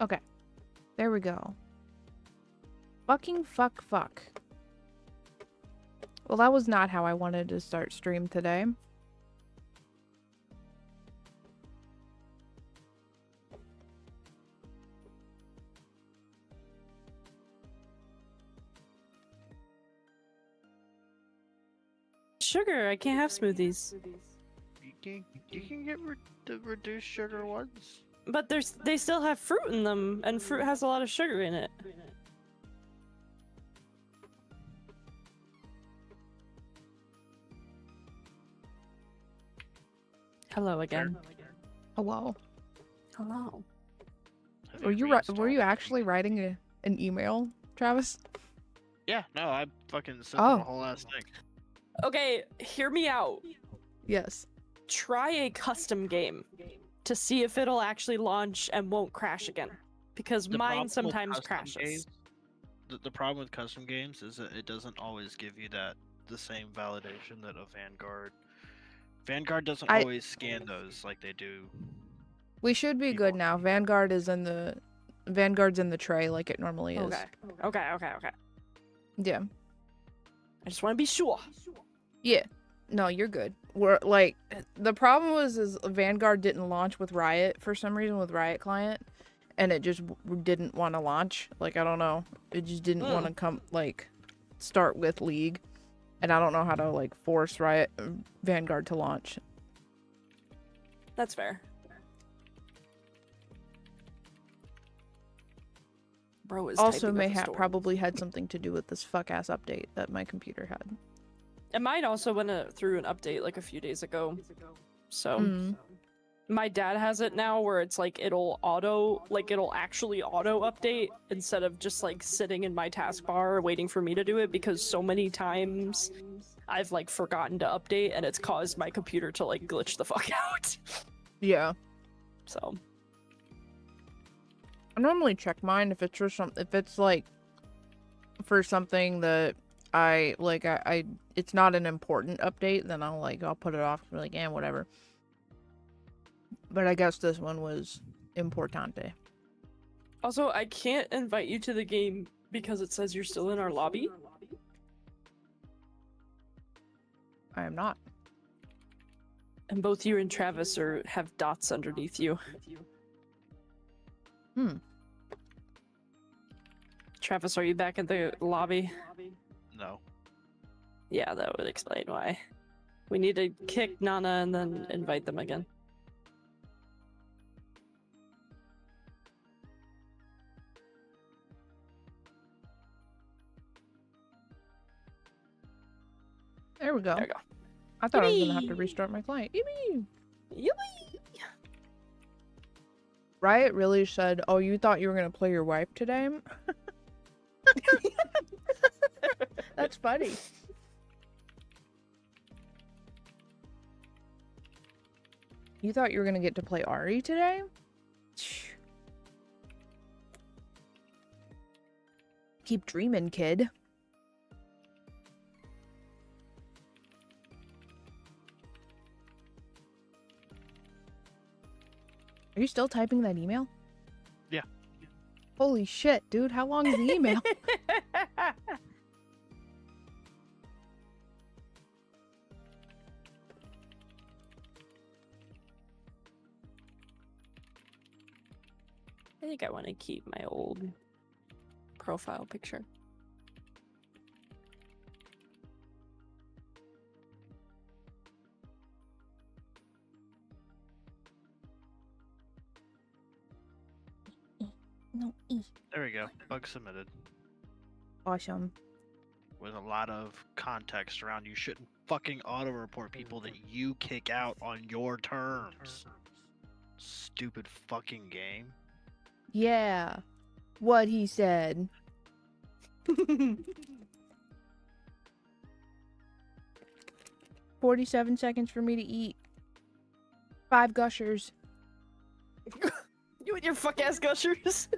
Okay. There we go. Fucking fuck. Well, that was not how I wanted to start stream today. Sugar, I can't have smoothies. You can get the reduced sugar ones. But they still have fruit in them, and fruit has a lot of sugar in it. Hello again. Hello. Hello. Were you actually writing an email, Travis? Yeah, no, I fucking sent them a whole ass thing. Okay, hear me out. Yes. Try a custom game to see if it'll actually launch and won't crash again. Because mine sometimes crashes. The problem with custom games is that it doesn't always give you the same validation that a Vanguard. Vanguard doesn't always scan those like they do. We should be good now. Vanguard's in the tray like it normally is. Okay. Yeah. I just want to be sure. Yeah. No, you're good. We're like, the problem is Vanguard didn't launch with Riot for some reason with Riot client, and it just didn't want to launch. Like, I don't know. It just didn't want to start with League. And I don't know how to force Vanguard to launch. That's fair. Bro is also probably had something to do with this fuck ass update that my computer had. And mine also went through an update like a few days ago. So my dad has it now where it's like it'll actually auto update instead of just sitting in my taskbar waiting for me to do it, because so many times I've forgotten to update and it's caused my computer to glitch the fuck out. Yeah. So I normally check mine if it's for for something that I it's not an important update, then I'll put it off and be whatever. But I guess this one was importante. Also, I can't invite you to the game because it says you're still in our lobby. I am not. And both you and Travis have dots underneath you. Travis, are you back in the lobby? No. Yeah, that would explain why. We need to kick Nana and then invite them again. There we go. There we go. I thought I was gonna have to restart my client. Yippee! Yippee! Riot really said, "Oh, you thought you were gonna play your wife today?" That's funny. You thought you were gonna get to play Ari today? Keep dreaming, kid. Are you still typing that email? Yeah. Holy shit, dude. How long is the email? I think I want to keep my old profile picture. No, E. There we go. Bug submitted. Awesome. With a lot of context around, you shouldn't fucking auto-report people that you kick out on your terms. Stupid fucking game. Yeah. What he said. 47 seconds for me to eat 5 gushers. You and your fuck ass gushers.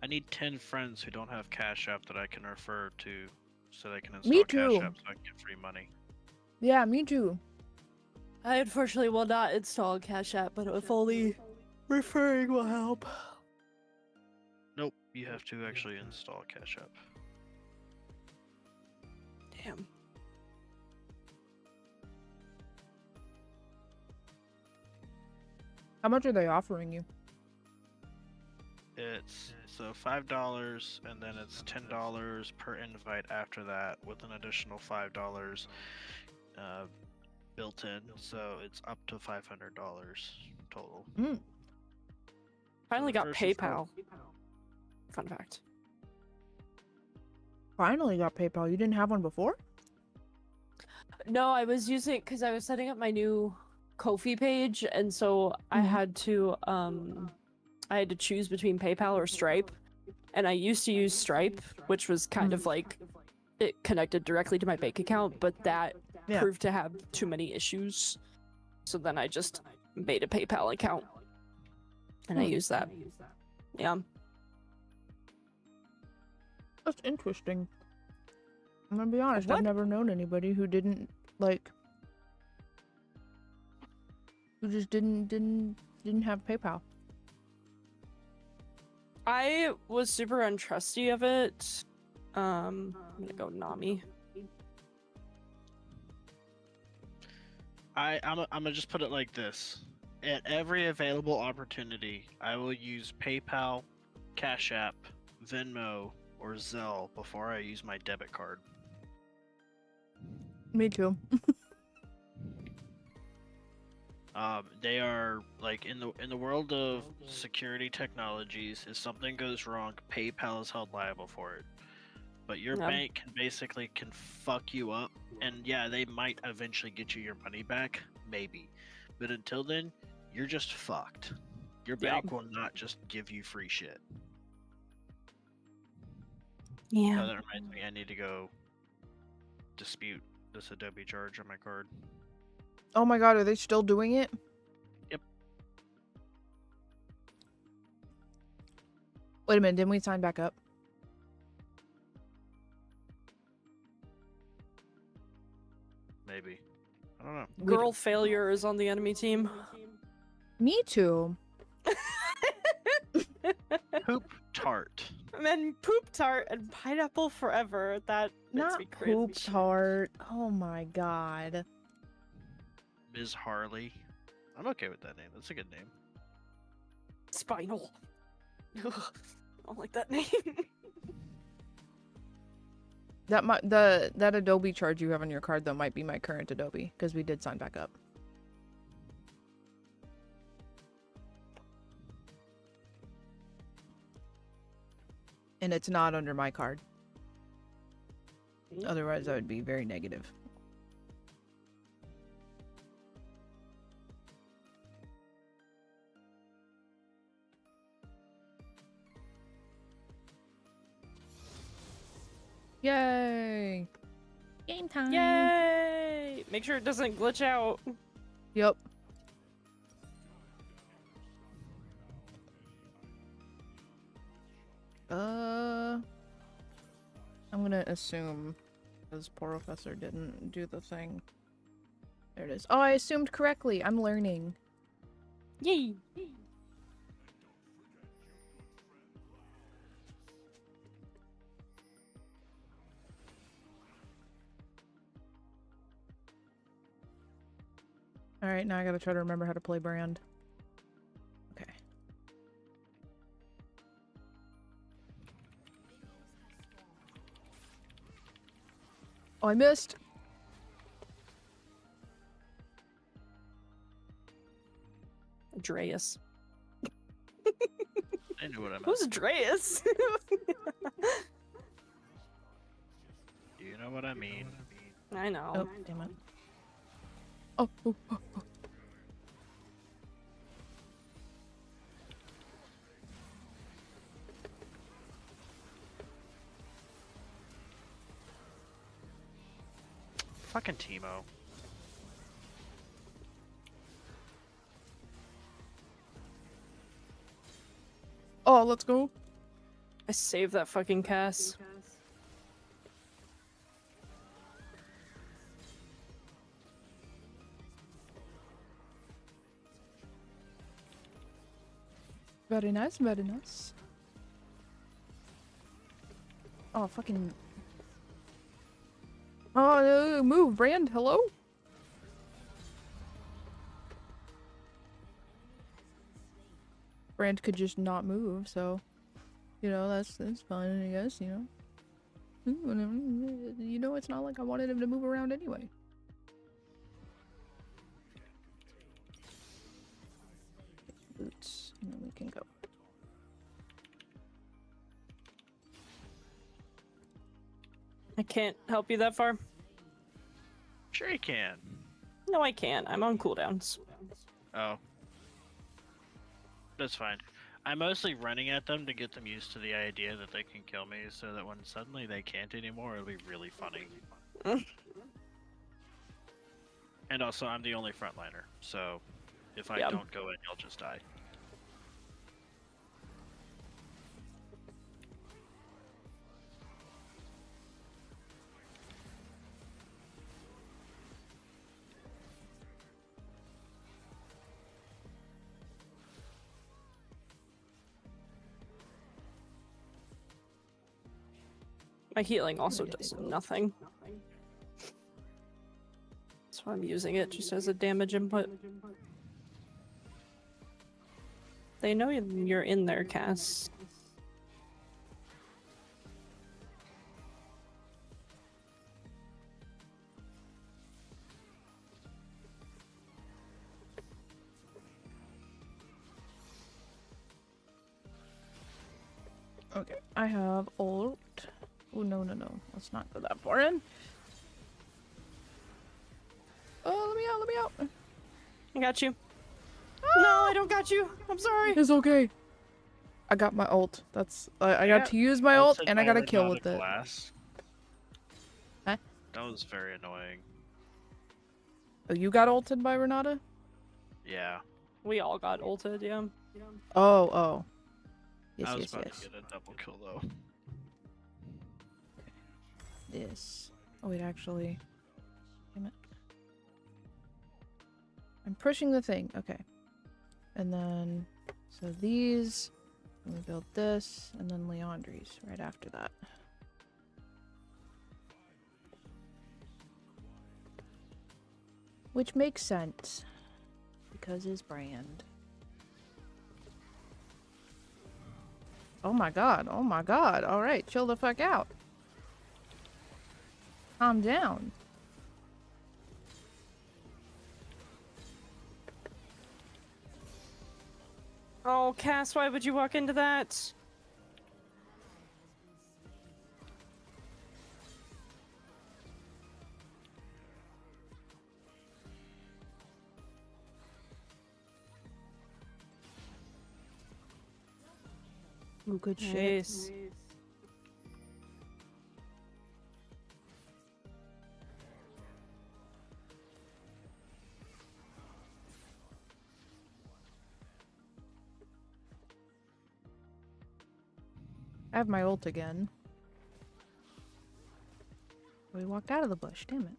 I need 10 friends who don't have Cash App that I can refer to so they can install Me Cash too. App so I can get free money. Yeah, me too. I unfortunately will not install Cash App, but if only referring will help. Nope, you have to actually install Cash App. Damn. How much are they offering you? It's so $5, and then it's $10 per invite after that, with an additional $5 built in. So it's up to $500 total. Finally the got first and PayPal. Fun fact. Finally got PayPal. You didn't have one before? No, I was using because I was setting up my new Ko-fi page, and so I had to choose between PayPal or Stripe, and I used to use Stripe, which was kind of like it connected directly to my bank account, but that proved to have too many issues. So then I just made a PayPal account, and I used that. Yeah. That's interesting. I'm gonna be honest, What? I've never known anybody who didn't like who just didn't have PayPal. I was super untrusty of it. I'm gonna go Nami. I'm gonna just put it like this: at every available opportunity, I will use PayPal, Cash App, Venmo, or Zelle before I use my debit card. Me too. They are like in the world of security technologies. If something goes wrong, PayPal is held liable for it. But your bank can basically fuck you up, and yeah, they might eventually get you your money back, maybe. But until then, you're just fucked. Your bank will not just give you free shit. Yeah. Oh, that reminds me, I need to go dispute this Adobe charge on my card. Oh my god, are they still doing it? Yep. Wait a minute, didn't we sign back up? Maybe. I don't know. Girl failure is on the enemy team. Me too. Poop tart. And poop tart and pineapple forever. That makes Not me cringe. poop tart. Oh my god. Ms. Harley. I'm okay with that name. That's a good name. Spinal. Ugh, I don't like that name. That Adobe charge you have on your card though might be my current Adobe because we did sign back up. And it's not under my card. Otherwise, I would be very negative. Yay! Game time! Yay! Make sure it doesn't glitch out. Yep. I'm gonna assume because poor professor didn't do the thing. There it is. Oh, I assumed correctly. I'm learning. Yay! Alright, now I gotta try to remember how to play Brand. Okay. Oh, I missed! Dreas. I knew what I meant. Who's Dreas? You know what I mean. I know. Oh, damn it. Oh, oh, oh, oh. Fucking Teemo. Oh, let's go. I saved that fucking Cass. Very nice, very nice. Oh, fucking... Oh, move, Brand, hello? Brand could just not move, so... You know, that's fine, I guess, you know? Whatever. You know, it's not like I wanted him to move around anyway. Boots, and then we can go. I can't help you that far. Sure you can. No, I can't. I'm on cooldowns. Oh. That's fine. I'm mostly running at them to get them used to the idea that they can kill me, so that when suddenly they can't anymore, it'll be really funny. And also, I'm the only frontliner, so if I don't go in, you'll just die. My healing also does nothing. So I'm using it just as a damage input. They know you're in there, Cass. Okay, I have ult. Oh, no, no, no. Let's not go that far in. Oh, let me out, let me out. I got you. No, I don't got you. I'm sorry. It's okay. I got my ult. That's I got to use my ult and I got a kill with it. Huh? That was very annoying. Oh, you got ulted by Renata? Yeah. We all got ulted, yeah. Oh, oh. Yes, I was yes, about yes. to get a double kill though. This. Oh, wait, actually. Damn it. I'm pushing the thing. Okay. And then, so these. And we build this, and then Leandri's right after that. Which makes sense. Because his brand. Oh my god, oh my god. Alright, chill the fuck out. Calm down. Oh, Cass, why would you walk into that? Ooh, good shit. Nice. I have my ult again. We walked out of the bush, damn it.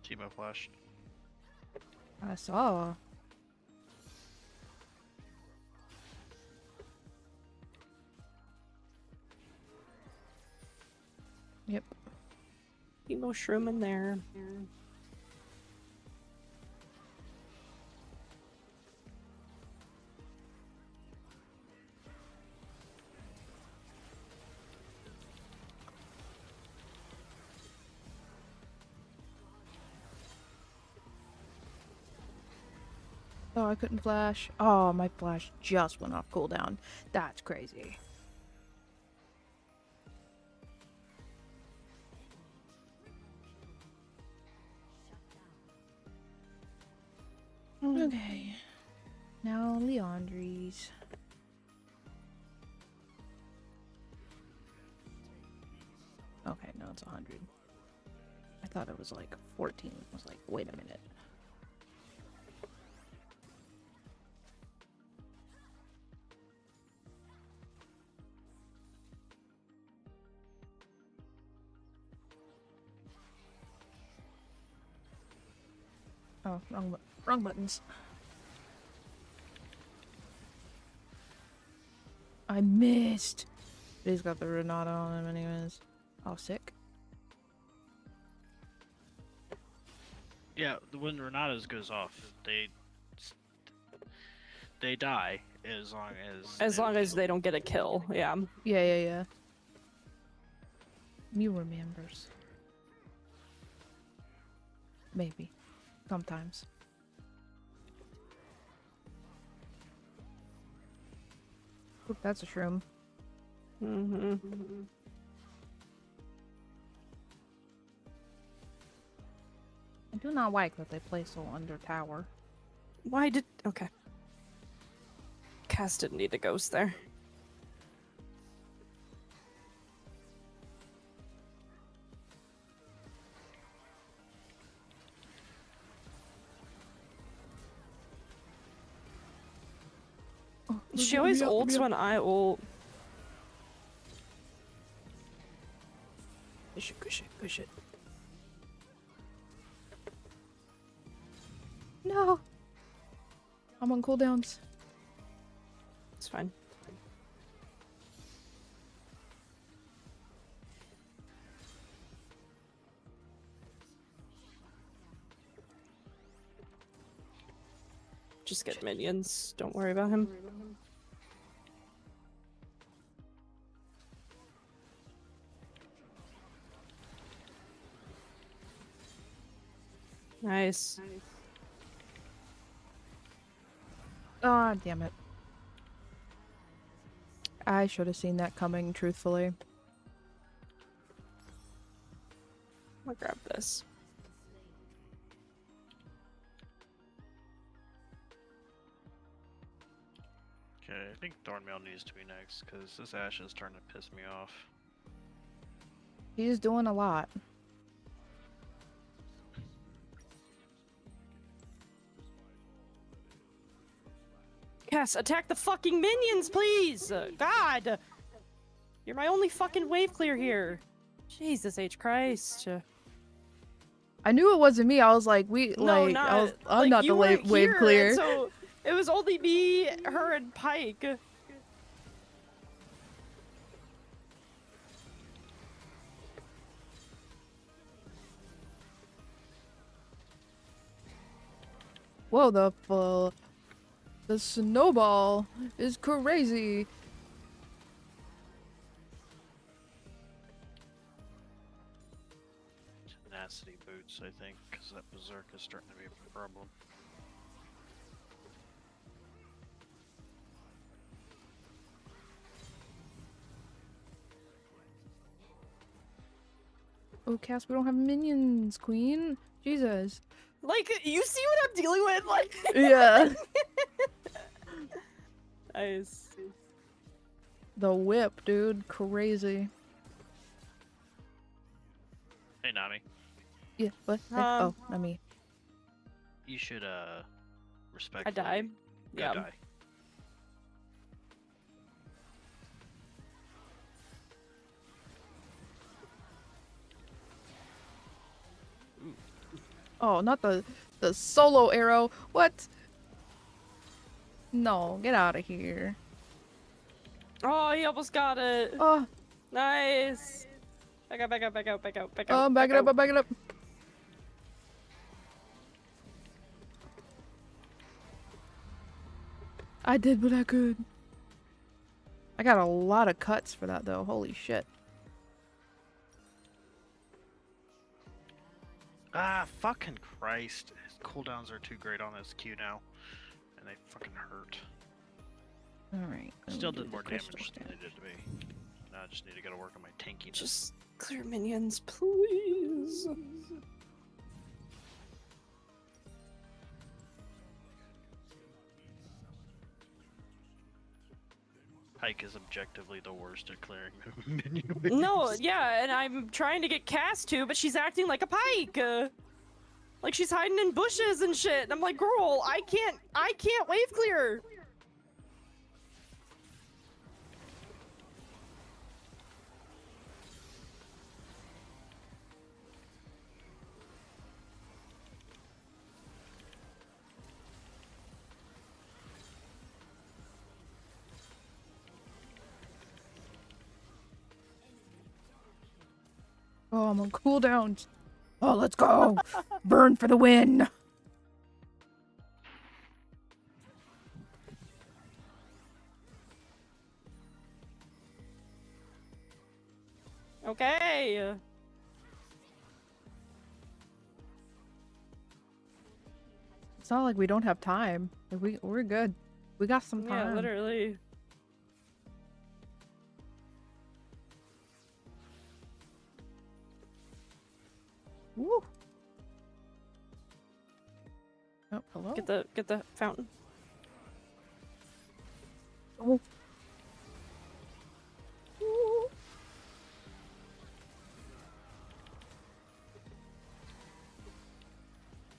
Timo flashed. I saw. Yep. Emo shroom in there. Oh, I couldn't flash. Oh, my flash just went off cooldown. That's crazy. Okay. Now Leandri's. Okay, no, it's 100. I thought it was like 14. I was like, wait a minute. Oh, wrong buttons. I missed. But he's got the Renata on him anyways. Oh, sick. Yeah, when Renatas goes off, they die As long as they don't get a kill, yeah. Yeah. You remembers. Maybe. Sometimes. Oop, that's a shroom. Mm-hmm. I do not like that they play so under tower. Why did... Okay. Cass didn't need a ghost there. Oh, She always ults when I ult. Push it. No! I'm on cooldowns. It's fine. Just get minions. Don't worry about him. Nice. Ah, damn it. I should have seen that coming, truthfully. I'll grab this. Okay, I think Thornmail needs to be next, because this Ashe is starting to piss me off. He's doing a lot. Cass, attack the fucking minions, please! God! You're my only fucking wave clear here. Jesus H. Christ. I knew it wasn't me. I was like, I'm not the wave clear. So it was only me, her, and Pike. Whoa, the snowball is crazy. Tenacity boots, I think, because that berserk is starting to be a problem. Oh, Cass, we don't have minions, queen. Jesus. Like, you see what I'm dealing with? Like, Yeah. Nice. The whip, dude. Crazy. Hey, Nami. Yeah, what? Oh, not me. You should, respect. I die. Yeah. Die. Oh, not the solo arrow. What? No, get out of here. Oh, he almost got it. Oh, Nice. Back out. back it up, back it up. I did what I could. I got a lot of cuts for that though. Holy shit. Ah, fucking Christ. His cooldowns are too great on this Q now. And they fucking hurt. Alright. Still did more damage than they did to me. Now I just need to go to work on my tankiness. Just clear minions, please. Pike is objectively the worst at clearing minion. No, yeah, and I'm trying to get Cass to, but she's acting like a Pike. Like she's hiding in bushes and shit. And I'm like, girl, I can't wave clear. Oh, I'm on cooldown. Oh, let's go. Burn for the win. Okay. It's not like we don't have time. Like, we're good. We got some time. Yeah, literally. Woo. Oh, hello. Get the fountain. Oh. Ooh.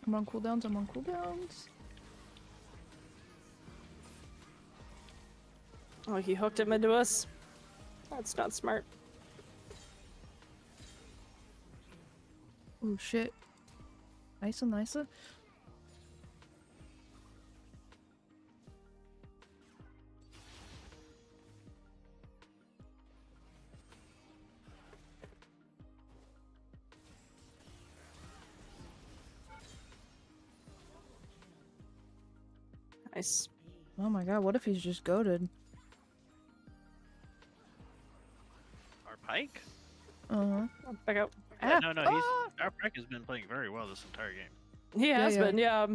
I'm on cooldowns. I'm on cooldowns. Oh, he hooked him into us. That's not smart. Oh shit. Nice and nicer. Nice. Oh my god, what if he's just goated? Our Pike? Uh-huh. Oh, back out. Yeah, no, our Pike has been playing very well this entire game. He has yeah. been, yeah.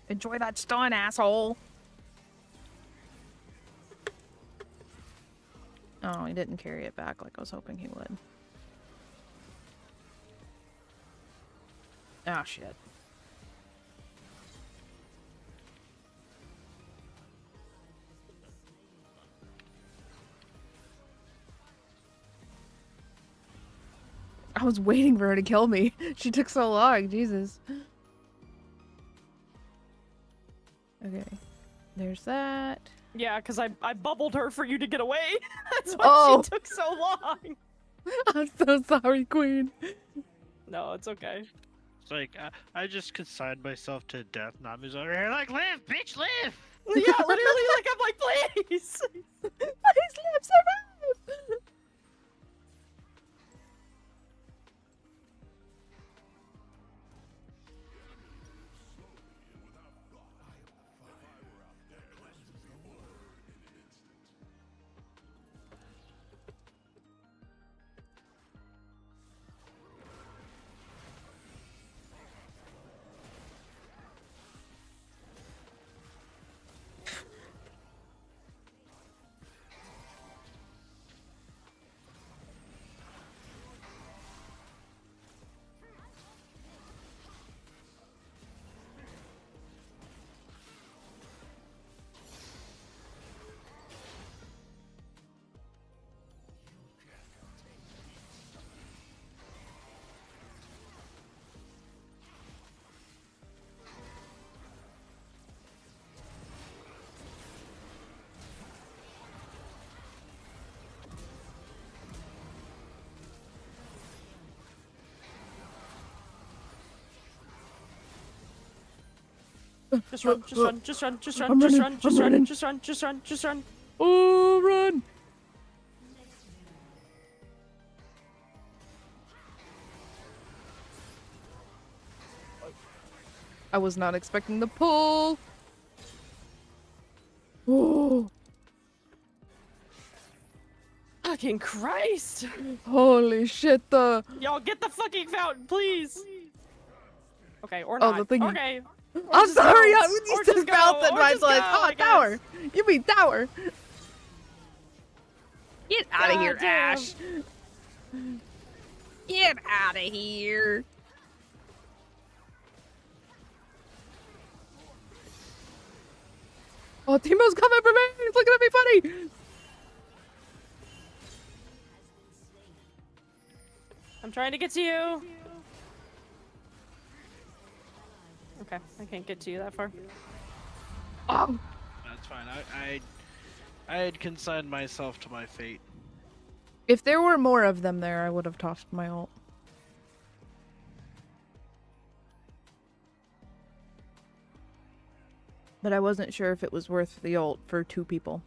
Enjoy that stun, asshole. Oh, he didn't carry it back like I was hoping he would. Oh, shit. I was waiting for her to kill me. She took so long. Jesus. Okay. There's that. Yeah, because I bubbled her for you to get away. That's why Oh. she took so long. I'm so sorry, Queen. No, it's okay. It's like, I just consigned myself to death. Nami's over here like, live, bitch, live! Yeah, literally, like, I'm like, please! Please live, survive! Just run, just run, just run, just run, I'm just running, run, just I'm run, running. just run, just run, just run. Oh, run! I was not expecting the pull. Oh. Okay. fucking Christ! Holy shit, Y'all get the fucking fountain, please! Okay, or Oh, not. the thingy. Okay. I'm sorry, go. you Or just just go. mouthed Or my just like, go, oh, I tower. guess. You mean tower. Get out of God here, damn. Ash. Get out of here. Oh, Timo's coming for me. He's looking at me funny. I'm trying to get to you. Okay, I can't get to you that far. Oh. That's fine. I had consigned myself to my fate. If there were more of them there, I would have tossed my ult. But I wasn't sure if it was worth the ult for 2 people.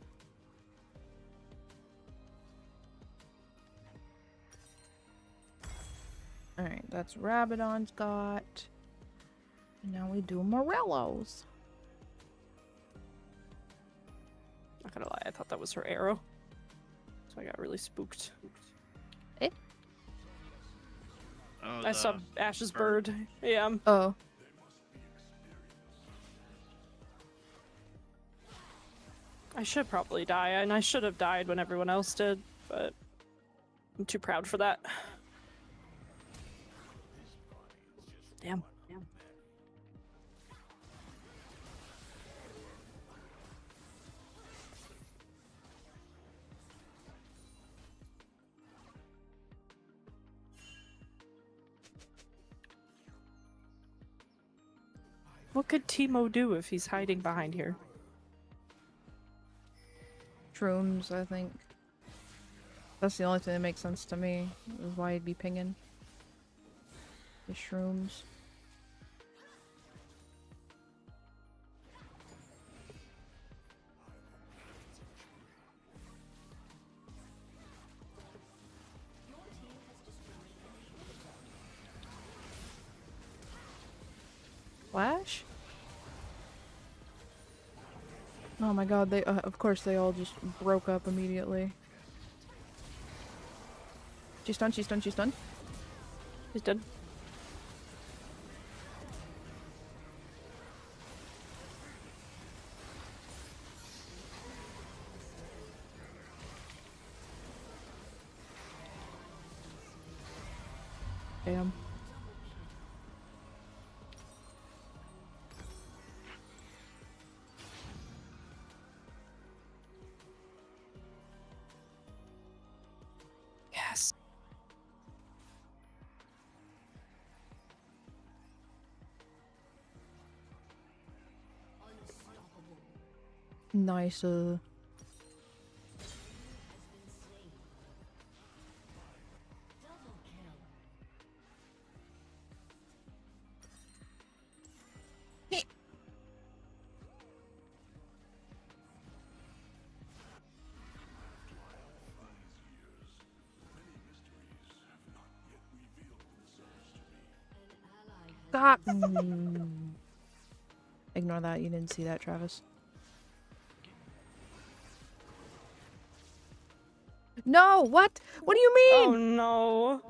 Alright, that's Rabadon's got. Now we do Morello's. Not gonna lie, I thought that was her arrow. So I got really spooked. Eh? Oh, I saw Ash's bird. Yeah. Oh. I should probably die, and I should have died when everyone else did, but I'm too proud for that. Damn. What could Timo do if he's hiding behind here? Shrooms, I think. That's the only thing that makes sense to me. Is why he'd be pinging. The shrooms. Flash? Oh my god, they of course they all just broke up immediately. She's stunned, she's stunned, she's stunned. He's dead. Damn. Yes. Nice, Stop! Ignore that, you didn't see that, Travis. No! What? What do you mean? Oh no.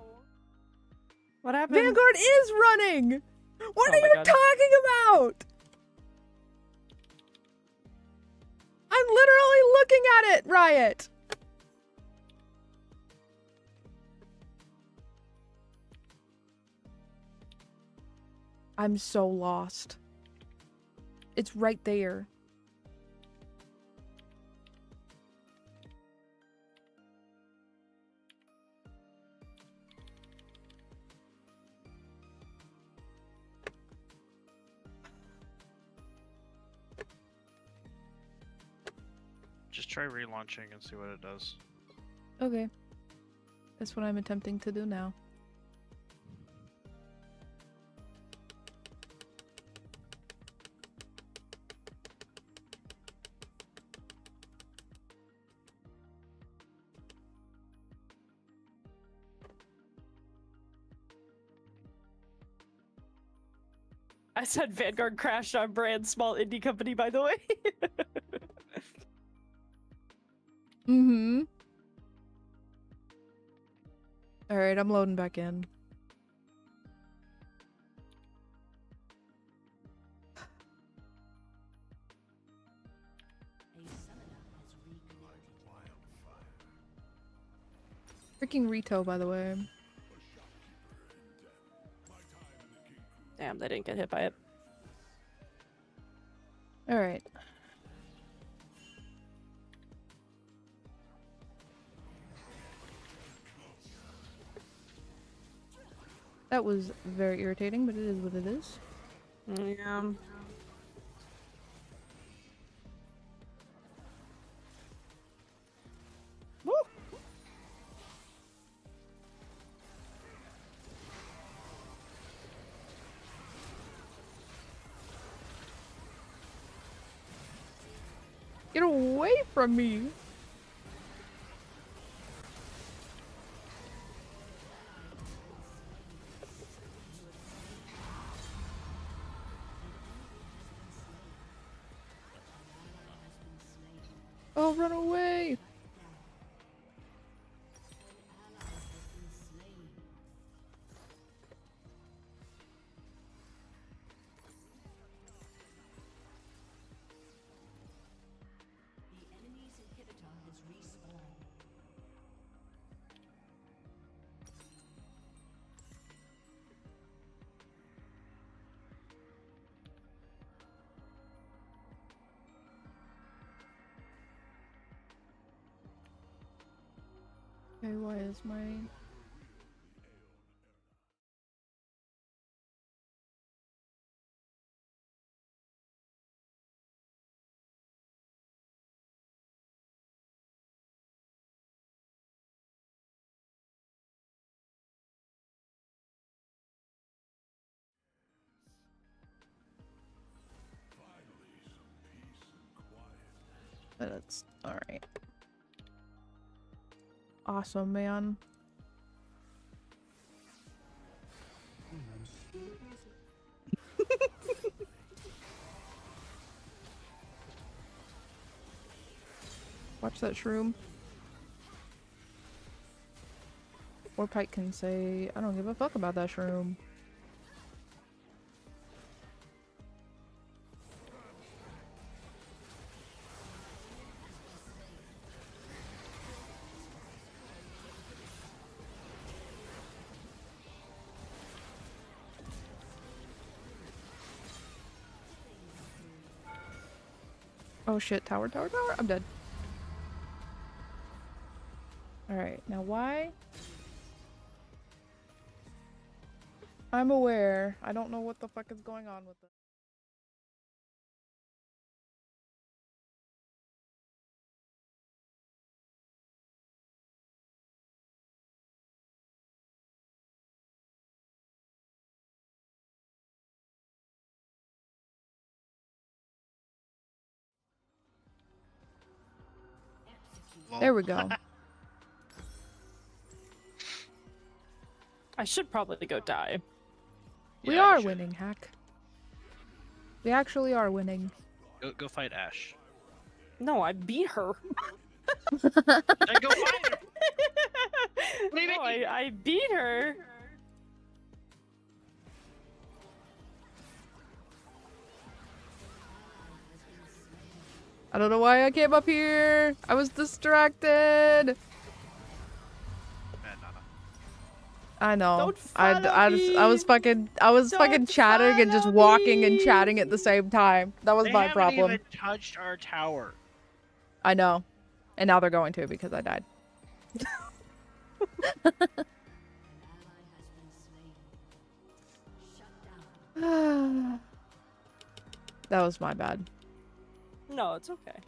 What happened? Vanguard is running! What Oh are my you God. talking about? I'm literally looking at it, Riot! I'm so lost. It's right there. Just try relaunching and see what it does. Okay. That's what I'm attempting to do now. I said Vanguard crashed on brand small indie company, by the way. Mm-hmm. Alright, I'm loading back in. Freaking Rito, by the way. Damn, they didn't get hit by it. Alright. That was very irritating, but it is what it is. Yeah. Woo! Get away from me! Oh, run away! Okay, why is my... That's alright. Awesome, man. Watch that shroom. Or Pike can say, I don't give a fuck about that shroom. Oh shit, tower, tower, tower. I'm dead. Alright, now why? I'm aware. I don't know what the fuck is going on with it. There we go. I should probably go die. We Yeah, are you should. winning, Hack. We actually are winning. Go fight Ash. No, I beat her. Then go fight her. What do you No, mean? I beat her. I don't know why I came up here. I was distracted. Man, Nana. I know. Don't I was fucking Don't chatting and just follow walking and me. chatting at the same time. That was They my haven't problem. even touched our tower. I know. And now they're going to because I died. That was my bad. No, it's okay.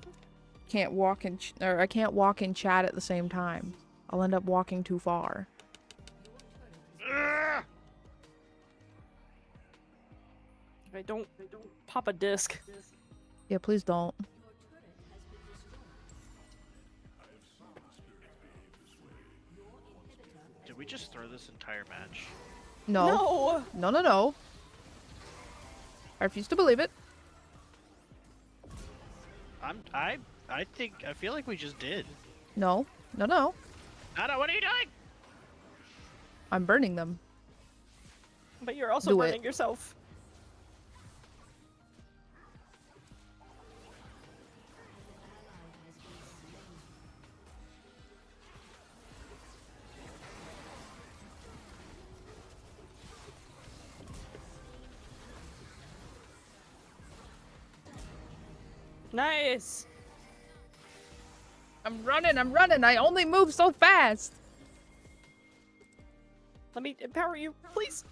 Can't walk and I can't walk and chat at the same time. I'll end up walking too far. Ugh! Okay, don't pop a disc. Yeah, please don't. Did we just throw this entire match? No. No. No, no, no. I refuse to believe it. I feel like we just did. No. No, no. Nana, what are you doing? I'm burning them. But you're also Do it. burning yourself. Nice. I'm running. I only move so fast. Let me empower you, please.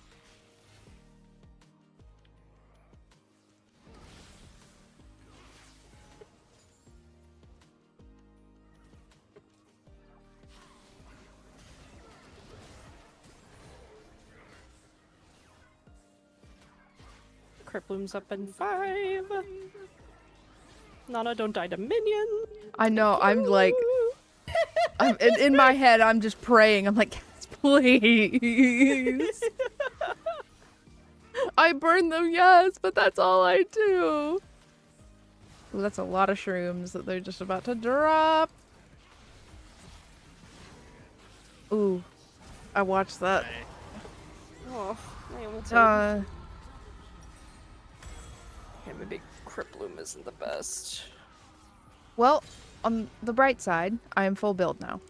Criploom's up in 5. Nana, don't die to minion. I know. I'm like, I'm in my head. I'm just praying. I'm like, yes, please. I burn them, yes, but that's all I do. Ooh, that's a lot of shrooms that they're just about to drop. Ooh, I watched that. Oh, I almost Uh, okay, maybe Criploom isn't the best. well, on the bright side, I am full build now.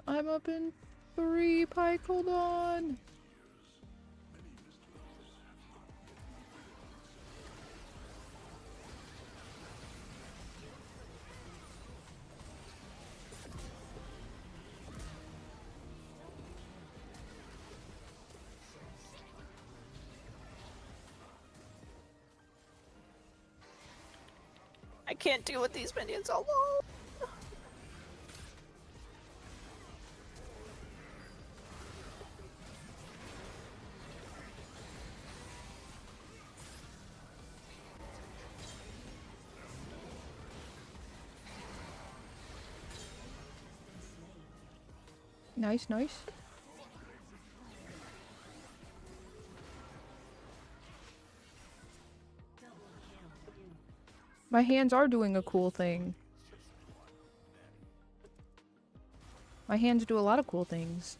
I'm up in 3, Pike, hold on. I can't deal with these minions alone. Nice, nice. My hands are doing a cool thing. My hands do a lot of cool things.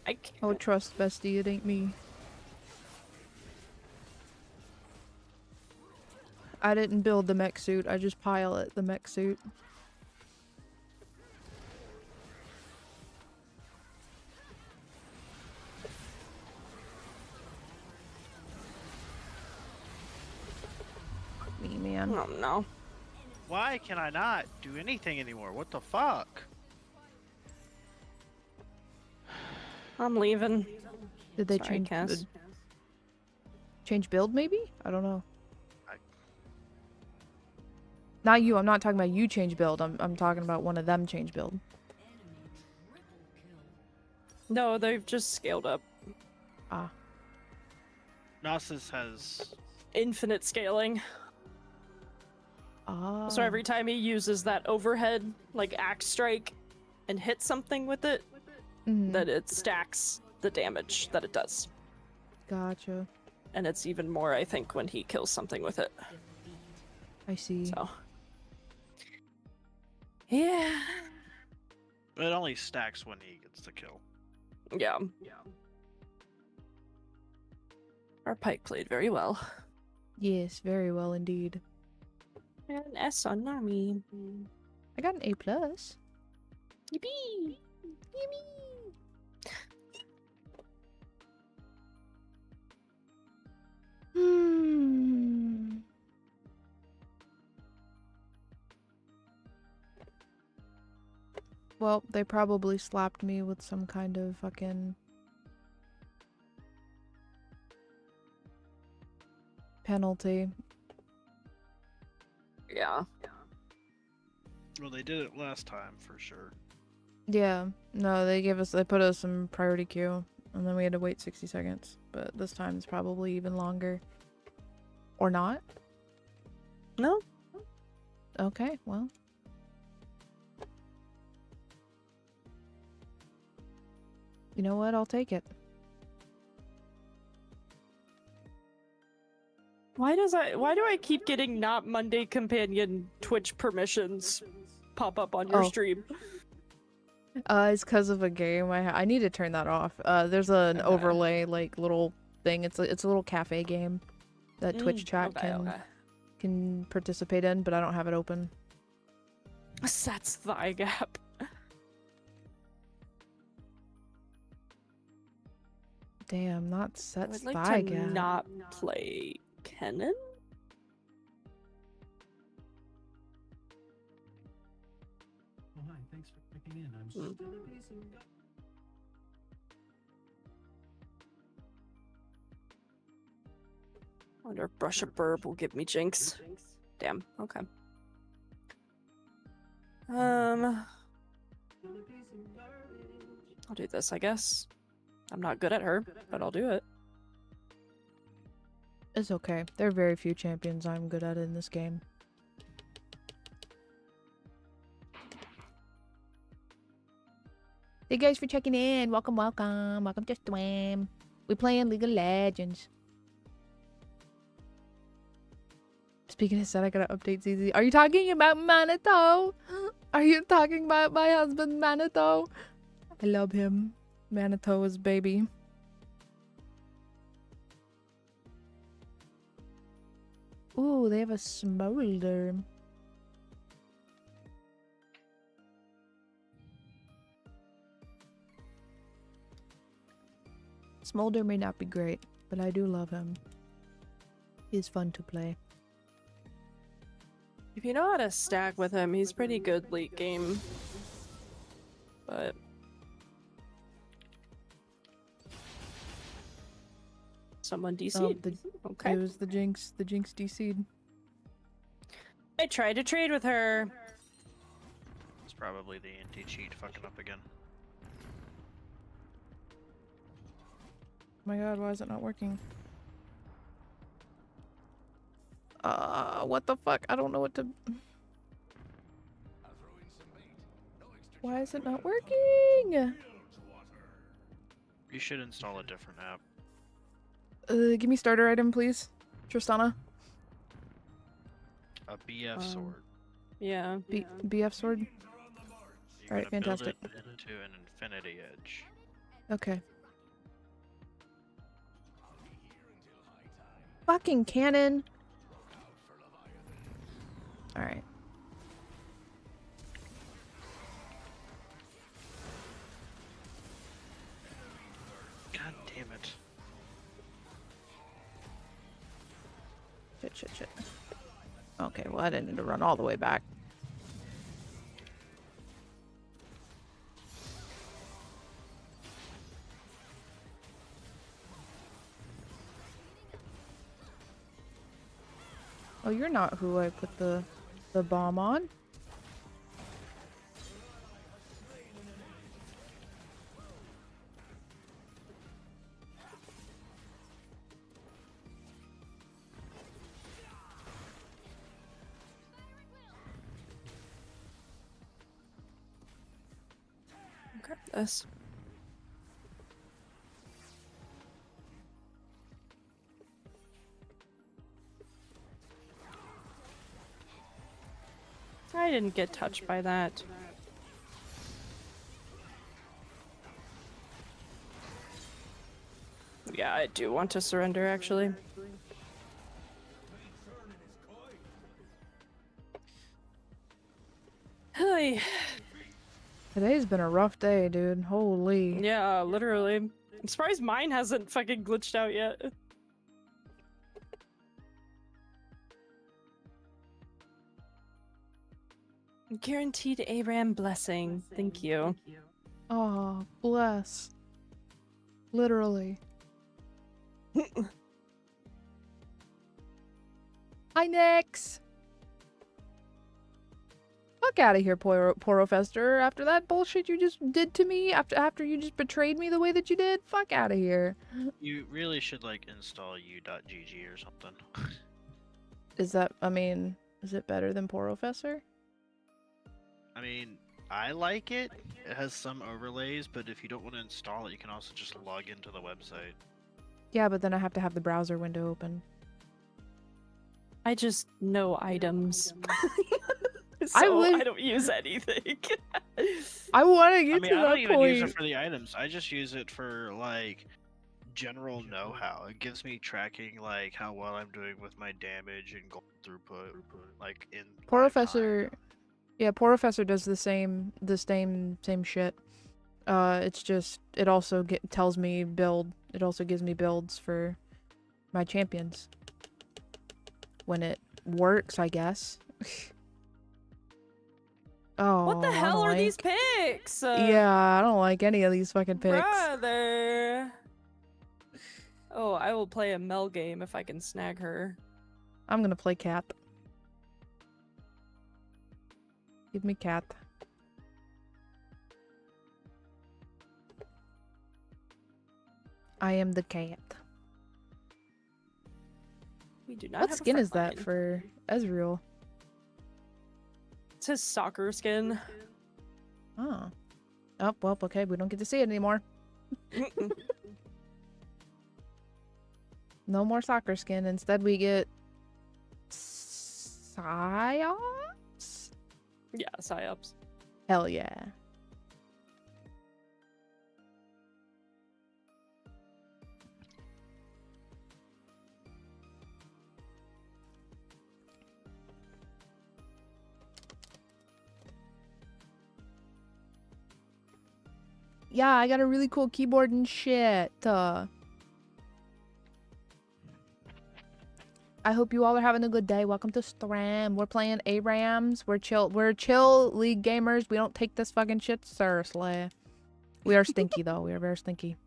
I can't. Oh, trust, bestie, it ain't me. I didn't build the mech suit, I just pilot the mech suit. Me, man. Oh no. Why can I not do anything anymore? What the fuck? I'm leaving. Did they Sorry, change Cass. change build maybe? I don't know. Not you, I'm not talking about you change build. I'm talking about one of them change build. No, they've just scaled up. Ah. Gnosis has Infinite scaling. Ah. So every time he uses that overhead, like axe strike, and hits something with it, that it stacks the damage that it does. Gotcha. And it's even more, I think, when he kills something with it. I see. So. Yeah. it only stacks when he gets the kill. Yeah. Our Pike played very well. Yes, very well indeed. And an S on Nami. I got an A+. Yippee! Hmm. Well, they probably slapped me with some kind of fucking penalty. Yeah. Well, they did it last time for sure. Yeah. No, they put us in priority queue, and then we had to wait 60 seconds. But this time it's probably even longer. Or not? No. Okay, well. You know what? I'll take it. Why do I keep getting not Monday companion Twitch permissions pop up on your stream? It's because of a game. I need to turn that off. There's an overlay like little thing. It's a little cafe game that Twitch chat can participate in, but I don't have it open. That's thigh gap. Damn, not Set's I would like thigh to gap. not play Kennen. Oh, hi, thanks for checking in. I'm still amazing. I wonder if Brush a Burb will give me Jinx. Damn, okay. I'll do this, I guess. I'm not good at her, but I'll do it. It's okay. There are very few champions I'm good at in this game. Hey guys for checking in. Welcome, welcome. Welcome to Swam. We playing League of Legends. Speaking of Set, I gotta update ZZ. Are you talking about Manito? Are you talking about my husband Manito? I love him. Manito is baby. Ooh, they have a smolder. Smolder may not be great, but I do love him. He's fun to play. If you know how to stack with him, he's pretty good late game. But someone DC'd. Okay. It was the Jinx. The Jinx DC'd. I tried to trade with her. It's probably the anti-cheat fucking up again. Oh my god, why is it not working? What the fuck? I don't know what to... Why is it not working? You should install a different app. Give me starter item, please. Tristana. A BF sword. Yeah. BF sword? You're Alright, gonna build fantastic. it into an infinity edge. Okay. Fucking cannon! Alright. God damn it. Shit. Okay, well I didn't need to run all the way back. Oh, you're not who I put the bomb on. Grab this. I didn't get touched by that. Yeah, I do want to surrender, actually. Hey. Today's been a rough day, dude. Holy. Yeah, literally. I'm surprised mine hasn't fucking glitched out yet. Guaranteed ARAM blessing. Thank you. Oh, bless. Literally. Hi, Nix. Fuck out of here, Porofester. After that bullshit you just did to me, after you just betrayed me the way that you did, fuck out of here. You really should like install u.gg or something. Is that, I mean, is it better than Porofester? I mean, I like it. It has some overlays, but if you don't want to install it, you can also just log into the website. Yeah, but then I have to have the browser window open. I just know items. So I don't use anything. I want to get I mean, to I that don't even point. use it for the items. I just use it for like general know-how. It gives me tracking like how well I'm doing with my damage and gold throughput, like in Porofester, yeah, Porofester does the same shit. It's just it also tells me build. It also gives me builds for my champions when it works, I guess. Oh, What the hell are these picks? Yeah, I don't like any of these fucking picks. Brother. Oh, I will play a Mel game if I can snag her. I'm gonna play Cat. Give me Cat. I am the cat. We do not What have a skin is front that line. for Ezreal? It's his soccer skin. Oh. Oh, well, okay, we don't get to see it anymore. No more soccer skin. Instead, we get Psyops? Yeah, psyops. Hell yeah. Yeah, I got a really cool keyboard and shit. I hope you all are having a good day. Welcome to Stram. We're playing ARAMs. We're chill league gamers. We don't take this fucking shit seriously. We are stinky though. We are very stinky.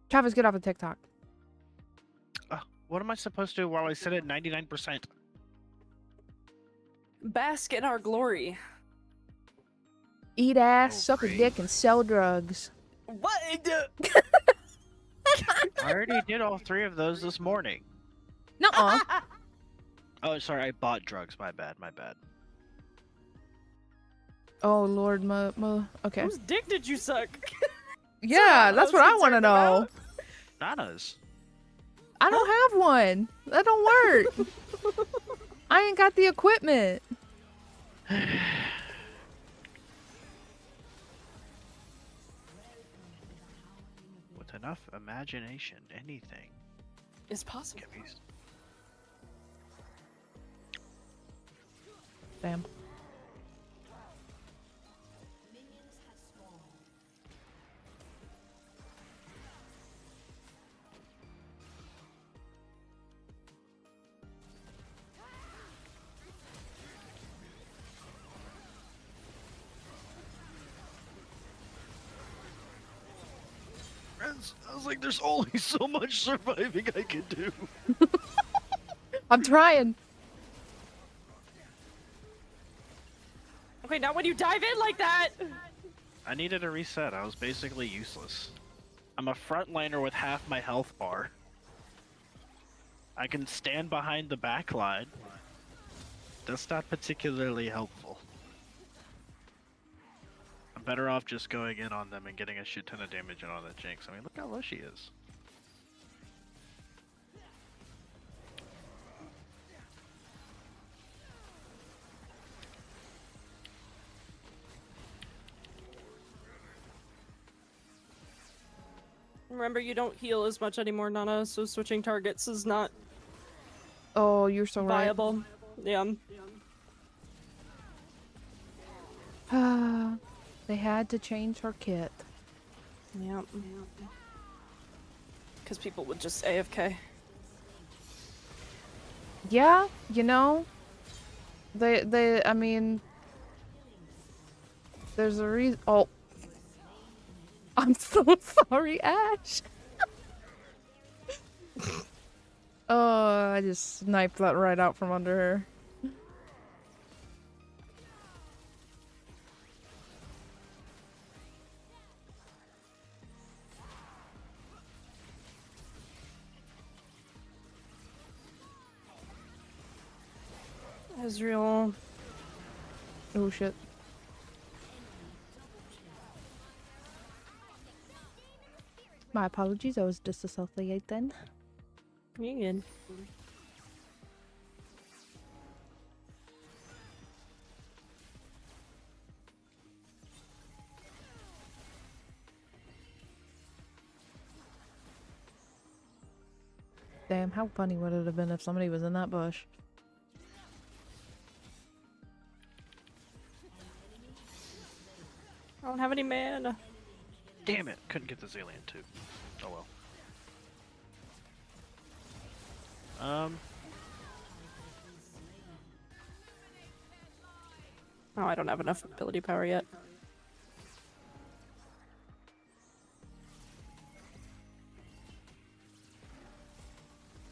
Travis, get off of TikTok. What am I supposed to do while I sit at 99%? Bask in our glory. Eat ass, Oh, suck a great. dick, and sell drugs. What? I already did all 3 of those this morning. Nuh-uh. Oh, sorry, I bought drugs. My bad, my bad. Oh, Lord, okay. Whose dick did you suck? Yeah, that's what I want to know. Nana's. I don't have one. That don't work. I ain't got the equipment. With enough imagination, anything It's possible. can be. Damn. I was like, there's only so much surviving I can do. I'm trying. Okay, now when you dive in like that. I needed a reset. I was basically useless. I'm a frontliner with half my health bar. I can stand behind the back line. That's not particularly helpful. I'm better off just going in on them and getting a shit ton of damage in on that Jinx. I mean, look how low she is. Remember, you don't heal as much anymore, Nana, so switching targets is not Oh, you're so right. viable. Yeah. They had to change her kit. Yeah. Because people would just AFK. Yeah, you know, I mean, there's a reason. Oh, I'm so sorry, Ash. Oh, I just sniped that right out from under her. Israel. Oh shit. My apologies, I was disassociated then. You good? Damn, how funny would it have been if somebody was in that bush? I don't have any mana. Damn it! Couldn't get the Zillion too. Oh well. Oh, I don't have enough ability power yet.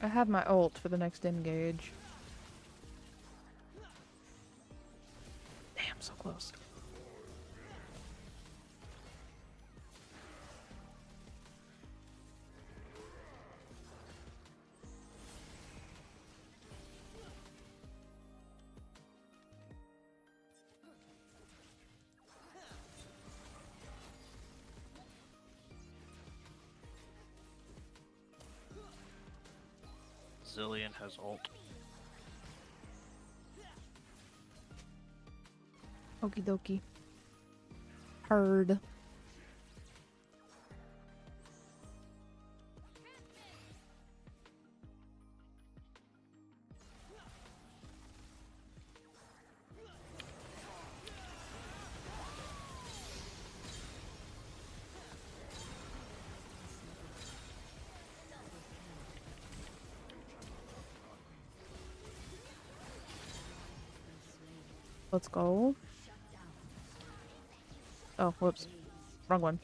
I have my ult for the next engage. Damn, so close. Zillion has ult. Okie dokie. Heard. Let's go. Oh, whoops. Wrong one.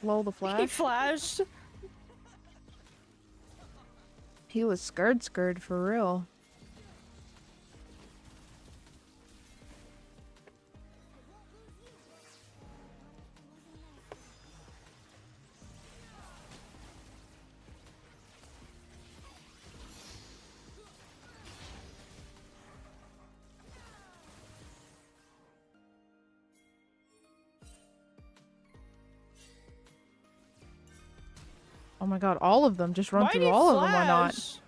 Lol, the He flash. flashed. He was scared for real. Oh my god, all of them. Just run Why'd through he all of them, why not? flash?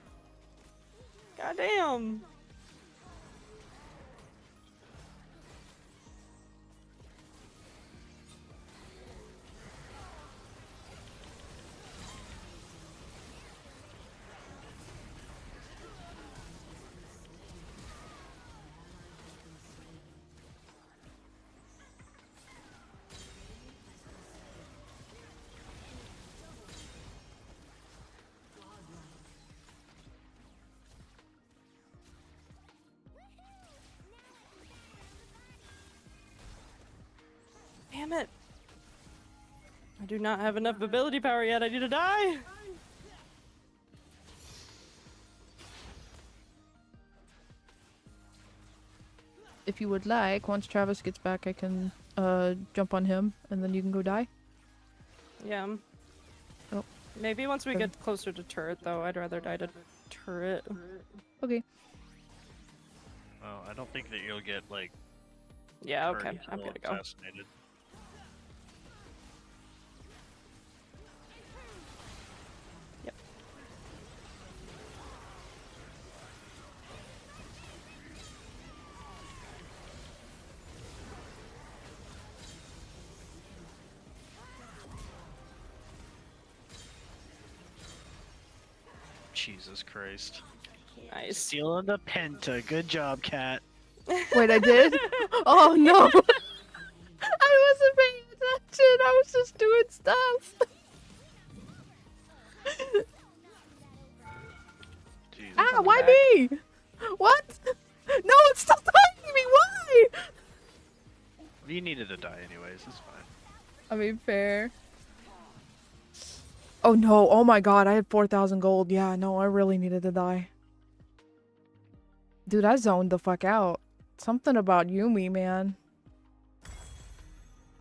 Goddamn. Damn it. I do not have enough ability power yet. I need to die. If you would like, once Travis gets back, I can jump on him, and then you can go die. Yeah. Oh. Maybe once we Okay. get closer to turret, though, I'd rather die to turret. Okay. Oh, I don't think that you'll get like. Yeah, okay. Kirby I'm still gonna go. assassinated. Yep. Jesus Christ. Nice. Stealing the penta. Good job, cat. Wait, I did? Oh no! I wasn't paying attention. I was just doing stuff. Jesus. Ah, why me? What? No, it's still tying me. Why? You needed to die anyways. It's fine. I mean, fair. Oh no! Oh my god! I had 4,000 gold. Yeah, no, I really needed to die. Dude, I zoned the fuck out. Something about Yumi, man.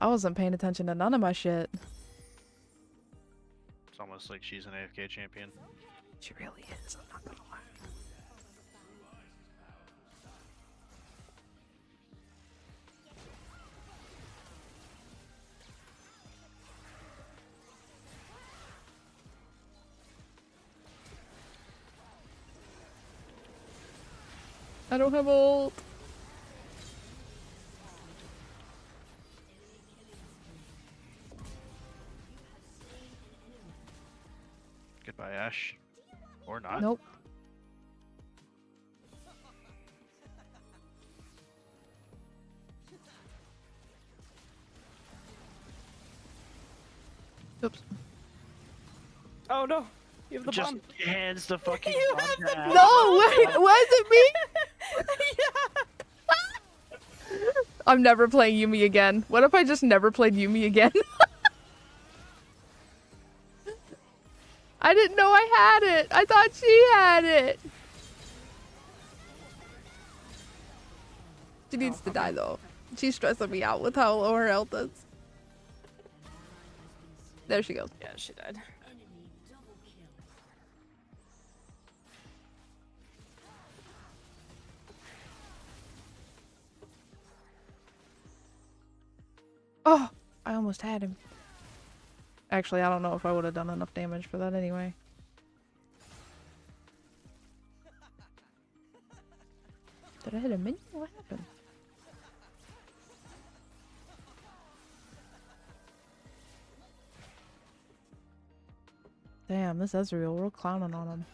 I wasn't paying attention to none of my shit. It's almost like she's an AFK champion. She really is. I'm not gonna lie. I don't have ult. Goodbye, Ash. Or not. Nope. Oops. Oh no, you have the Just bomb. hands the fucking You bomb have the to Ash. No, wait, was it me? I'm never playing Yumi again. What if I just never played Yumi again? I didn't know I had it. I thought she had it. She needs to die though. She's stressing me out with how low her health is. There she goes. Yeah, she died. Oh, I almost had him. Actually, I don't know if I would have done enough damage for that anyway. Did I hit a minion? What happened? Damn, this Ezreal, we're clowning on him.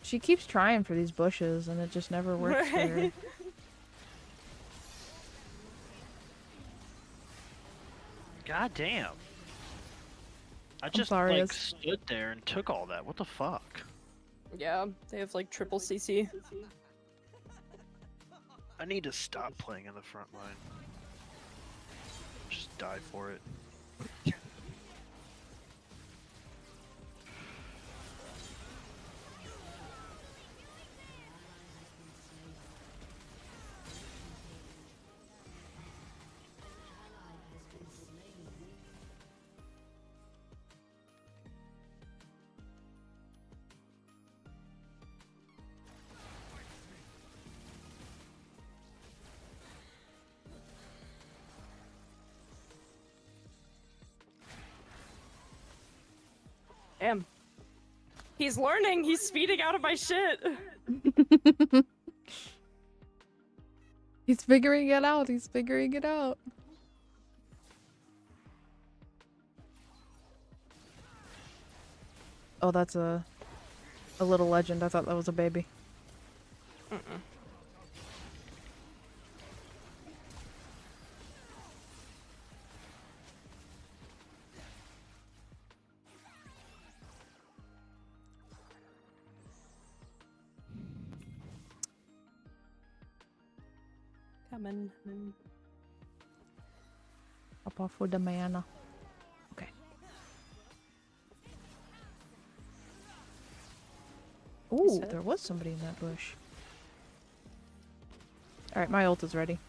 She keeps trying for these bushes and it just never works for her. God damn. I just sorry, like it's- stood there and took all that. What the fuck? Yeah, they have like triple CC. I need to stop playing in the front line. Just die for it. Damn. He's learning. He's speeding out of my shit. He's figuring it out. He's figuring it out. Oh, that's a little legend. I thought that was a baby. Mm-mm. Coming. Pop off with the mana. Okay. Ooh, Set. there was somebody in that bush. Alright, my ult is ready.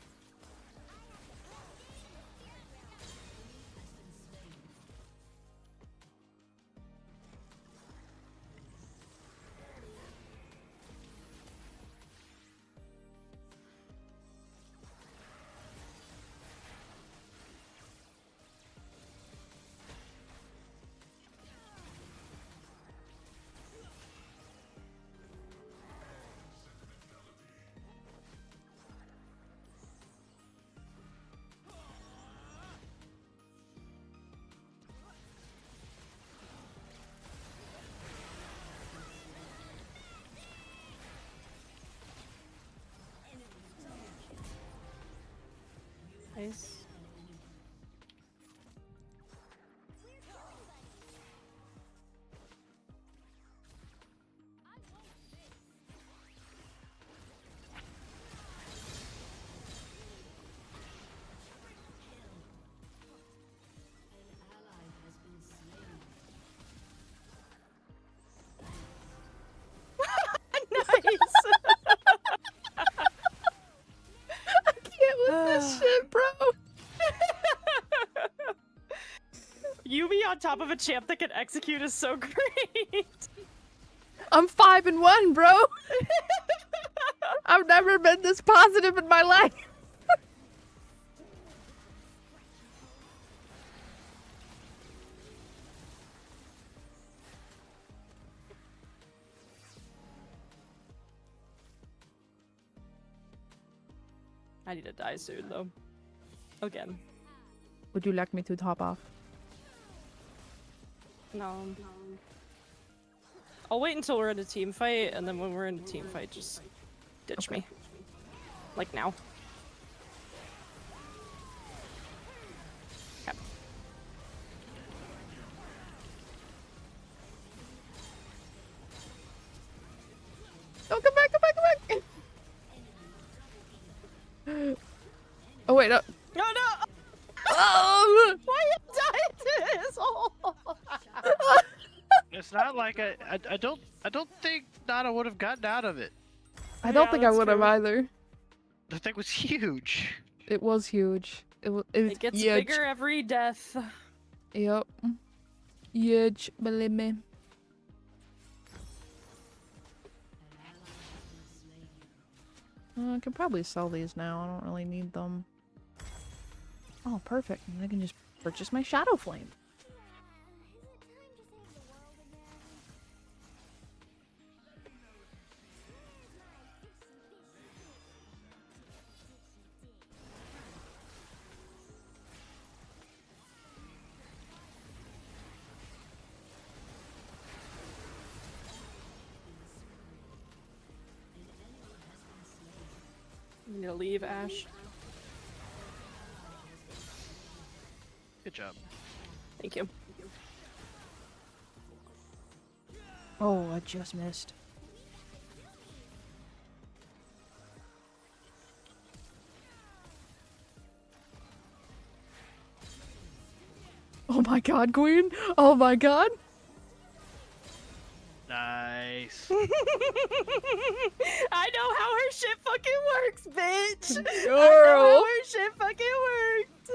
Nice. I can't with this shit, bro. Yubi on top of a champ that can execute is so great. I'm 5-1, bro. I've never been this positive in my life. I need to die soon, though. Again. Would you like me to top off? No. I'll wait until we're in a team fight, and then when we're in a team fight, just ditch me. Like now. Okay. Oh, come back, come back, come back! Oh, wait, no. No, no! Oh! Why you died to this? Oh. It's not like I don't think Nana would have gotten out of it. I don't Yeah, think I that's would have true. either. The thing was huge. It was huge. It gets huge. bigger every death. Yep. Huge, believe me. I can probably sell these now. I don't really need them. Oh, perfect. And I can just purchase my Shadow Flame. I'm gonna leave, Ash. Good job. Thank you. Oh, I just missed. Oh my god, Queen! Oh my god! Nice. I know how her shit fucking works, bitch! I know Girl! how her shit fucking worked!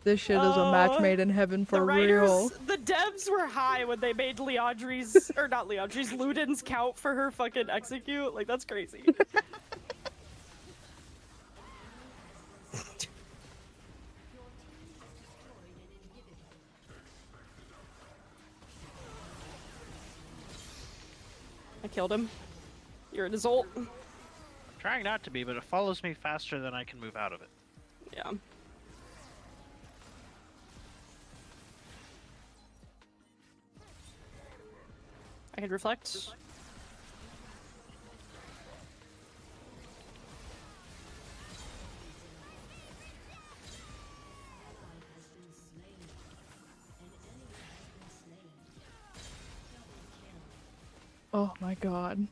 This shit is a match made in heaven for The writers, real. the devs were high when they made Leandri's, or not Leandri's, Luden's count for her fucking execute. Like, that's crazy. I killed him. You're in his ult. Trying not to be, but it follows me faster than I can move out of it. Yeah. I can reflect. Oh my god.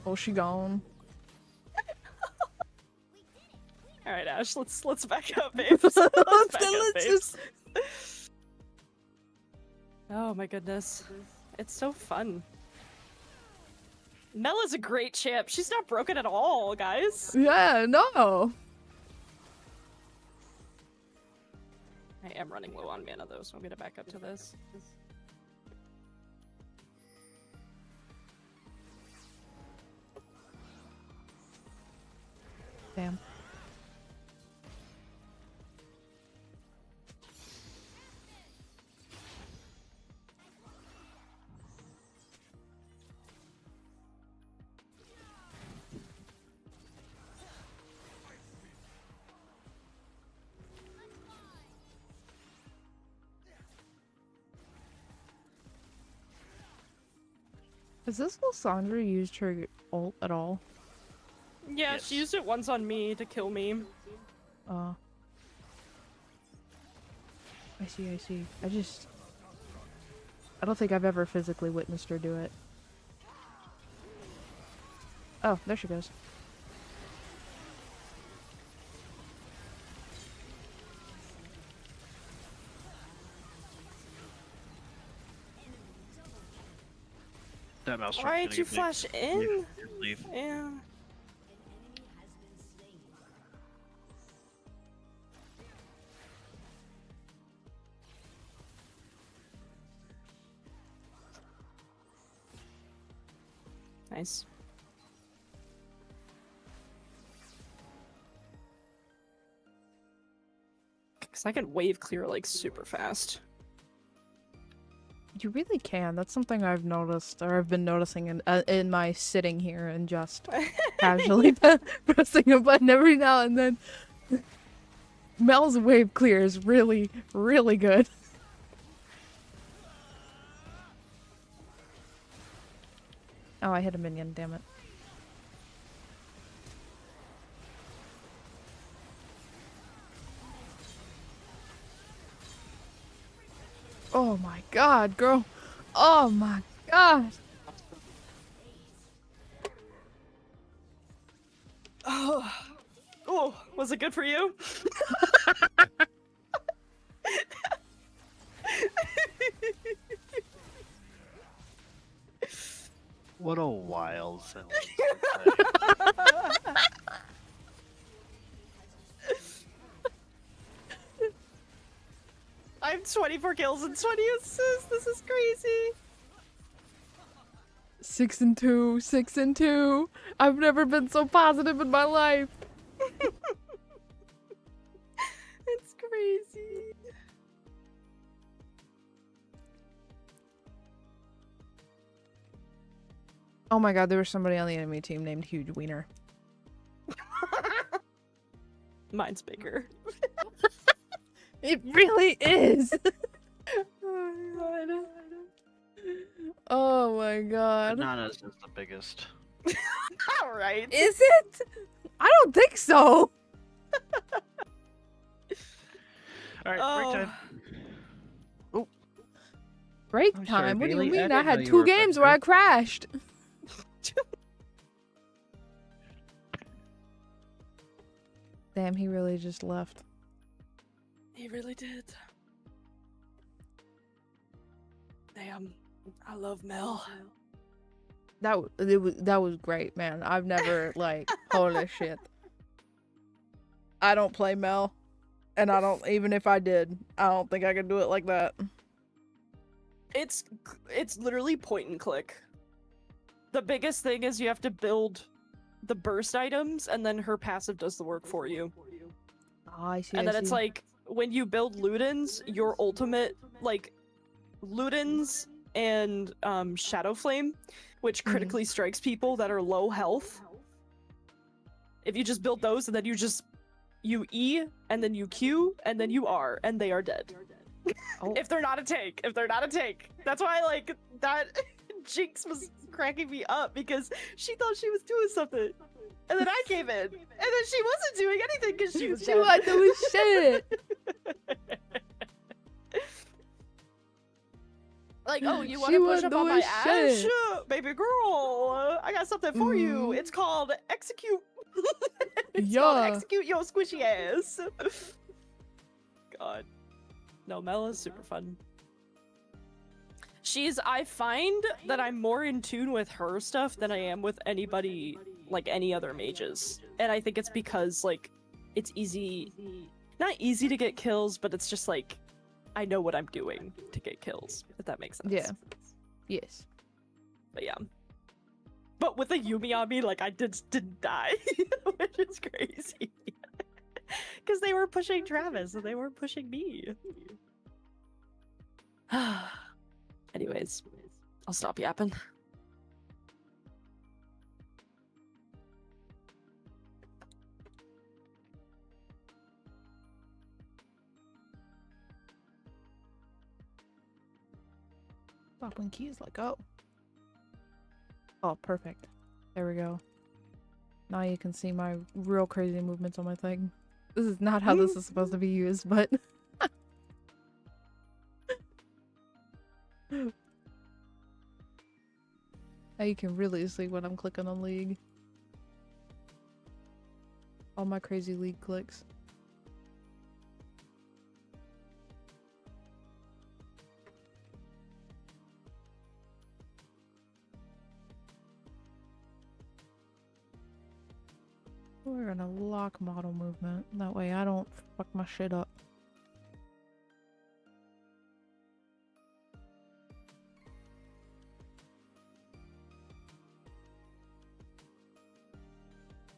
Oh, she gone. All right, Ash. Let's back up, babes. Let's back up, babes. Oh my goodness, it's so fun. Mella's a great champ. She's not broken at all, guys. Yeah, no. I am running low on mana though, so I'm gonna back up to this. Damn. Has this Lysandra used her ult at all? Yeah, Yes. she used it once on me to kill me. I see, I see. I don't think I've ever physically witnessed her do it. Oh, there she goes. That mouse. Why did you flash in? Leave. Yeah. Nice. Because I can wave clear like super fast. You really can. That's something I've noticed, or I've been noticing in my sitting here and just casually pressing a button every now and then. Mel's wave clear is really, really good. Oh, I hit a minion, damn it. Oh my god, girl. Oh my god. Oh, was it good for you? What a wild sentence. I have 24 kills and 20 assists. This is crazy. 6 and 2, 6 and 2. I've never been so positive in my life. It's crazy. Oh my god, there was somebody on the enemy team named Huge Wiener. Mine's bigger. It really is. Oh my god. Bananas is the biggest. All right. Is it? I don't think so. Alright, Oh. break time. Break I'm sorry, time? What do you Bailey, I mean? didn't I know had you 2 were a games where I butcher. crashed. Damn, he really just left. He really did. Damn. I love Mel. That was great, man. I've never like holy shit. I don't play Mel, and I don't even if I did, I don't think I could do it like that. It's literally point and click. The biggest thing is you have to build the burst items, and then her passive does the work for you. Oh, I see. And I then it's see. like when you build Ludens, your ultimate like Ludens and Shadow Flame, which critically strikes people that are low health. If you just build those and then you E and then you Q and then you R and they are dead. Oh. If they're not a tank. That's why like that Jinx was cracking me up because she thought she was doing something. And then I came in. And then she wasn't doing anything because she was She dead. wasn't doing shit. Like, oh, you want She to push wasn't up on my doing ass? shit. Baby girl, I got something for you. It's called execute. It's called Yeah. execute your squishy ass. God. No, Mel is super fun. I find that I'm more in tune with her stuff than I am with anybody, like any other mages. And I think it's because, like, it's easy, not easy to get kills, but it's just like, I know what I'm doing to get kills, if that makes sense. Yeah. Yes. But yeah. But with a Yumi on me, like, I didn't die, which is crazy. Because they were pushing Travis, and they weren't pushing me. Anyways, I'll stop yapping. Stop when keys let go. Oh, perfect. There we go. Now you can see my real crazy movements on my thing. This is not how this is supposed to be used, but... Now you can really see when I'm clicking on League. All my crazy League clicks. We're gonna lock model movement. That way I don't fuck my shit up.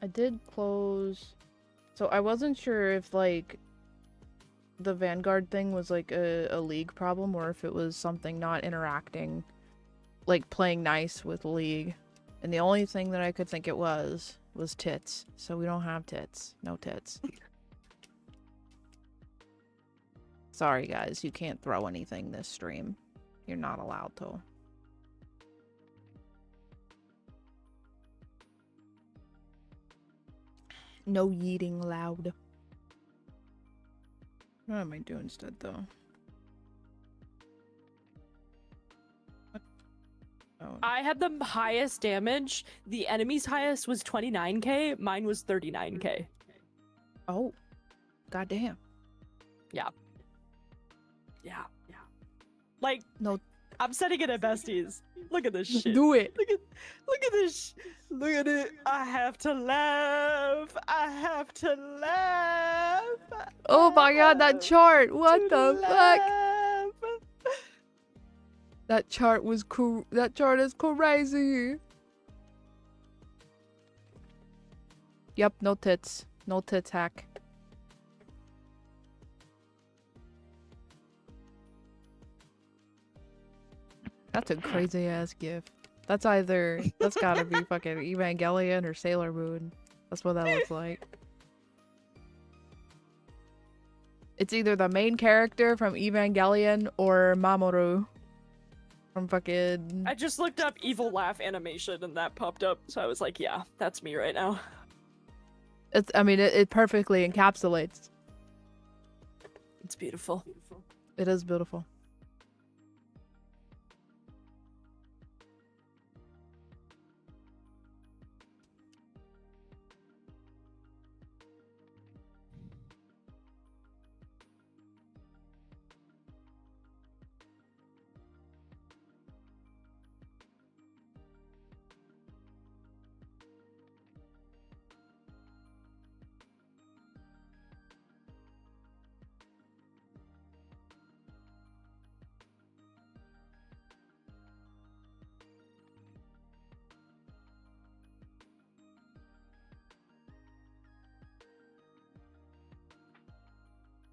I did close... So I wasn't sure if, like, the Vanguard thing was, like, a League problem or if it was something not interacting, like, playing nice with League. And the only thing that I could think it was tits. So we don't have tits. No tits. Sorry, guys. You can't throw anything this stream. You're not allowed to. No yeeting loud. What am I doing instead, though? What? Oh. I had the highest damage. The enemy's highest was 29k. Mine was 39k. Oh. Goddamn. Yeah. Yeah. Yeah. Like, no. I'm setting it at besties. Look at this shit. Do it. Look at this. Look at it. I have to laugh. I have to laugh. Oh my god, that chart. What the fuck? That chart was cool. That chart is crazy. Yep, no tits. No tits hack. That's a crazy ass gif. That's gotta be fucking Evangelion or Sailor Moon. That's what that looks like. It's either the main character from Evangelion or Mamoru from fucking... I just looked up evil laugh animation and that popped up, so I was like, yeah, that's me right now. I mean, it perfectly encapsulates. It's beautiful. It is beautiful.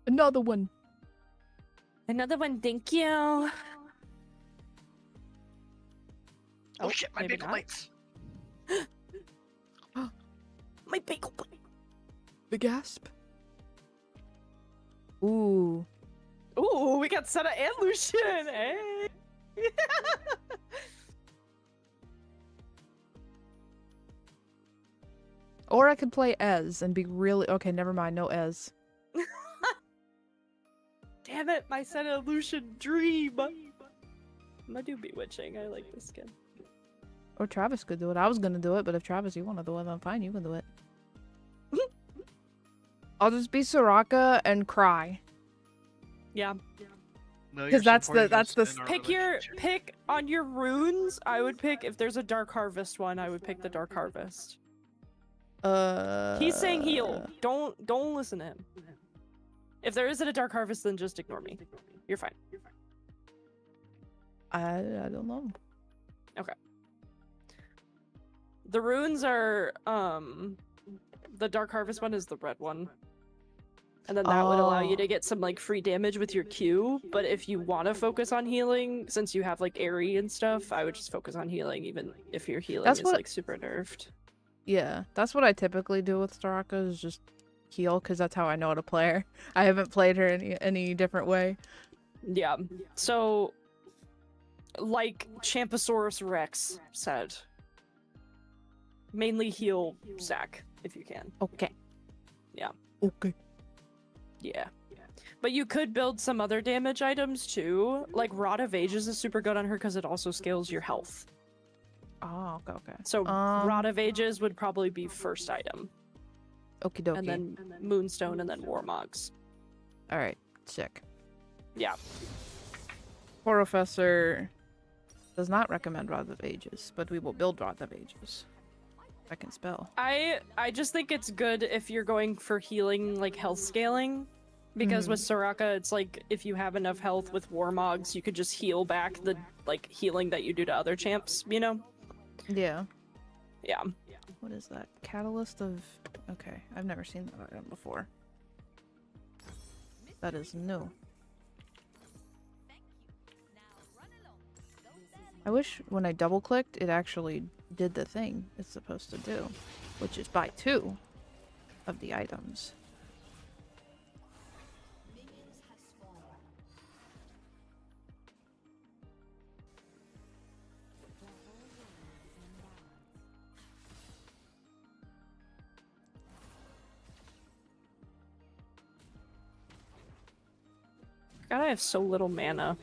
Another one. Another one, thank you. Oh, shit, my bagel bites. My bagel bite. The gasp. Ooh. Ooh, we got Senna and Lucian, eh? Or I could play Ez and be really... Okay, never mind, no Ez. Damn it, my Senna Lucian dream. I'm gonna do Bewitching. I like this skin. Or Travis could do it. I was gonna do it, but if Travis, you want to do it, then fine, you can do it. I'll just be Soraka and cry. Yeah. No, because that's the pick on your runes. I would pick, if there's a Dark Harvest one, I would pick the Dark Harvest. He's saying heal. Don't listen to him. If there isn't a Dark Harvest, then just ignore me. You're fine. I don't know. Okay. The runes are the Dark Harvest one is the red one. And then that would allow you to get some like free damage with your Q, but if you want to focus on healing, since you have like Airy and stuff, I would just focus on healing even if your healing is like super nerfed. Yeah, that's what I typically do with Soraka, is just heal, because that's how I know how to play her. I haven't played her any different way. Yeah, so like Champiosaurus Rex said, Mainly heal Zach, if you can. Okay. Yeah. Okay. Yeah. But you could build some other damage items too. Like Rod of Ages is super good on her because it also scales your health. Oh, okay, okay. So Rod of Ages would probably be first item. Okie dokie. And then Moonstone and then Warmogs. Alright, sick. Yeah. Professor does not recommend Rod of Ages, but we will build Rod of Ages. I can spell. I just think it's good if you're going for healing, like health scaling. Because with Soraka, it's like, if you have enough health with Warmogs, you could just heal back the, like, healing that you do to other champs, you know? Yeah. Yeah. What is that? Catalyst of... Okay, I've never seen that item before. That is new. I wish when I double-clicked, it actually did the thing it's supposed to do, which is buy 2 of the items. God, I have so little mana.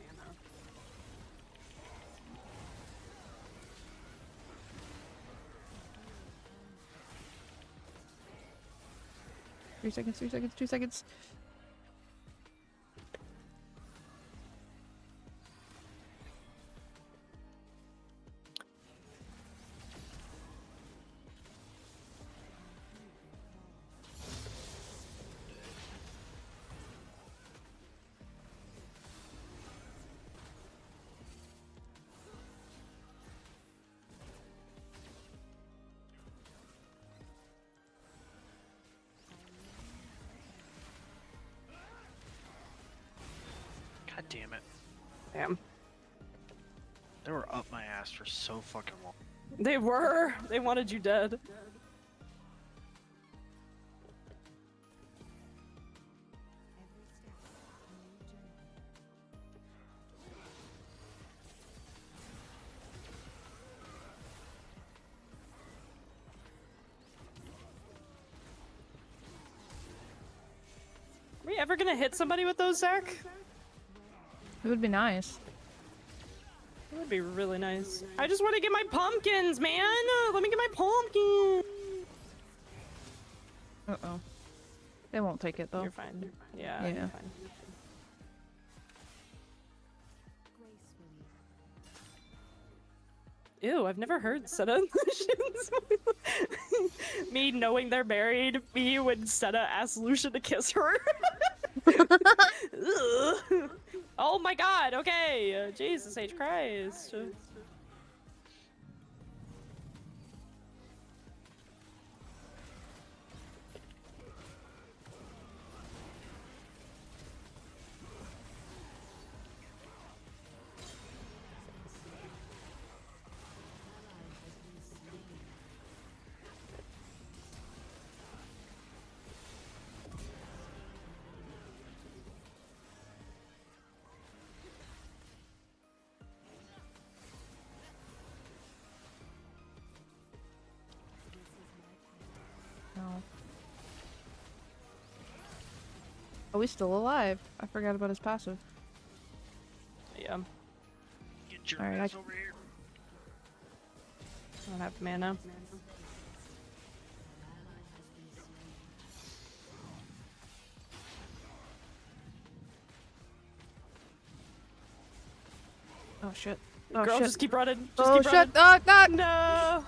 Three seconds, 2 seconds. God damn it. Damn. They were up my ass for so fucking long. They were! They wanted you dead. Are we ever gonna hit somebody with those, Zach? It would be nice. That would be really nice. I just want to get my pumpkins, man! Let me get my pumpkins! Uh-oh. They won't take it, though. You're fine. Yeah, Yeah. you're fine. Ew, I've never heard Senna illusions. Me knowing they're married, me when Senna asked Lucian to kiss her. Ugh. Oh my god, okay. Jesus H. Christ. No. Oh, he's still alive. I forgot about his passive. Yeah, Get your Alright, ass over here. I don't have mana. Oh, shit. Oh, Girl, shit. just keep running. Just Oh, keep shit. running. Ah, ah! No!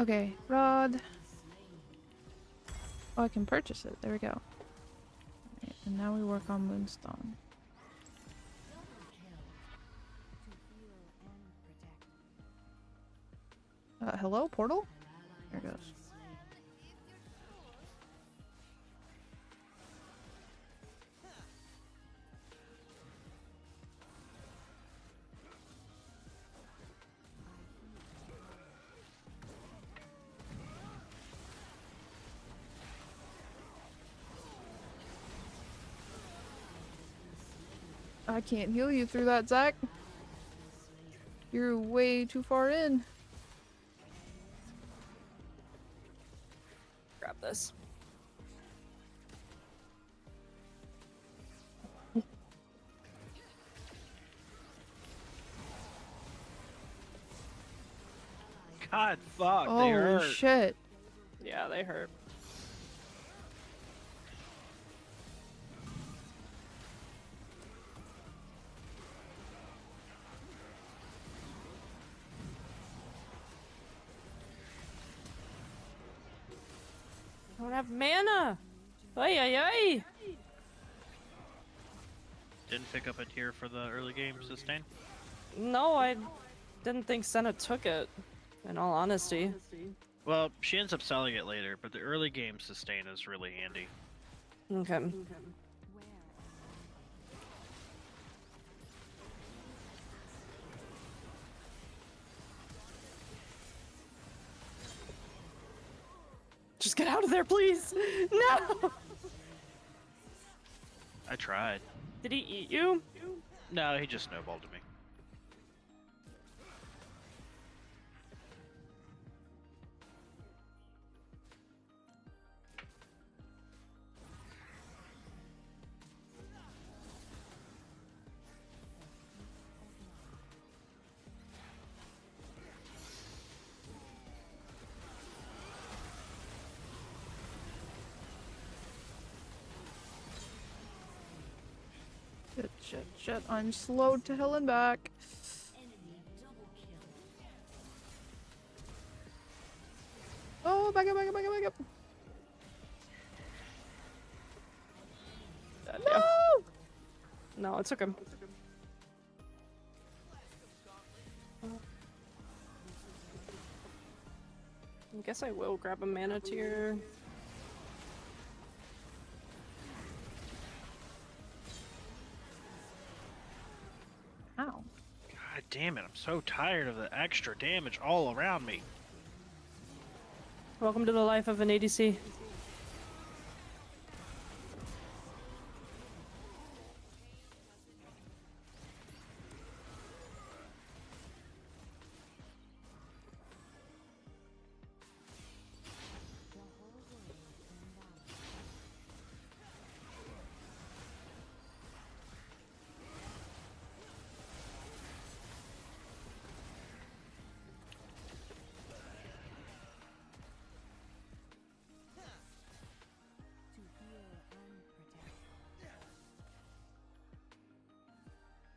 Okay, rod. Oh, I can purchase it. There we go. Alright, and now we work on Moonstone. Hello, portal? There it goes. I can't heal you through that, Zach. You're way too far in. Grab this. God, fuck, they Oh hurt. shit. Yeah, they hurt. I don't have mana. Ay ay ay. Didn't pick up a tier for the early game sustain. No, I didn't think Senna took it. In all honesty. Well, she ends up selling it later, but the early game sustain is really handy. Okay. Just get out of there, please! No! I tried. Did he eat you? No, he just snowballed to me. Shit. I'm slowed to hell and back. Oh, back up. No! Yeah. No, it's okay. I guess I will grab a mana tier. Ow. God damn it, I'm so tired of the extra damage all around me. Welcome to the life of an ADC.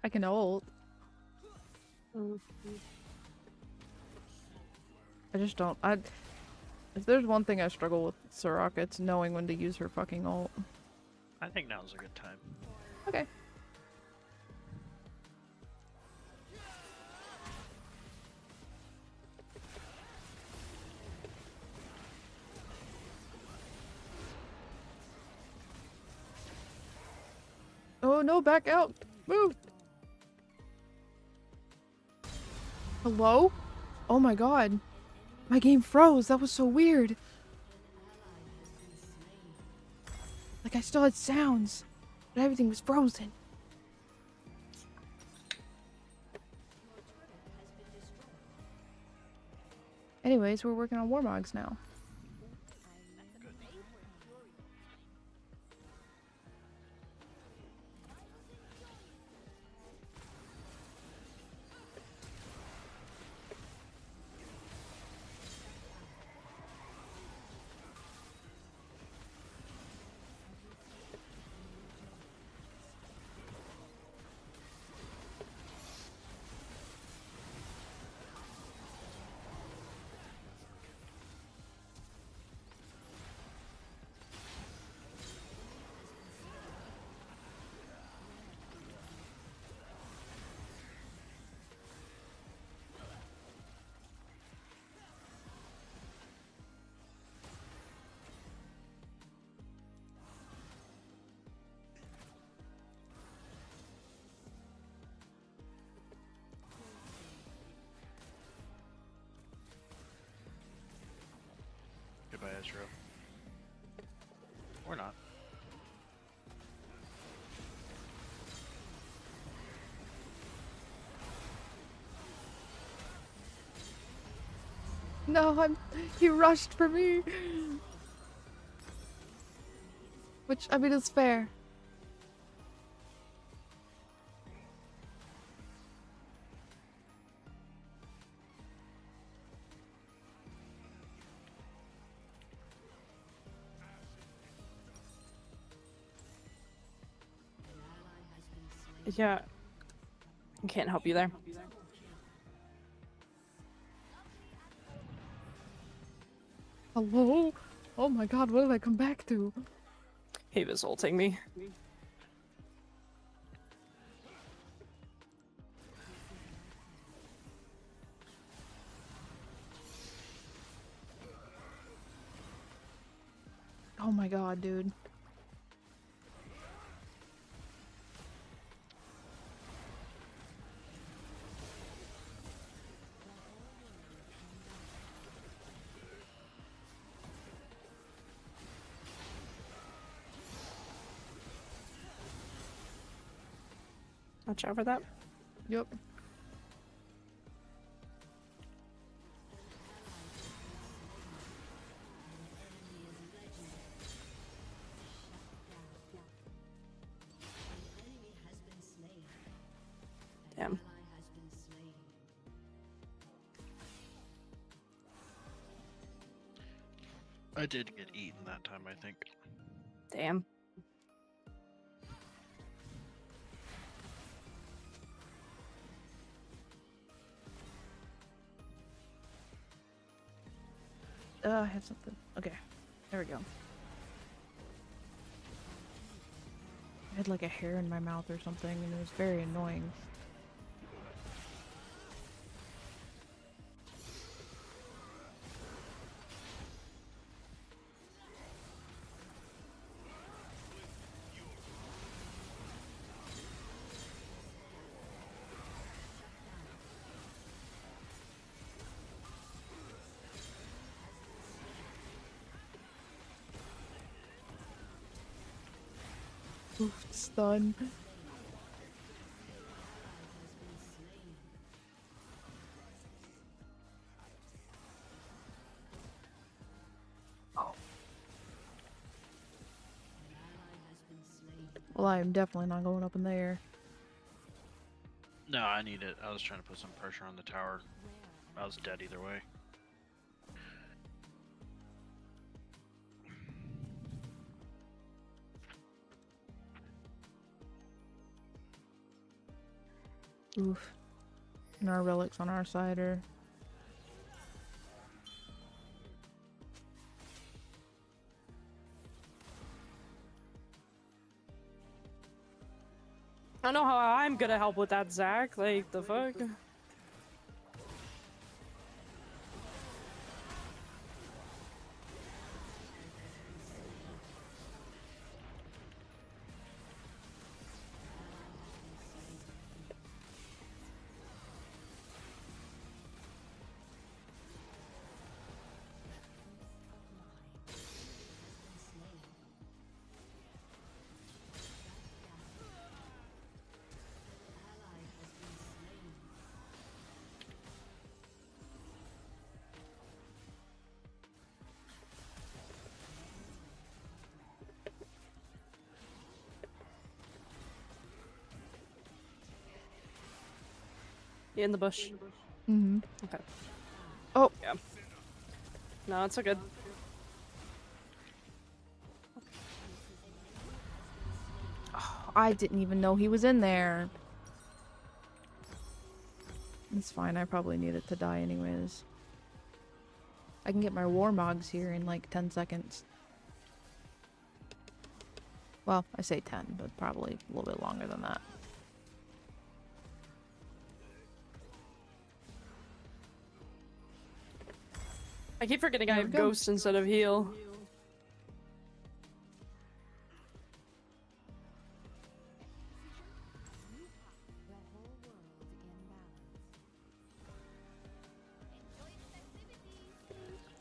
I can ult. I just don't. If there's one thing I struggle with Soraka, it's knowing when to use her fucking ult. I think now's a good time. Okay. Oh no, back out! Move! Hello? Oh my god. My game froze. That was so weird. Like I still had sounds, but everything was frozen. Anyways, we're working on Warmogs now. Goodbye, Ezreal. Or not. No, he rushed for me. Which, I mean, is fair. Yeah. I can't help you there. Hello? Oh my god, what did I come back to? He was ulting me. Oh my god, dude. Watch out for that. Yep. Damn. I did get eaten that time, I think. Damn. I have something. Okay. There we go. I had like a hair in my mouth or something, and it was very annoying. Oof, stun. Oh. Well, I am definitely not going up in there. No, I need it. I was trying to put some pressure on the tower. I was dead either way. Oof. And our relics on our side are... I don't know how I'm gonna help with that, Zach. Like, the fuck? In the bush. Mm-hmm. Okay. Oh! Yeah. No, it's all good. Oh, I didn't even know he was in there. It's fine, I probably needed to die anyways. I can get my Warmogs here in like 10 seconds. Well, I say 10, but probably a little bit longer than that. I keep forgetting I There have we go. ghost instead of heal.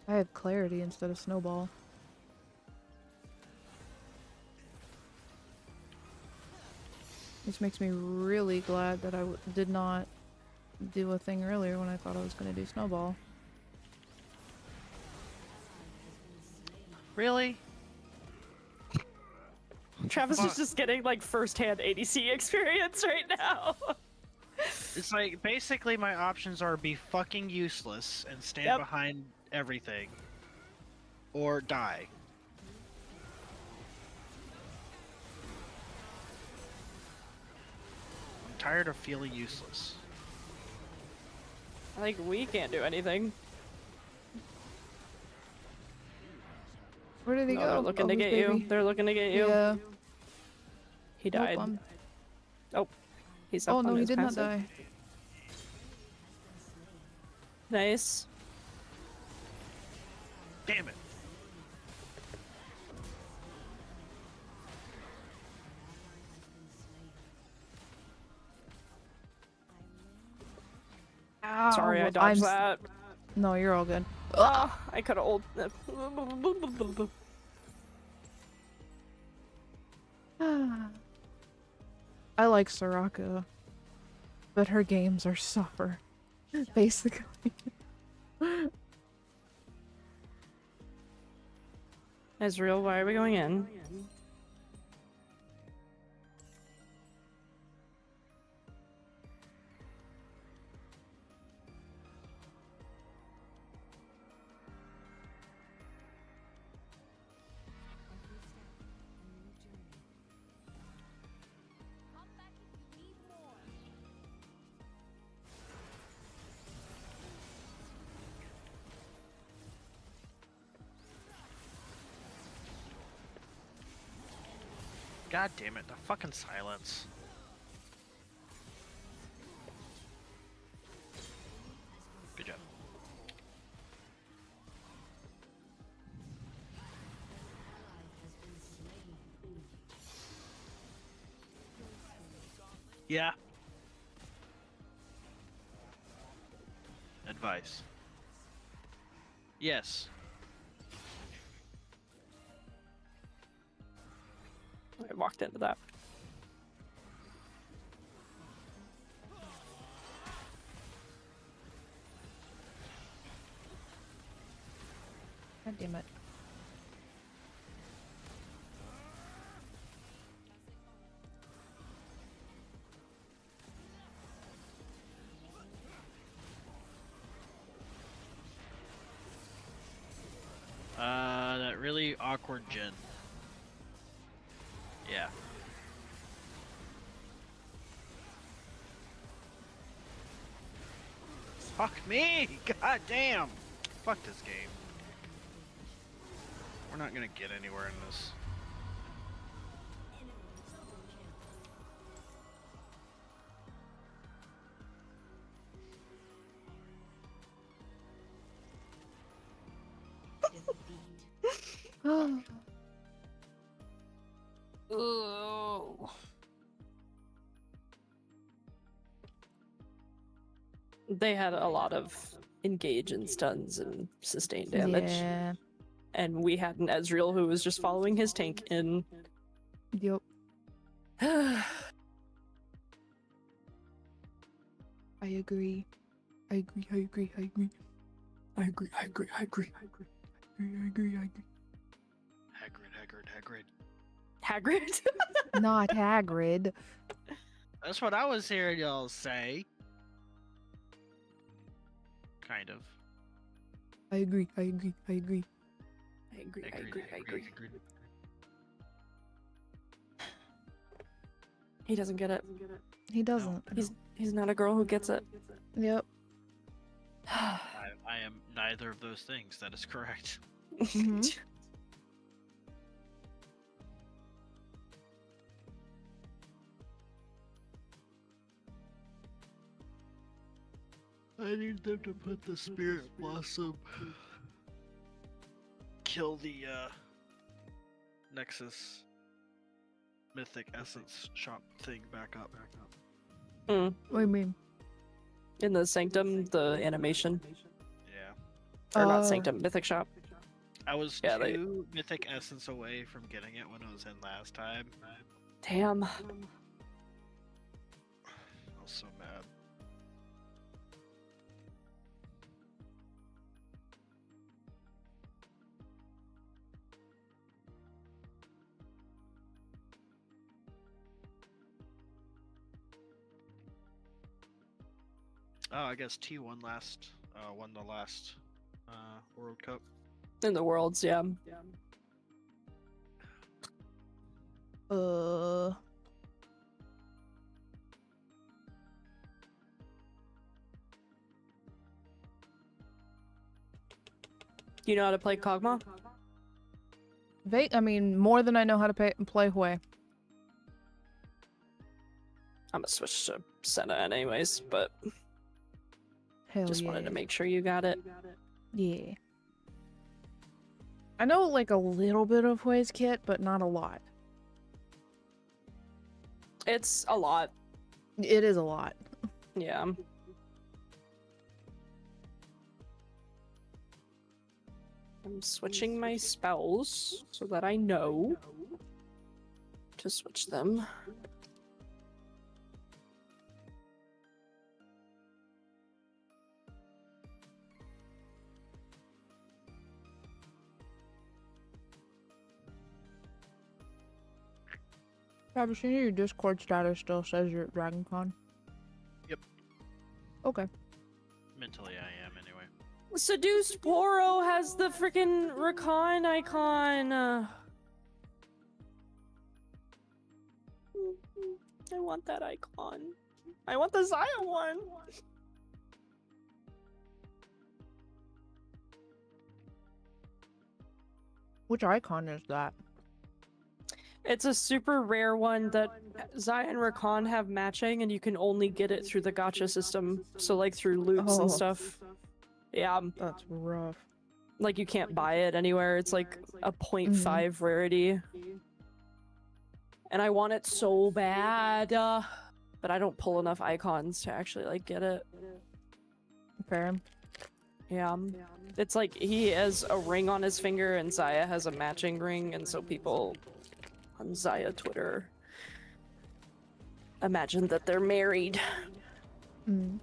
I have clarity instead of snowball. This makes me really glad that I did not do a thing earlier when I thought I was going to do snowball. Really? Travis Fuck. is just getting like first-hand ADC experience right now. It's like basically my options are be fucking useless and stand Yep. behind everything, or die. I'm tired of feeling useless. Like, we can't do anything. Where did he No, go? they're looking Oh, to his get baby. you. They're looking to get you. Yeah. He Nope, died. I'm- Oh, he's up Oh on no, he his did not passive. die. Nice. Damn it! Sorry, I I'm dodged s- that. No, you're all good. Oh, I could have ult. I like Soraka, but her games are suffer, basically. Ezreal, why are we going in? God damn it! The fucking silence. Good job. Yeah. Advice. Yes. I walked into that. God damn it. That really awkward Jin. Yeah. Fuck me! God damn! Fuck this game. We're not gonna get anywhere in this. Oh. They had a lot of engage and stuns and sustain damage. Yeah. And we had an Ezreal who was just following his tank in. Yep. I I agree. I agree. I agree. I agree. agree, I agree, I agree. I agree. I agree. I agree. Hagrid. Hagrid? Not Hagrid. That's what I was hearing y'all say. Kind of. I agree. I agree. I agree. I agree, I agree, I agree. He doesn't get it. He doesn't. He's not a girl who gets it. Yep. I am neither of those things. That is correct. Mhm. I need them to put the Spirit Blossom. Kill the Nexus Mythic Essence shop thing back up. Mm. What do you mean? In the Sanctum, the animation. Yeah. Or not Oh. Sanctum, Mythic Shop. I was Yeah, they- two Mythic Essence away from getting it when I was in last time. Damn. I was so mad. Oh, I guess T won the last World Cup. In the Worlds, yeah. Do you know how to play Kog'Maw? I mean, more than I know how to play Hue. I'm gonna switch to Senna anyways, but Hell just yeah. wanted to make sure you got it. Yeah. I know like a little bit of Hue's kit, but not a lot. It's a lot. It is a lot. Yeah. I'm switching my spells so that I know to switch them. Fabushini, your Discord status still says you're at DragonCon? Yep. Okay. Mentally, I am anyway. Seduced Poro has the freaking Rakan icon. I want that icon. I want the Xayah one. Which icon is that? It's a super rare one that Xayah and Rakan have matching, and you can only get it through the gacha system. So, like, through loops and stuff. Yeah. That's rough. Like, you can't buy it anywhere. It's like a 0.5 rarity. And I want it so bad. But I don't pull enough icons to actually, like, get it. Fair. Yeah. It's like he has a ring on his finger and Xayah has a matching ring, and so people on Xayah Twitter imagine that they're married. Mm.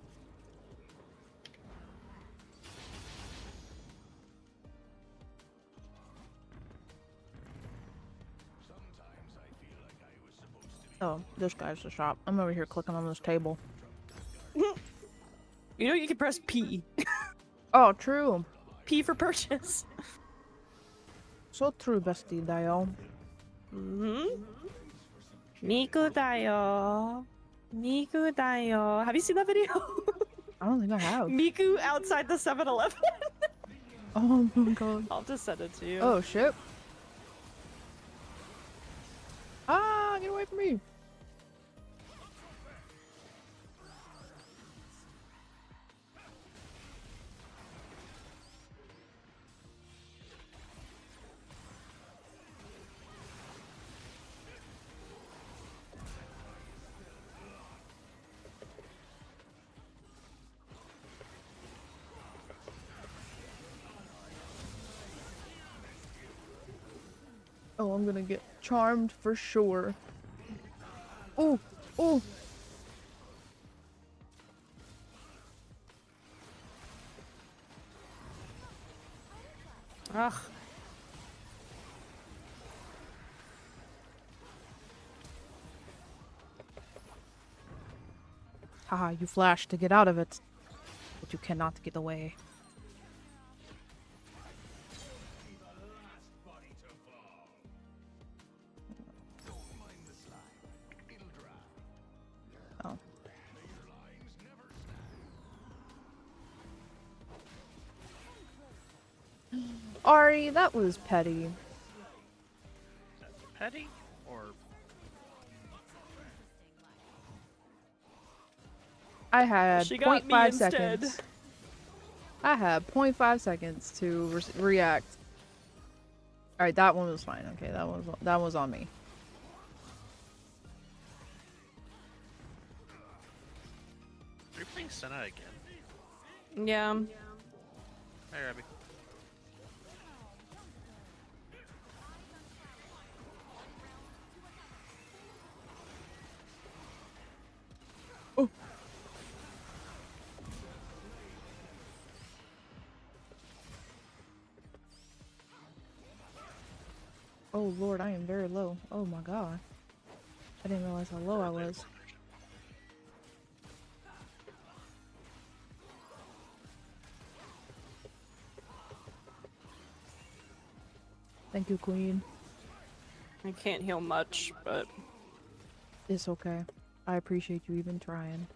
Oh, this guy's the shop. I'm over here clicking on this table. You know you can press P. Oh, true. P for purchase. So true, bestie Dio. Miku dayo. Miku dayo. Have you seen that video? I don't think I have. Miku outside the 7-Eleven. Oh my god. I'll just send it to you. Oh shit. Ah, get away from me. Oh, I'm gonna get charmed for sure. Oh, oh. Ugh. Haha, you flashed to get out of it, but you cannot get away. Oh. Ari, that was petty. Petty or I had She got me 0.5 instead. seconds. I had 0.5 seconds to react. Alright, that one was fine. Okay, that was on me. are you playing Senna again? Yeah. Hey, Abby. Oh. Oh lord, I am very low. Oh my god. I didn't realize how low I was. Thank you, Queen. I can't heal much, but It's okay. I appreciate you even trying.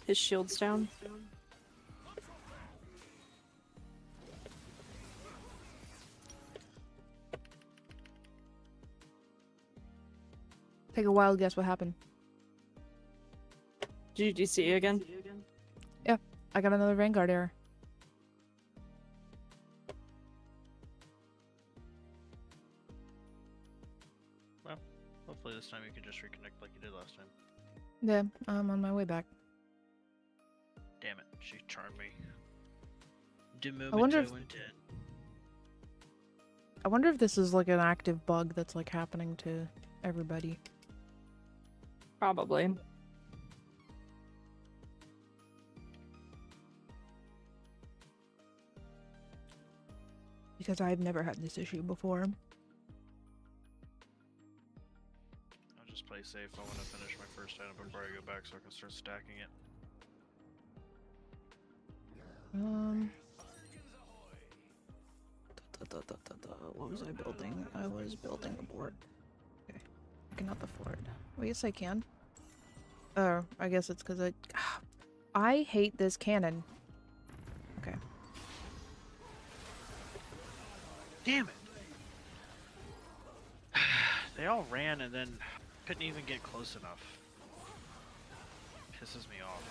his shield's down. Take a wild guess what happened. Did you DC again? Yeah, I got another Vanguard error. Well, hopefully this time you can just reconnect like you did last time. Yeah, I'm on my way back. Damn it, she charmed me. The I moment wonder I if- went in. I wonder if this is like an active bug that's like happening to everybody. Probably. Because I've never had this issue before. I'll just play safe. I want to finish my first item before I go back so I can start stacking it. What was I building? I was building a board. Okay. I cannot afford. Well, yes, I can. Oh, I guess it's because I hate this cannon. Okay. Damn it! They all ran and then couldn't even get close enough. Pisses me off.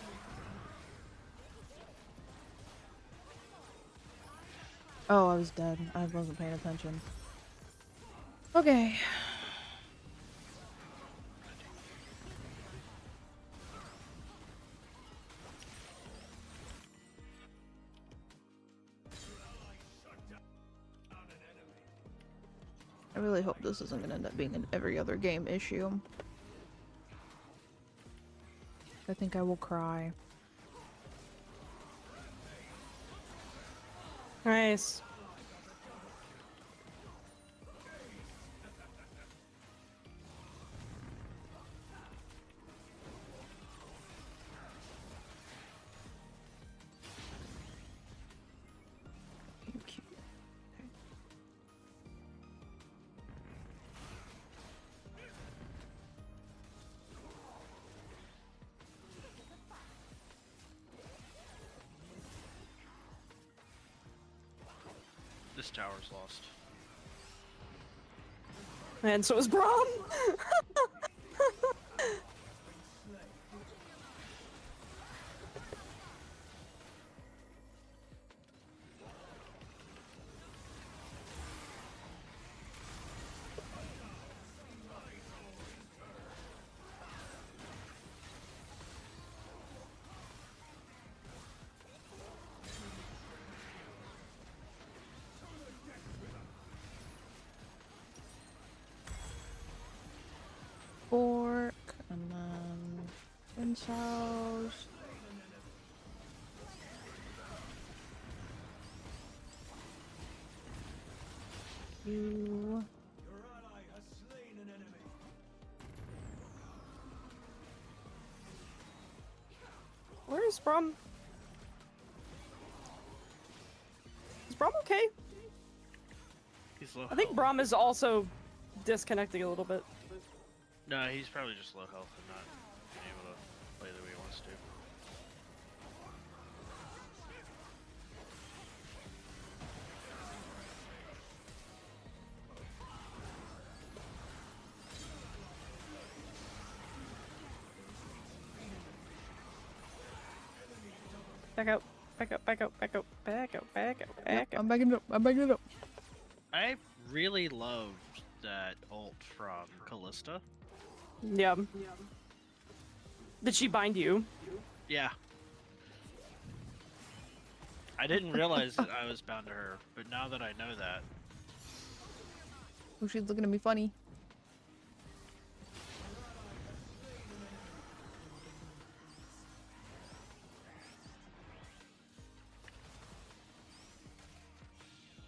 Oh, I was dead. I wasn't paying attention. Okay. I really hope this isn't going to end up being an every other game issue. I think I will cry. Nice. Thank you. This tower's lost. And so is Braum! Fork, and then Prince House. You. Where is Braum? Is Braum okay? He's low I think health. Braum is also disconnecting a little bit. No, he's probably just low health and not being able to play the way he wants to. Back out. Back up, back out, back out, back out, back out, Yep, back out. I'm backing it up. I'm backing it up. I really loved that ult from Callista. Yeah. Did she bind you? Yeah. I didn't realize that I was bound to her, but now that I know that, Oh, she's looking at me funny.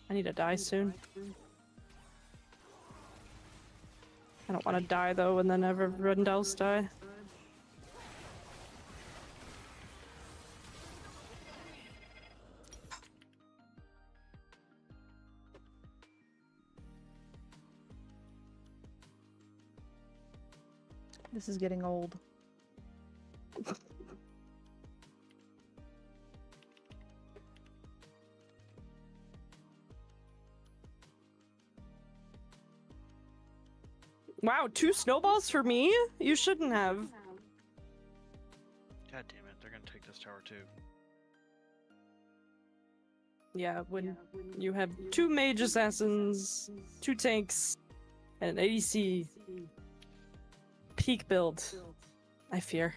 I need to die soon. I don't want to die though, and then everyone else die. This is getting old. Wow, 2 snowballs for me? You shouldn't have. God damn it, they're gonna take this tower too. Yeah, when you have 2 mage assassins, 2 tanks, and an ADC. Peak build. I fear.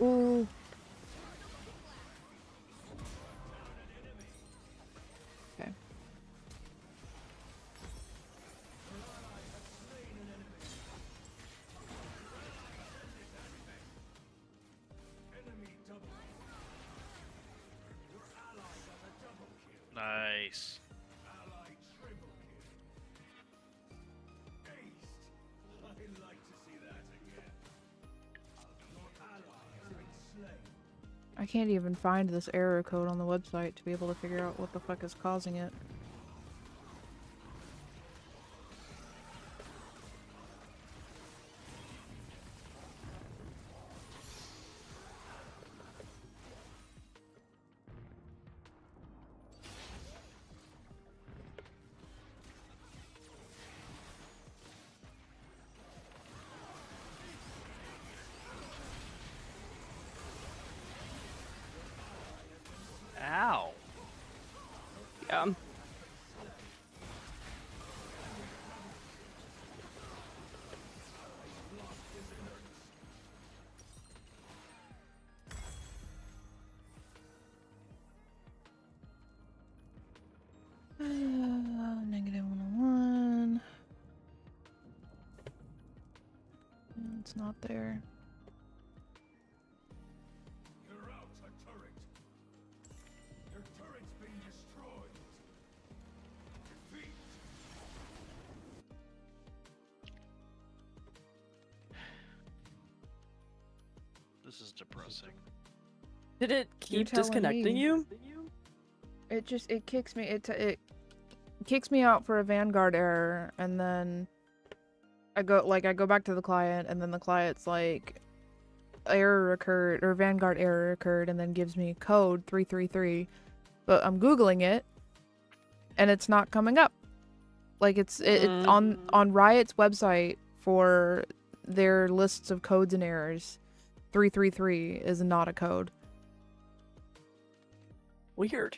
Ooh. Okay. Nice. I can't even find this error code on the website to be able to figure out what the fuck is causing it. Ow. Yeah. Negative 101. It's not there. You're out a turret. Your turret's been destroyed. Defeat. This is depressing. Did it keep telling disconnecting me. you? It kicks me. It kicks me out for a Vanguard error, and then I go back to the client, and then the client's like, error occurred, or Vanguard error occurred, and then gives me code 333, but I'm googling it, and it's not coming up. Like it's on Riot's website for their lists of codes and errors. 333 is not a code. Weird.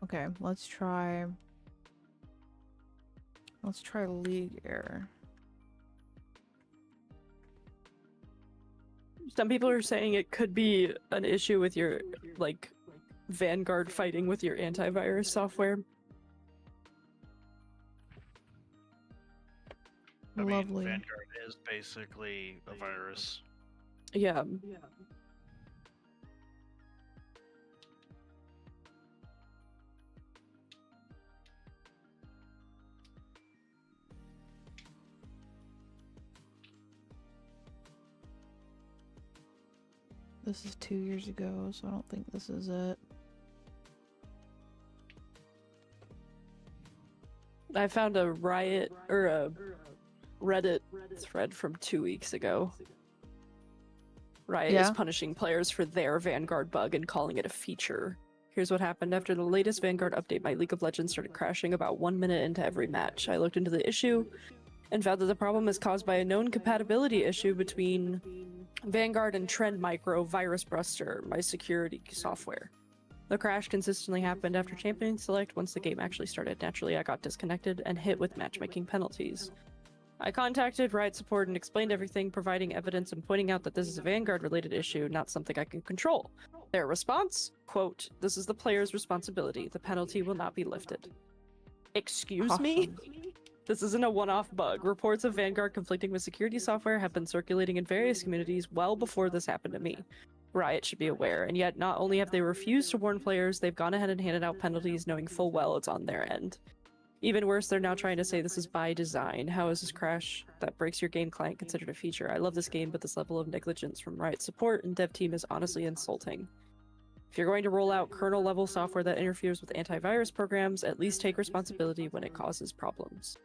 Okay, let's try League error. Some people are saying it could be an issue with your, like, Vanguard fighting with your antivirus software. I mean, Lovely. Vanguard is basically a virus. Yeah. This is 2 years ago, so I don't think this is it. I found a Riot, or a Reddit thread from 2 weeks ago. Riot is Yeah. punishing players for their Vanguard bug and calling it a feature. Here's what happened after the latest Vanguard update. My League of Legends started crashing about 1 minute into every match. I looked into the issue and found that the problem is caused by a known compatibility issue between Vanguard and Trend Micro Virus Buster, my security software. The crash consistently happened after champion select. Once the game actually started, naturally I got disconnected and hit with matchmaking penalties. I contacted Riot support and explained everything, providing evidence and pointing out that this is a Vanguard-related issue, not something I can control. Their response, quote, "This is the player's responsibility. The penalty will not be lifted." Excuse me? This isn't a one-off bug. Reports of Vanguard conflicting with security software have been circulating in various communities well before this happened to me. Riot should be aware, and yet not only have they refused to warn players, they've gone ahead and handed out penalties knowing full well it's on their end. Even worse, they're now trying to say this is by design. How is this crash that breaks your game client considered a feature? I love this game, but this level of negligence from Riot support and dev team is honestly insulting. If you're going to roll out kernel-level software that interferes with antivirus programs, at least take responsibility when it causes problems.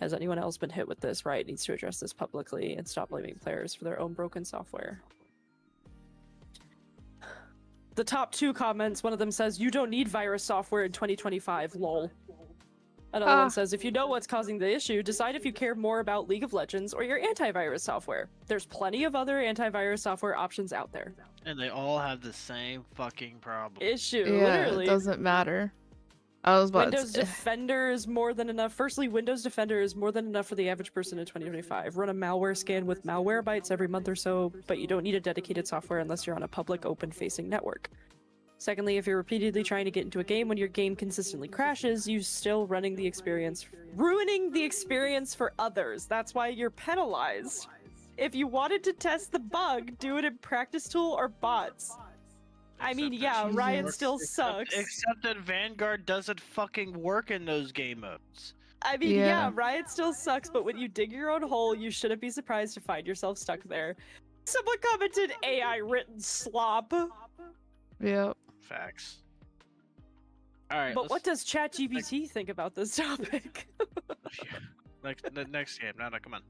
Has anyone else been hit with this? Riot needs to address this publicly and stop blaming players for their own broken software. The top 2 comments, one of them says, "You don't need virus software in 2025, lol." Another one says, "If you know what's causing the issue, decide if you care more about League of Legends or your antivirus software. There's plenty of other antivirus software options out there." And they all have the same fucking problem. Issue, Yeah, literally. it doesn't matter. I was about Windows to say. Defender is more than enough. Firstly, Windows Defender is more than enough for the average person in 2025. Run a malware scan with malware bytes every month or so, but you don't need a dedicated software unless you're on a public, open-facing network. Secondly, if you're repeatedly trying to get into a game when your game consistently crashes, you're still ruining the experience for others. That's why you're penalized. If you wanted to test the bug, do it in Practice Tool or bots. I mean, yeah, Riot still sucks. Except that Vanguard doesn't fucking work in those game modes. I mean, Yeah. yeah, Riot still sucks, but when you dig your own hole, you shouldn't be surprised to find yourself stuck there. Someone commented AI written slop. Yep. Facts. Alright, But what does ChatGPT think about this topic? next game. No, come on.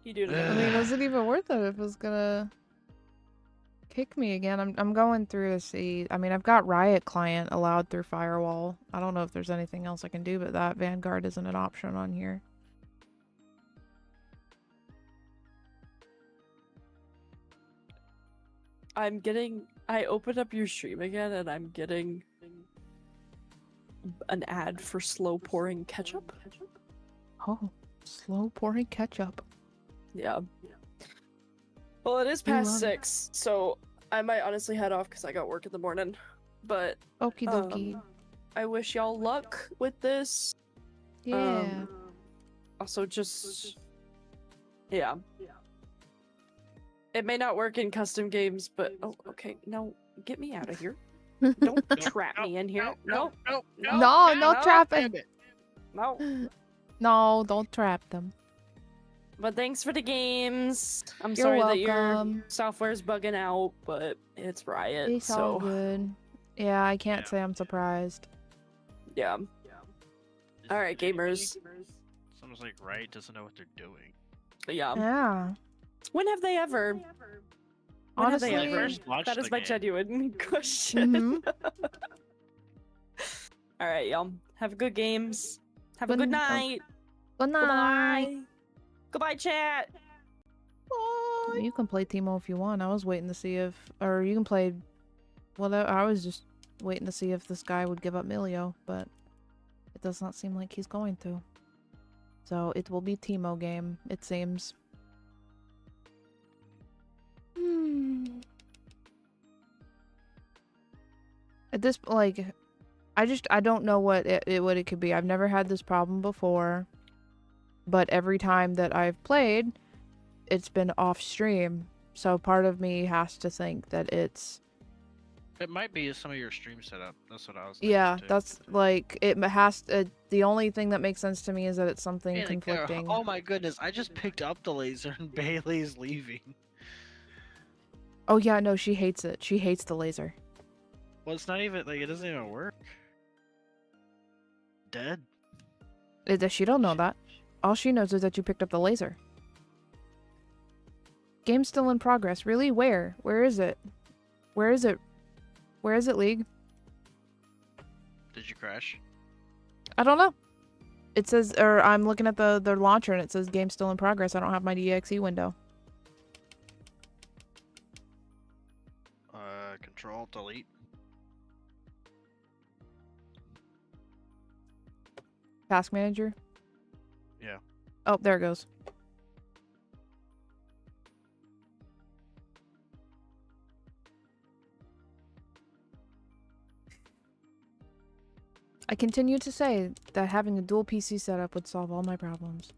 You do I mean, is it even worth it if it's gonna kick me again? I'm going through to see. I mean, I've got Riot client allowed through firewall. I don't know if there's anything else I can do, but that Vanguard isn't an option on here. I opened up your stream again and I'm getting an ad for slow pouring ketchup. Oh, slow pouring ketchup. Yeah. Well, it is You past love it. 6, so I might honestly head off because I got work in the morning. But Okie dokie. I wish y'all luck with this. Yeah. Also, just yeah. It may not work in custom games, but oh, okay. No, get me out of here. Don't trap me in here. No, No trapping. no. No, don't trap them. But thanks for the games. I'm You're sorry that your welcome. software's bugging out, but it's Riot, It's so all good. Yeah, I can't Yeah. say I'm surprised. yeah. All right, gamers. It's almost like Riot doesn't know what they're doing. Yeah. Yeah. When have they ever? When have they Honestly, ever? First launched That is the my game. genuine question. Mhm. All right, y'all. Have good games. Have a Good good night. night. Good night. Goodbye. Goodbye, chat. Bye. You can play Teemo if you want. I was waiting to see if, or you can play. Well, I was just waiting to see if this guy would give up Milio, but it does not seem like he's going to. So it will be Teemo game, it seems. At this, like, I don't know what it could be. I've never had this problem before, but every time that I've played, it's been off stream. So part of me has to think that it's It might be some of your stream setup. That's what I was thinking, yeah. too. That's like it has. The only thing that makes sense to me is that it's something Man, conflicting. oh my goodness, I just picked up the laser and Bailey's leaving. Oh yeah, no, she hates it. She hates the laser. Well, it's not even, like, it doesn't even work. Dead. She don't know that. All she knows is that you picked up the laser. Game's still in progress. Really? Where? Where is it? Where is it? Where is it, League? Did you crash? I don't know. It says, or I'm looking at the launcher and it says game's still in progress. I don't have my DXE window. Control delete. Task manager? Yeah. Oh, there it goes. I continue to say that having a dual PC setup would solve all my problems.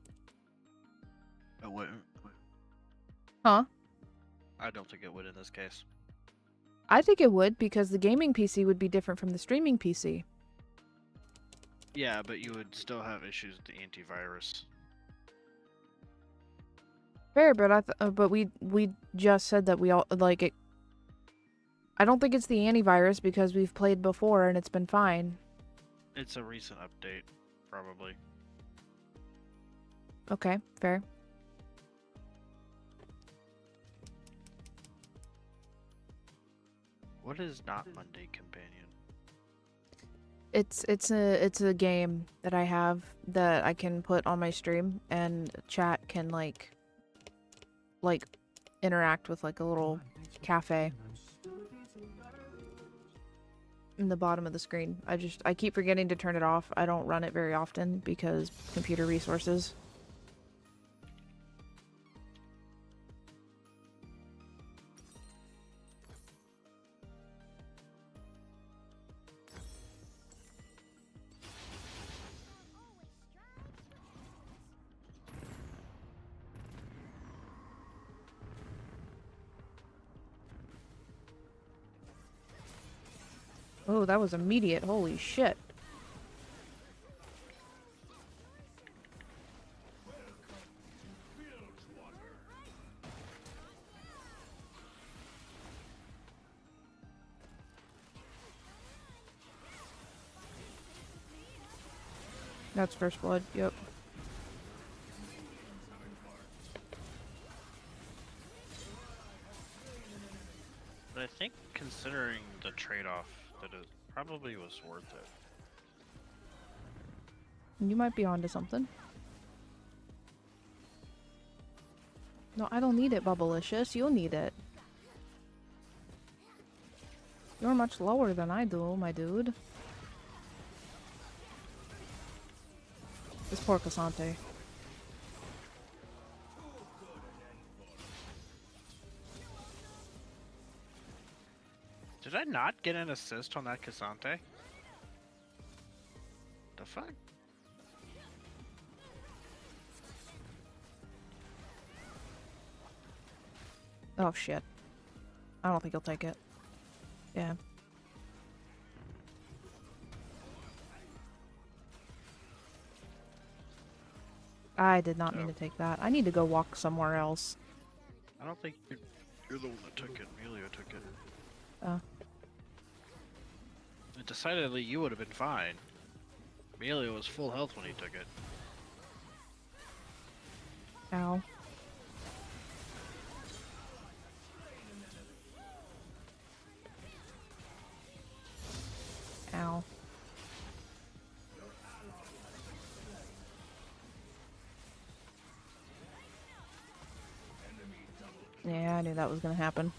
It wouldn't. Huh? I don't think it would in this case. I think it would, because the gaming PC would be different from the streaming PC. Yeah, but you would still have issues with the antivirus. Fair, but but we just said that we all like it. I don't think it's the antivirus because we've played before and it's been fine. It's a recent update, probably. Okay, fair. What is not Monday Companion? It's a game that I have that I can put on my stream and chat can like interact with like a little cafe in the bottom of the screen. I keep forgetting to turn it off. I don't run it very often because computer resources. Oh, that was immediate. Holy shit. That's first blood, yep. But I think considering the trade-off, that it probably was worth it. You might be onto something. No, I don't need it, Bubblicious. You'll need it. You're much lower than I do, my dude. This poor Cassante. Did I not get an assist on that Cassante? The fuck? Oh shit. I don't think he'll take it. Yeah. I did not mean to take that. I need to go walk somewhere else. I don't think you're the one that took it. Amelia took it. Oh. Decidedly, you would have been fine. Amelia was full health when he took it. Ow. Ow. Yeah, I knew that was gonna happen.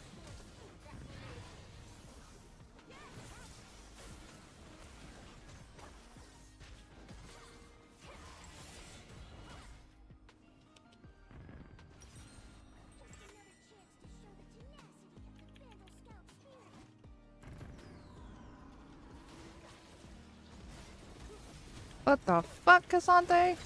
What the fuck, Cassante?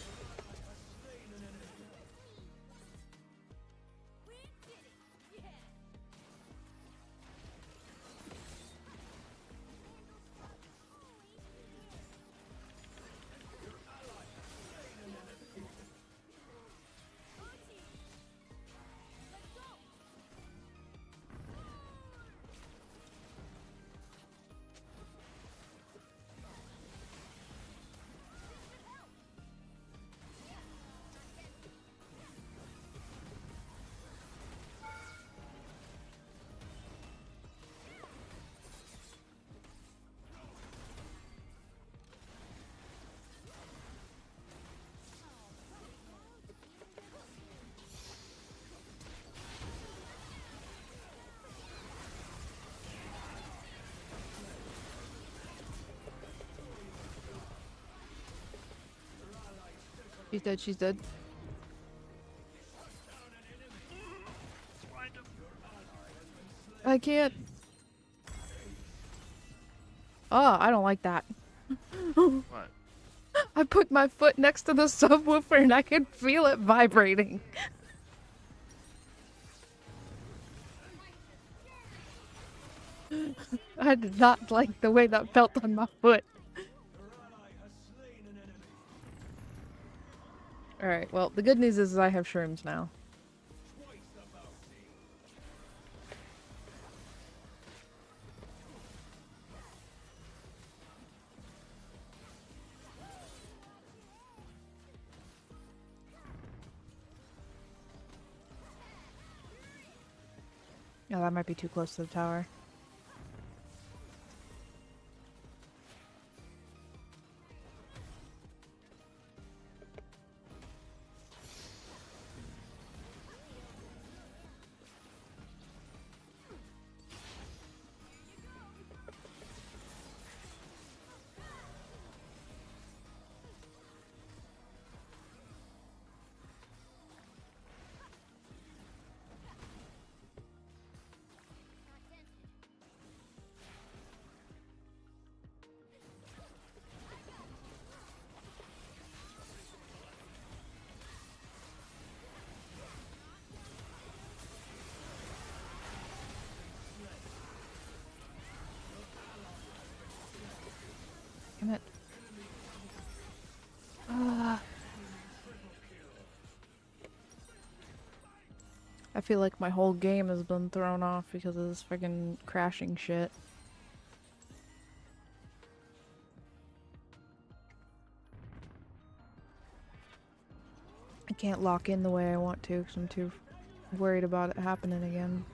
She's dead, she's dead. I can't. Oh, I don't like that. What? I put my foot next to the subwoofer and I can feel it vibrating. I did not like the way that felt on my foot. Alright, well, the good news is I have shrooms now. Yeah, that might be too close to the tower. Damn it. I feel like my whole game has been thrown off because of this freaking crashing shit. I can't lock in the way I want to because I'm too worried about it happening again.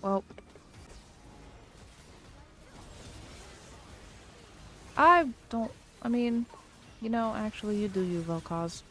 Well, I don't, I mean, you know, actually you do you, Vel'Koz.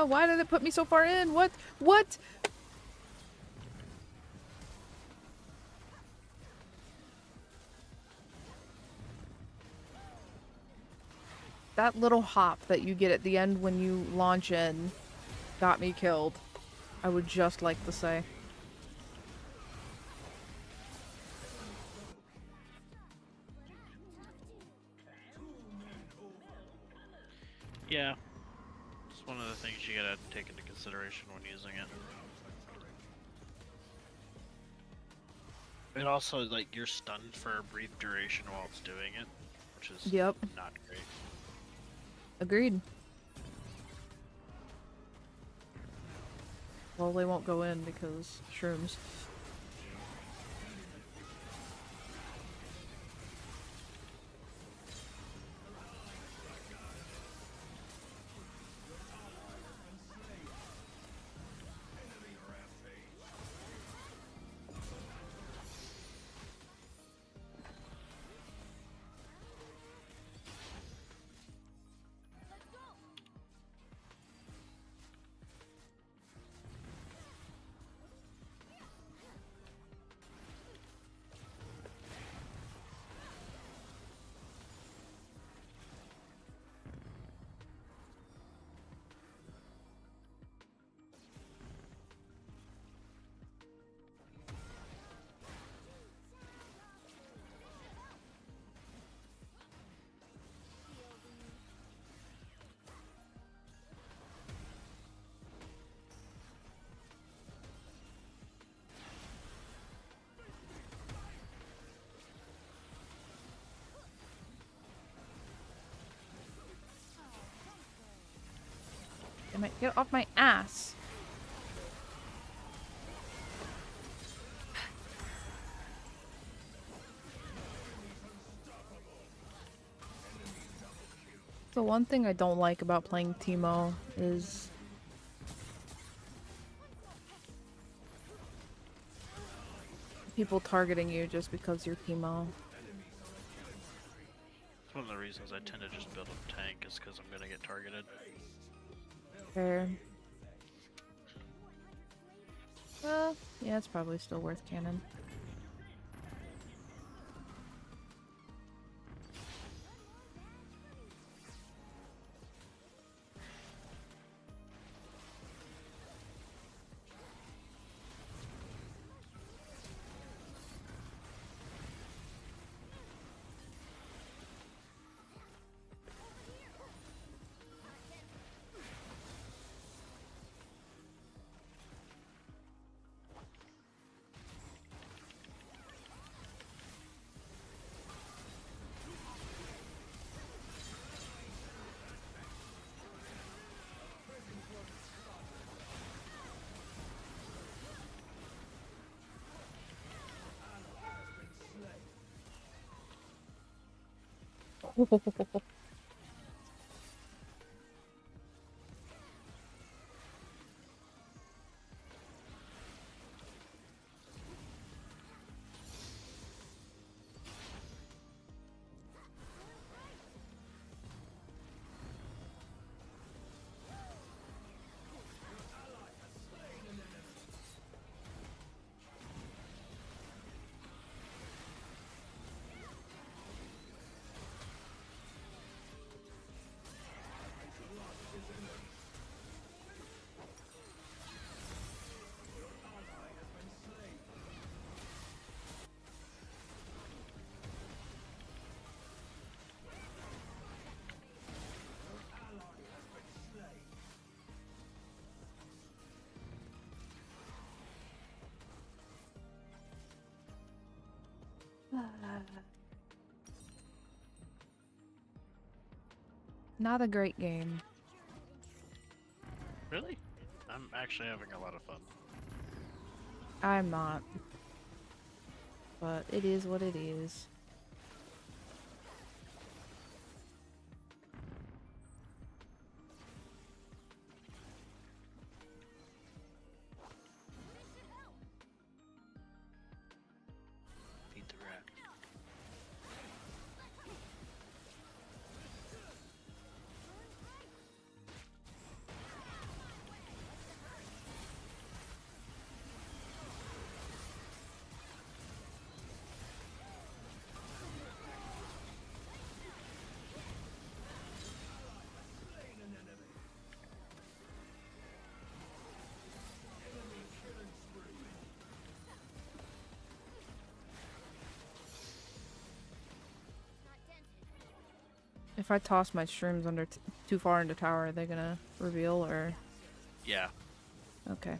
Why did it put me so far in? What? What? That little hop that you get at the end when you launch in got me killed. I would just like to say. Yeah. It's one of the things you gotta take into consideration when using it. It also, like, you're stunned for a brief duration while it's doing it, which is Yep. not great. Agreed. Well, they won't go in because shrooms. Get off my ass. The one thing I don't like about playing Teemo is people targeting you just because you're Teemo. It's one of the reasons I tend to just build a tank is because I'm gonna get targeted. Fair. Well, yeah, it's probably still worth cannon. Not a great game. Really? I'm actually having a lot of fun. I'm not. But it is what it is. Beat the rat. If I toss my shrooms under too far into tower, are they gonna reveal or? Yeah. Okay.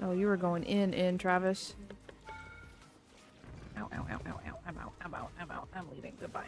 Oh, you were going in, Travis. Ow, ow, ow, ow, ow. I'm out, I'm out, I'm out. I'm leaving. Goodbye.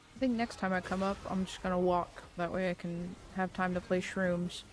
I think next time I come up, I'm just gonna walk. That way I can have time to play shrooms.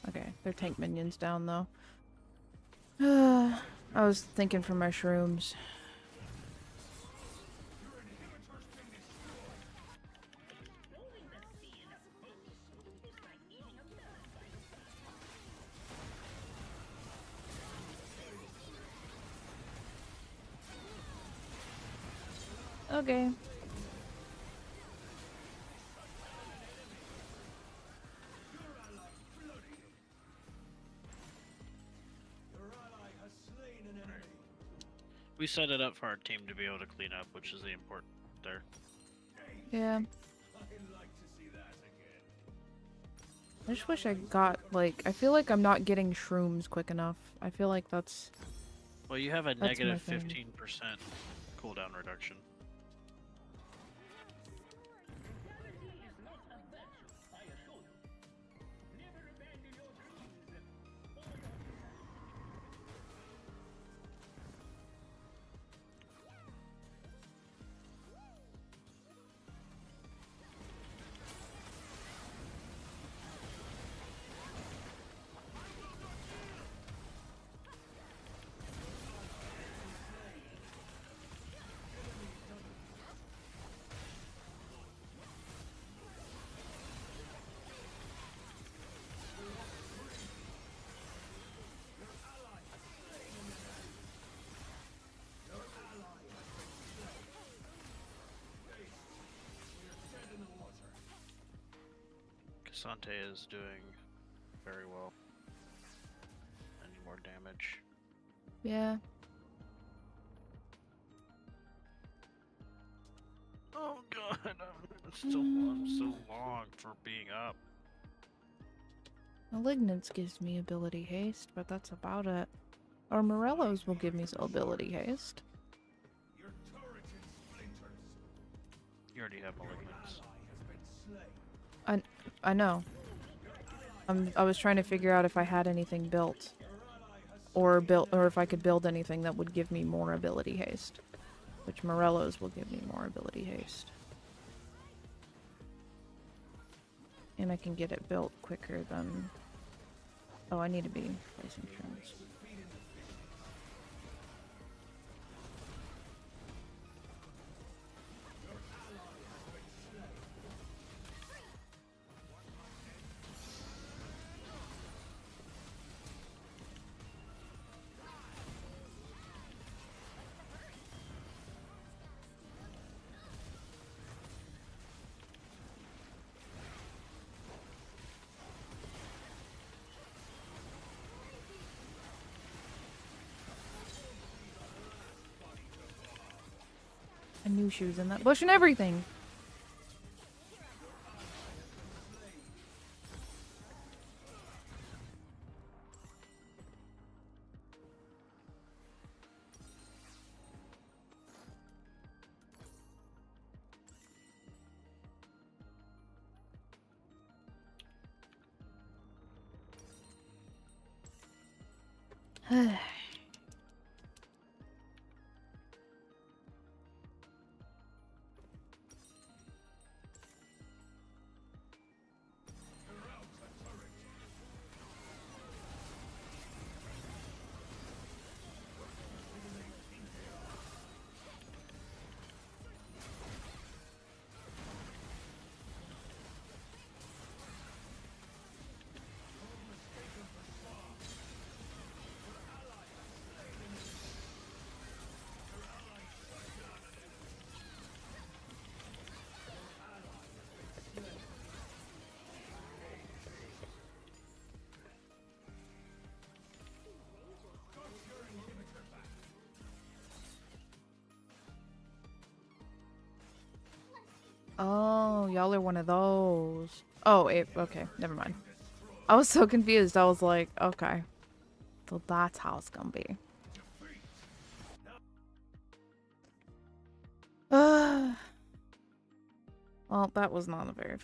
Okay, they're tank minions down though. I was thinking for my shrooms. Okay. We set it up for our team to be able to clean up, which is the important there. Yeah. I just wish I got, like, I feel like I'm not getting shrooms quick enough. I feel like that's... Well, you have a That's my negative thing. 15% cooldown reduction. Sante is doing very well. I need more damage. Yeah. Oh god, I'm so long for being up. Malignance gives me ability haste, but that's about it. Or Morello's will give me ability haste. You already have malignance. I know. I was trying to figure out if I had anything built. Or if I could build anything that would give me more ability haste. Which Morello's will give me more ability haste. And I can get it built quicker than... Oh, I need to be placing trims. I knew she was in that bush and everything. Oh, y'all are one of those. Oh, okay, never mind. I was so confused. I was like, okay. So that's how it's gonna be. Well, that was not a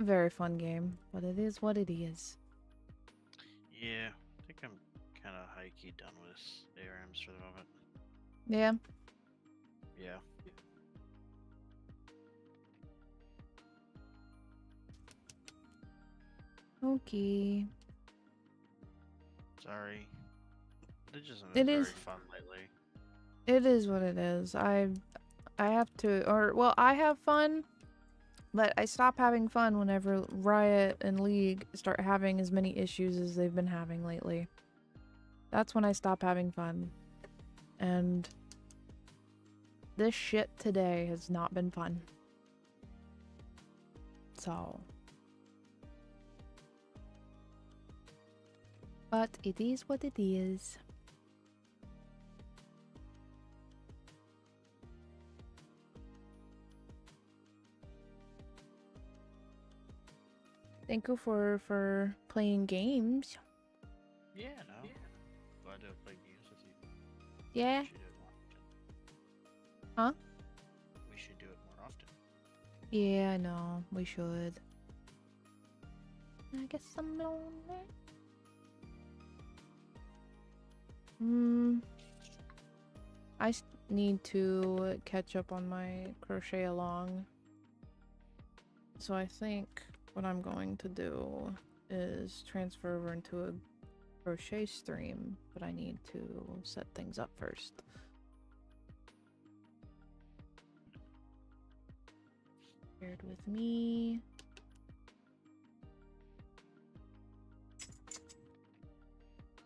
very fun game, but it is what it is. Yeah, I think I'm kind of high-key done with ARMs for the moment. Yeah. Yeah. Okay. Sorry. It just isn't It very is. fun lately. It is what it is. I have to, or well, I have fun, but I stop having fun whenever Riot and League start having as many issues as they've been having lately. That's when I stop having fun. And this shit today has not been fun. So. But it is what it is. Thank you for playing games. Yeah, no. Glad to play games with you. Yeah. We should do it more often. Huh? We should do it more often. Yeah, I know. We should. I guess I'm lonely. I need to catch up on my crochet along. So I think what I'm going to do is transfer over into a crochet stream, but I need to set things up first. Shared with me.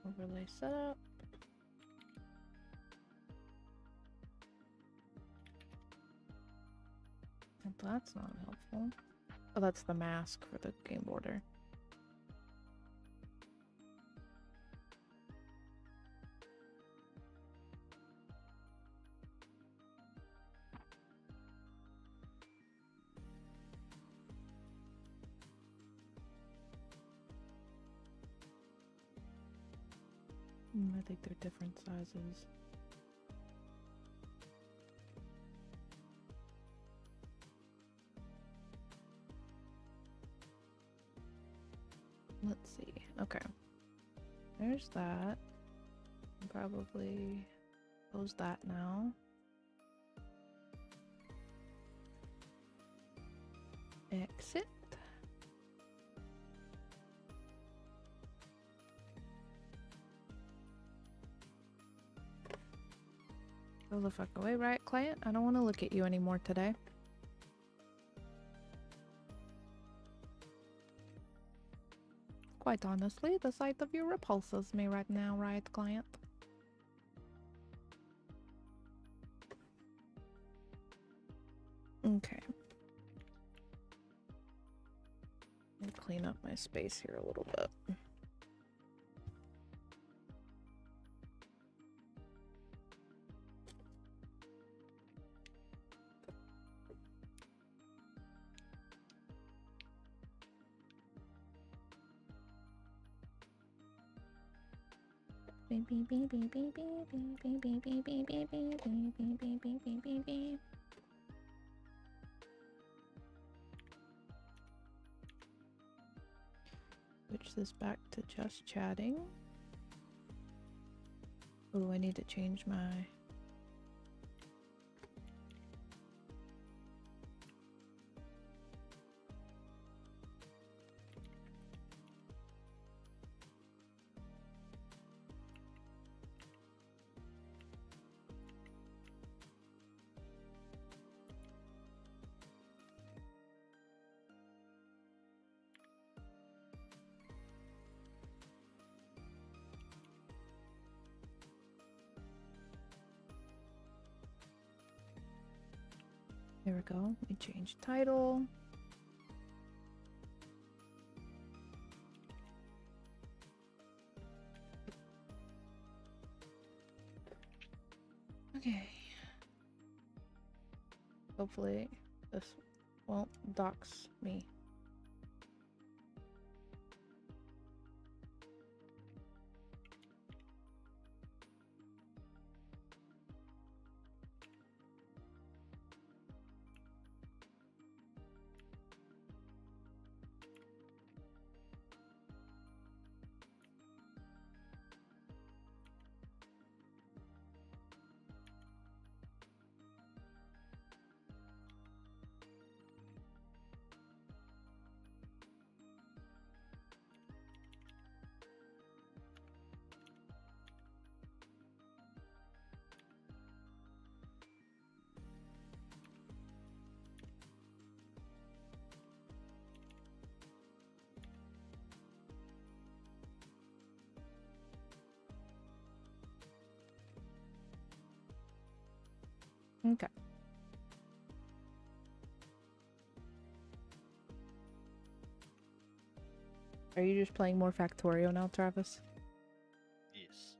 Overlay setup. That's not helpful. Oh, that's the mask for the game border. I think they're different sizes. Let's see. Okay. There's that. Probably close that now. Exit. Go the fuck away, right, client? I don't want to look at you anymore today. Quite honestly, the sight of you repulses me right now, right, client? Okay. I'll clean up my space here a little bit. Switch this back to just chatting. Oh, I need to change my... There we go. We change title. Okay. Hopefully this won't dox me. Okay. Are you just playing more Factorio now, Travis? Yes.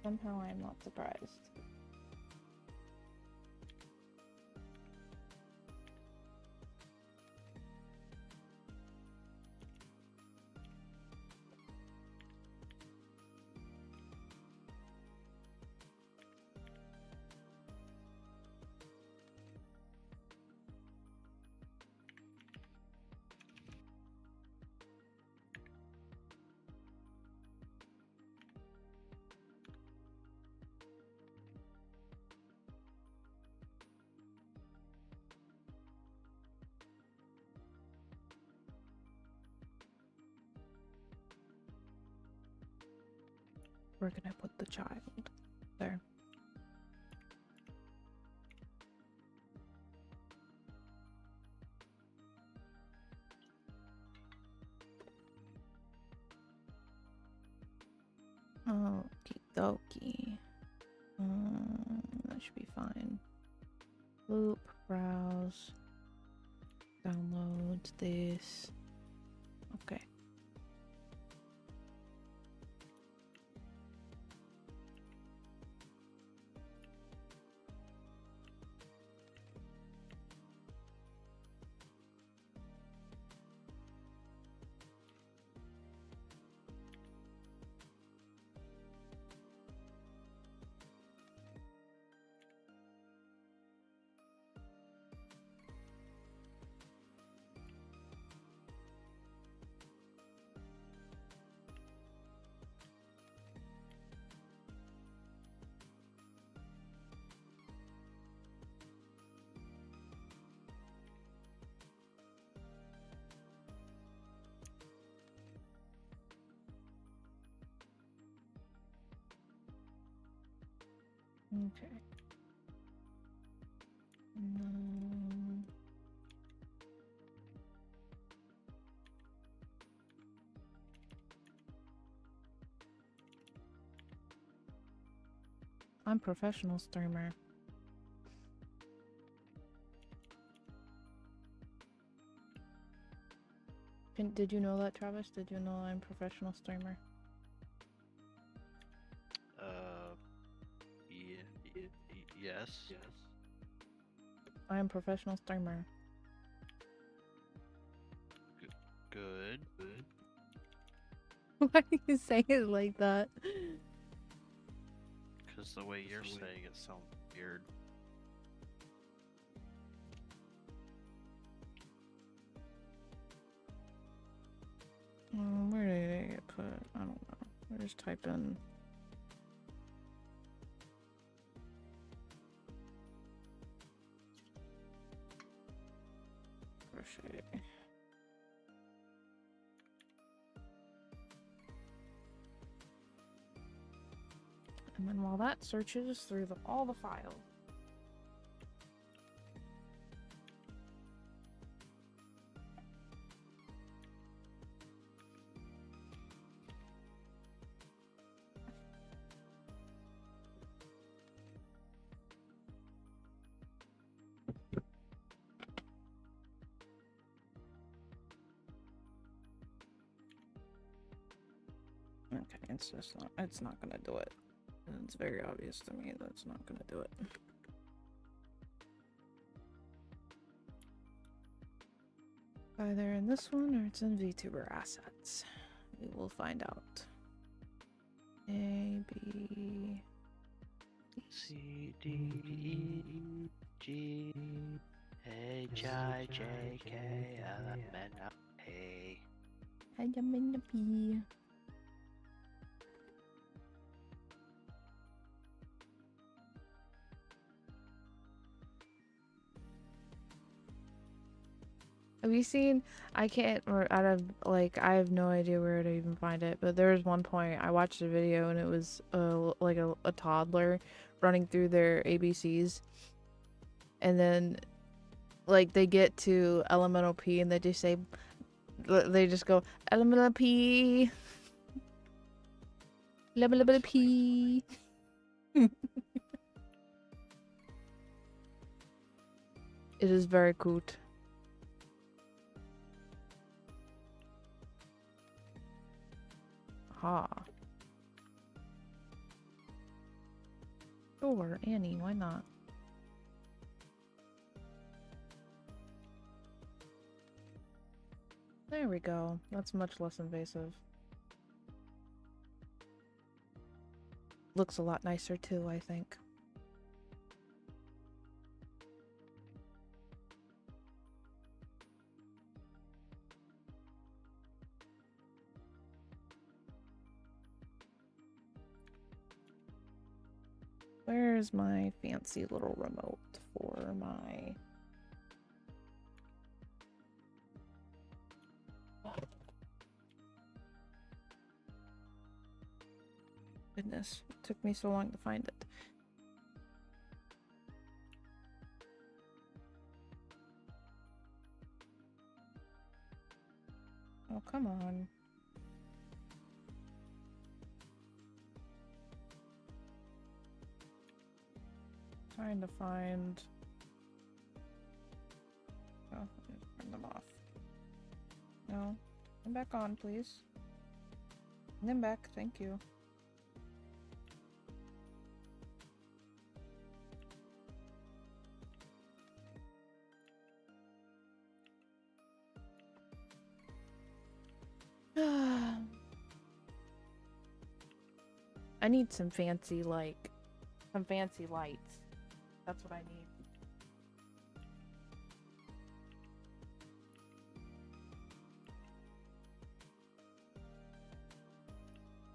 Somehow I am not surprised. Where can I put the child? There. Okie dokie. That should be fine. Loop, browse, download this. Okay. Okay. I'm professional streamer. Did you know that, Travis? Did you know I'm professional streamer? Yes. I am professional streamer. Good. Why do you say it like that? Because the way you're saying it sounds weird. Where did it get put? I don't know. I just type in. Crochet. And then while that searches through all the files. Okay, it's not gonna do it. It's very obvious to me that it's not gonna do it. Either in this one or it's in VTuber assets. We will find out. A, B, C, D, E, G, H, I, J, K, L, M, N, O, P. I am in the P. Have you seen, I can't, or out of, like, I have no idea where to even find it, but there was one point I watched a video and it was like a toddler running through their ABCs, and then like they get to elemental P and they just go elemental P, elemental P. It is very cute. Ha. Sure, Annie, why not? There we go. That's much less invasive. Looks a lot nicer too, I think. Where's my fancy little remote for my... Goodness, it took me so long to find it. Oh, come on. Trying to find... Oh, just turn them off. No. Come back on, please. Bring them back, thank you. I need some fancy, like, some fancy lights. That's what I need.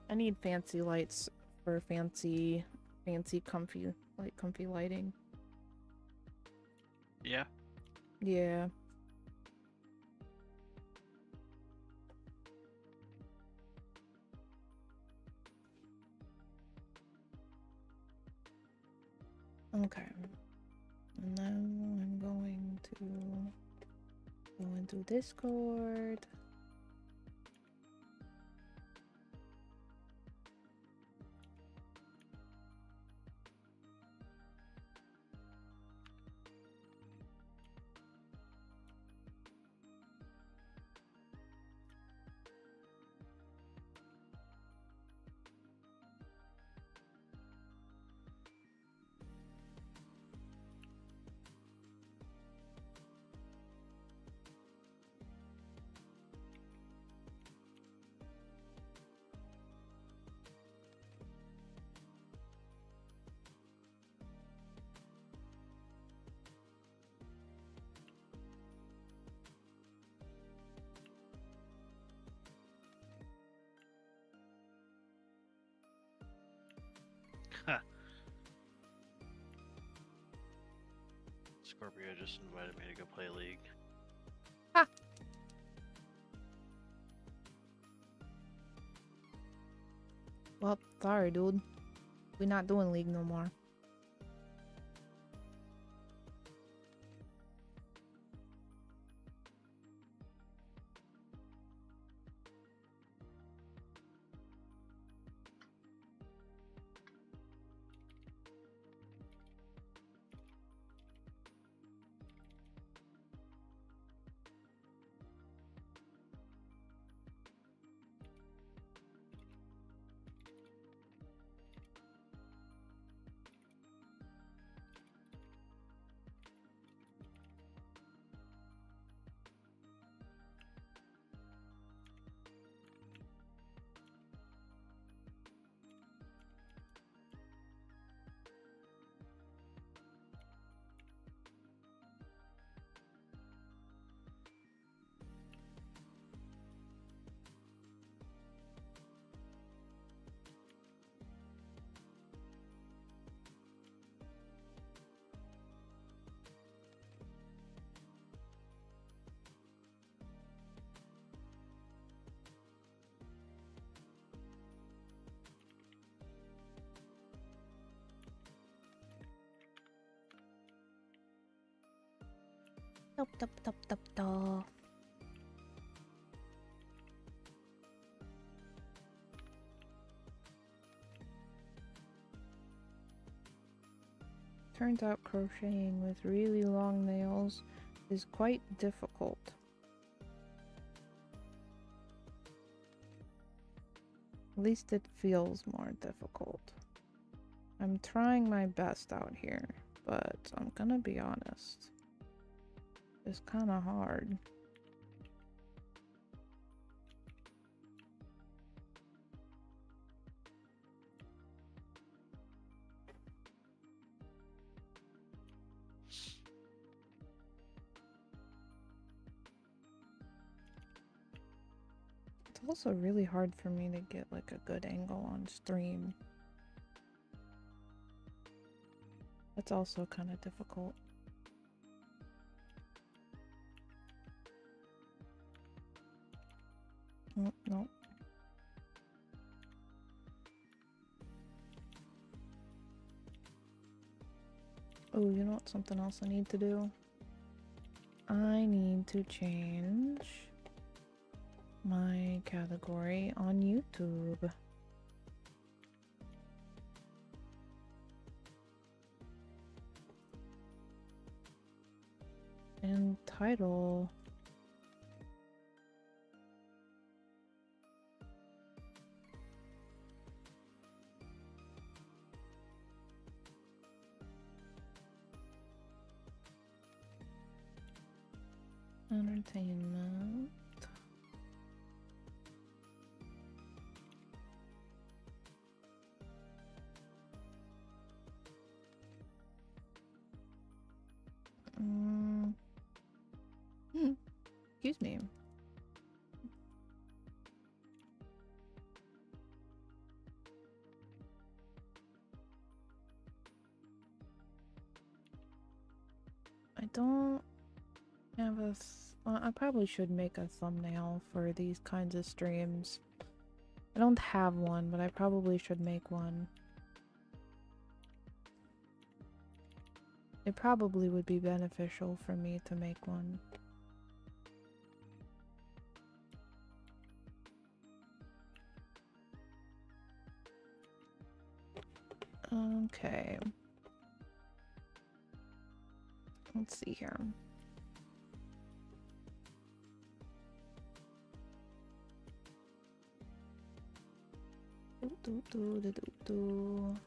I need fancy lights for fancy, comfy lighting. Yeah. Yeah. Okay. And now I'm going to go into Discord. Scorpio just invited me to go play League. Ha! Well, sorry, dude. We're not doing League no more. Top, top, top, top, top. Turns out crocheting with really long nails is quite difficult. At least it feels more difficult. I'm trying my best out here, but I'm gonna be honest. It's kind of hard. It's also really hard for me to get like a good angle on stream. That's also kind of difficult. Oh, no. Oh, you know what? Something else I need to do? I need to change my category on YouTube. And title. Entertainment. Excuse me. I don't have a... I probably should make a thumbnail for these kinds of streams. I don't have one, but I probably should make one. It probably would be beneficial for me to make one. Okay. Let's see here. Do.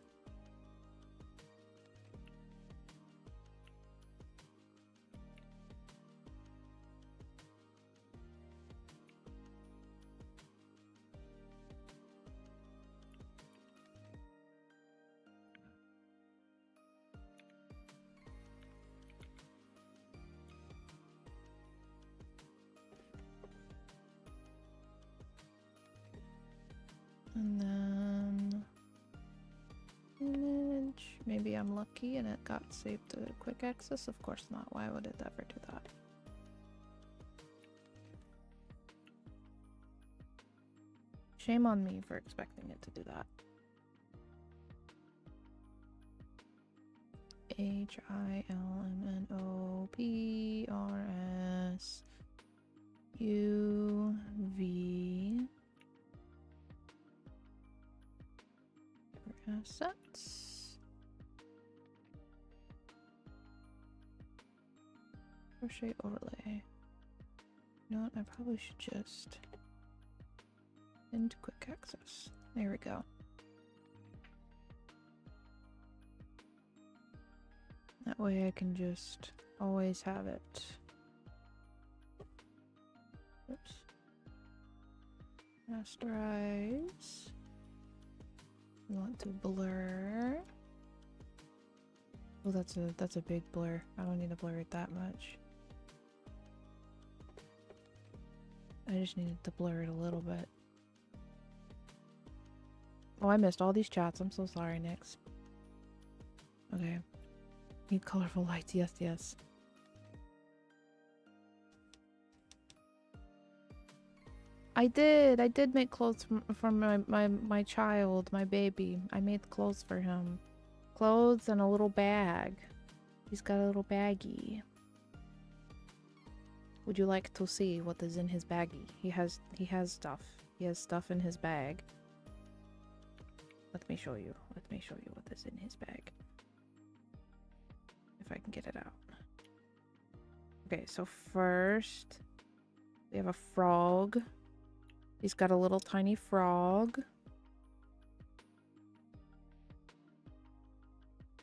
And then image. Maybe I'm lucky and it got saved to quick access. Of course not. Why would it ever do that? Shame on me for expecting it to do that. HILMNOPRSUV assets. Crochet overlay. You know what? I probably should just into quick access. There we go. That way I can just always have it. Oops. Rasterize. We want to blur. Oh, that's a big blur. I don't need to blur it that much. I just needed to blur it a little bit. Oh, I missed all these chats. I'm so sorry, Nix. Okay. Need colorful lights. Yes, yes. I did make clothes for my child, my baby. I made clothes for him. Clothes and a little bag. He's got a little baggie. Would you like to see what is in his baggie? He has stuff. He has stuff in his bag. Let me show you. Let me show you what is in his bag. if I can get it out. Okay, so first we have a frog. He's got a little tiny frog.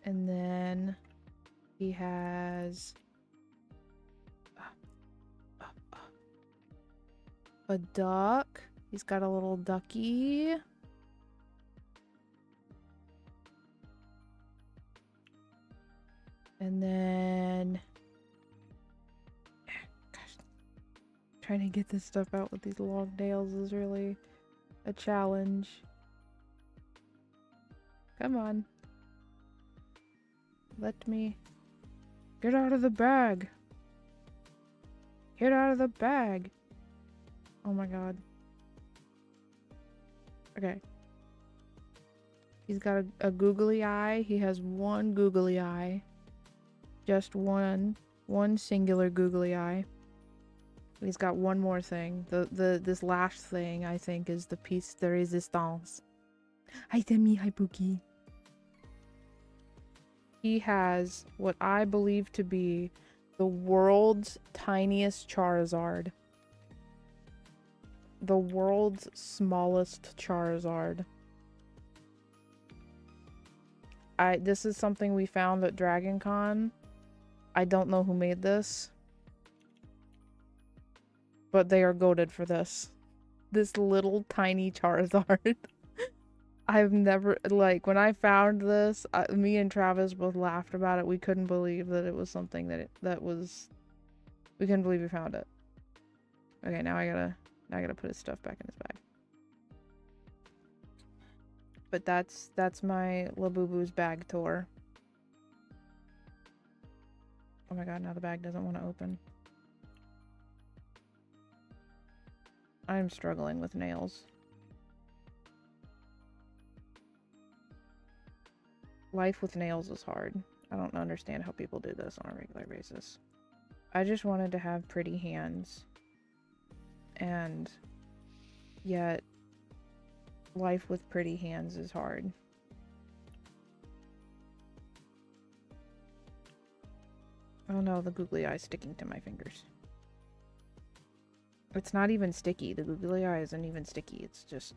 And then he has a duck. He's got a little ducky. And then gosh, trying to get this stuff out with these long nails is really a challenge. Come on. Let me get out of the bag. Get out of the bag. Oh my god. Okay. He's got a googly eye. He has one googly eye. Just one singular googly eye. He's got one more thing. This last thing, I think, is the piece de resistance. Hi Demi, hi Pookie. He has what I believe to be the world's tiniest Charizard. The world's smallest Charizard. This is something we found at Dragon Con. I don't know who made this, but they are goated for this. This little tiny Charizard. I've never, like, when I found this, me and Travis both laughed about it. We couldn't believe that it was something that was, we couldn't believe we found it. Okay, now I gotta put his stuff back in his bag. But that's my Labubu's bag tour. Oh my god, now the bag doesn't want to open. I'm struggling with nails. Life with nails is hard. I don't understand how people do this on a regular basis. I just wanted to have pretty hands. And yet, life with pretty hands is hard. Oh no, the googly eye is sticking to my fingers. It's not even sticky. The googly eye isn't even sticky. It's just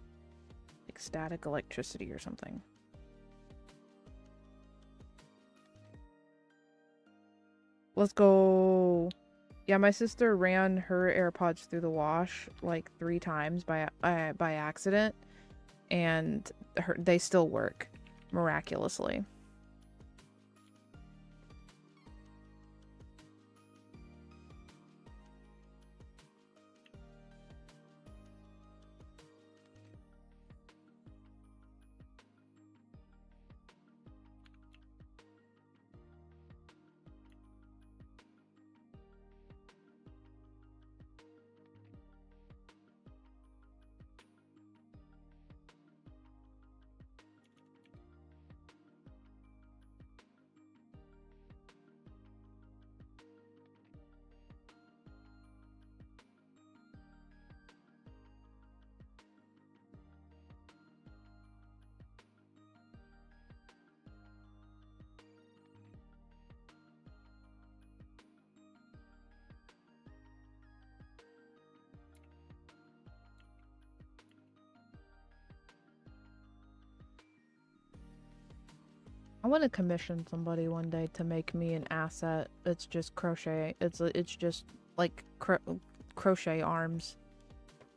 like static electricity or something. Let's go. Yeah, my sister ran her AirPods through the wash like 3 times by accident, and they still work miraculously. I want to commission somebody one day to make me an asset. It's just crochet. It's just like crochet arms.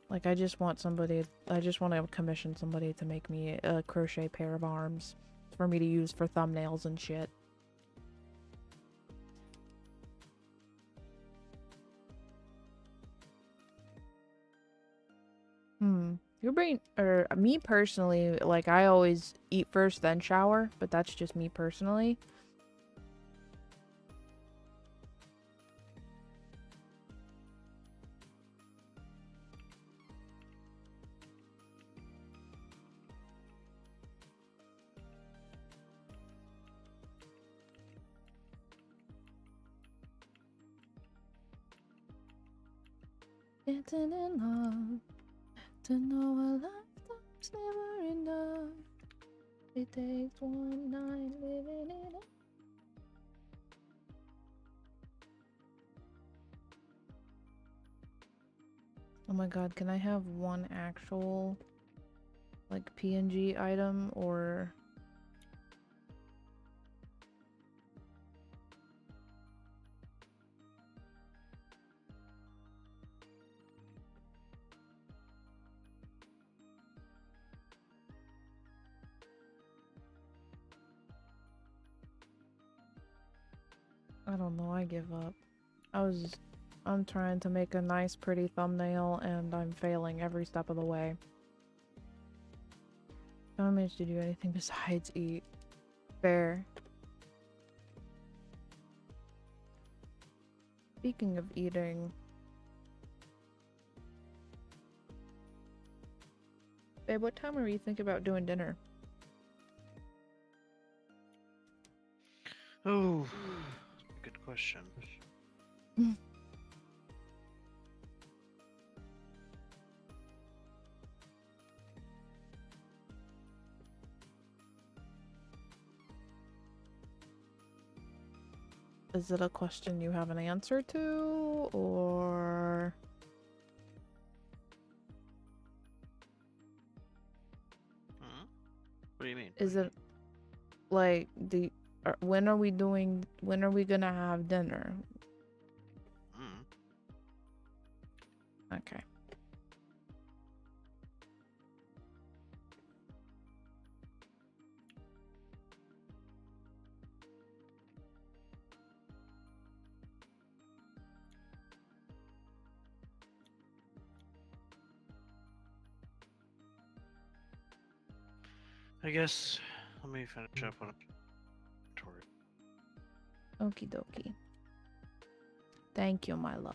Like I just want to commission somebody to make me a crochet pair of arms for me to use for thumbnails and shit. Your brain, or me personally, like I always eat first then shower, but that's just me personally. Getting in love. To know a lifetime's never enough. It takes one night living in it. my god, can I have one actual, like, PNG item, or... I don't know, I give up. I'm trying to make a nice, pretty thumbnail, and I'm failing every step of the way. I don't manage to do anything besides eat. Fair. Speaking of eating... Babe, what time are you thinking about doing dinner? Oh, good question. Is it a question you have an answer to, or... What do you mean? Is it, like, when are we gonna have dinner? Okay. I guess let me finish up on a tutorial. Okie dokie. Thank you, my love.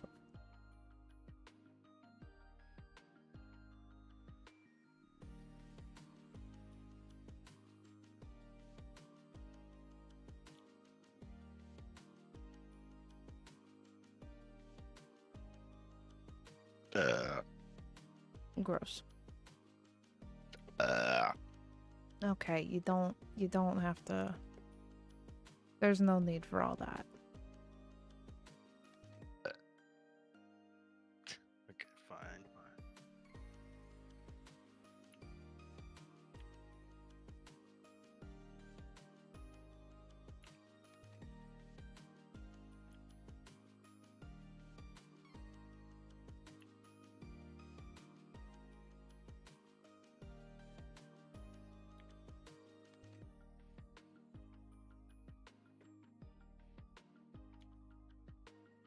Gross. Okay, you don't have to. There's no need for all that. Okay, fine.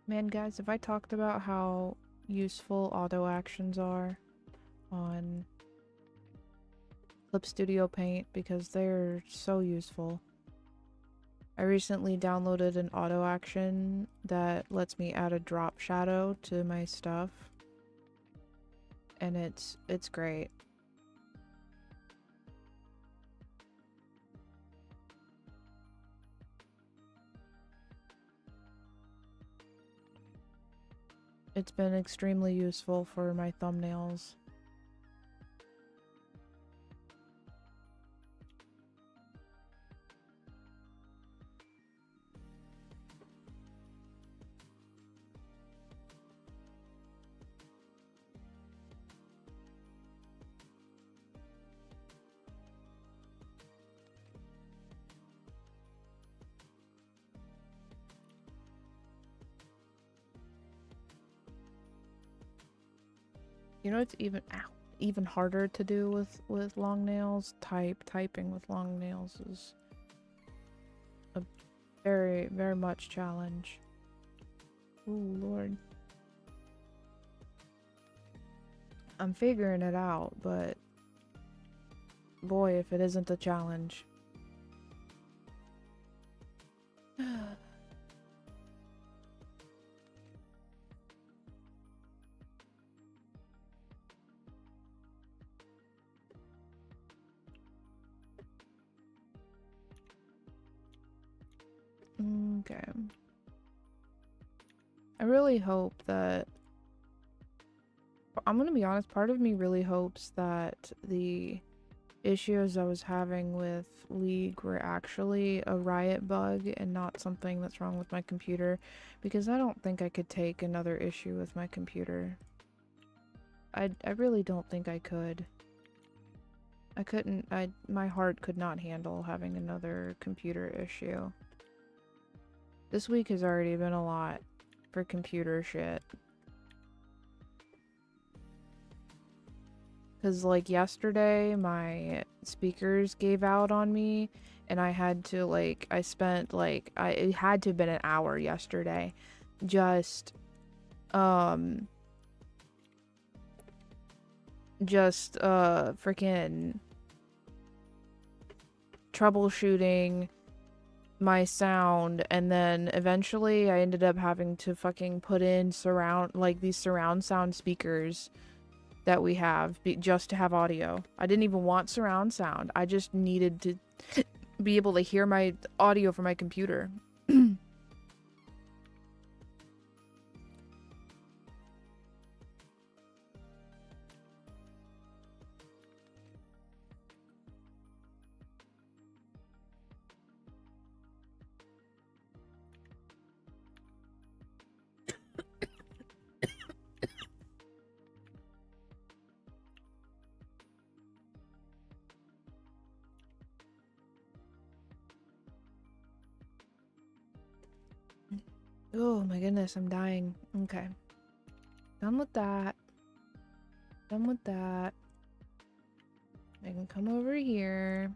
Man, guys, have I talked about how useful auto actions are on Clip Studio Paint? Because they're so useful. I recently downloaded an auto action that lets me add a drop shadow to my stuff, and it's great. It's been extremely useful for my thumbnails. You know, it's even harder to do with long nails. Typing with long nails is a very, very much challenge. Ooh, Lord. I'm figuring it out, but boy, if it isn't a challenge. Okay. I really hope that... I'm gonna be honest, part of me really hopes that the issues I was having with League were actually a Riot bug and not something that's wrong with my computer, because I don't think I could take another issue with my computer. I really don't think I could. I couldn't, my heart could not handle having another computer issue. This week has already been a lot for computer shit. Cause like yesterday, my speakers gave out on me, and I had to like, I spent like, it had to have been an hour yesterday, just freaking troubleshooting my sound, and then eventually I ended up having to fucking put in these surround sound speakers that we have just to have audio. I didn't even want surround sound. I just needed to be able to hear my audio from my computer. Oh my goodness, I'm dying. Okay. Done with that. Done with that. I can come over here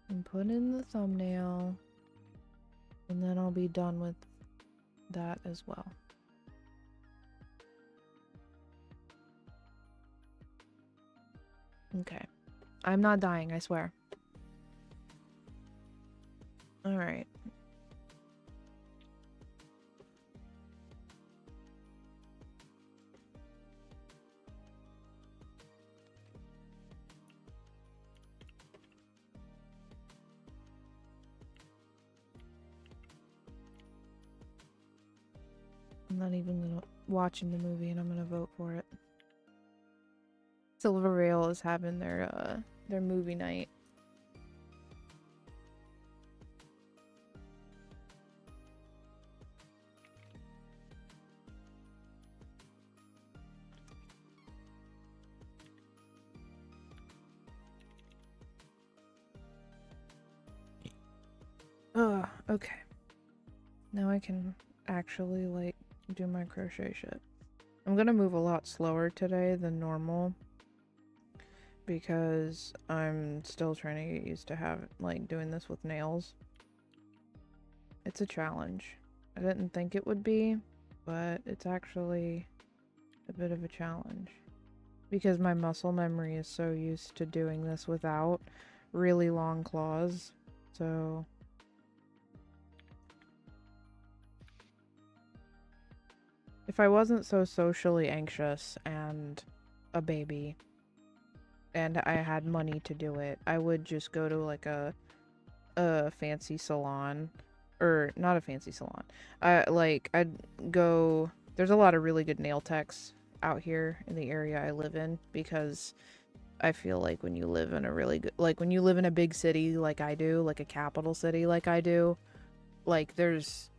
and put in the thumbnail, and then I'll be done with that as well. Okay. I'm not dying, I swear. Alright. I'm not even watching the movie, and I'm gonna vote for it. Silver Rail is having their movie night. Okay. Now I can actually, like, do my crochet shit. I'm gonna move a lot slower today than normal, because I'm still trying to get used to doing this with nails. It's a challenge. I didn't think it would be, but it's actually a bit of a challenge. Because my muscle memory is so used to doing this without really long claws, so... If I wasn't so socially anxious and a baby, and I had money to do it, I would just go to like a fancy salon, or not a fancy salon. I'd go. There's a lot of really good nail techs out here in the area I live in, because I feel like when you live in a really good, like when you live in a big city like I do, like a capital city like I do, like there's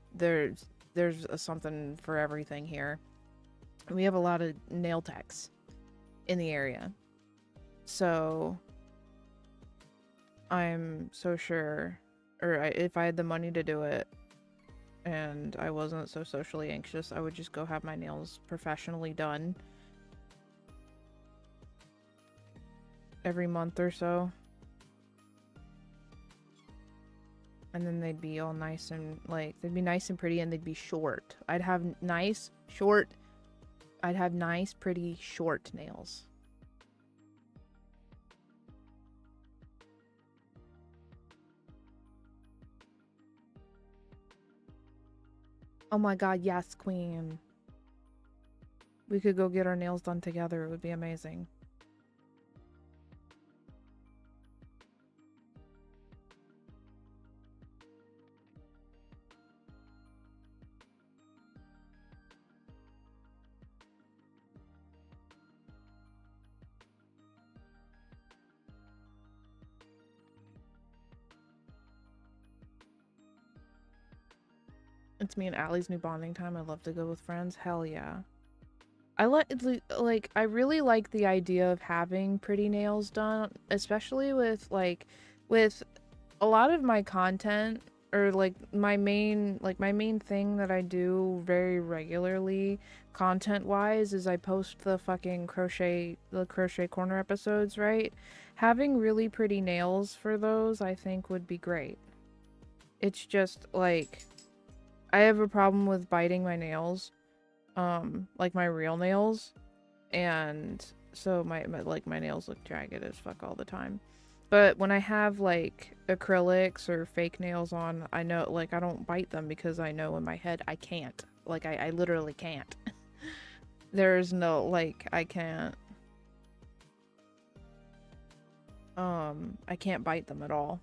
something for everything here. And we have a lot of nail techs in the area. So I'm so sure, if I had the money to do it and I wasn't so socially anxious, I would just go have my nails professionally done every month or so. And then they'd be all nice and, like, they'd be nice and pretty, and they'd be short. I'd have nice, pretty, short nails. Oh my god, yes, queen. We could go get our nails done together. It would be amazing. It's me and Allie's new bonding time. I love to go with friends. Hell yeah. I really like the idea of having pretty nails done, especially with with a lot of my content, or like my main thing that I do very regularly content wise is I post the crochet corner episodes, right? Having really pretty nails for those I think would be great. It's just like I have a problem with biting my nails, like my real nails, and so my nails look jagged as fuck all the time. But when I have like acrylics or fake nails on, I know, like, I don't bite them because I know in my head I can't. Like, I literally can't. There's no, like, I can't bite them at all.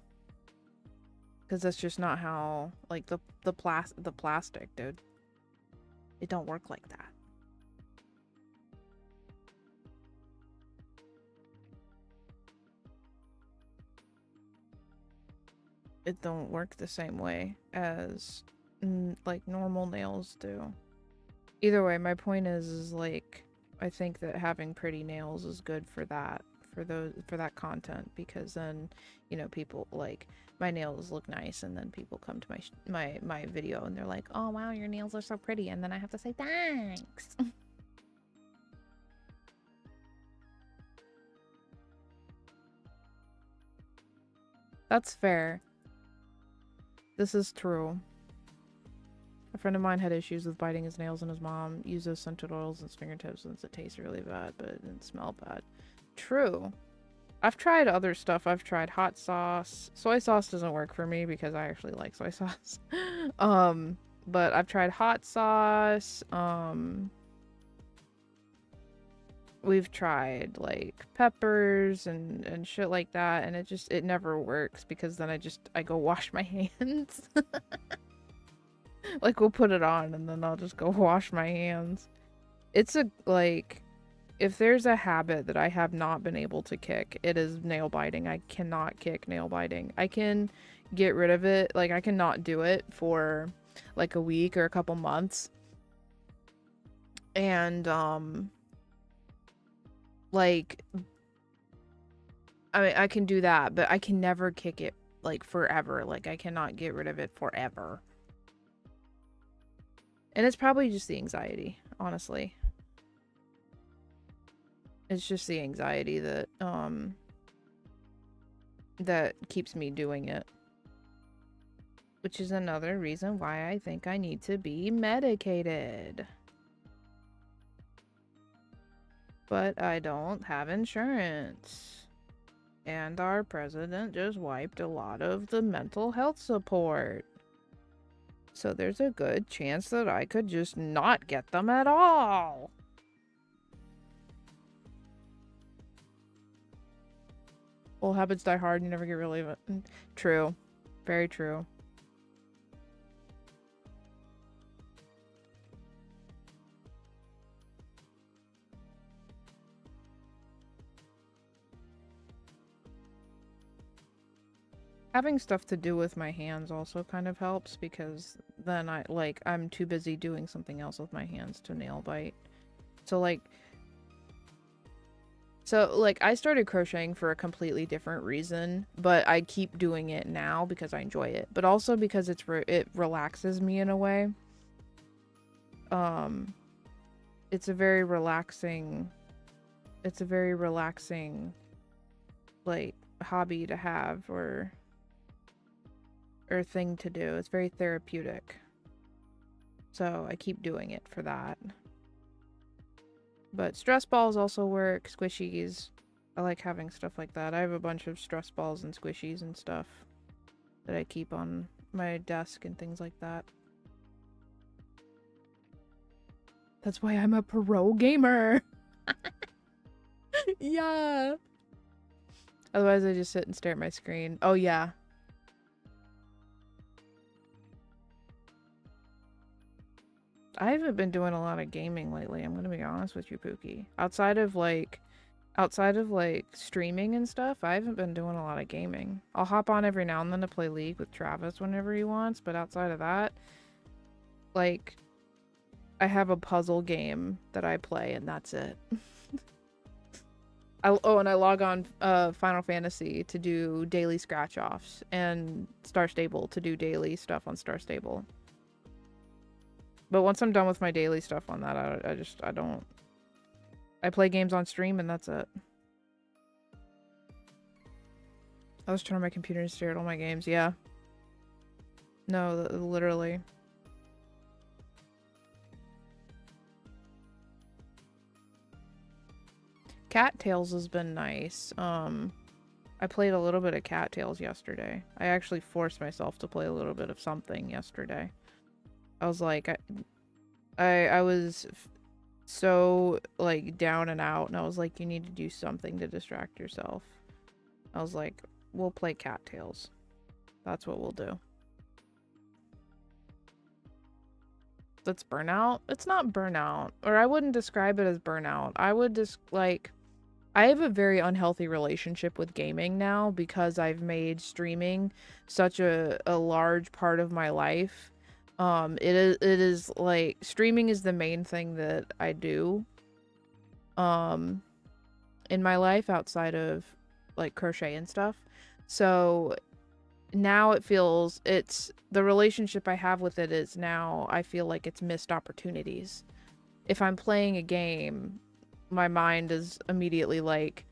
Because that's just not how, like, the plastic, dude. It don't work like that. It don't work the same way as like normal nails do. Either way, my point is like I think that having pretty nails is good for that, for that content, because then, you know, people like my nails look nice, and then people come to my video and they're like, "Oh wow, your nails are so pretty," and then I have to say thanks. That's fair. This is true. A friend of mine had issues with biting his nails, and his mom used those scented oils in his fingertips since it tasted really bad, but it didn't smell bad. True. I've tried other stuff. I've tried hot sauce. Soy sauce doesn't work for me because I actually like soy sauce. But I've tried hot sauce. We've tried like peppers and shit like that, and it never works because then I go wash my hands. Like, we'll put it on and then I'll just go wash my hands. It's if there's a habit that I have not been able to kick, it is nail biting. I cannot kick nail biting. I can get rid of it. Like, I cannot do it for like a week or a couple months. And, like, I mean, I can do that, but I can never kick it like forever. Like, I cannot get rid of it forever. And it's probably just the anxiety, honestly. It's just the anxiety that that keeps me doing it. Which is another reason why I think I need to be medicated. But I don't have insurance. And our president just wiped a lot of the mental health support. So there's a good chance that I could just not get them at all. Old habits die hard and you never get rid of it. True. Very true. Having stuff to do with my hands also kind of helps, because then I'm too busy doing something else with my hands to nail bite. So I started crocheting for a completely different reason, but I keep doing it now because I enjoy it, but also because it relaxes me in a way. It's a very relaxing like hobby to have, or thing to do. It's very therapeutic. So I keep doing it for that. But stress balls also work, squishies. I like having stuff like that. I have a bunch of stress balls and squishies and stuff that I keep on my desk and things like that. That's why I'm a pro gamer. Yeah. Otherwise I just sit and stare at my screen. Oh yeah. I haven't been doing a lot of gaming lately, I'm gonna be honest with you, Pookie. Outside of streaming and stuff, I haven't been doing a lot of gaming. I'll hop on every now and then to play League with Travis whenever he wants, but outside of that, like, I have a puzzle game that I play, and that's it. And I log on Final Fantasy to do daily scratch offs, and Star Stable to do daily stuff on Star Stable. But once I'm done with my daily stuff on that, I don't. I play games on stream, and that's it. I was turning on my computer and stare at all my games. Yeah. No, literally. Cattails has been nice. I played a little bit of Cattails yesterday. I actually forced myself to play a little bit of something yesterday. I was like, I was so like down and out, and I was like, you need to do something to distract yourself. I was like, we'll play Cattails. That's what we'll do. That's burnout? It's not burnout. Or I wouldn't describe it as burnout. I would just like, I have a very unhealthy relationship with gaming now because I've made streaming such a large part of my life. It is like, streaming is the main thing that I do in my life outside of like crochet and stuff. So now it feels, it's, the relationship I have with it is now I feel like it's missed opportunities. If I'm playing a game, my mind is immediately like,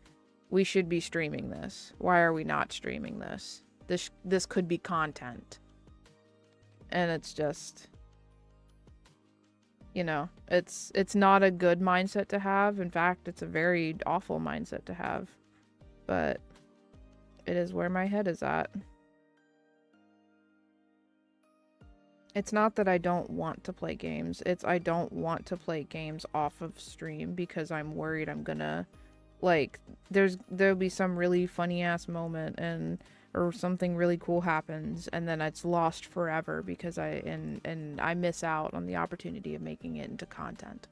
we should be streaming this. Why are we not streaming this? This could be content. And it's just, you know, it's not a good mindset to have. In fact, it's a very awful mindset to have. But it is where my head is at. It's not that I don't want to play games. It's I don't want to play games off of stream because I'm worried I'm gonna, like, there'll be some really funny ass moment or something really cool happens, and then it's lost forever because I miss out on the opportunity of making it into content.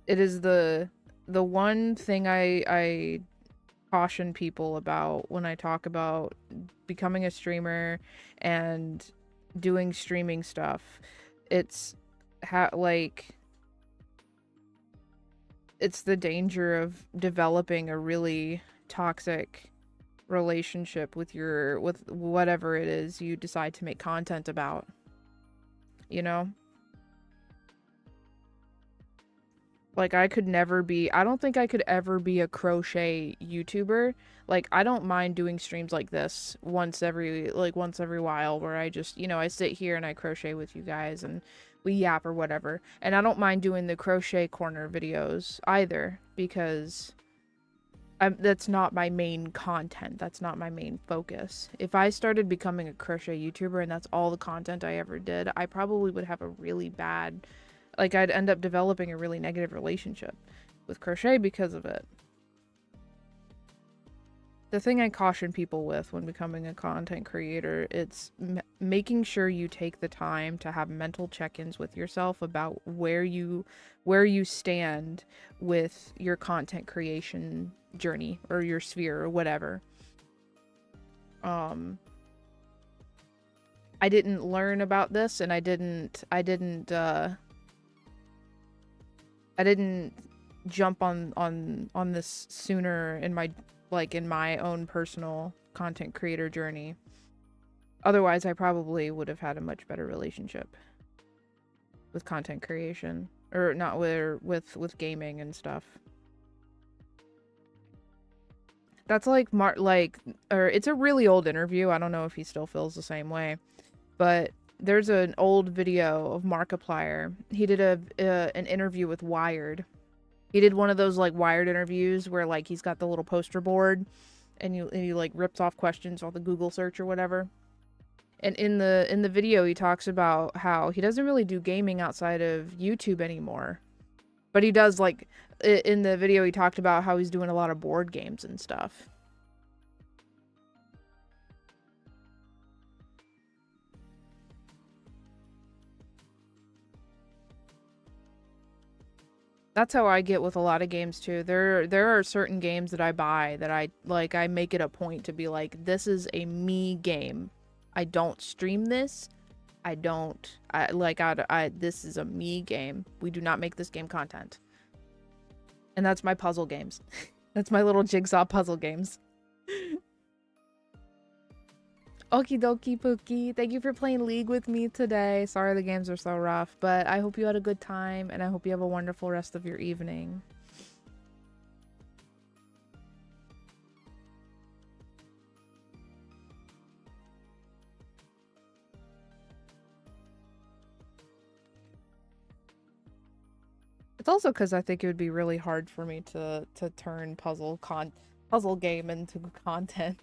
It is the one thing I caution people about when I talk about becoming a streamer and doing streaming stuff. It's it's the danger of developing a really toxic relationship with whatever it is you decide to make content about, you know? Like, I don't think I could ever be a crochet YouTuber. Like, I don't mind doing streams like this once every while where I just, you know, I sit here and I crochet with you guys and we yap or whatever. And I don't mind doing the crochet corner videos either because that's not my main content. That's not my main focus. If I started becoming a crochet YouTuber and that's all the content I ever did, I probably would have a really bad, like, I'd end up developing a really negative relationship with crochet because of it. The thing I caution people with when becoming a content creator, it's making sure you take the time to have mental check-ins with yourself about where you stand with your content creation journey or your sphere or whatever. I didn't learn about this, and I didn't jump on this sooner in my own personal content creator journey. Otherwise, I probably would have had a much better relationship with content creation, or not with gaming and stuff. That's like or it's a really old interview. I don't know if he still feels the same way, but there's an old video of Markiplier. He did an interview with Wired. He did one of those like Wired interviews where like he's got the little poster board and he like rips off questions off the Google search or whatever. And in the video he talks about how he doesn't really do gaming outside of YouTube anymore. But he does, like, in the video he talked about how he's doing a lot of board games and stuff. That's how I get with a lot of games too. There are certain games that I buy that I make it a point to be like, this is a me game. I don't stream this, I don't, this is a me game. We do not make this game content. And that's my puzzle games. That's my little jigsaw puzzle games. Okie dokie Pookie. Thank you for playing League with me today. Sorry the games are so rough, but I hope you had a good time, and I hope you have a wonderful rest of your evening. It's also because I think it would be really hard for me to turn puzzle game into content.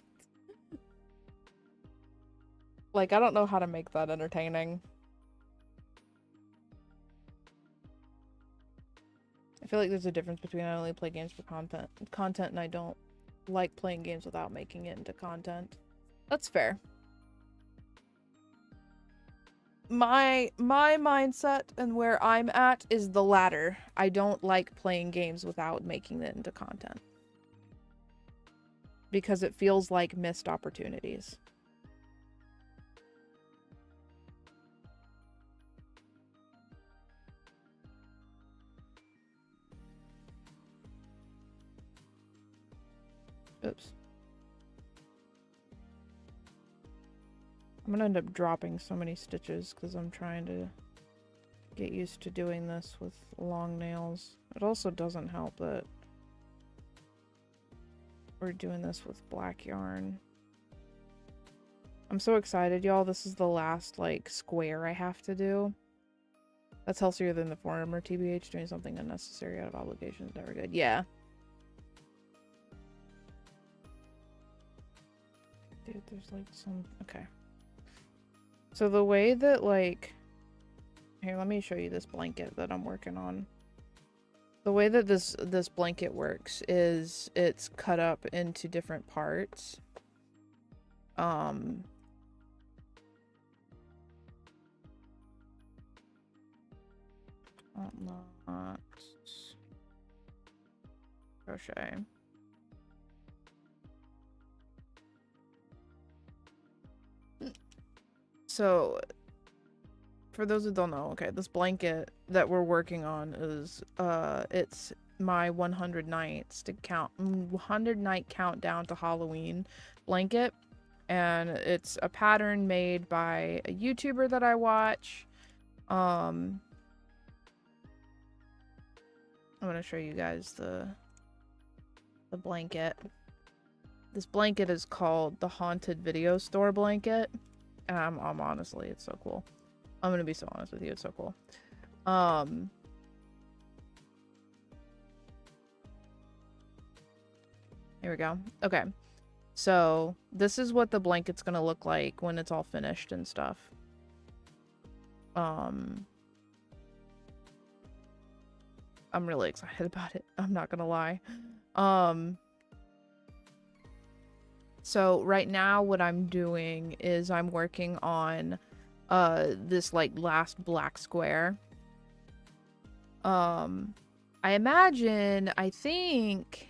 Like, I don't know how to make that entertaining. I feel like there's a difference between I only play games for content and I don't like playing games without making it into content. That's fair. My mindset and where I'm at is the latter. I don't like playing games without making it into content. Because it feels like missed opportunities. Oops. I'm gonna end up dropping so many stitches because I'm trying to get used to doing this with long nails. It also doesn't help that we're doing this with black yarn. I'm so excited, y'all. This is the last, like, square I have to do. That's healthier than the former TBH. Doing something unnecessary out of obligation is never good. Yeah. Dude, there's, like, some... Okay. So the way that, like... Here, let me show you this blanket that I'm working on. The way that this blanket works is it's cut up into different parts. Not crochet. So, for those who don't know, okay, this blanket that we're working on is, it's my 100 night countdown to Halloween blanket. And it's a pattern made by a YouTuber that I watch. I'm gonna show you guys the blanket. This blanket is called the Haunted Video Store blanket. And I'm honestly, it's so cool. I'm gonna be so honest with you, it's so cool. Here we go. Okay. So, this is what the blanket's gonna look like when it's all finished and stuff. I'm really excited about it. I'm not gonna lie. So right now what I'm doing is I'm working on this like last black square. I think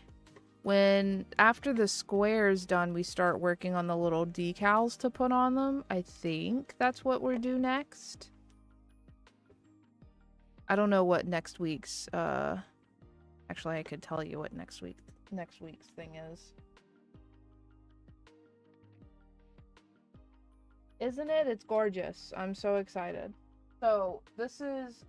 when after the square's done we start working on the little decals to put on them. I think that's what we're due next. I don't know what next week's actually I could tell you what next week's thing is. Isn't it? It's gorgeous. I'm so excited. So this is,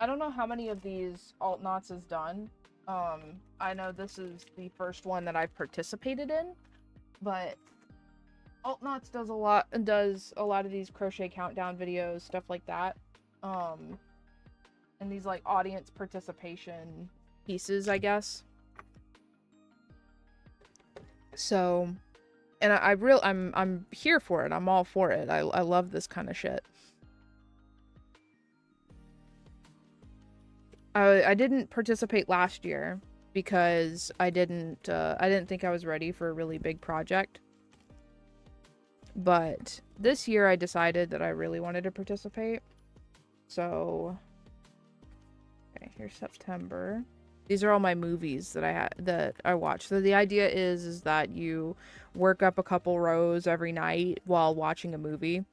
I don't know how many of these alt knots is done. I know this is the first one that I've participated in, but alt knots does a lot of these crochet countdown videos, stuff like that. And these like audience participation pieces, I guess. So, and I'm here for it. I'm all for it. I love this kind of shit. I didn't participate last year because I didn't think I was ready for a really big project. But this year I decided that I really wanted to participate. So, okay, here's September. These are all my movies that I watch. So the idea is that you work up a couple rows every night while watching a movie.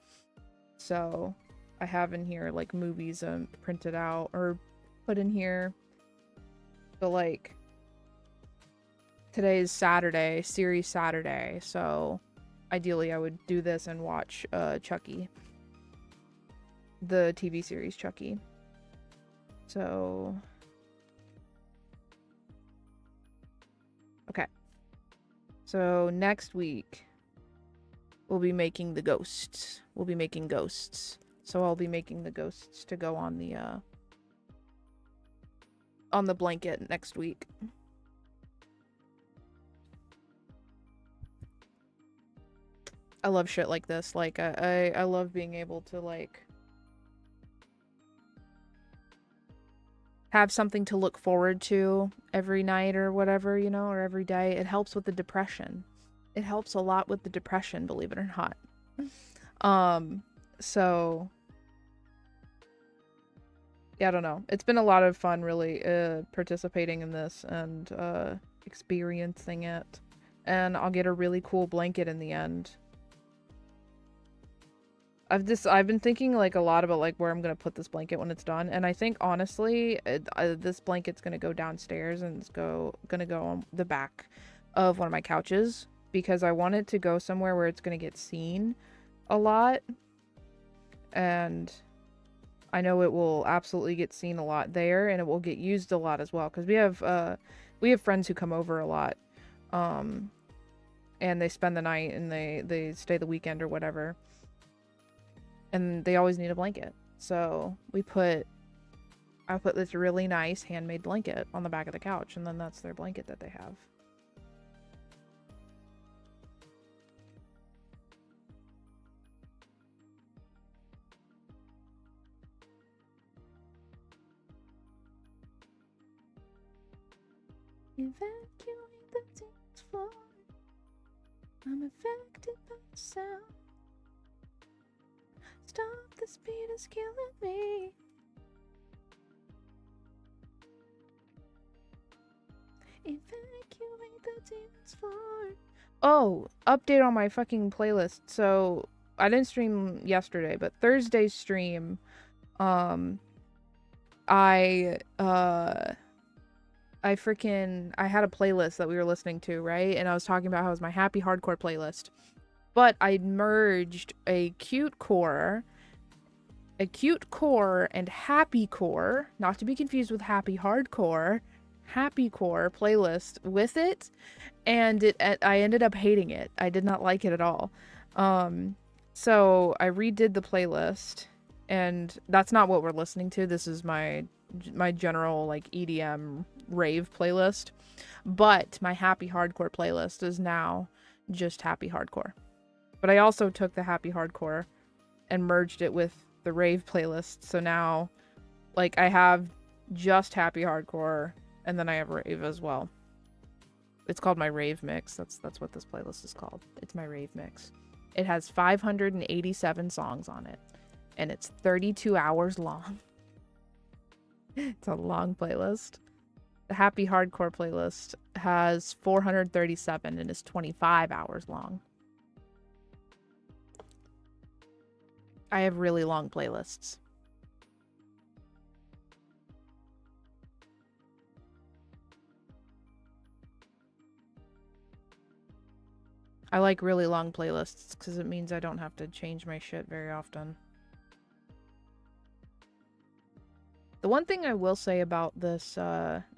So I have in here like movies printed out or put in here. So like today is Saturday, series Saturday, so ideally I would do this and watch Chucky. The TV series Chucky. So okay. So next week we'll be making the ghosts. We'll be making ghosts. So I'll be making the ghosts to go on the blanket next week. I love shit like this. Like I love being able to like have something to look forward to every night or whatever, you know, or every day. It helps with the depression. It helps a lot with the depression, believe it or not. So yeah, I don't know. It's been a lot of fun really participating in this and experiencing it. And I'll get a really cool blanket in the end. I've been thinking like a lot about like where I'm gonna put this blanket when it's done, and I think honestly this blanket's gonna go downstairs and it's gonna go on the back of one of my couches because I want it to go somewhere where it's gonna get seen a lot, and I know it will absolutely get seen a lot there, and it will get used a lot as well because we have friends who come over a lot, and they spend the night and they stay the weekend or whatever. And they always need a blanket. So I put this really nice handmade blanket on the back of the couch, and then that's their blanket that they have. Evacuate the dance floor. I'm affected by the sound. Stop, the speed is killing me. Evacuate the dance floor. Oh, update on my fucking playlist. So, I didn't stream yesterday, but Thursday's stream, I had a playlist that we were listening to, right? And I was talking about how it was my happy hardcore playlist. But I merged a cute core and happy core, not to be confused with happy hardcore, happy core playlist with it, and I ended up hating it. I did not like it at all. So I redid the playlist, and that's not what we're listening to. This is my general like EDM rave playlist, but my happy hardcore playlist is now just happy hardcore. But I also took the happy hardcore and merged it with the rave playlist. So now, like, I have just happy hardcore, and then I have rave as well. It's called my rave mix. That's what this playlist is called. It's my rave mix. It has 587 songs on it, and it's 32 hours long. It's a long playlist. The happy hardcore playlist has 437 and is 25 hours long. I have really long playlists. I like really long playlists because it means I don't have to change my shit very often. The one thing I will say about this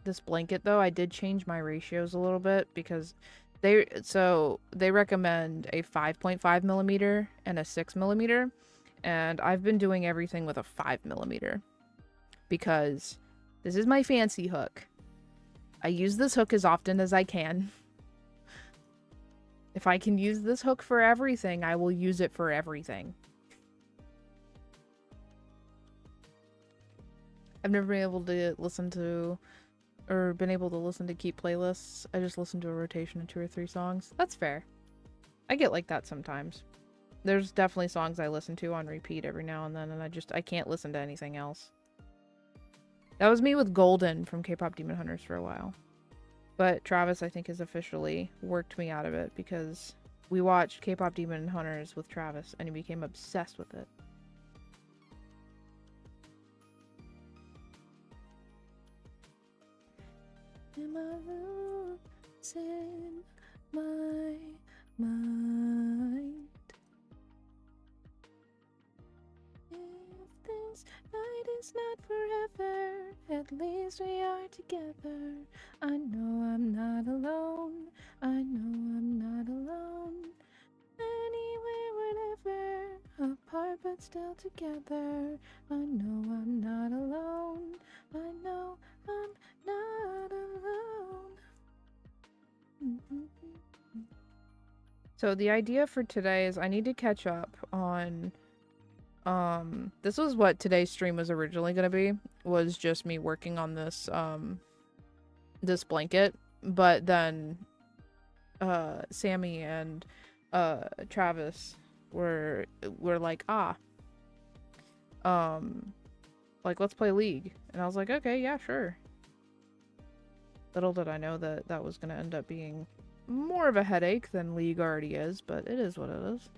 this blanket though, I did change my ratios a little bit because they recommend a 5.5 millimeter and a 6 millimeter. And I've been doing everything with a 5 millimeter because this is my fancy hook. I use this hook as often as I can. If I can use this hook for everything, I will use it for everything. I've never been able to listen to keep playlists. I just listen to a rotation of 2 or 3 songs. That's fair. I get like that sometimes. There's definitely songs I listen to on repeat every now and then, and I can't listen to anything else. That was me with Golden from K-Pop Demon Hunters for a while. But Travis, I think, has officially worked me out of it because we watched K-Pop Demon Hunters with Travis, and he became obsessed with it. am I losing my mind? If this night is not forever, at least we are together. I know I'm not alone. I know I'm not alone. Anywhere, whenever, apart but still together. I know I'm not alone. I know I'm not alone. So the idea for today is I need to catch up on this was what today's stream was originally going to be, was just me working on this this blanket, but then Sammy and Travis were like, like, let's play League. And I was like, okay, yeah, sure. Little did I know that that was going to end up being more of a headache than League already is, but it is what it is.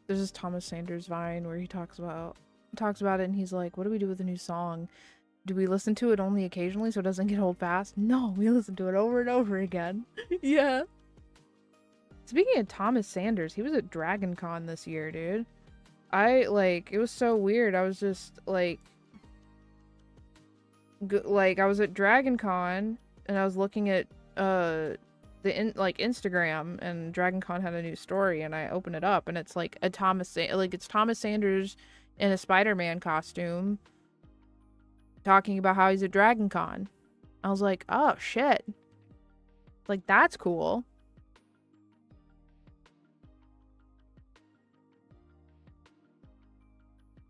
There's this Thomas Sanders Vine where he talks about it, and he's like, what do we do with a new song? Do we listen to it only occasionally so it doesn't get old fast? No, we listen to it over and over again. Yeah. Speaking of Thomas Sanders, he was at Dragon Con this year, dude. It was so weird. I was just, like, I was at Dragon Con, and I was looking at, Instagram, and Dragon Con had a new story, and I open it up, and it's, like, it's Thomas Sanders in a Spider-Man costume talking about how he's at Dragon Con. I was like, oh, shit. Like, that's cool.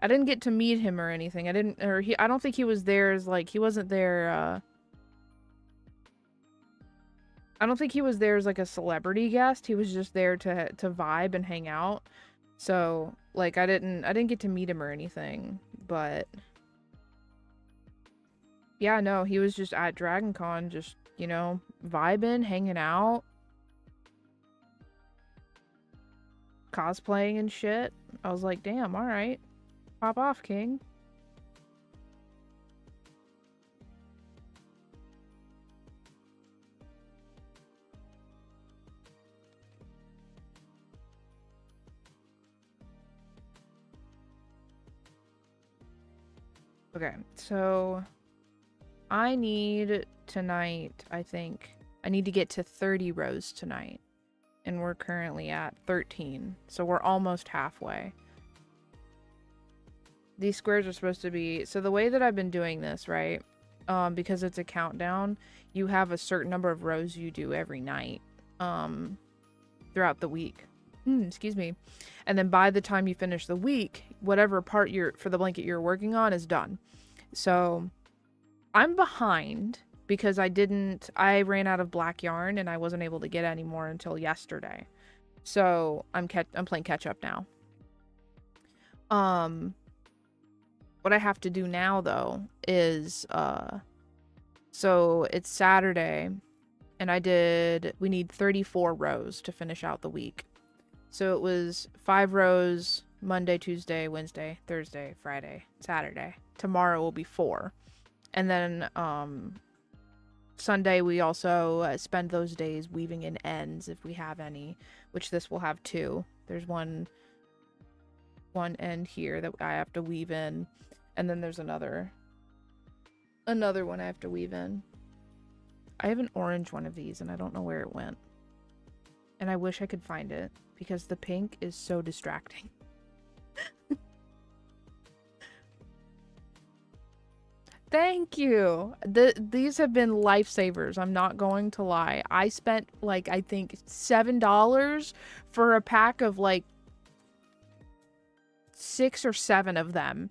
I didn't get to meet him or anything. I don't think he was there as, like, he wasn't there, I don't think he was there as, like, a celebrity guest. He was just there to vibe and hang out. So, like, I didn't get to meet him or anything, but yeah, no, he was just at Dragon Con, just, you know, vibing, hanging out, cosplaying and shit. I was like, damn, alright. Pop off, King. Okay, so I need tonight, I think, I need to get to 30 rows tonight. And we're currently at 13, so we're almost halfway. These squares are supposed to be, so the way that I've been doing this, right, because it's a countdown, you have a certain number of rows you do every night, throughout the week. Excuse me. And then by the time you finish the week, whatever part for the blanket you're working on is done. So I'm behind because I ran out of black yarn and I wasn't able to get any more until yesterday. So I'm playing catch up now. What I have to do now though is, so it's Saturday and we need 34 rows to finish out the week. So it was 5 rows Monday, Tuesday, Wednesday, Thursday, Friday, Saturday. Tomorrow will be 4. And then Sunday we also spend those days weaving in ends if we have any, which this will have 2. There's one end here that I have to weave in, and then there's another one I have to weave in. I have an orange one of these and I don't know where it went. And I wish I could find it because the pink is so distracting. Thank you. These have been lifesavers. I'm not going to lie. I spent, like, I think $7 for a pack of, like, 6 or 7 of them.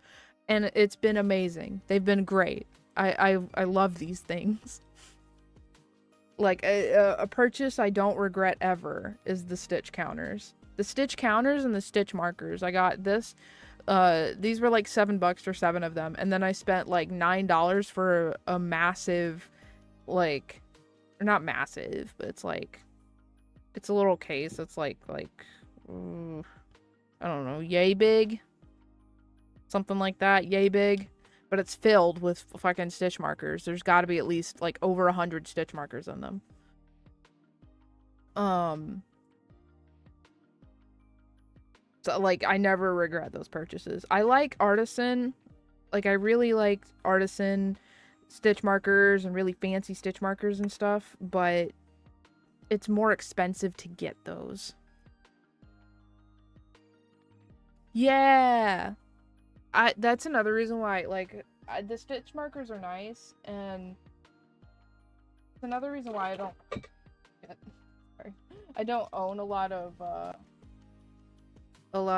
And it's been amazing. They've been great. I love these things. Like, a purchase I don't regret ever is the stitch counters. The stitch counters and the stitch markers. I got this. These were like $7 for 7 of them. And then I spent like $9 for a massive, like, or not massive, but it's like, it's a little case. It's like, I don't know, yay big. Something like that. Yay big. but it's filled with fucking stitch markers. There's got to be at least like over 100 stitch markers in them. So like I never regret those purchases. I like artisan, like I really like artisan stitch markers and really fancy stitch markers and stuff, but it's more expensive to get those. Yeah. That's another reason why, like, the stitch markers are nice, and it's another reason why I don't own a lot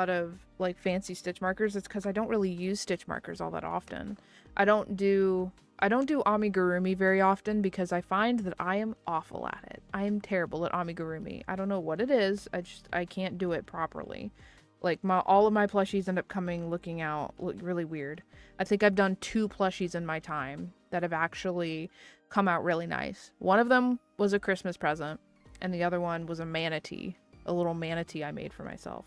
of like fancy stitch markers. It's because I don't really use stitch markers all that often. I don't do amigurumi very often because I find that I am awful at it. I am terrible at amigurumi. I don't know what it is. I can't do it properly. Like all of my plushies end up looking really weird. I think I've done 2 plushies in my time that have actually come out really nice. One of them was a Christmas present, and the other one was a manatee, a little manatee I made for myself.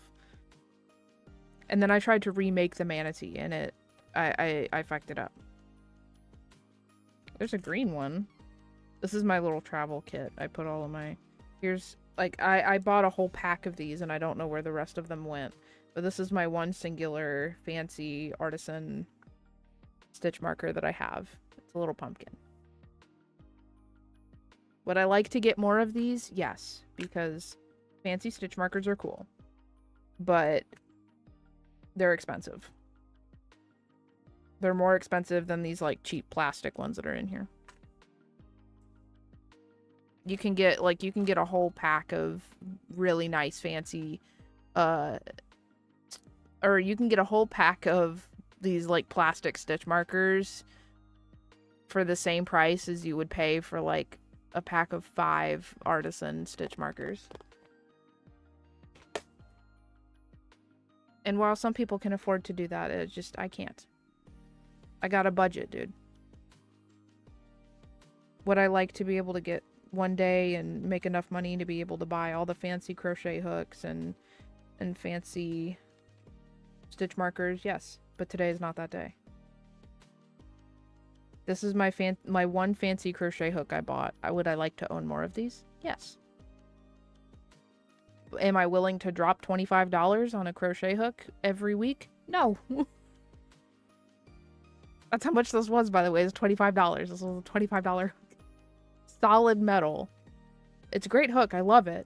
And then I tried to remake the manatee, and I fucked it up. There's a green one. This is my little travel kit. I put all of my... Here's... Like, I bought a whole pack of these, and I don't know where the rest of them went. But this is my one singular fancy artisan stitch marker that I have. It's a little pumpkin. Would I like to get more of these? Yes, because fancy stitch markers are cool. But they're expensive. They're more expensive than these, like, cheap plastic ones that are in here. You can get a whole pack of really nice fancy or you can get a whole pack of these like plastic stitch markers for the same price as you would pay for like a pack of 5 artisan stitch markers. And while some people can afford to do that, I can't. I got a budget, dude. Would I like to be able to get one day and make enough money to be able to buy all the fancy crochet hooks and fancy stitch markers? Yes, but today is not that day. This is my one fancy crochet hook I bought. Would I like to own more of these? Yes. Am I willing to drop $25 on a crochet hook every week? No. That's how much this was, by the way. It's $25. This was a $25 solid metal. It's a great hook. I love it.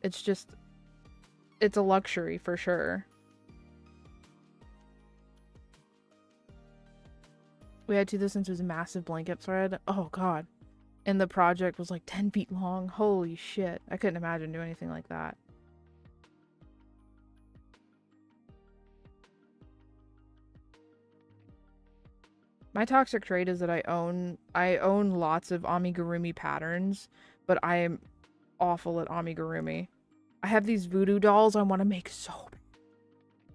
It's just, it's a luxury for sure. We had to do this since it was a massive blanket thread. Oh god. And the project was like 10 feet long. Holy shit. I couldn't imagine doing anything like that. My toxic trait is that I own lots of amigurumi patterns, but I am awful at amigurumi. I have these voodoo dolls I want to make so bad.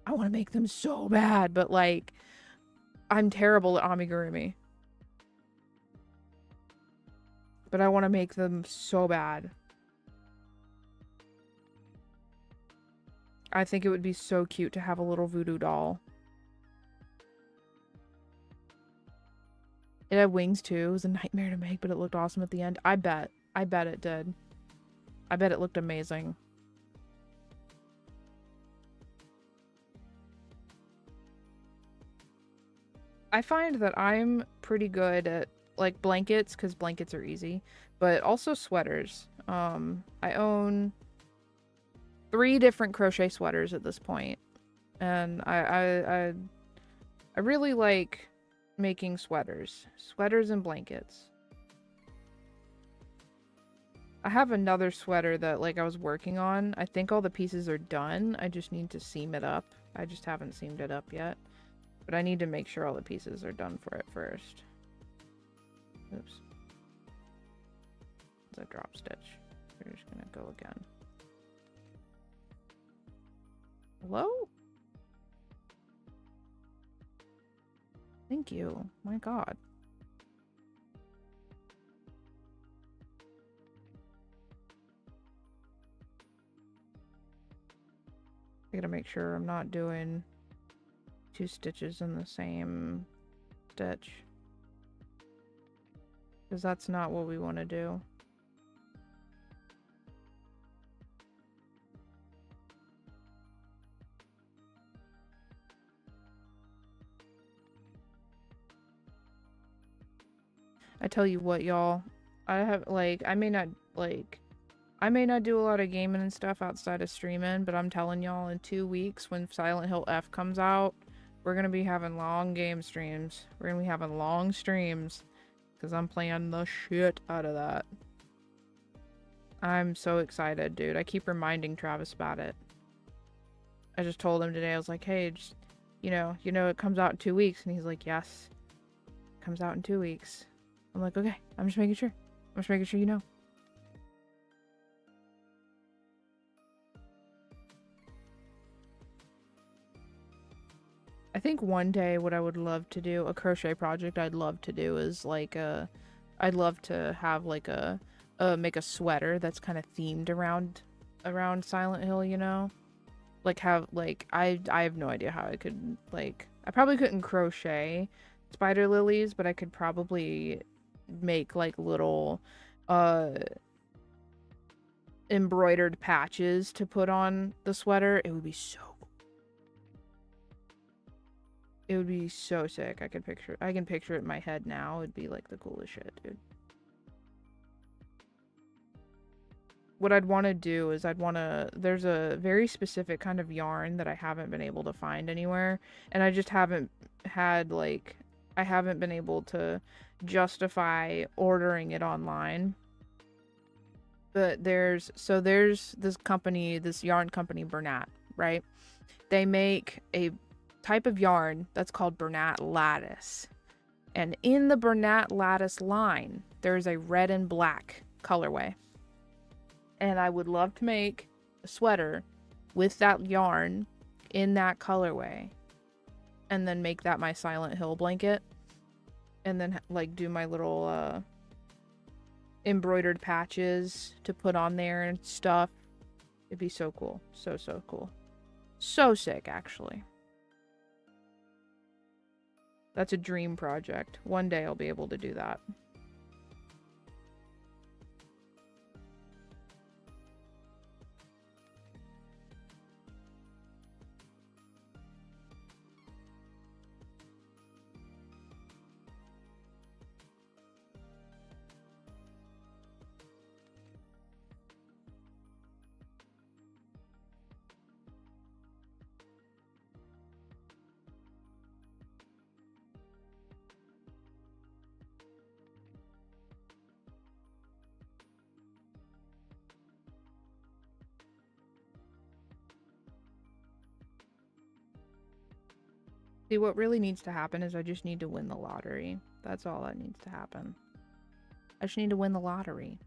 I want to make them so bad, but like I'm terrible at amigurumi. But I want to make them so bad. I think it would be so cute to have a little voodoo doll. It had wings too. It was a nightmare to make, but it looked awesome at the end. I bet it did. I bet it looked amazing. I find that I'm pretty good at like blankets, because blankets are easy, but also sweaters. I own 3 different crochet sweaters at this point, and I really like making sweaters and blankets. I have another sweater that like I was working on. I think all the pieces are done. I just need to seam it up. I just haven't seamed it up yet. But I need to make sure all the pieces are done for it first. Oops. It's a drop stitch. We're just gonna go again. Hello? Thank you. My god. I gotta make sure I'm not doing 2 stitches in the same stitch. Because that's not what we want to do. I tell you what, y'all. I have, like, I may not do a lot of gaming and stuff outside of streaming, but I'm telling y'all, in 2 weeks, when Silent Hill F comes out, we're gonna be having long game streams. We're gonna be having long streams, because I'm playing the shit out of that. I'm so excited, dude. I keep reminding Travis about it. I just told him today, I was like, hey, just, you know, it comes out in 2 weeks, and he's like, yes, it comes out in 2 weeks. I'm like, okay, I'm just making sure. I'm just making sure you know. I think one day what I would love to do, a crochet project I'd love to do is like I'd love to have like make a sweater that's kind of themed around Silent Hill, you know? Like have, like, I have no idea how I could, like, I probably couldn't crochet spider lilies, but I could probably make like little embroidered patches to put on the sweater. It would be so cool. It would be so sick. I can picture it in my head now. It'd be like the coolest shit, dude. What I'd want to do is there's a very specific kind of yarn that I haven't been able to find anywhere, and I just haven't had, like, I haven't been able to justify ordering it online. But there's this company, this yarn company, Bernat, right? They make a type of yarn that's called Bernat Lattice. And in the Bernat Lattice line, there's a red and black colorway. And I would love to make a sweater with that yarn in that colorway. And then make that my Silent Hill blanket. And then, like, do my little embroidered patches to put on there and stuff. It'd be so cool. So cool. So sick, actually. That's a dream project. One day I'll be able to do that. See, what really needs to happen is I just need to win the lottery. That's all that needs to happen. I just need to win the lottery.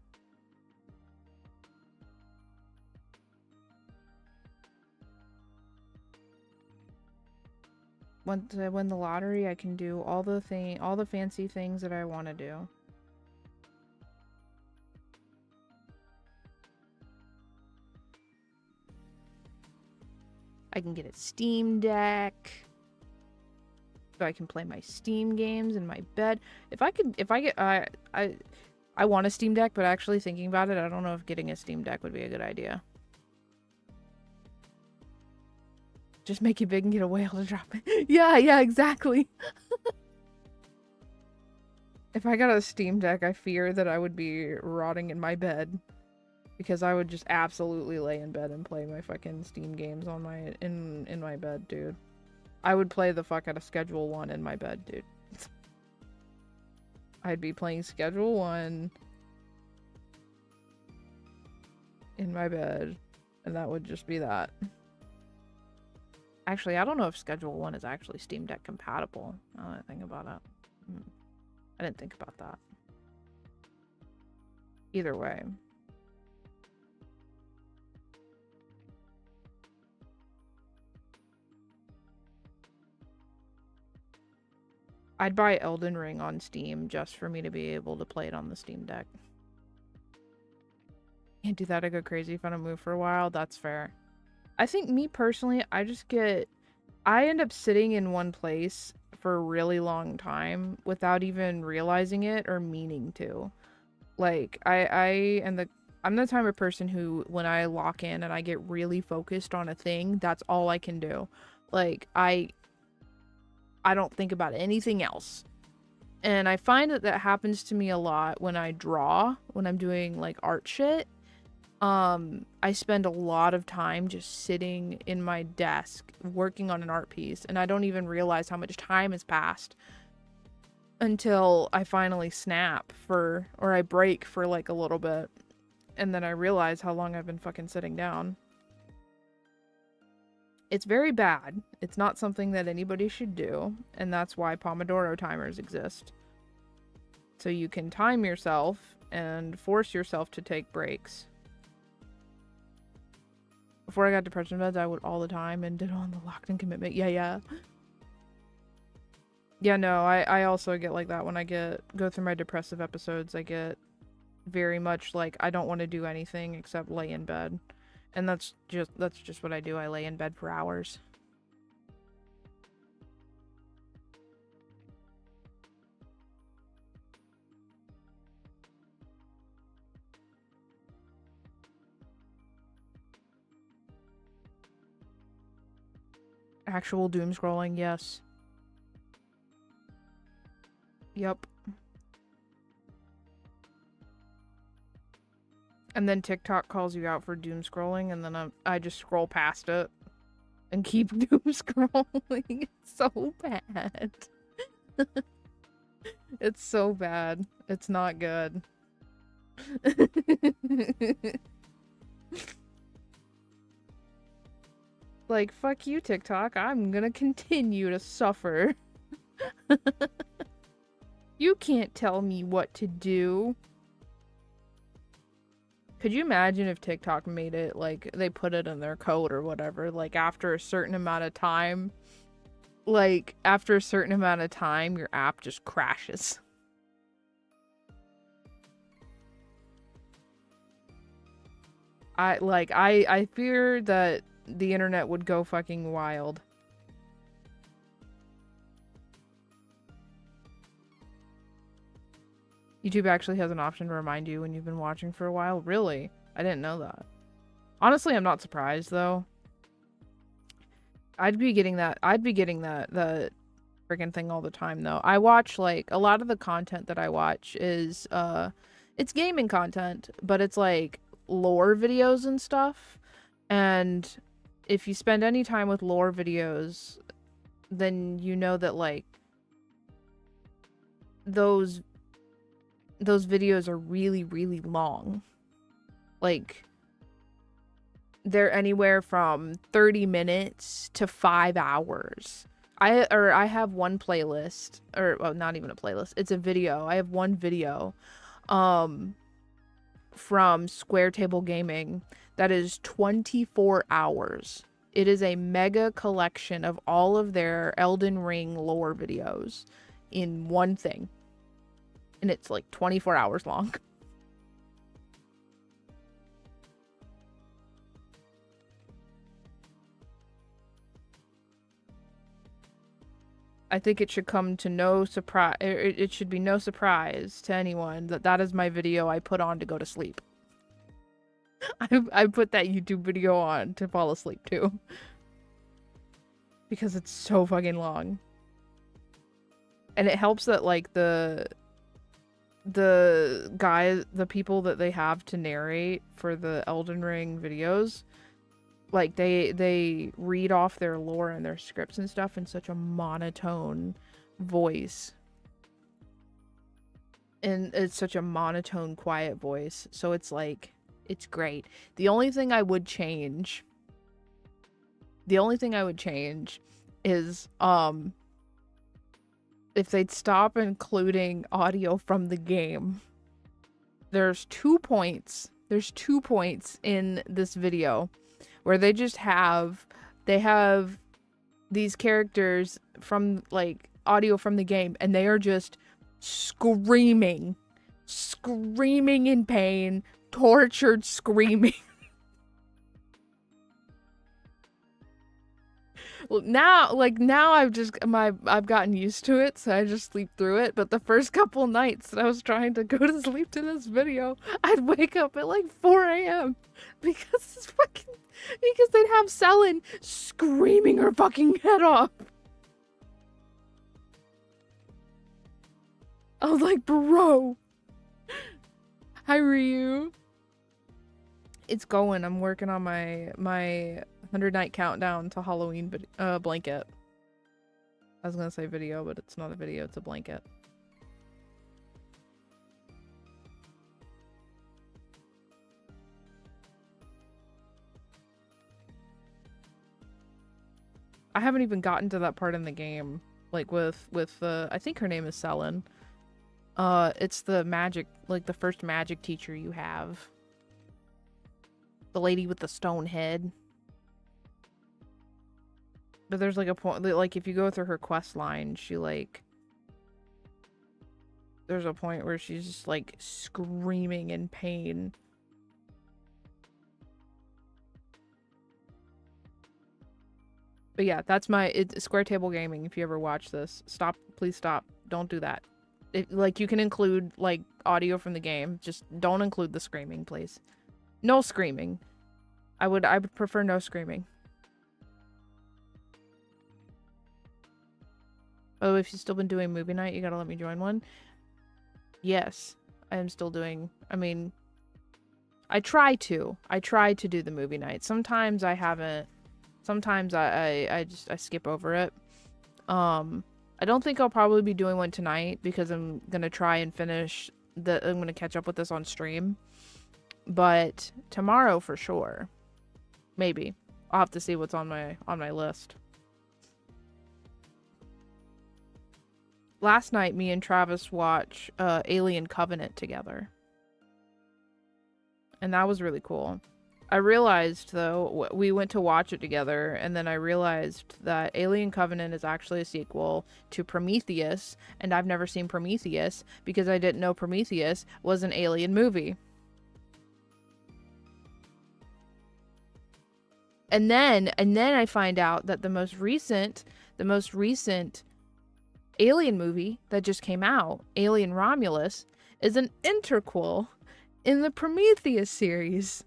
Once I win the lottery, I can do all the fancy things that I want to do. I can get a Steam Deck. So I can play my Steam games in my bed. I want a Steam Deck, but actually thinking about it, I don't know if getting a Steam Deck would be a good idea. Just make it big and get a whale to drop it. Yeah, exactly. If I got a Steam Deck, I fear that I would be rotting in my bed. Because I would just absolutely lay in bed and play my fucking Steam games on my in my bed, dude. I would play the fuck out of Schedule 1 in my bed, dude. I'd be playing Schedule 1 in my bed, and that would just be that. Actually, I don't know if Schedule 1 is actually Steam Deck compatible. Now that I think about it. I didn't think about that. Either way. I'd buy Elden Ring on Steam just for me to be able to play it on the Steam Deck. Can't do that, I go crazy if I don't move for a while. That's fair. I think me personally, I end up sitting in one place for a really long time without even realizing it or meaning to. Like, I'm the type of person who, when I lock in and I get really focused on a thing, that's all I can do. Like, I don't think about anything else. And I find that happens to me a lot when I draw, when I'm doing, like, art shit. I spend a lot of time just sitting in my desk working on an art piece, and I don't even realize how much time has passed until I finally snap or I break for like a little bit, and then I realize how long I've been fucking sitting down. It's very bad. It's not something that anybody should do, and that's why Pomodoro timers exist. So you can time yourself and force yourself to take breaks. Before I got depression meds, I would all the time and did on the locked-in commitment. Yeah. Yeah, no, I also get like that when I go through my depressive episodes. I get very much like I don't want to do anything except lay in bed. And that's just what I do. I lay in bed for hours. Actual doom scrolling, yes. Yep. And then TikTok calls you out for doom scrolling, and then I just scroll past it and keep doom scrolling. It's so bad. It's so bad. It's not good. Like, fuck you, TikTok. I'm gonna continue to suffer. You can't tell me what to do. Could you imagine if TikTok made it, like, they put it in their code or whatever, like, after a certain amount of time, your app just crashes. I fear that the internet would go fucking wild. YouTube actually has an option to remind you when you've been watching for a while. Really? I didn't know that. Honestly, I'm not surprised though. I'd be getting the freaking thing all the time though. I watch, like, a lot of the content that I watch is it's gaming content, but it's like lore videos and stuff. And if you spend any time with lore videos, then you know that, like, those videos are really, really long. Like, they're anywhere from 30 minutes to 5 hours. I have one playlist, or, well, not even a playlist. It's a video. I have one video from Square Table Gaming that is 24 hours. It is a mega collection of all of their Elden Ring lore videos in one thing. And it's like 24 hours long. I think it should come to no surprise. It should be no surprise to anyone that that is my video I put on to go to sleep. I put that YouTube video on to fall asleep too. Because it's so fucking long. And it helps that, like, the people that they have to narrate for the Elden Ring videos, like, they read off their lore and their scripts and stuff in such a monotone voice. And it's such a monotone, quiet voice. So it's like, it's great. The only thing I would change is, if they'd stop including audio from the game. There's two points in this video where they have these characters from, like, audio from the game, and they are just screaming in pain, tortured screaming. Well, now I've gotten used to it, so I just sleep through it. But the first couple nights that I was trying to go to sleep to this video, I'd wake up at like 4 a.m. because they'd have Selen screaming her fucking head off. I was like, bro. Hi, Ryu. It's going. I'm working on my 100-night countdown to Halloween blanket. I was gonna say video, but it's not a video, it's a blanket. I haven't even gotten to that part in the game. Like with I think her name is Selen. It's the magic, like the first magic teacher you have. The lady with the stone head. But there's like a point, like if you go through her quest line, she like... There's a point where she's just like screaming in pain. But yeah, that's it's Square Table Gaming. If you ever watch this, stop, please stop. Don't do that. Like, you can include like audio from the game. Just don't include the screaming, please. No screaming. I would prefer no screaming. Oh, if you've still been doing movie night, you gotta let me join one. Yes, I am still doing. I mean, I try to do the movie night. Sometimes I haven't. Sometimes I skip over it. I don't think I'll probably be doing one tonight because I'm gonna try and finish I'm gonna catch up with this on stream. But tomorrow for sure. Maybe. I'll have to see what's on my list. Last night, me and Travis watched Alien Covenant together. And that was really cool. I realized, though, we went to watch it together, and then I realized that Alien Covenant is actually a sequel to Prometheus, and I've never seen Prometheus because I didn't know Prometheus was an alien movie. And then I find out that the most recent Alien movie that just came out, Alien Romulus, is an interquel in the Prometheus series.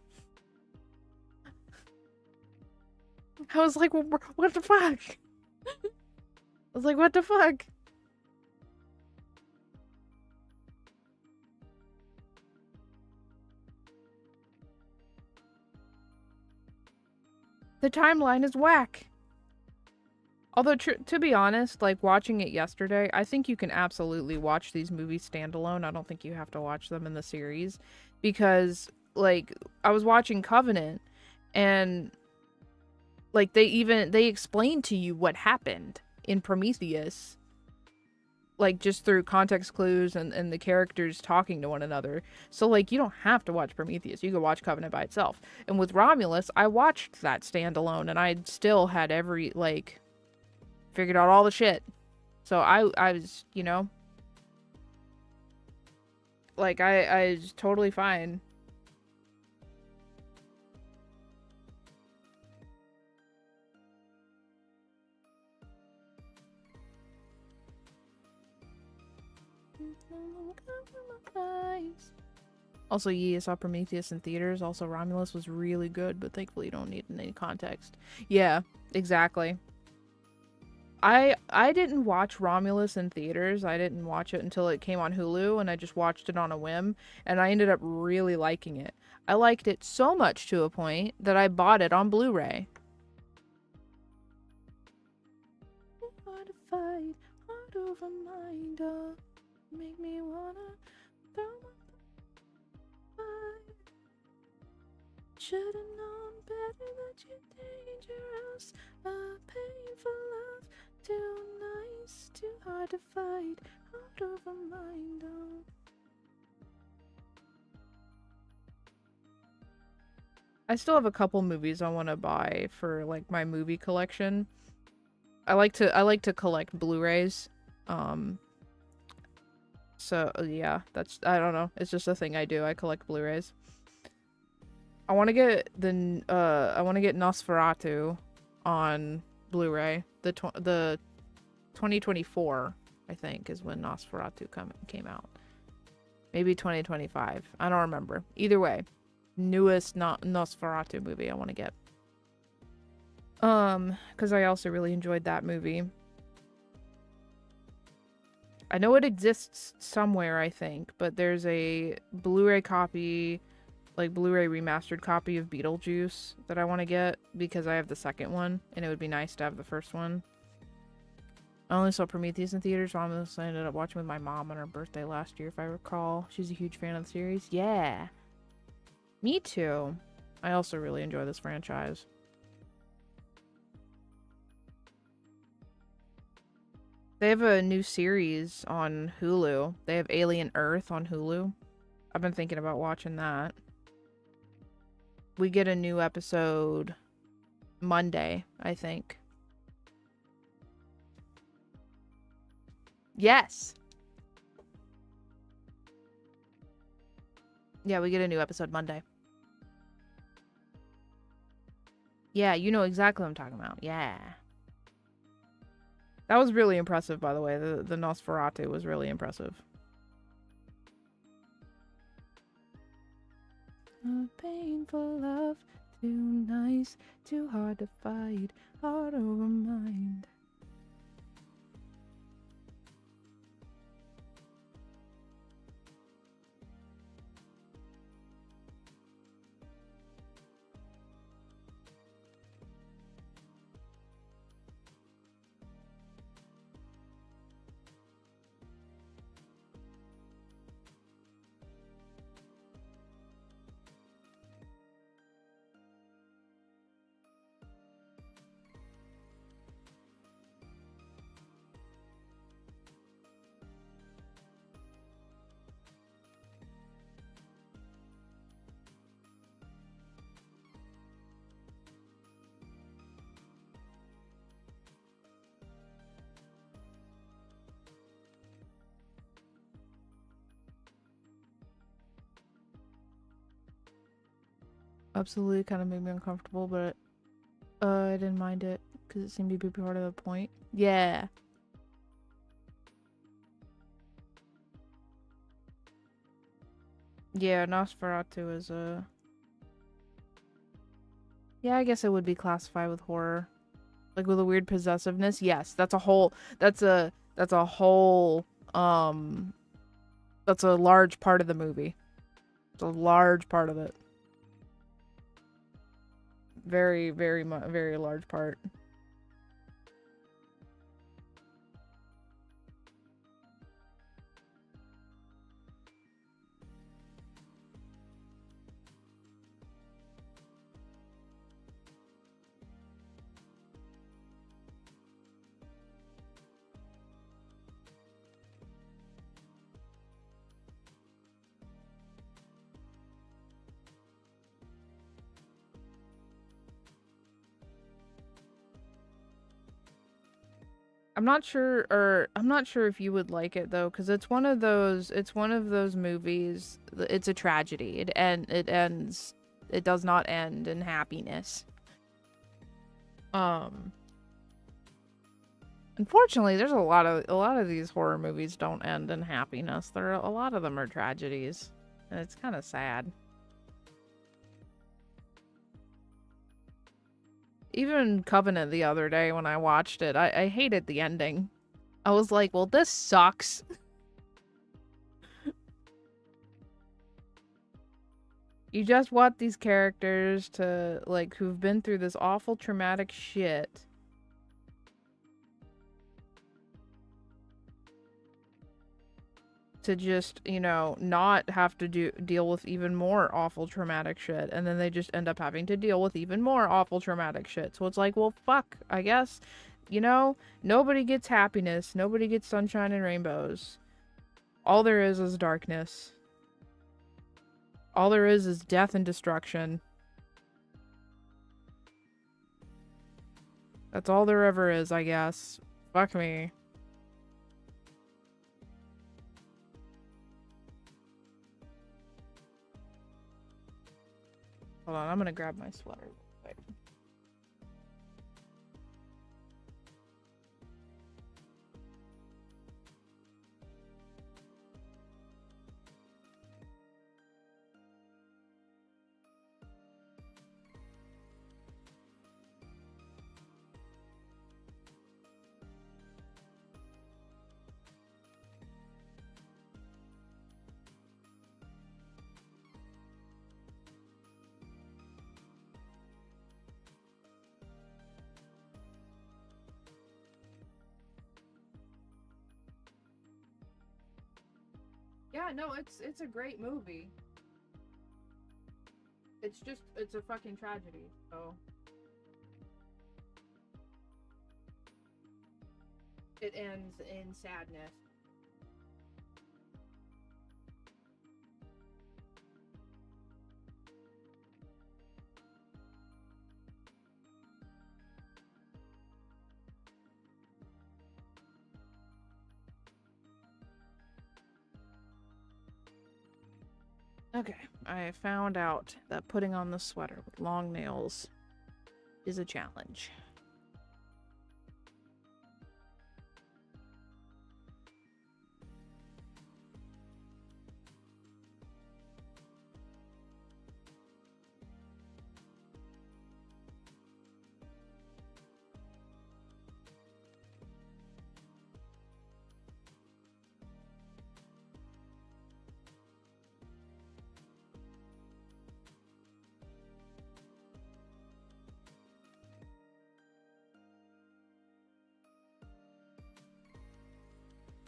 I was like, what the fuck? I was like, what the fuck? The timeline is whack. Although, to be honest, like, watching it yesterday, I think you can absolutely watch these movies standalone. I don't think you have to watch them in the series. Because, like, I was watching Covenant, and, like, they explain to you what happened in Prometheus. Like, just through context clues and the characters talking to one another. So, like, you don't have to watch Prometheus. You can watch Covenant by itself. And with Romulus, I watched that standalone, and I still had figured out all the shit. So I was, you know, like, I was totally fine. Also, yeah, I saw Prometheus in theaters. Also, Romulus was really good, but thankfully you don't need any context. Yeah, exactly. I didn't watch Romulus in theaters. I didn't watch it until it came on Hulu, and I just watched it on a whim, and I ended up really liking it. I liked it so much to a point that I bought it on Blu-ray. Hard to fight, heart over mind, make me wanna throw my fight. Should've known better that you're dangerous, a painful love. Too nice, too hard to fight, heart over mind. I still have a couple movies I want to buy for, like, my movie collection. I like to collect Blu-rays. So yeah, I don't know. It's just a thing I do. I collect Blu-rays. I want to get Nosferatu on Blu-ray. The 2024, I think, is when Nosferatu came out. Maybe 2025. I don't remember. Either way, newest Nosferatu movie I want to get. Because I also really enjoyed that movie. I know it exists somewhere, I think, but there's a Blu-ray copy, like Blu-ray remastered copy of Beetlejuice that I want to get because I have the second one, and it would be nice to have the first one. I only saw Prometheus in theaters, so I ended up watching with my mom on her birthday last year, if I recall. She's a huge fan of the series. Yeah. Me too. I also really enjoy this franchise. They have a new series on Hulu. They have Alien Earth on Hulu. I've been thinking about watching that. We get a new episode Monday, I think. Yes. Yeah, we get a new episode Monday. Yeah, you know exactly what I'm talking about. Yeah. That was really impressive, by the way. The Nosferatu was really impressive. A painful love, too nice, too hard to fight, heart over mind. Absolutely kind of made me uncomfortable, but I didn't mind it because it seemed to be part of the point. Yeah. Yeah, Nosferatu is a... Yeah, I guess it would be classified with horror. Like with a weird possessiveness. Yes, that's a whole that's a whole that's a large part of the movie. It's a large part of it. Very, very large part. I'm not sure if you would like it though, because it's one of those movies. It's a tragedy. It does not end in happiness. Unfortunately, there's a lot of these horror movies don't end in happiness. A lot of them are tragedies, and it's kind of sad. Even Covenant the other day when I watched it, I hated the ending. I was like, well, this sucks. You just want these characters to, like, who've been through this awful traumatic shit. To just, you know, not have to deal with even more awful traumatic shit, and then they just end up having to deal with even more awful traumatic shit. So it's like, well, fuck, I guess, you know, nobody gets happiness, nobody gets sunshine and rainbows. All there is darkness. All there is death and destruction. That's all there ever is, I guess. Fuck me. Hold on, I'm gonna grab my sweater. Wait. Yeah, no, it's a great movie. It's a fucking tragedy, so. It ends in sadness. Okay, I found out that putting on the sweater with long nails is a challenge.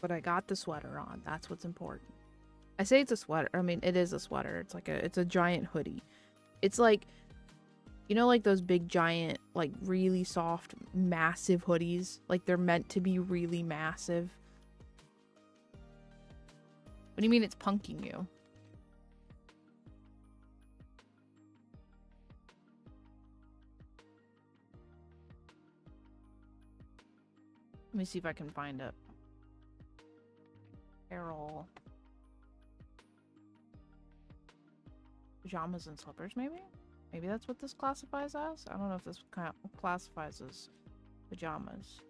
But I got the sweater on. That's what's important. I say it's a sweater. I mean, it is a sweater. It's a giant hoodie. It's like, you know, like those big giant, like really soft, massive hoodies. Like they're meant to be really massive. What do you mean it's punking you? Let me see if I can find it. Apparel. Pajamas and slippers, maybe? Maybe that's what this classifies as? I don't know if this classifies as pajamas.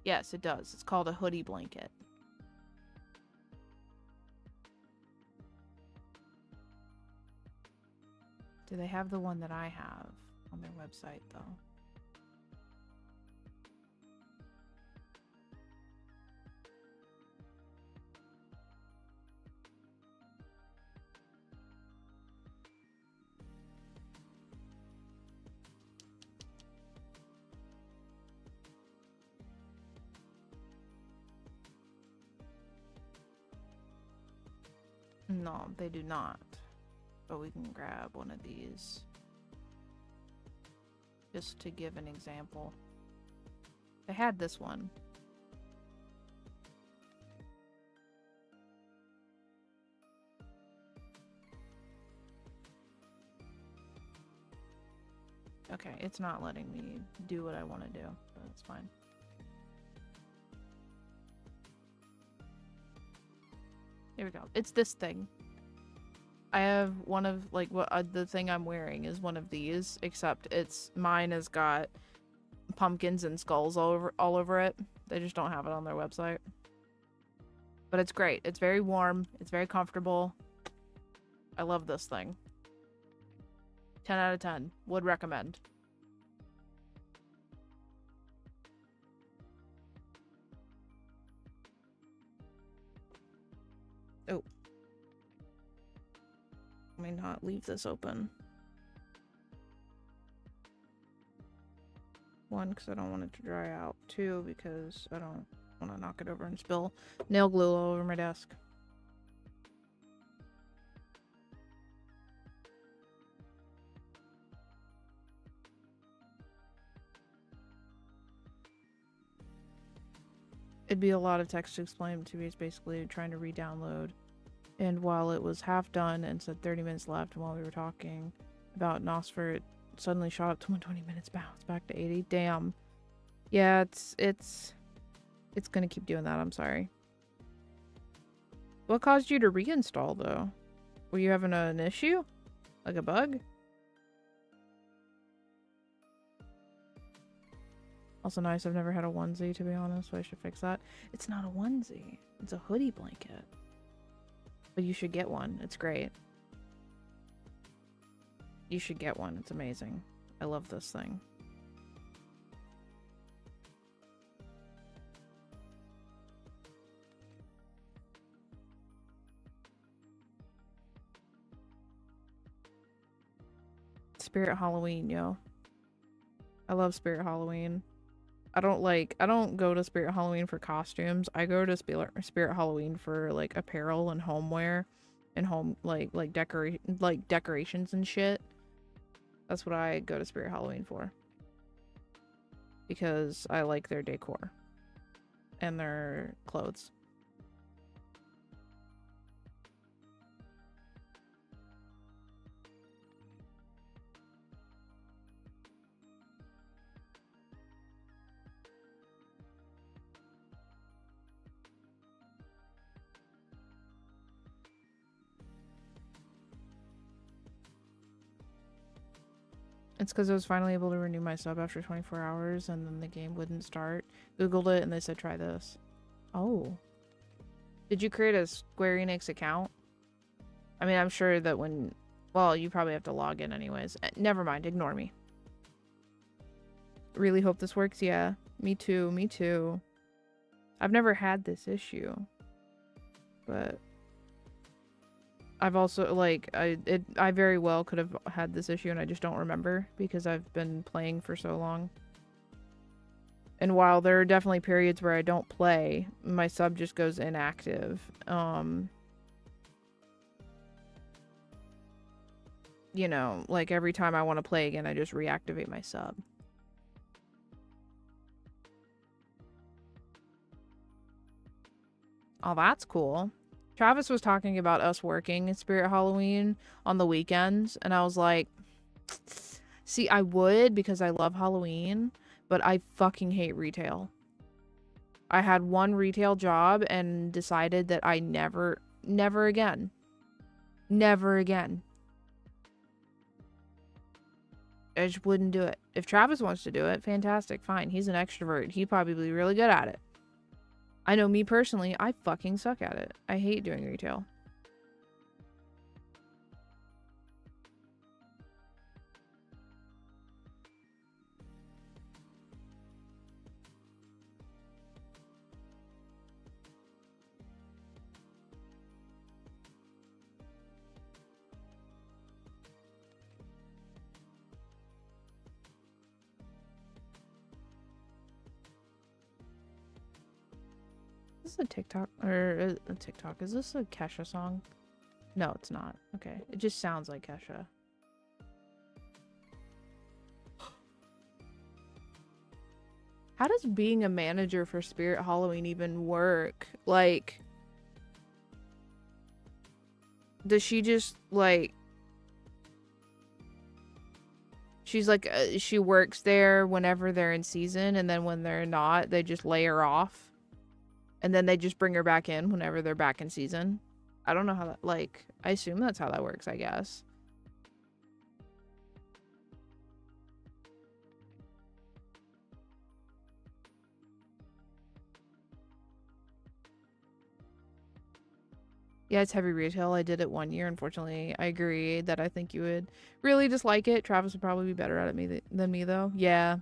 Yes, it does. It's called a hoodie blanket. Do they have the one that I have on their website, though? No, they do not. But we can grab one of these. Just to give an example. They had this one. Okay, it's not letting me do what I want to do, but it's fine. Here we go. It's this thing. I have one of, like, what the thing I'm wearing is one of these, except mine has got pumpkins and skulls all over it. They just don't have it on their website. But it's great. It's very warm. It's very comfortable. I love this thing. 10 out of 10. Would recommend. Oh. Let me not leave this open. One, because I don't want it to dry out. Two, because I don't want to knock it over and spill nail glue all over my desk. It'd be a lot of text to explain to me. It's basically trying to re-download. And while it was half done and said 30 minutes left, and while we were talking about Nosfer, it suddenly shot up to 120 minutes, bounced back to 80. Damn. Yeah, it's gonna keep doing that. I'm sorry. What caused you to reinstall, though? Were you having an issue? Like a bug? Also nice. I've never had a onesie, to be honest, so I should fix that. It's not a onesie. It's a hoodie blanket. But you should get one. It's great. You should get one. It's amazing. I love this thing. Spirit Halloween, yo. I love Spirit Halloween. I don't go to Spirit Halloween for costumes. I go to Spirit Halloween for like apparel and homeware and home like decorations and shit. That's what I go to Spirit Halloween for. Because I like their decor and their clothes. It's because I was finally able to renew my sub after 24 hours and then the game wouldn't start. Googled it and they said try this. Oh. Did you create a Square Enix account? I mean, I'm sure that when... Well, you probably have to log in anyways. Never mind, ignore me. Really hope this works, yeah. Me too, me too. I've never had this issue. But... I've also, like, I very well could have had this issue and I just don't remember because I've been playing for so long. And while there are definitely periods where I don't play, my sub just goes inactive. You know, like every time I want to play again, I just reactivate my sub. Oh, that's cool. Travis was talking about us working at Spirit Halloween on the weekends, and I was like, see, I would because I love Halloween, but I fucking hate retail. I had one retail job and decided that I never again. Never again. I just wouldn't do it. If Travis wants to do it, fantastic, fine. He's an extrovert. He'd probably be really good at it. I know me personally, I fucking suck at it. I hate doing retail. Is this a TikTok or a TikTok? Is this a Kesha song? No, it's not. Okay, it just sounds like Kesha. How does being a manager for Spirit Halloween even work? Like, does she just like? She's like, she works there whenever they're in season, and then when they're not, they just lay her off. And then they just bring her back in whenever they're back in season. I don't know how that, like, I assume that's how that works, I guess. Yeah, it's heavy retail. I did it 1 year. Unfortunately, I agree that I think you would really dislike it. Travis would probably be better at it than me, though. Yeah.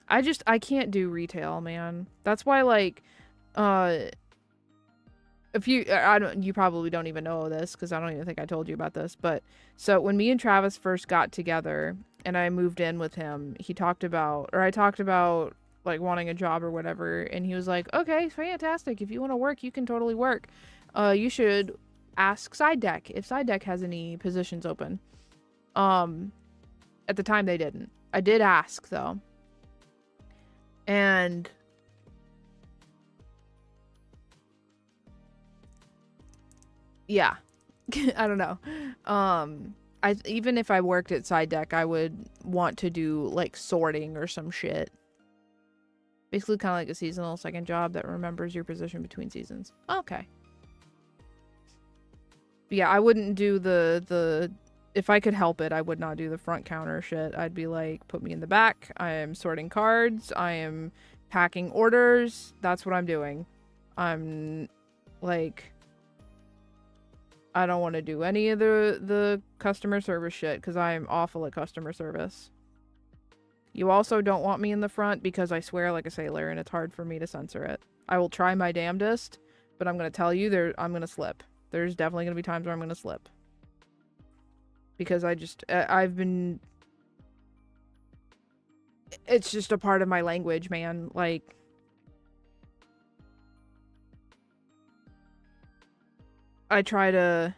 I can't do retail, man. That's why, like, if you, you probably don't even know this because I don't even think I told you about this. But so when me and Travis first got together and I moved in with him, I talked about like wanting a job or whatever. And he was like, okay, fantastic. If you want to work, you can totally work. You should ask Side Deck if Side Deck has any positions open. At the time they didn't. I did ask though. And yeah. I don't know. Even if I worked at Side Deck, I would want to do like sorting or some shit. Basically kind of like a seasonal second job that remembers your position between seasons. Okay. But yeah, I wouldn't do the if I could help it, I would not do the front counter shit. I'd be like, put me in the back. I am sorting cards. I am packing orders. That's what I'm doing. I'm like, I don't want to do any of the customer service shit because I am awful at customer service. You also don't want me in the front because I swear like a sailor and it's hard for me to censor it. I will try my damnedest, but I'm going to tell you I'm going to slip. There's definitely going to be times where I'm going to slip. Because I've been it's just a part of my language, man. Like, I try to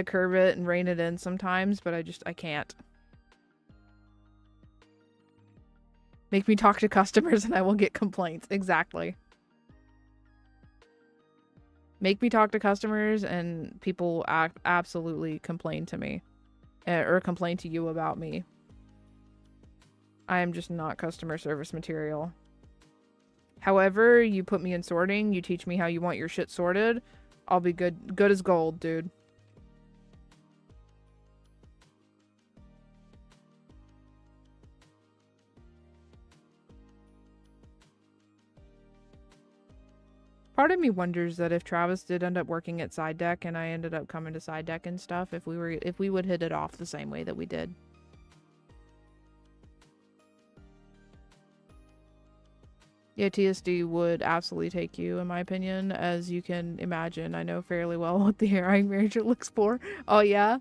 curve it and rein it in sometimes, but I can't. Make me talk to customers and I will get complaints. Exactly. Make me talk to customers and people absolutely complain to me. Or complain to you about me. I am just not customer service material. However, you put me in sorting, you teach me how you want your shit sorted, I'll be good as gold, dude. Part of me wonders that if Travis did end up working at Side Deck and I ended up coming to Side Deck and stuff, if we would hit it off the same way that we did. Yeah, TSD would absolutely take you, in my opinion, as you can imagine. I know fairly well what the hiring manager looks for. Oh, yeah?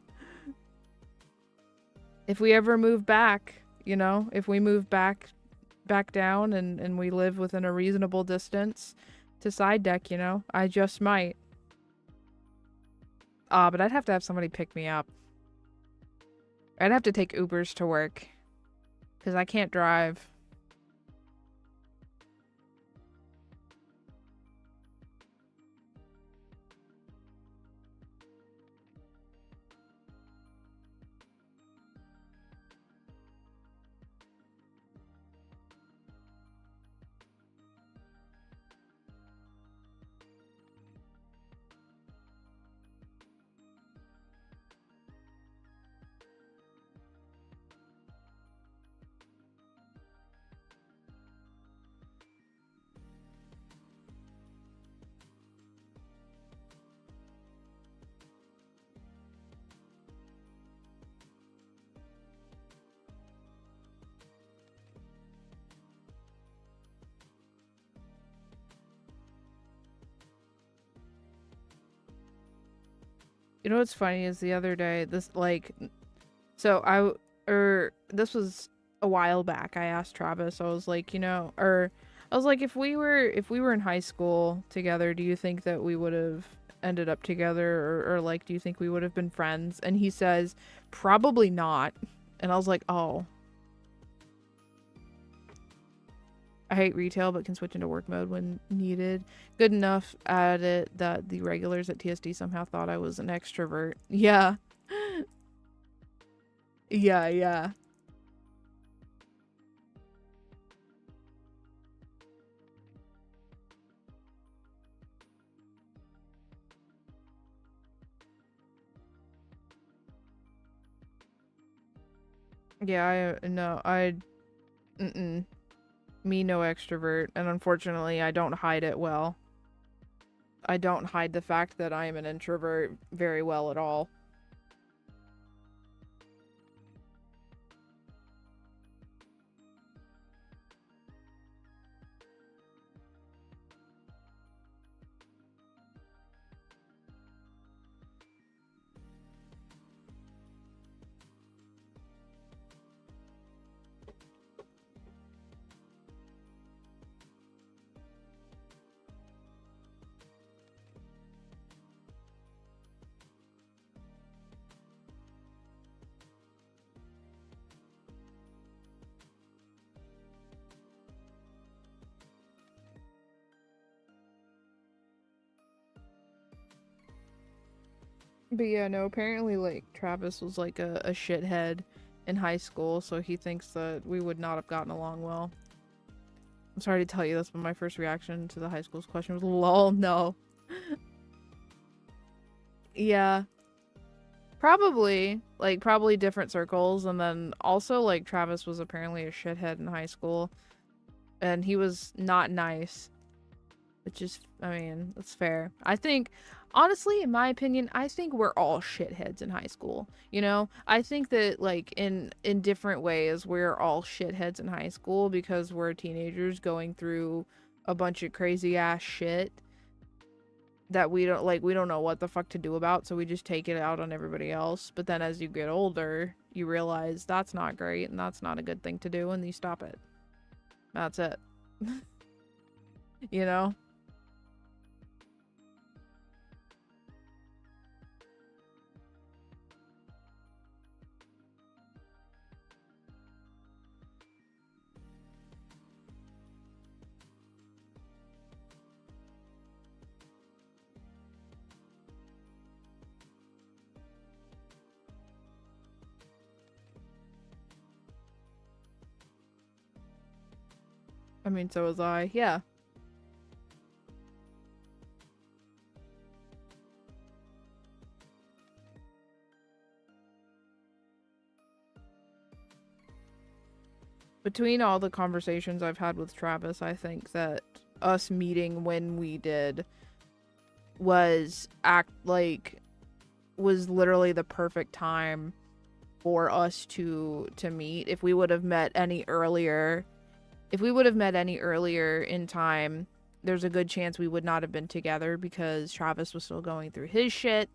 If we ever move back, you know, if we move back down and we live within a reasonable distance to Side Deck, you know, I just might. But I'd have to have somebody pick me up. I'd have to take Ubers to work, because I can't drive. You know what's funny is the other day, this this was a while back. I asked Travis, I was like, you know, I was like, if we were in high school together, do you think that we would have ended up together, or like, do you think we would have been friends? And he says, probably not. And I was like, oh. I hate retail, but can switch into work mode when needed. Good enough at it that the regulars at TSD somehow thought I was an extrovert. Yeah. Yeah. Yeah, me no extrovert, and unfortunately I don't hide it well. I don't hide the fact that I am an introvert very well at all. But yeah, no, apparently, like, Travis was, like, a shithead in high school, so he thinks that we would not have gotten along well. I'm sorry to tell you this, but my first reaction to the high school's question was, lol, no. Yeah. Probably different circles, and then also, like, Travis was apparently a shithead in high school, and he was not nice. Which is, I mean, that's fair. I think, honestly, in my opinion, I think we're all shitheads in high school. You know, I think that, like, in different ways, we're all shitheads in high school because we're teenagers going through a bunch of crazy ass shit that we don't know what the fuck to do about, so we just take it out on everybody else. But then as you get older, you realize that's not great and that's not a good thing to do, and you stop it. That's it. You know? I mean, so was I. Yeah. Between all the conversations I've had with Travis, I think that us meeting when we did was literally the perfect time for us to meet. If we would have met any earlier in time, there's a good chance we would not have been together because Travis was still going through his shit.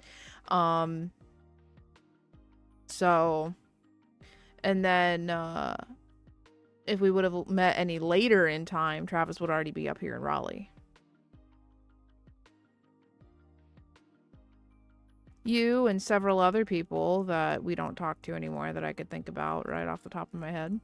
So, and then, if we would have met any later in time, Travis would already be up here in Raleigh. You and several other people that we don't talk to anymore that I could think about right off the top of my head.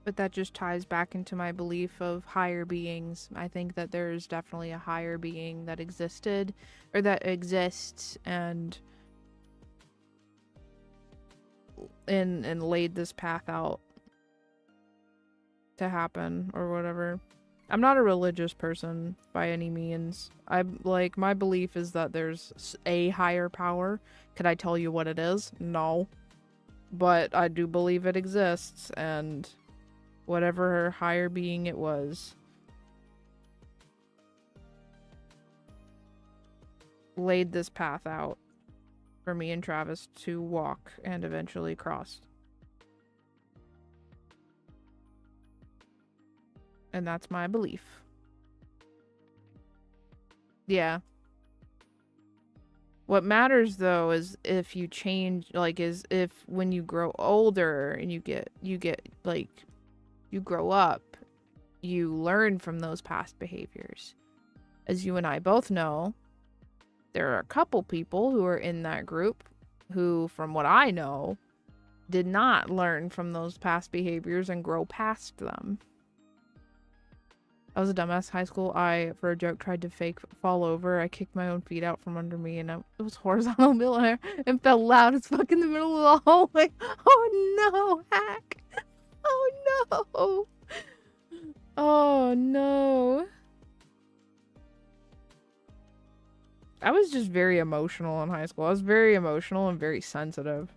But that just ties back into my belief of higher beings. I think that there's definitely a higher being that existed, or that exists, and laid this path out to happen, or whatever. I'm not a religious person by any means. My belief is that there's a higher power. Could I tell you what it is? No. But I do believe it exists, and whatever higher being it was laid this path out for me and Travis to walk and eventually cross. And that's my belief. Yeah. What matters though is if you change, is if when you grow older and you get you grow up, you learn from those past behaviors. As you and I both know, there are a couple people who are in that group who, from what I know, did not learn from those past behaviors and grow past them. I was a dumbass in high school. I, for a joke, tried to fake fall over. I kicked my own feet out from under me, and it was horizontal midair and fell loud as fuck in the middle of the hallway. Oh no, hack! Oh no! Oh no! I was just very emotional in high school. I was very emotional and very sensitive.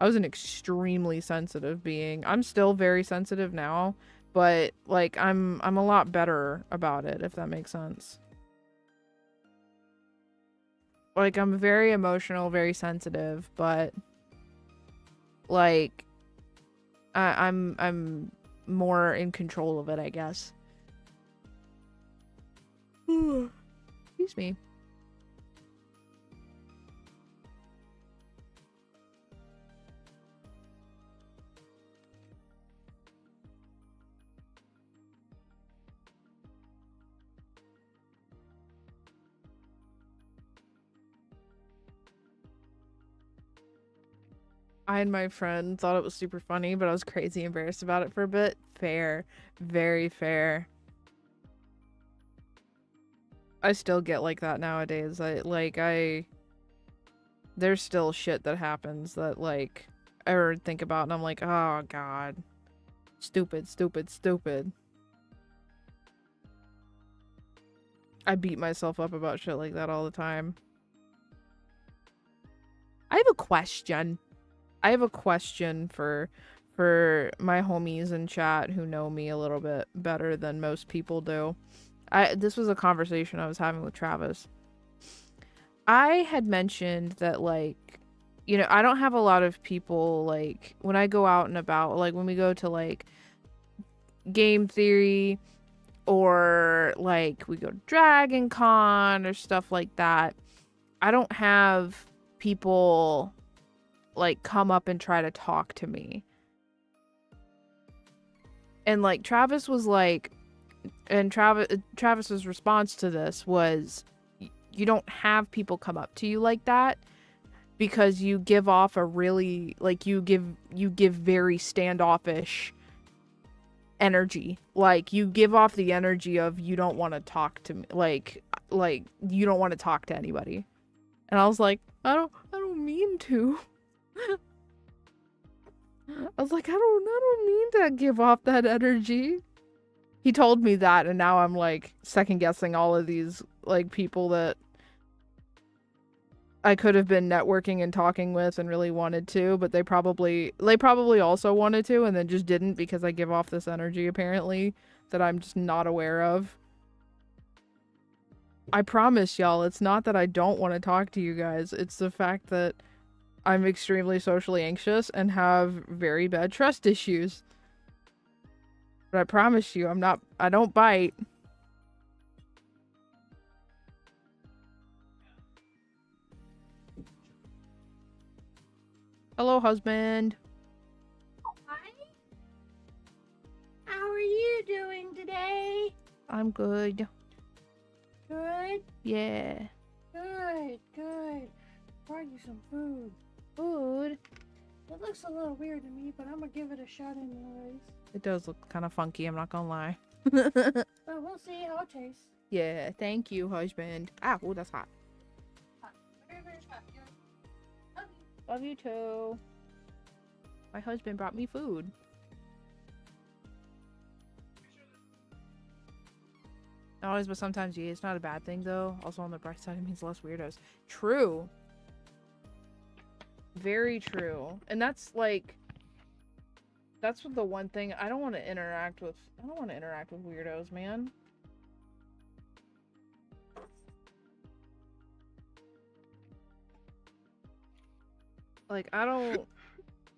I was an extremely sensitive being. I'm still very sensitive now, but I'm a lot better about it, if that makes sense. I'm very emotional, very sensitive, but I'm more in control of it, I guess. Excuse me. I and my friend thought it was super funny, but I was crazy embarrassed about it for a bit. Fair. Very fair. I still get like that nowadays. There's still shit that happens that I would think about and I'm like, oh god. Stupid, stupid, stupid. I beat myself up about shit like that all the time. I have a question. I have a question for my homies in chat who know me a little bit better than most people do. This was a conversation I was having with Travis. I had mentioned that, like, you know, I don't have a lot of people, like, when I go out and about, like, when we go to, like, Game Theory, or, like, we go to Dragon Con, or stuff like that, I don't have people, like, come up and try to talk to me. And, like, Travis was like, and Travis's response to this was, you don't have people come up to you like that because you give off a really, like, you give very standoffish energy. Like, you give off the energy of you don't want to talk to me, like you don't want to talk to anybody. And I was like, I don't mean to. I was like, I don't mean to give off that energy. He told me that, and now I'm, like, second guessing all of these, like, people that I could have been networking and talking with and really wanted to, but they probably also wanted to and then just didn't because I give off this energy, apparently, that I'm just not aware of. I promise y'all, it's not that I don't want to talk to you guys. It's the fact that I'm extremely socially anxious and have very bad trust issues. But I promise you, I don't bite. Hello, husband. Hi. How are you doing today? I'm good. Good? Yeah. Good. Brought you some food. Food? It looks a little weird to me, but I'm gonna give it a shot anyways. It does look kind of funky, I'm not gonna lie. But we'll see how it tastes. Yeah, thank you, husband. Ah, oh, that's hot. Very, very hot. Love you. Love you too. My husband brought me food. Not always, but sometimes, yeah, it's not a bad thing, though. Also, on the bright side, it means less weirdos. True. Very true. And that's, like... That's the one thing I don't want to interact with. I don't want to interact with weirdos, man. Like, I don't...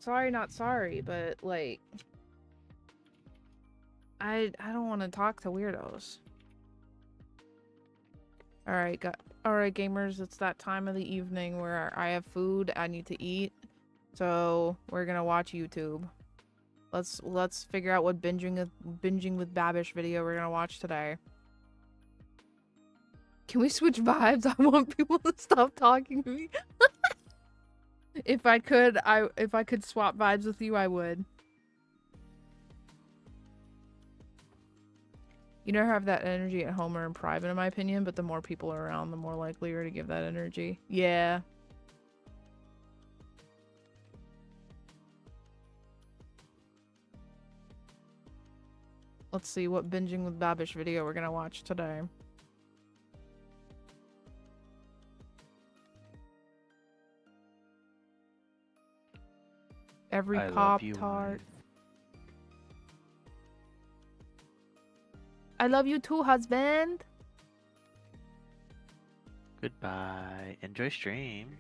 Sorry, not sorry, but, like... I don't want to talk to weirdos. Alright, gamers, it's that time of the evening where I have food I need to eat. So, we're gonna watch YouTube. Let's figure out what binging with Babish video we're gonna watch today. Can we switch vibes? I want people to stop talking to me. If I could swap vibes with you, I would. You never have that energy at home or in private, in my opinion, but the more people are around, the more likely you're to give that energy. Yeah. Let's see what binging with Babish video we're gonna watch today. Every Pop-Tart. I love you too, husband. Goodbye. Enjoy stream.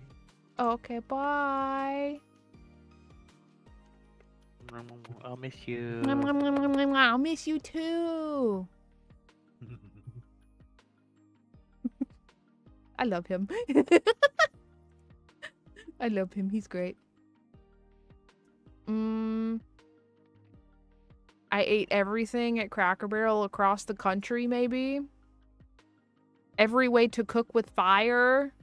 Okay, bye. I'll miss you. I'll miss you too. I love him. I love him. He's great. I ate everything at Cracker Barrel across the country, maybe. Every way to cook with fire.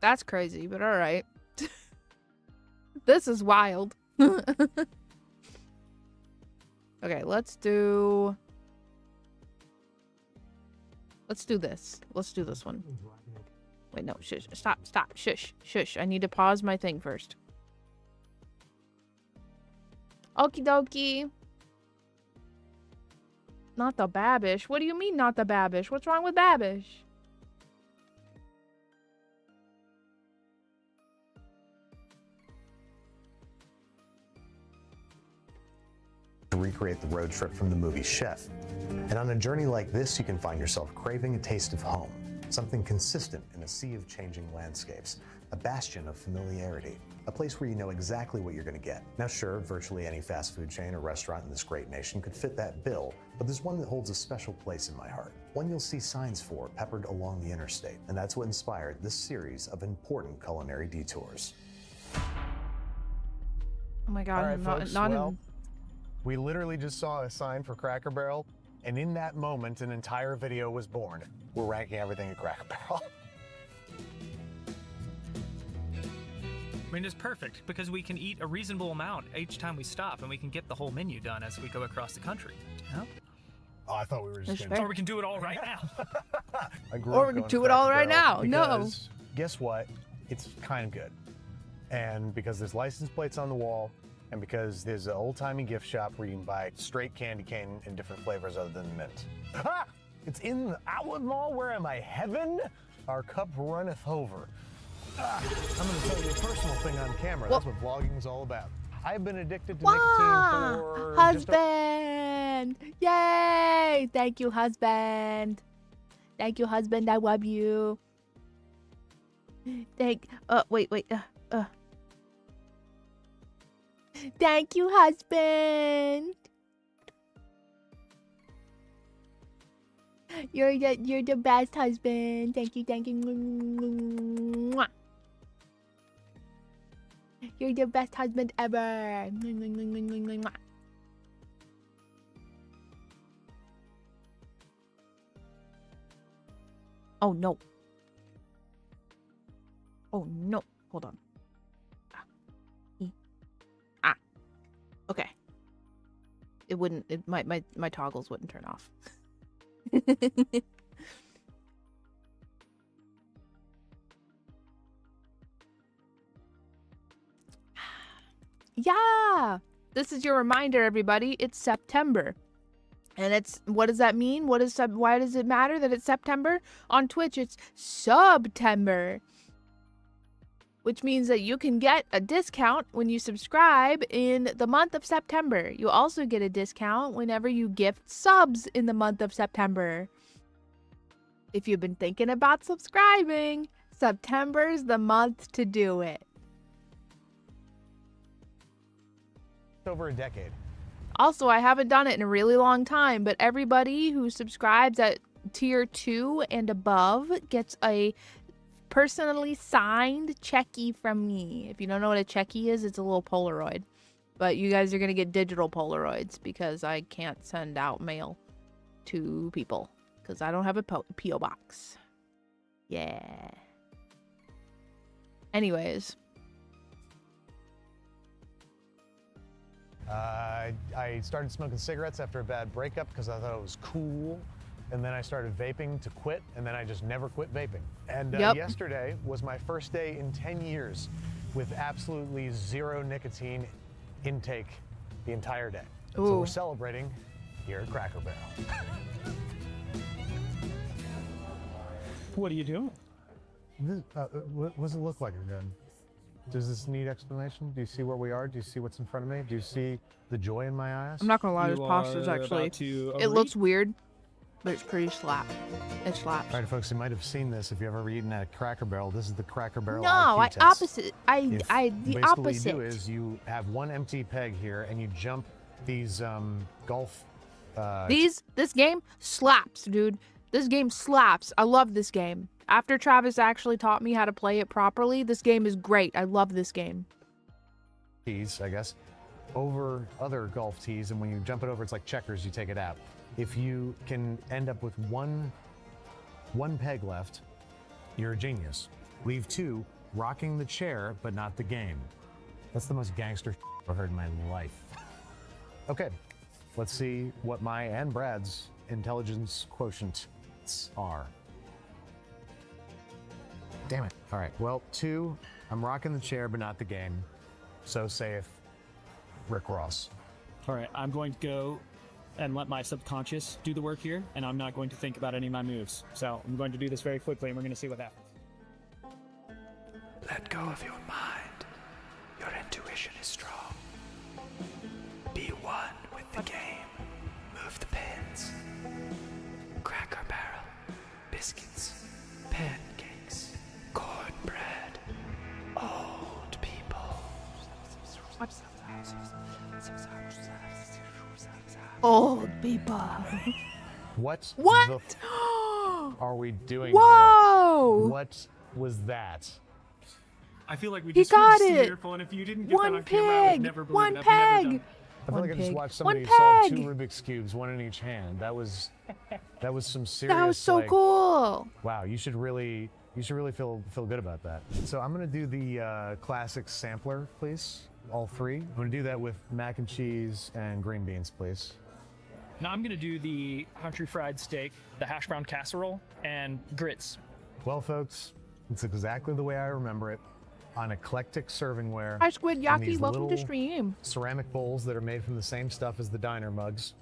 That's crazy, but alright. This is wild. Okay, let's do this. Let's do this one. Wait, no, shush. Stop, shush, shush. I need to pause my thing first. Okie dokie. Not the Babish. What do you mean not the Babish? What's wrong with Babish? To recreate the road trip from the movie Chef. And on a journey like this, you can find yourself craving a taste of home, something consistent in a sea of changing landscapes, a bastion of familiarity, a place where you know exactly what you're going to get. Now sure, virtually any fast food chain or restaurant in this great nation could fit that bill, but there's one that holds a special place in my heart. One you'll see signs for peppered along the interstate, and that's what inspired this series of important culinary detours. Oh my god, All right, folks, well, in... we literally just saw a sign for Cracker Barrel, and in that moment, an entire video was born. We're ranking everything at Cracker Barrel. I mean, it's perfect because we can eat a reasonable amount each time we stop, and we can get the whole menu done as we go across the country. You know? Oh, I thought we were just That's going Or we can do it all right now. Or we can do it all right now. No. Guess what? It's kind of good. And because there's license plates on the wall, and because there's an old-timey gift shop where you can buy straight candy cane in different flavors other than mint. Ha! It's in the outlet mall. Where am I? Heaven? Our cup runneth over. I'm going to tell you a personal thing on camera. That's what vlogging is all about. I've been addicted to nicotine for husband! Yay! Thank you, husband. Thank you, husband. I love you. Wait. Thank you, husband. You're the best husband. Thank you. Mwah. You're the best husband ever. Mwah. Oh no. Oh no. Hold on. Okay. It wouldn't. My toggles wouldn't turn off. Yeah. This is your reminder, everybody. It's September. And it's, what does that mean? Why does it matter that it's September? On Twitch, it's Subtember. Which means that you can get a discount when you subscribe in the month of September. You also get a discount whenever you gift subs in the month of September. If you've been thinking about subscribing, September's the month to do it. over a decade. Also, I haven't done it in a really long time, but everybody who subscribes at tier 2 and above gets a personally signed Checky from me. If you don't know what a Checky is, it's a little Polaroid. But you guys are going to get digital Polaroids because I can't send out mail to people because I don't have a P.O. box. Yeah. Anyways. I started smoking cigarettes after a bad breakup because I thought it was cool. And then I started vaping to quit, and then I just never quit vaping. And yesterday was my first day in 10 years with absolutely zero nicotine intake the entire day. So we're celebrating here at Cracker Barrel. What are you doing? This, what does it look like again? Does this need explanation? Do you see where we are? Do you see what's in front of me? Do you see the joy in my eyes? I'm not gonna lie, this posture's actually, it looks weird, but it's pretty slap. It slaps. All right, folks, you might have seen this if you ever eaten at a Cracker Barrel. This is the Cracker Barrel No, IQ test. opposite. the Basically opposite. What you do is you have one empty peg here, and you jump these golf. This game slaps, dude. This game slaps. I love this game. After Travis actually taught me how to play it properly, this game is great. I love this game. Tees, I guess, over other golf tees, and when you jump it over, it's like checkers. You take it out. If you can end up with one peg left, you're a genius. Leave 2, rocking the chair, but not the game. That's the most gangster I've heard in my life. Okay, let's see what my and Brad's intelligence quotients are. Damn it. All right, well, 2, I'm rocking the chair, but not the game. So safe, Rick Ross. All right, I'm going to go and let my subconscious do the work here, and I'm not going to think about any of my moves. So I'm going to do this very quickly, and we're going to see what happens. Let go of your mind. Your intuition is strong. Be one with the game. Move the pins. Cracker Barrel. Biscuits. Pancakes. Cornbread. Old people. Old people. What? What? Are we doing Whoa! here? What was that? I feel like we He just got reached a it! miracle, and if you didn't get One that on camera, I would peg! never believe One it. I've never peg! done- I feel like I just pig. watched One somebody solve 2 peg! Rubik's Cubes, 1 in each hand. That was some serious. That was so like, cool. Wow, you should really feel good about that. So I'm gonna do the classic sampler, please. All 3. I'm gonna do that with mac and cheese and green beans, please. Now I'm going to do the country fried steak, the hash brown casserole, and grits. Well, folks, it's exactly the way I remember it. On eclectic servingware. Hi, Squid in Yaki. these Welcome to little stream. Ceramic bowls that are made from the same stuff as the diner mugs.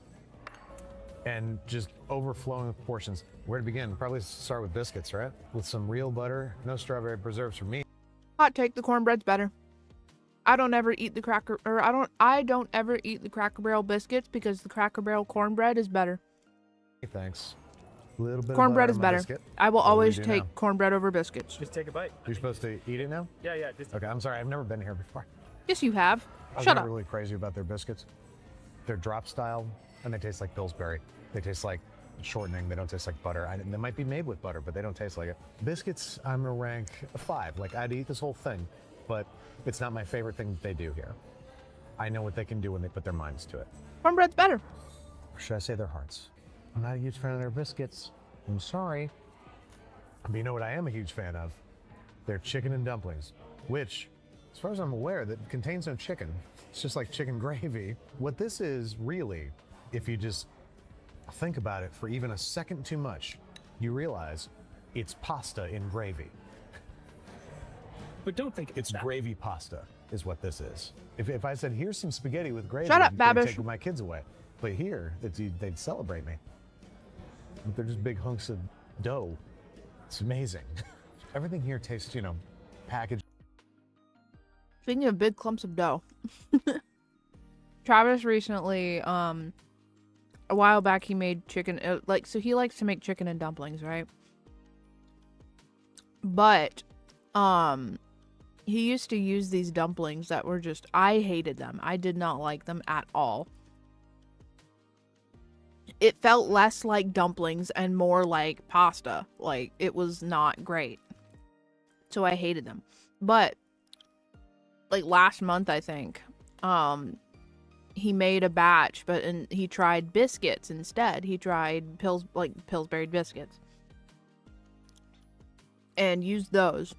And just overflowing with portions. Where to begin? Probably start with biscuits, right? With some real butter, no strawberry preserves for me. Hot take: the cornbread's better. I don't ever eat the I don't ever eat the Cracker Barrel biscuits because the Cracker Barrel cornbread is better. Thanks. A little bit Cornbread of is butter on my better. biscuit. I will What do we always do take now? cornbread over biscuits. Just take a bite. You're supposed to eat it now? Yeah, just Okay, I'm sorry. I've never been here before. Yes, you have. I was Shut never up. really crazy about their biscuits. They're drop style, and they taste like Pillsbury. They taste like shortening. They don't taste like butter. They might be made with butter, but they don't taste like it. Biscuits, I'm gonna rank a 5. Like, I'd eat this whole thing, but it's not my favorite thing that they do here. I know what they can do when they put their minds to it. Cornbread's better. Or should I say their hearts? I'm not a huge fan of their biscuits. I'm sorry. But you know what I am a huge fan of? Their chicken and dumplings, which, as far as I'm aware, that contains no chicken. It's just like chicken gravy. What this is really, if you just think about it for even a second too much, you realize it's pasta in gravy. But don't think It's gravy pasta is what this is. If I said, here's some spaghetti with gravy, Shut up, they'd Babish. take my kids away. But here, they'd celebrate me. They're just big hunks of dough. It's amazing. Everything here tastes, packaged. Speaking of big clumps of dough, Travis recently, a while back, he made chicken. So he likes to make chicken and dumplings, right? But, he used to use these dumplings that were just, I hated them. I did not like them at all. It felt less like dumplings and more like pasta. Like, it was not great. So I hated them. But, like, last month, I think, he made a batch, and he tried biscuits instead. He tried Pillsbury biscuits. And used those.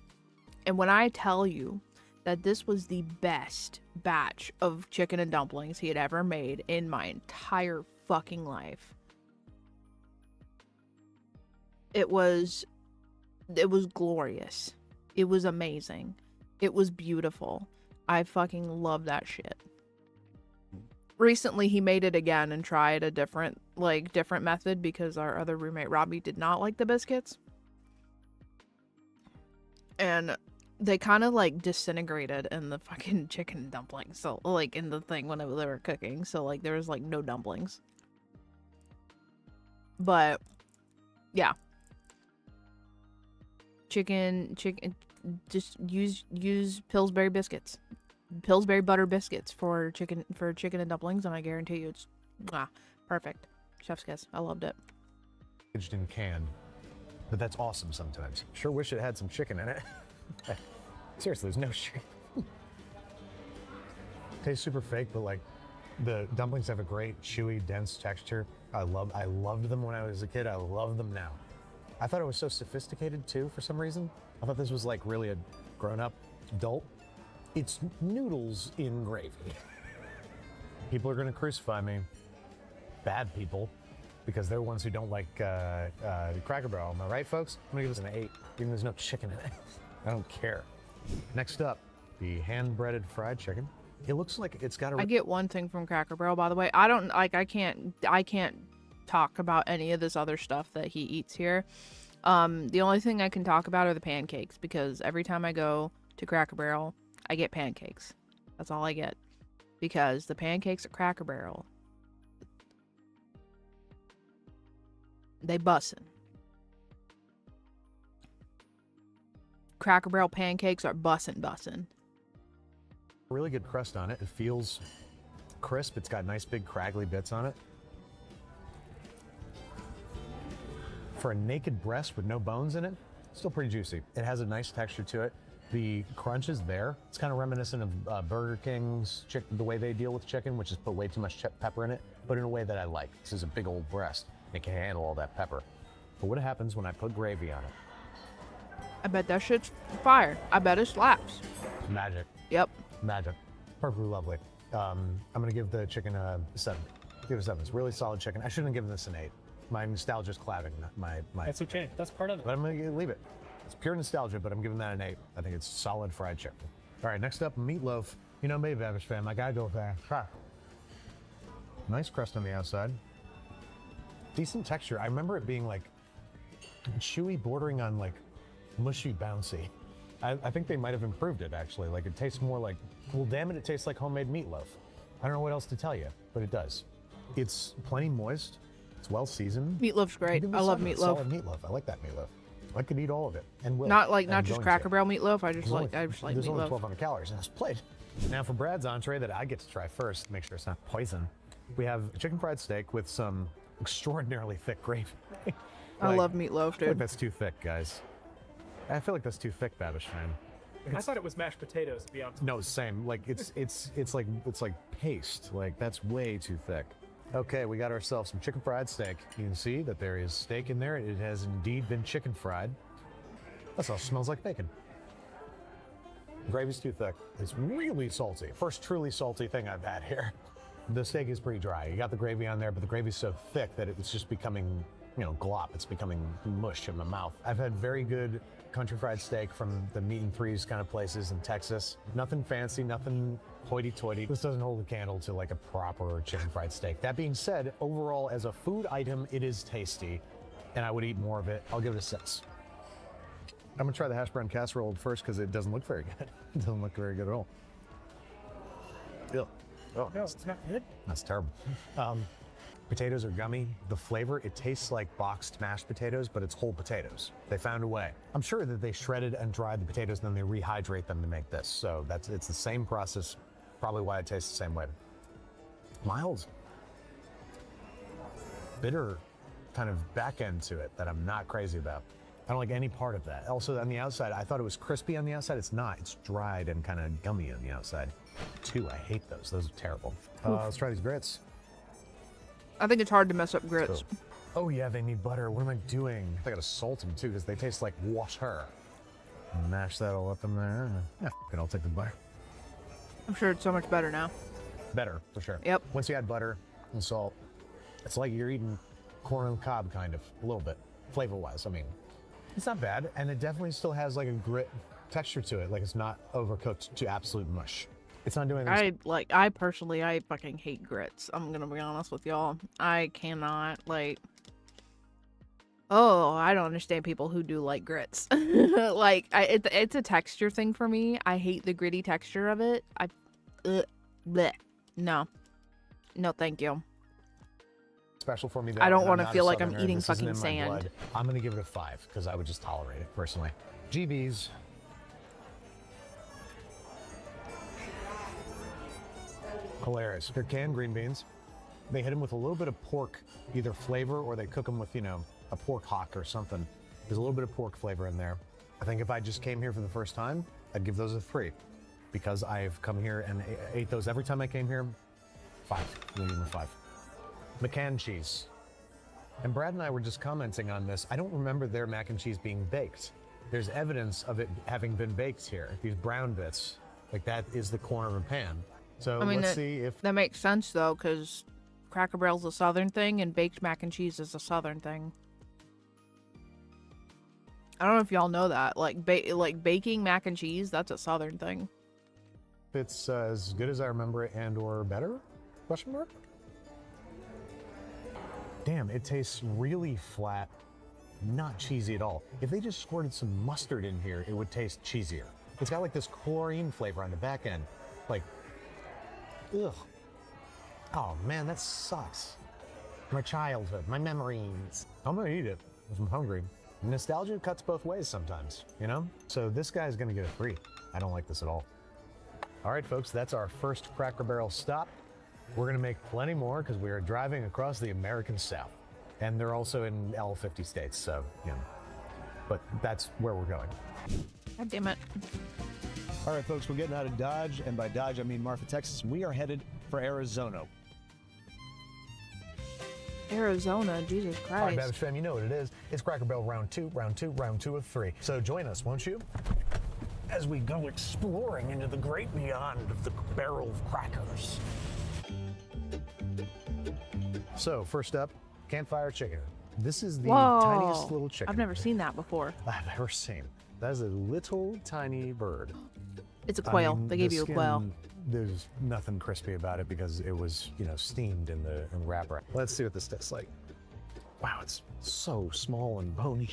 And when I tell you that this was the best batch of chicken and dumplings he had ever made in my entire fucking life. It was glorious. It was amazing. It was beautiful. I fucking love that shit. Recently he made it again and tried a different method because our other roommate Robbie did not like the biscuits. And they kind of disintegrated in the fucking chicken dumplings. So in the thing when they were cooking. So there was no dumplings. But yeah. Chicken, just use Pillsbury biscuits. Pillsbury butter biscuits for chicken and dumplings, and I guarantee you it's perfect. Chef's kiss. I loved it. Packaged and canned. But that's awesome sometimes. Sure wish it had some chicken in it. Seriously, there's no chicken. Tastes super fake, but the dumplings have a great chewy, dense texture. I loved them when I was a kid. I love them now. I thought it was so sophisticated too for some reason. I thought this was really a grown-up adult. It's noodles in gravy. People are going to crucify me. Bad people. Because they're the ones who don't like Cracker Barrel. Am I right, folks? I'm going to give this an 8, even though there's no chicken in it. I don't care. Next up, the hand-breaded fried chicken. It looks like it's got a... I get one thing from Cracker Barrel, by the way. I don't, like, I can't talk about any of this other stuff that he eats here. The only thing I can talk about are the pancakes, because every time I go to Cracker Barrel, I get pancakes. That's all I get. Because the pancakes at Cracker Barrel, they bussin'. Cracker Barrel pancakes are bussin'. Really good crust on it. It feels crisp. It's got nice big craggly bits on it. For a naked breast with no bones in it, still pretty juicy. It has a nice texture to it. The crunch is there. It's kind of reminiscent of Burger King's the way they deal with chicken, which is put way too much pepper in it, but in a way that I like. This is a big old breast. It can handle all that pepper. But what happens when I put gravy on it? I bet that shit's fire. I bet it slaps. Magic. Yep. Magic. Perfectly lovely. I'm gonna give the chicken a 7. Give it a 7. It's really solid chicken. I shouldn't have given this an 8. My nostalgia's clouding my. That's okay. That's part of it. But I'm gonna leave it. It's pure nostalgia, but I'm giving that an 8. I think it's solid fried chicken. All right, next up, meatloaf. You know me, Babish fam. I gotta go fast. Nice crust on the outside. Decent texture. I remember it being like chewy, bordering on like mushy, bouncy. I think they might have improved it actually. Like it tastes more like, well, damn it tastes like homemade meatloaf. I don't know what else to tell you, but it does. It's plenty moist. It's well seasoned. Meatloaf's great. I love meatloaf. Solid meatloaf. I like that meatloaf. I could eat all of it, and will. Not just going Cracker to. Barrel meatloaf. I just There's like only meatloaf. 1,200 calories in this plate. Now for Brad's entree that I get to try first, make sure it's not poison. We have a chicken fried steak with some extraordinarily thick gravy. I love meatloaf, I feel dude. like that's too thick, guys. I feel like that's too thick, Babish man. I thought it was mashed potatoes, to be honest. No, same. Like it's like paste. Like that's way too thick. Okay, we got ourselves some chicken fried steak. You can see that there is steak in there. It has indeed been chicken fried. That also smells like bacon. Gravy's too thick. It's really salty. First truly salty thing I've had here. The steak is pretty dry. You got the gravy on there, but the gravy's so thick that it's just becoming, glop. It's becoming mush in my mouth. I've had very good country fried steak from the Meat and Threes kind of places in Texas. Nothing fancy, nothing hoity-toity. This doesn't hold a candle to like a proper chicken fried steak. That being said, overall as a food item, it is tasty, and I would eat more of it. I'll give it a 6. I'm gonna try the hash brown casserole first because it doesn't look very good. It doesn't look very good at all. Ew. Oh, No, it's not good. that's terrible. Potatoes are gummy. The flavor, it tastes like boxed mashed potatoes, but it's whole potatoes. They found a way. I'm sure that they shredded and dried the potatoes, and then they rehydrate them to make this. So it's the same process, probably why it tastes the same way. Mild, bitter kind of back end to it that I'm not crazy about. I don't like any part of that. Also on the outside, I thought it was crispy on the outside. It's not. It's dried and kind of gummy on the outside. I hate those. Those are terrible. Let's try these grits. I think it's hard to mess up grits. Oh yeah, they need butter. What am I doing? I gotta salt them too because they taste like water. Mash that all up in there. Yeah, okay, I'll take the butter. I'm sure it's so much better now. Better, for sure. Yep. Once you add butter and salt, it's like you're eating corn on the cob, kind of, a little bit, flavor-wise. I mean, it's not bad, and it definitely still has like a grit texture to it. Like it's not overcooked to absolute mush. It's not doing anything. I personally fucking hate grits. I'm gonna be honest with y'all. I cannot I don't understand people who do like grits. It's a texture thing for me. I hate the gritty texture of it. Bleh. No, thank you. Special for me. I don't want to feel like I'm eating fucking sand. I'm gonna give it a 5 because I would just tolerate it personally. GB's. Hilarious. They're canned green beans. They hit them with a little bit of pork, either flavor or they cook them with, a pork hock or something. There's a little bit of pork flavor in there. I think if I just came here for the first time, I'd give those a 3 because I've come here and ate those every time I came here. 5. I'm gonna give them a 5. McCann cheese. And Brad and I were just commenting on this. I don't remember their mac and cheese being baked. There's evidence of it having been baked here. These brown bits, like that is the corner of a pan. So I mean, let's see if that makes sense though, because Cracker Barrel's a southern thing and baked mac and cheese is a southern thing. I don't know if y'all know that. Like baking mac and cheese, that's a southern thing. it's as good as I remember it and or better? Question mark? Damn, it tastes really flat, not cheesy at all. If they just squirted some mustard in here, it would taste cheesier. It's got like this chlorine flavor on the back end. Like, ugh. Oh man, that sucks. My childhood, my memories. I'm gonna eat it if I'm hungry. Nostalgia cuts both ways sometimes, you know? So this guy's gonna get a 3. I don't like this at all. All right, folks, that's our first Cracker Barrel stop. We're gonna make plenty more because we are driving across the American South. And they're also in all 50 states, so, you know. But that's where we're going. God damn it. All right, folks, we're getting out of Dodge, and by Dodge, I mean Marfa, Texas. We are headed for Arizona. Arizona, Jesus Christ. All right, Babish fam, you know what it is. It's Cracker Barrel round two of 3. So join us, won't you? As we go exploring into the great beyond of the barrel of crackers. So first up, campfire chicken. This is the tiniest little chicken I've never seen that before. I've ever seen. That is a little tiny bird. It's a quail. They gave you a quail. There's nothing crispy about it because it was, you know, steamed in the wrapper. Let's see what this tastes like. Wow, it's so small and bony.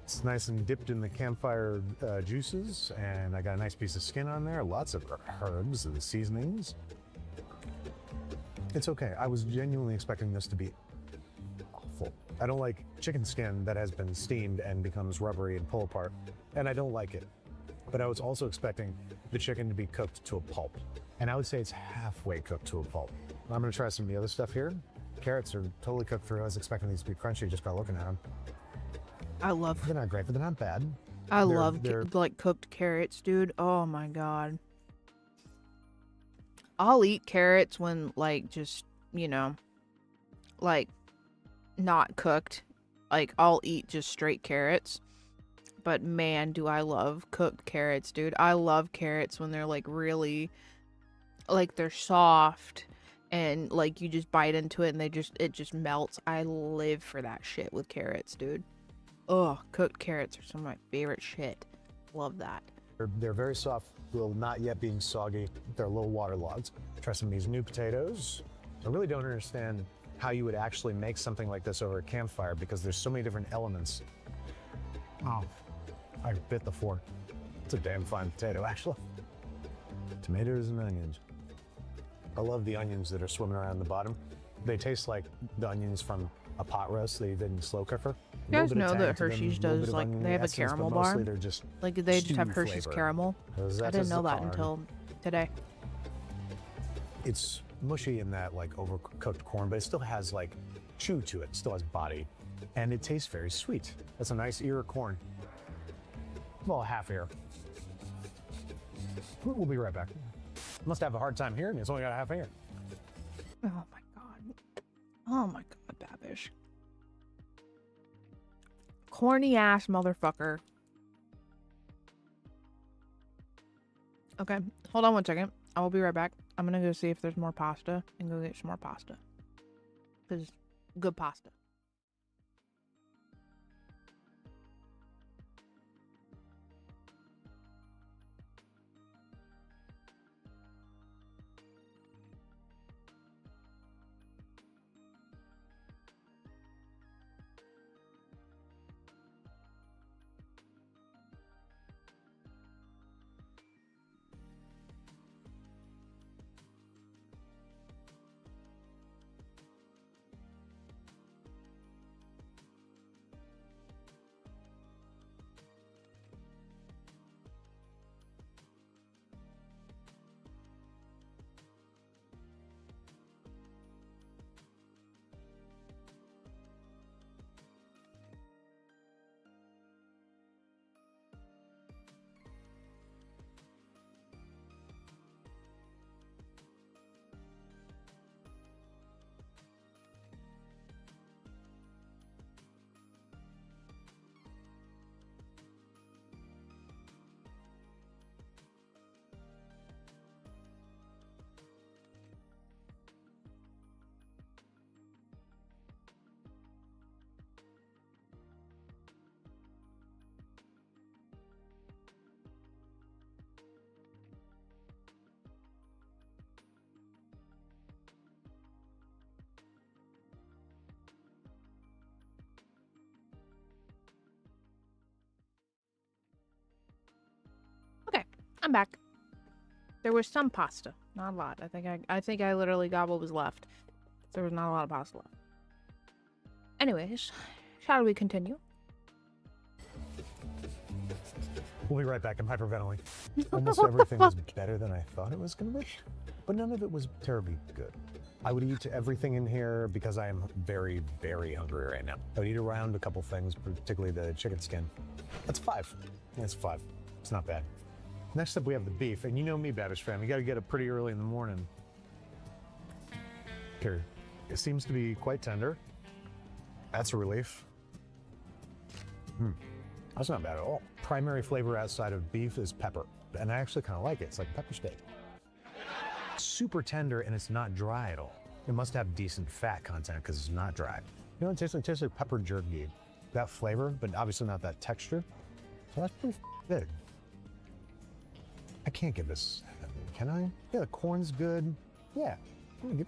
It's nice and dipped in the campfire juices, and I got a nice piece of skin on there. Lots of herbs and seasonings. It's okay. I was genuinely expecting this to be awful. I don't like chicken skin that has been steamed and becomes rubbery and pull apart, and I don't like it. But I was also expecting the chicken to be cooked to a pulp. And I would say it's halfway cooked to a pulp. I'm gonna try some of the other stuff here. Carrots are totally cooked through. I was expecting these to be crunchy just by looking at them. They're not great, but they're not bad. I love like cooked carrots, dude. Oh my God. I'll eat carrots when like just, you know, like not cooked. Like I'll eat just straight carrots. But man, do I love cooked carrots, dude. I love carrots when they're like really, like they're soft and like you just bite into it and it just melts. I live for that shit with carrots, dude. Ugh, cooked carrots are some of my favorite shit. Love that. They're very soft, little not yet being soggy. They're a little waterlogged. Try some of these new potatoes. I really don't understand how you would actually make something like this over a campfire because there's so many different elements. Oh. I bit the fork. It's a damn fine potato, actually. Tomatoes and onions. I love the onions that are swimming around the bottom. They taste like the onions from a pot roast that you did in slow cooker. You guys know that Hershey's does, like, they have a caramel bar? Like, they just have Hershey's caramel. I didn't know that until today. It's mushy in that, like, overcooked corn, but it still has, like, chew to it. It still has body. And it tastes very sweet. That's a nice ear of corn. Well, half ear. We'll be right back. Must have a hard time hearing. It's only got a half ear. Oh my God. Oh my God, Babish. Corny ass motherfucker. Okay, hold on one second. I will be right back. I'm gonna go see if there's more pasta and go get some more pasta. Because good pasta. I'm back. There was some pasta, not a lot. I think I literally got what was left. There was not a lot of pasta left. Anyways, shall we continue? We'll be right back. I'm hyperventilating. Almost everything was better than I thought it was going to be, but none of it was terribly good. I would eat everything in here because I am very, very hungry right now. I would eat around a couple things, particularly the chicken skin. That's 5. That's 5. It's not bad. Next up, we have the beef, and you know me, Babish fam. You got to get up pretty early in the morning. Here, it seems to be quite tender. That's a relief. That's not bad at all. Primary flavor outside of beef is pepper, and I actually kind of like it. It's like pepper steak. Super tender, and it's not dry at all. It must have decent fat content because it's not dry. You know, it tastes like pepper jerky. That flavor, but obviously not that texture. So that's pretty good. I can't give this 7, can I? Yeah, the corn's good. Yeah, I'm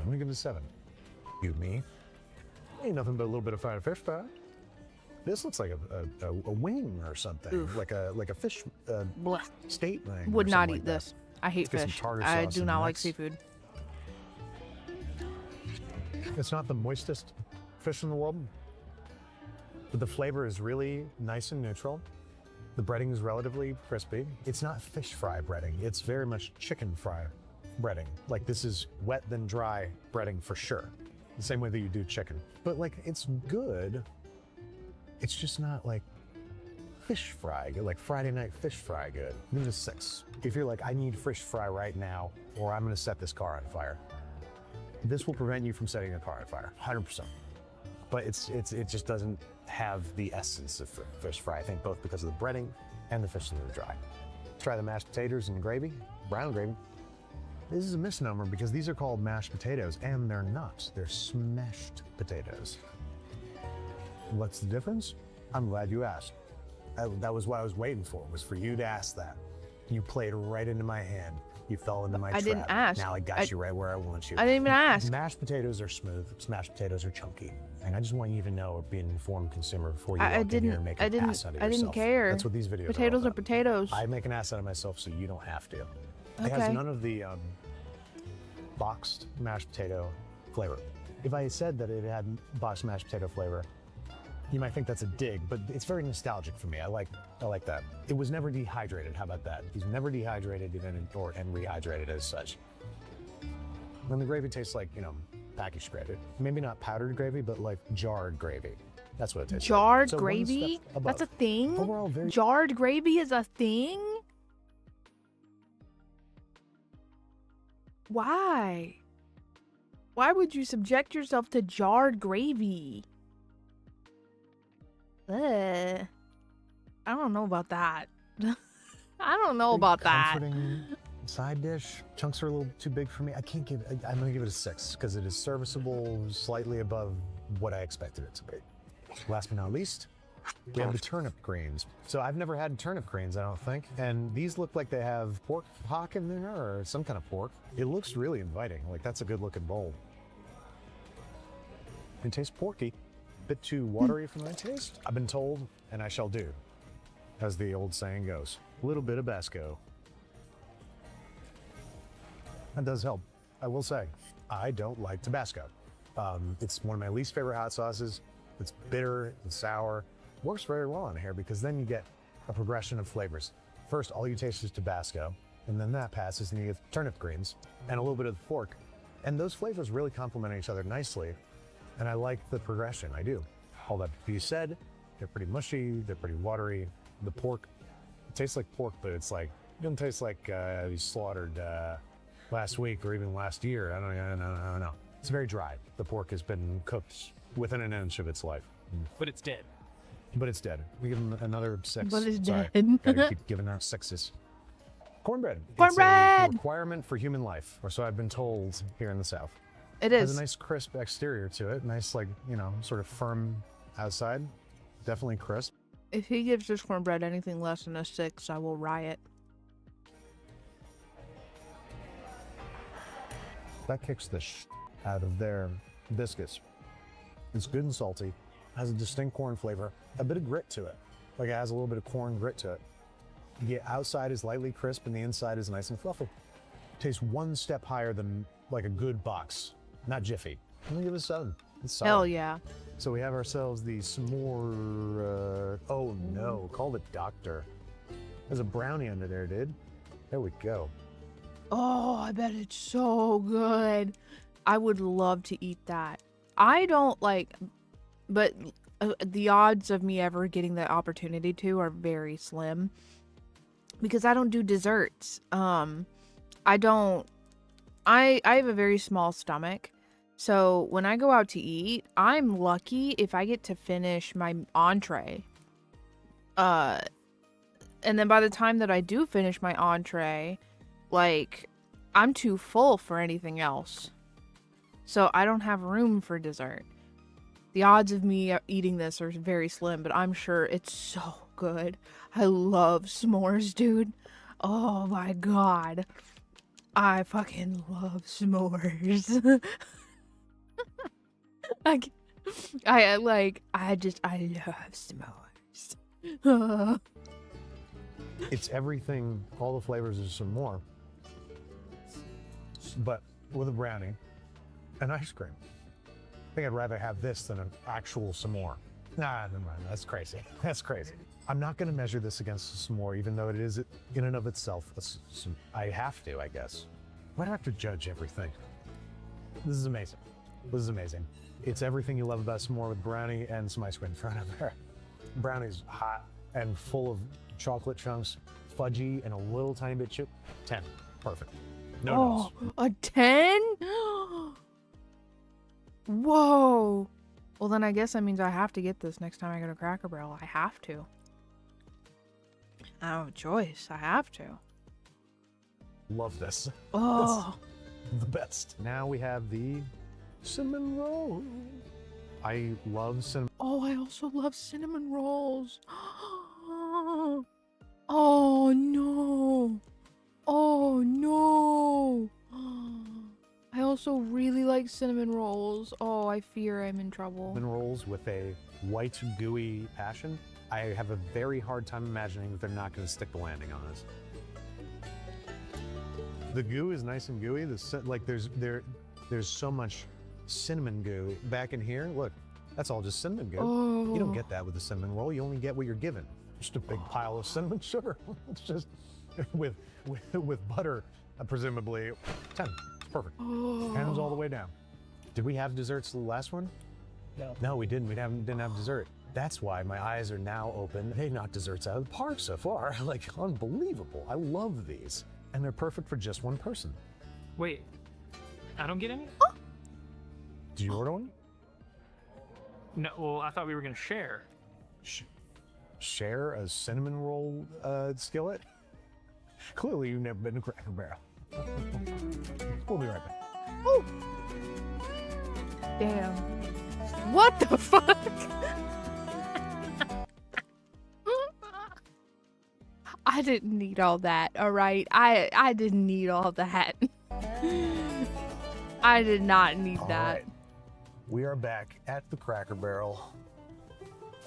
gonna give it a 7. You, me. Ain't nothing but a little bit of fried fish fry. This looks like a wing or something. Oof. like a fish steak thing. Would or not something eat like this. that. I hate Let's get some fish. tartar I sauce do and not like mix. seafood. It's not the moistest fish in the world, but the flavor is really nice and neutral. The breading is relatively crispy. It's not fish fry breading. It's very much chicken fry breading. Like this is wet then dry breading for sure. The same way that you do chicken. But like, it's good. It's just not like fish fry, like Friday night fish fry good. Give it a 6. If you're like, I need fish fry right now, or I'm gonna set this car on fire. This will prevent you from setting a car on fire, 100%. But it just doesn't have the essence of fish fry, I think, both because of the breading and the fish that are dry. Try the mashed potatoes and gravy, brown gravy. This is a misnomer because these are called mashed potatoes, and they're not. They're smashed potatoes. What's the difference? I'm glad you asked. That was what I was waiting for, was for you to ask that. You played right into my hand. You fell into my trap. I didn't ask. Now I got you right where I want you. I didn't even ask. Mashed potatoes are smooth. Smashed potatoes are chunky. And I just want you to know, or be an informed consumer before you walk in here and make an ass out of yourself. I didn't care. That's what these videos Potatoes are are potatoes. I make an ass out of myself so you don't have to. It has Okay. none of the boxed mashed potato flavor. If I said that it had boxed mashed potato flavor, you might think that's a dig, but it's very nostalgic for me. I like that. It was never dehydrated. How about that? He's never dehydrated and rehydrated as such. And the gravy tastes like, you know, packaged gravy. Maybe not powdered gravy, but like jarred gravy. That's what it tastes Jarred like. So one gravy? step above. That's a thing? Overall, very Jarred gravy is a thing? Why? Why would you subject yourself to jarred gravy? Ugh. I don't know about that. I don't know about that. comforting side dish. Chunks are a little too big for me. I'm gonna give it a 6 because it is serviceable, slightly above what I expected it to be. Last but not least, we have the turnip greens. So I've never had turnip greens, I don't think. And these look like they have pork hock in there or some kind of pork. It looks really inviting. Like that's a good looking bowl. It tastes porky. Bit too watery for my taste. I've been told, and I shall do, as the old saying goes. A little bit of Basco. That does help. I will say, I don't like Tabasco. It's one of my least favorite hot sauces. It's bitter and sour. Works very well on here because then you get a progression of flavors. First, all you taste is Tabasco, and then that passes and you get turnip greens and a little bit of the pork. And those flavors really complement each other nicely. And I like the progression, I do. All that being said, they're pretty mushy, they're pretty watery. The pork, it tastes like pork, but it's like, it doesn't taste like you slaughtered last week or even last year. I don't know. It's very dry. The pork has been cooked within an inch of its life. But it's dead. But it's dead. We give them another 6. But it's Sorry. dead. Gotta keep giving out 6s. Cornbread. Cornbread! It's a requirement for human life, or so I've been told here in the South. It Has is. a nice crisp exterior to it. Nice, like, you know, sort of firm outside. Definitely crisp. If he gives this cornbread anything less than a 6, I will riot. That kicks the out of their biscuits. It's good and salty. Has a distinct corn flavor. A bit of grit to it. Like it has a little bit of corn grit to it. The outside is lightly crisp and the inside is nice and fluffy. Tastes one step higher than like a good box, not Jiffy. I'm gonna give it a 7. It's solid. Hell yeah. So we have ourselves the s'more, oh no, call the doctor. There's a brownie under there, dude. There we go. Oh, I bet it's so good. I would love to eat that. I don't like, but the odds of me ever getting the opportunity to are very slim because I don't do desserts. I have a very small stomach. So when I go out to eat, I'm lucky if I get to finish my entree. And then by the time that I do finish my entree, like, I'm too full for anything else. So I don't have room for dessert. The odds of me eating this are very slim, but I'm sure it's so good. I love s'mores, dude. Oh my god. I fucking love s'mores. I love s'mores. It's everything, all the flavors of some more, but with a brownie and ice cream. I think I'd rather have this than an actual s'more. Nah, never mind, that's crazy. That's crazy. I'm not gonna measure this against a s'more, even though it is in and of itself. I have to, I guess. Why do I have to judge everything? This is amazing. This is amazing. It's everything you love about s'more with brownie and some ice cream thrown in there. Brownie's hot and full of chocolate chunks, fudgy, and a little tiny bit chip. 10. Perfect. No Oh, no's. a 10? Whoa. Well, then I guess that means I have to get this next time I go to Cracker Barrel. I have to. I don't have a choice. I have to. Love this. Oh. It's the best. Now we have the cinnamon roll. I love cinnamon. Oh, I also love cinnamon rolls. Oh, no. Oh, no. I also really like cinnamon rolls. Oh, I fear I'm in trouble. Cinnamon rolls with a white gooey passion. I have a very hard time imagining that they're not going to stick the landing on us. The goo is nice and gooey. There's so much cinnamon goo back in here. Look, that's all just cinnamon goo. Oh. You don't get that with a cinnamon roll. You only get what you're given. Just a big pile of cinnamon sugar. It's just with butter, presumably. 10. Perfect. Oh. Hands all the way down. Did we have desserts the last one? No. No, we didn't. We didn't have dessert. That's why my eyes are now open. They knocked desserts out of the park so far. Like, unbelievable. I love these. And they're perfect for just one person. Wait, I don't get any? Did you order one? No, well, I thought we were gonna share. Share a cinnamon roll skillet? Clearly you've never been to Cracker Barrel. We'll be right back. Oh. Damn. What the fuck? I didn't need all that, all right? I didn't need all that. I did not need that. Right. We are back at the Cracker Barrel,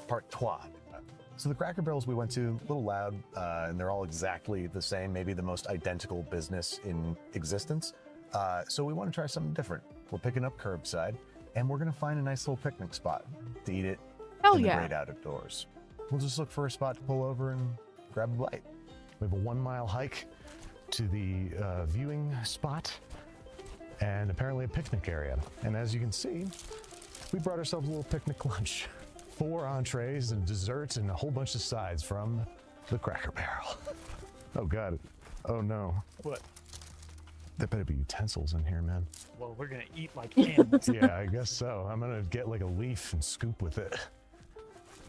part 2. So the Cracker Barrels we went to, a little loud, and they're all exactly the same, maybe the most identical business in existence. So we want to try something different. We're picking up curbside, and we're gonna find a nice little picnic spot to eat it in the great outdoors. We'll just look for a spot to pull over and grab a bite. We have a 1-mile hike to the viewing spot, and apparently a picnic area. And as you can see, we brought ourselves a little picnic lunch. 4 entrees and desserts and a whole bunch of sides from the Cracker Barrel. Oh God, oh no. What? There better be utensils in here, man. Well, we're gonna eat like animals. Yeah, I guess so. I'm gonna get like a leaf and scoop with it.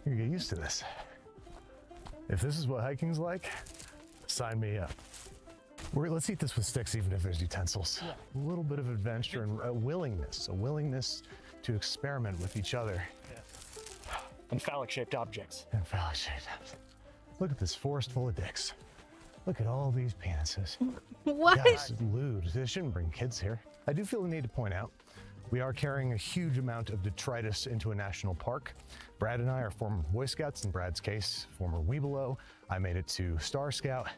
You're gonna get used to this. If this is what hiking's like, sign me up. Let's eat this with sticks, even if there's utensils. Yeah. A little bit of adventure and a willingness to experiment with each other. Yeah. And phallic-shaped objects. And phallic-shaped objects. Look at this forest full of dicks. Look at all these penises. What? God, this is lewd. They shouldn't bring kids here. I do feel the need to point out, We are carrying a huge amount of detritus into a national park. Brad and I are former Boy Scouts, in Brad's case, former Weebelo. I made it to Star Scout,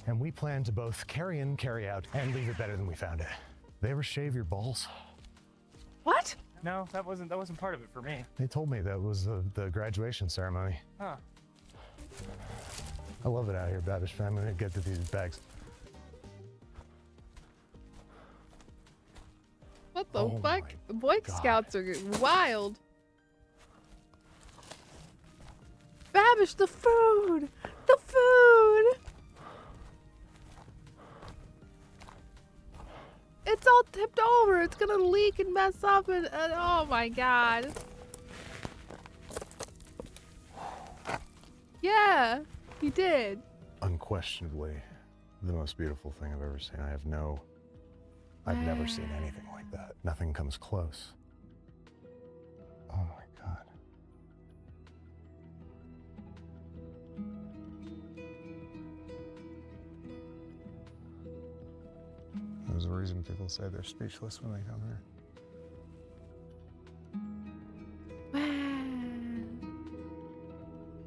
and we plan to both carry in, carry out, and leave it better than we found it. They ever shave your balls? What? No, that wasn't part of it for me. They told me that was the graduation ceremony. Huh. I love it out here, Babish. I'm gonna get to these bags. What the Oh fuck? my Boy God. Scouts are wild. Babish, the food! The food! It's all tipped over. It's gonna leak and mess up and oh my god. Yeah, you did. Unquestionably the most beautiful thing I've ever seen. I've never seen anything like that. Nothing comes close. Oh my God. There's a reason people say they're speechless when they come here. Wow.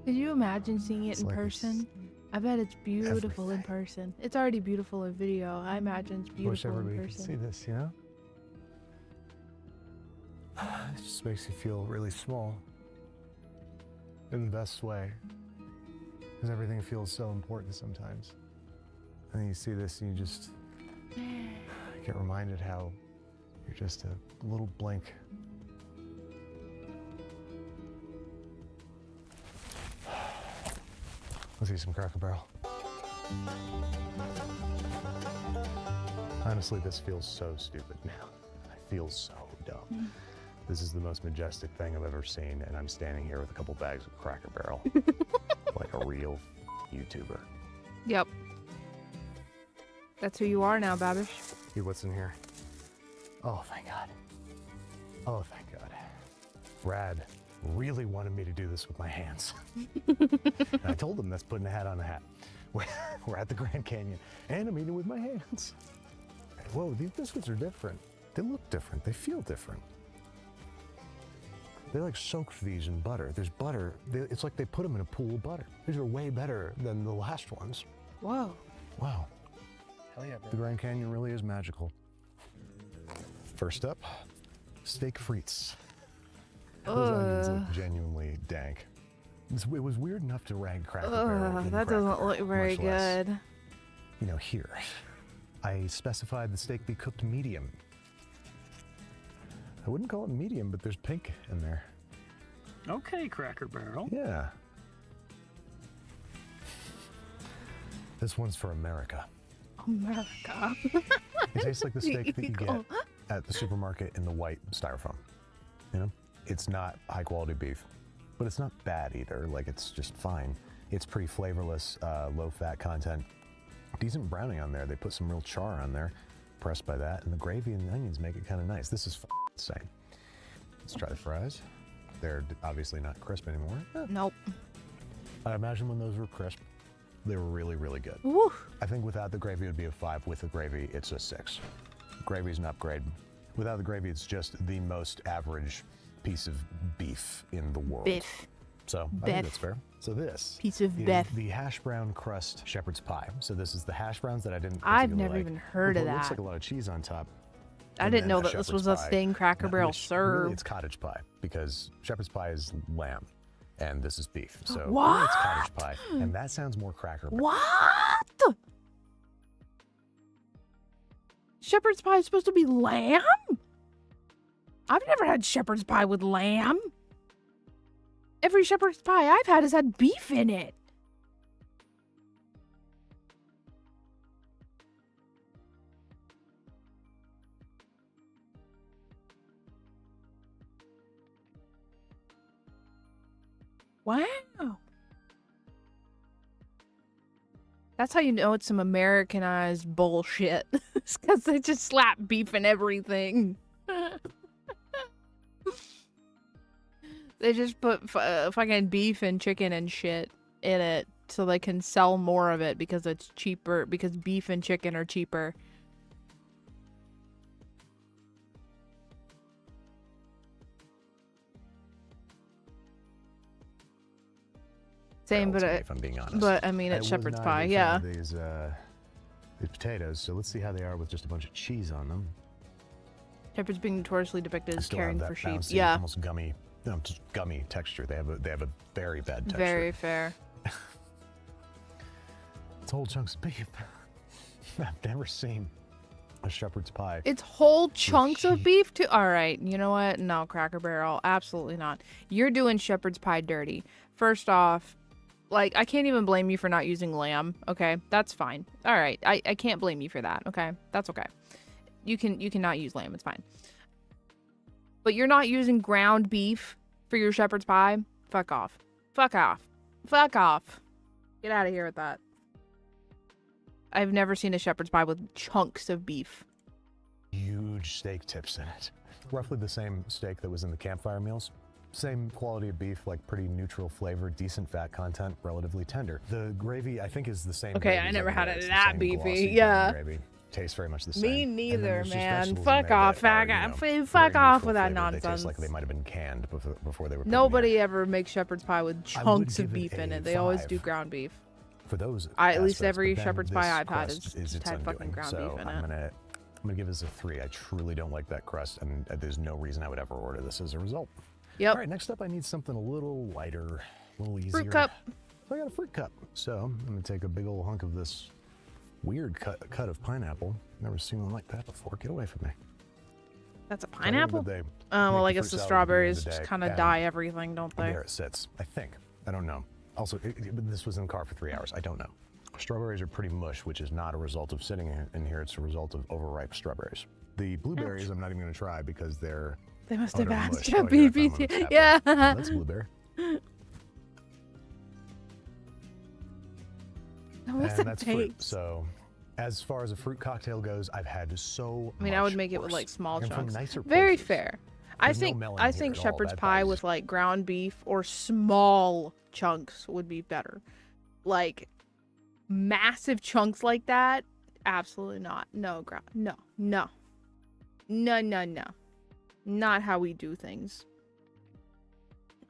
Could you imagine seeing it It's in like person? I bet it's beautiful in everything. person. It's already beautiful in video. I imagine it's Wish beautiful in everybody could person. see this, you know? It just makes you feel really small. In the best way. Because everything feels so important sometimes. And then you see this and you just get reminded how you're just a little blink. Let's eat some Cracker Barrel. Honestly, this feels so stupid now. I feel so dumb. This is the most majestic thing I've ever seen, and I'm standing here with a couple bags of Cracker Barrel. Like a real YouTuber. Yep. That's who you are now, Babish. See what's in here. Oh, thank God. Oh, thank God. Brad really wanted me to do this with my hands. And I told him that's putting a hat on a hat. We're at the Grand Canyon, and I'm eating it with my hands. Whoa, these biscuits are different. They look different. They feel different. They like soaked these in butter. There's butter. It's like they put them in a pool of butter. These are way better than the last ones. Whoa. Wow. Hell yeah, bro. The Grand Canyon really is magical. First up, steak frites. Those onions look genuinely dank. It was weird enough to rag Cracker Barrel. in That Cracker doesn't look Barrel, very much less, good. you know, here. I specified the steak be cooked medium. I wouldn't call it medium, but there's pink in there. Okay, Cracker Barrel. Yeah. This one's for America. America. It tastes like the steak that you get at the supermarket in the white styrofoam. You know? It's not high quality beef, but it's not bad either. Like, it's just fine. It's pretty flavorless, low fat content. Decent browning on there. They put some real char on there. Impressed by that. And the gravy and the onions make it kind of nice. This is insane. Let's try the fries. They're obviously not crisp anymore. Nope. I imagine when those were crisp, they were really, really good. Woo. I think without the gravy, it would be a 5. With the gravy, it's a 6. Gravy's an upgrade. Without the gravy, it's just the most average piece of beef in the world. Biff. So I think that's fair. So this Piece of is beef. the hash brown crust shepherd's pie. So this is the hash browns that I didn't I've particularly never like. even heard of It looks that. like a lot of cheese on top. I and didn't then know that this was a shepherd's pie, thing Cracker Barrel which served. Really, it's cottage pie because shepherd's pie is lamb and this is beef. So really What? it's cottage pie. And that sounds more Cracker Barrel. What? Shepherd's pie is supposed to be lamb? I've never had shepherd's pie with lamb. Every shepherd's pie I've had has had beef in it. Wow. That's how you know it's some Americanized bullshit. It's because they just slap beef in everything. They just put fucking beef and chicken and shit in it so they can sell more of it because it's cheaper, because beef and chicken are cheaper. Same, barrel but to me, if I'm being honest. but I mean, I it's was shepherd's not a pie, big fan yeah. of these potatoes, so let's see how they are with just a bunch of cheese on them. Shepherds being notoriously depicted as Still caring have for that sheep. bouncy, Yeah. almost gummy, just gummy texture. They have a very bad texture. Very fair. It's whole chunks of beef. I've never seen a shepherd's pie. It's whole chunks of beef too. All right, you know what? No, Cracker Barrel, absolutely not. You're doing shepherd's pie dirty. First off, like, I can't even blame you for not using lamb. Okay, that's fine. All right, I can't blame you for that. Okay, that's okay. You cannot use lamb. It's fine. But you're not using ground beef for your shepherd's pie. Fuck off. Fuck off. Fuck off. Get out of here with that. I've never seen a shepherd's pie with chunks of beef. Huge steak tips in it. Roughly the same steak that was in the campfire meals. Same quality of beef, like pretty neutral flavor, decent fat content, relatively tender. The gravy, I think, is the same. Okay, I never had it that beefy. Yeah. Gravy. Tastes very much the same. Me neither, man. Fuck Fuck off, fuck off with that nonsense. They taste like they might have been canned before they were. Nobody ever makes shepherd's pie with chunks of give it beef in a it. They always 5. do ground beef. For those, At least aspects, every but then shepherd's pie this I've had crust is its had fucking undoing. ground So beef in I'm it. gonna give this a 3. I truly don't like that crust, and there's no reason I would ever order this as a result. Yep. All right, next up, I need something a little lighter, a little easier. Fruit cup. So I got a fruit cup. So I'm gonna take a big old hunk of this weird cut of pineapple. Never seen one like that before. Get away from me. That's a pineapple? They Well, make I the guess fruit the salad at the end of strawberries the just day, kind of and dye everything, don't they? There it sits, I think. I don't know. Also, this was in the car for 3 hours. I don't know. Strawberries are pretty mush, which is not a result of sitting in here. It's a result of overripe strawberries. The blueberries, I'm not even going to try because they're They must have utter asked mush. you Oh, here, I found one BBT. that's Yeah. halfway. That's a blueberry. What's And it that's fruit. taste? So, as far as a fruit cocktail goes, I've had so. I mean, I would make it with worse. like small And from chunks. nicer Very places. fair. There's no melon I here think at all. shepherd's That pie is- with like ground beef or small chunks would be better. Like massive chunks like that, absolutely not. No, no, no, no, no, no. Not how we do things.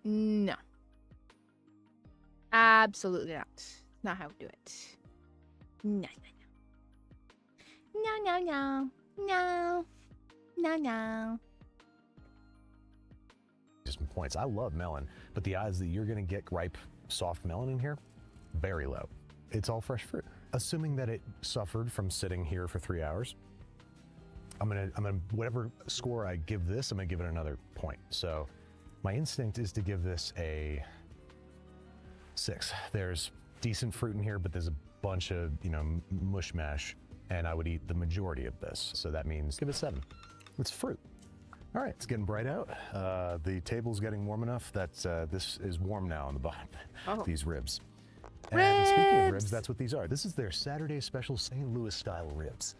No. Absolutely not. Not how we do it. No, no, no. No, no, no. No, no. Just some points. I love melon, but the odds that you're going to get ripe, soft melon in here, very low. It's all fresh fruit. Assuming that it suffered from sitting here for 3 hours, I'm gonna whatever score I give this, I'm gonna give it another point. So my instinct is to give this a 6. There's decent fruit in here, but there's a bunch of, mush mash, and I would eat the majority of this. So that means give it 7. It's fruit. All right, it's getting bright out. The table's getting warm enough that this is warm now on the bottom. Oh. These ribs. And speaking of ribs, that's what these are. This is their Saturday special St. Louis style ribs.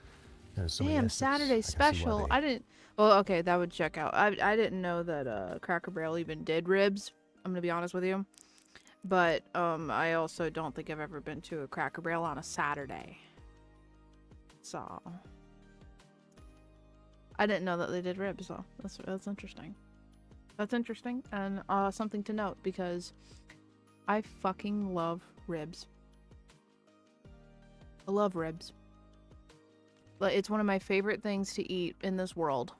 There's so many Damn, estimates. Saturday I can see why special. they- I didn't. Well, okay, that would check out. I didn't know that Cracker Barrel even did ribs. I'm gonna be honest with you, but I also don't think I've ever been to a Cracker Barrel on a Saturday. So I didn't know that they did ribs. So that's interesting. That's interesting and something to note because I fucking love ribs. I love ribs. Like, it's one of my favorite things to eat in this world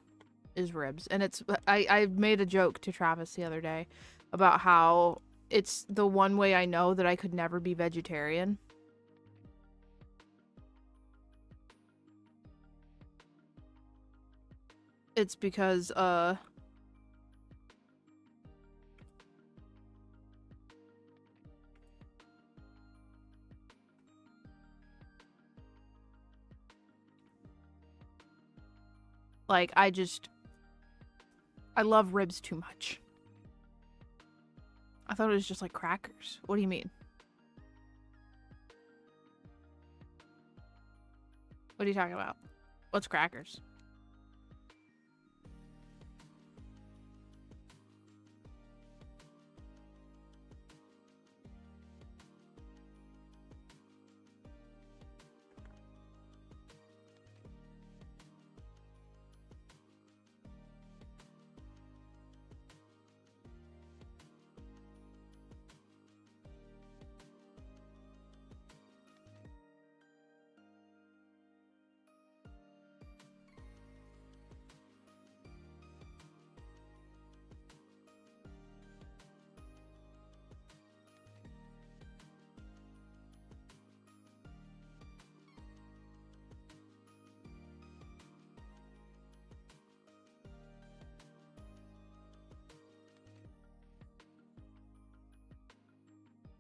is ribs. And I made a joke to Travis the other day about how it's the one way I know that I could never be vegetarian. It's because like, I love ribs too much. I thought it was just like crackers. What do you mean? What are you talking about? What's crackers?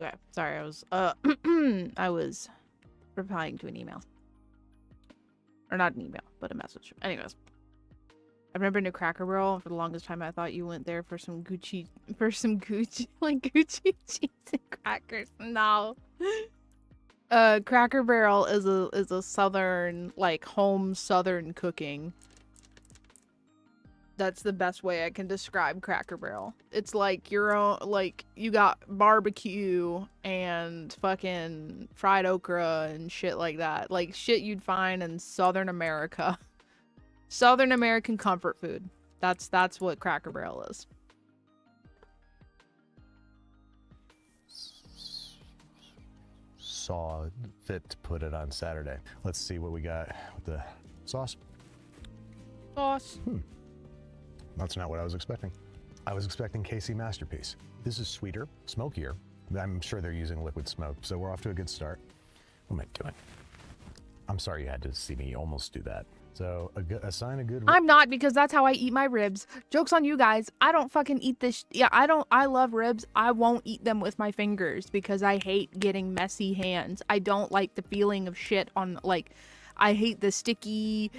Okay, sorry, I was I was replying to an email. Or not an email, but a message. Anyways. I've never been to Cracker Barrel. For the longest time I thought you went there for some Gucci like Gucci cheese and crackers. No. Cracker Barrel is a southern, like home southern cooking. That's the best way I can describe Cracker Barrel. It's like your own, like you got barbecue and fucking fried okra and shit like that. Like shit you'd find in Southern America. Southern American comfort food. That's what Cracker Barrel is. Saw fit to put it on Saturday. Let's see what we got with the sauce. Sauce. That's not what I was expecting. I was expecting KC Masterpiece. This is sweeter, smokier. I'm sure they're using liquid smoke, so we're off to a good start. What am I doing? I'm sorry you had to see me almost do that. So a sign of good. I'm not, because that's how I eat my ribs. Joke's on you guys. I don't fucking eat this. Yeah, I love ribs. I won't eat them with my fingers because I hate getting messy hands. I don't like the feeling of shit on, like, I hate the sticky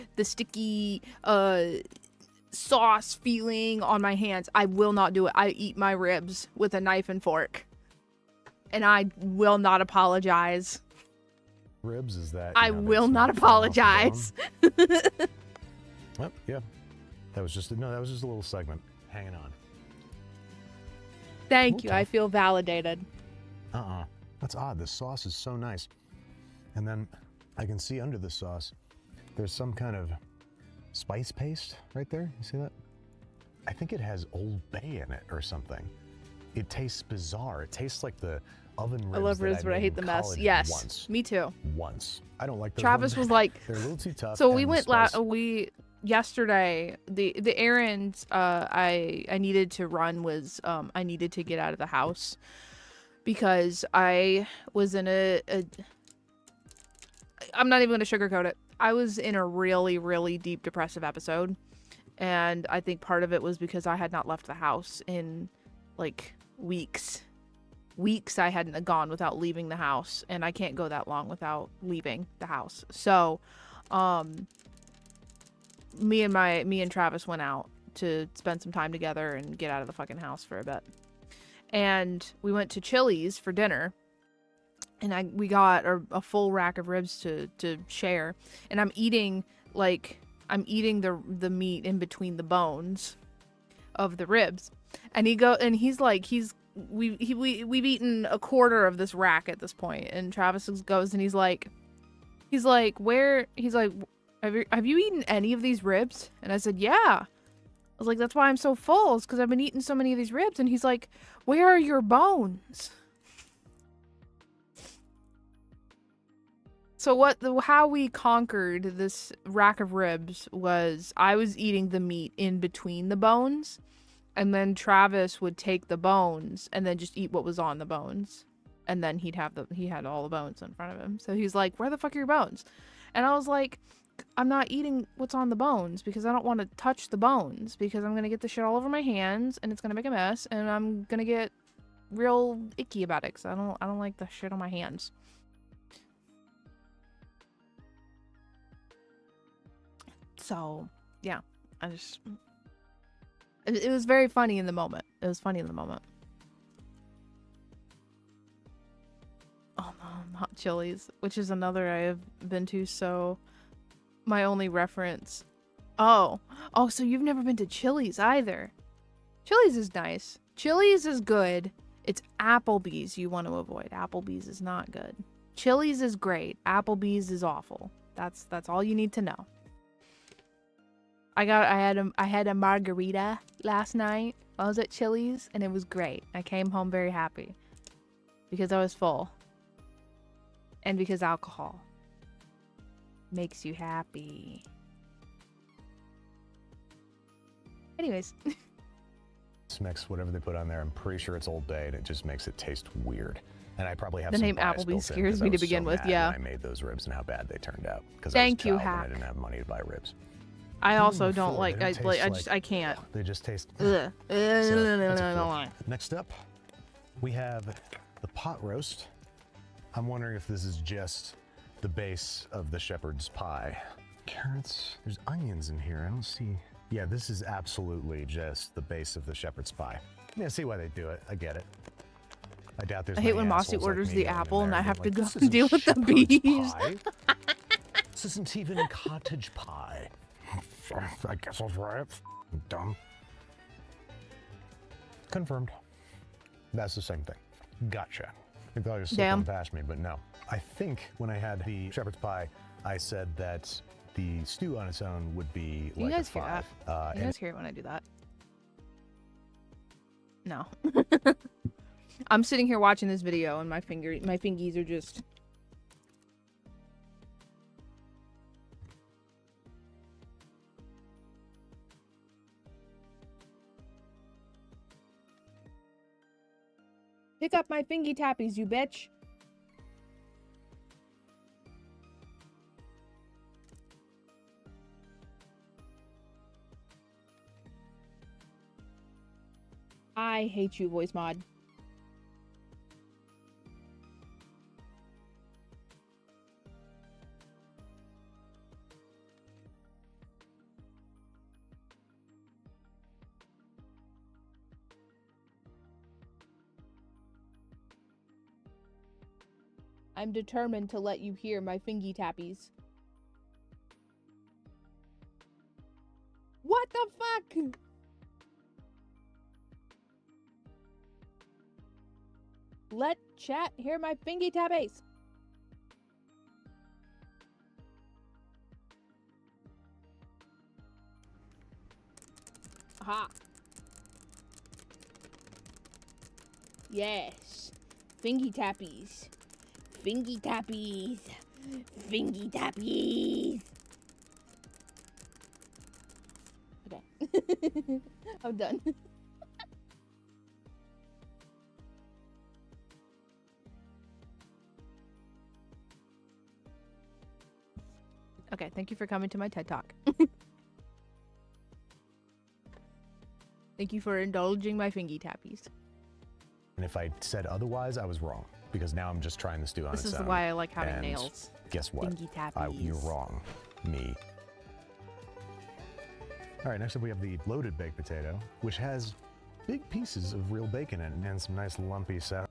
sauce feeling on my hands. I will not do it. I eat my ribs with a knife and fork. And I will not apologize. Ribs is that I will not apologize. Oh, yeah. That was just a little segment. Hanging on. Thank you. I feel validated. That's odd. The sauce is so nice. And then I can see under the sauce, there's some kind of spice paste right there. You see that? I think it has Old Bay in it or something. It tastes bizarre. It tastes like the oven ribs. I love ribs, but I hate the mess. Yes, once. me too. Once. I don't like those. Travis ones. was like, they're a little too tough. So we went yesterday. The errand I needed to run was I needed to get out of the house because I was in I'm not even going to sugarcoat it. I was in a really, really deep depressive episode, and I think part of it was because I had not left the house in like weeks I hadn't gone without leaving the house, and I can't go that long without leaving the house. So me and Travis went out to spend some time together and get out of the fucking house for a bit, and we went to Chili's for dinner, and we got a full rack of ribs to share, and I'm eating the meat in between the bones of the ribs, and we've eaten a quarter of this rack at this point, and Travis goes and he's like, have you eaten any of these ribs? And I said, yeah. I was like, that's why I'm so full, is because I've been eating so many of these ribs. And he's like, where are your bones? So how we conquered this rack of ribs was I was eating the meat in between the bones, and then Travis would take the bones and then just eat what was on the bones. And then he had all the bones in front of him. So he's like, where the fuck are your bones? And I was like, I'm not eating what's on the bones because I don't want to touch the bones because I'm going to get the shit all over my hands and it's going to make a mess and I'm going to get real icky about it because I don't like the shit on my hands. So, yeah, it was very funny in the moment. It was funny in the moment. Oh, no, Hot Chili's, which is another I have been to, so my only reference. Oh, so you've never been to Chili's either. Chili's is nice. Chili's is good. It's Applebee's you want to avoid. Applebee's is not good. Chili's is great. Applebee's is awful. That's all you need to know. I had a margarita last night. I was at Chili's and it was great. I came home very happy because I was full. And because alcohol makes you happy. Anyways. This mix, whatever they put on there, I'm pretty sure it's Old Bay, and it just makes it taste weird. And I probably have the some name bias Applebee's built in scares 'cause I me to was begin so with. mad Yeah. when I made those ribs and how bad they turned out because Thank I you, was a child Hack. and I didn't have money to buy ribs. I also don't Full. like. They don't taste I can't. They just taste. Ugh. So, that's a full. Next up, we have the pot roast. I'm wondering if this is just the base of the shepherd's pie. Carrots, there's onions in here. I don't see. Yeah, this is absolutely just the base of the shepherd's pie. Yeah, I see why they do it. I get it. I doubt there's. I hate when many Mossy assholes orders like me the going in apple and there I have to being go like, "This and deal with isn't the shepherd's bees. pie. This isn't even cottage pie." I guess I was right. I'm dumb. Confirmed. That's the same thing. Gotcha. I thought you were slipping past me, but no. I think when I had the shepherd's pie, I said that the stew on its own would be You like guys a hear 5. that? You guys hear it when I do that? No. I'm sitting here watching this video and my fingies are just. Pick up my fingy tappies, you bitch. I hate you, voice mod. I'm determined to let you hear my fingy tappies. What the fuck? Let chat hear my fingy tappies. Aha. Yes. Fingy tappies. Fingy tappies. Fingy tappies. Okay. I'm done. Okay, thank you for coming to my TED Talk. Thank you for indulging my fingy tappies. And if I said otherwise, I was wrong. Because now I'm just trying this stew on its own. This is why I like having and nails. Guess what? Fingy tappies. You're wrong. Me. All right, next up we have the loaded baked potato, which has big pieces of real bacon in it and some nice lumpy sour.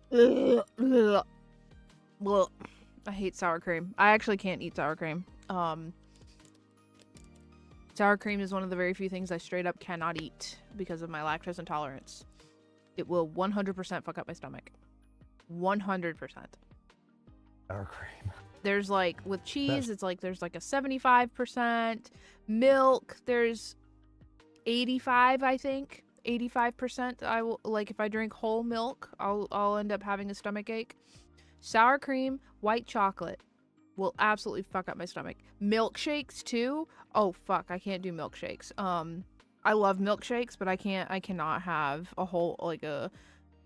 I hate sour cream. I actually can't eat sour cream. Sour cream is one of the very few things I straight up cannot eat because of my lactose intolerance. It will 100% fuck up my stomach. 100%. Sour cream. There's like, with cheese, it's like, there's like a 75%. Milk, there's 85, I think. 85%. I will, like, if I drink whole milk, I'll end up having a stomach ache. Sour cream, white chocolate will absolutely fuck up my stomach. Milkshakes too. Oh fuck, I can't do milkshakes. I love milkshakes, but I cannot have a whole, like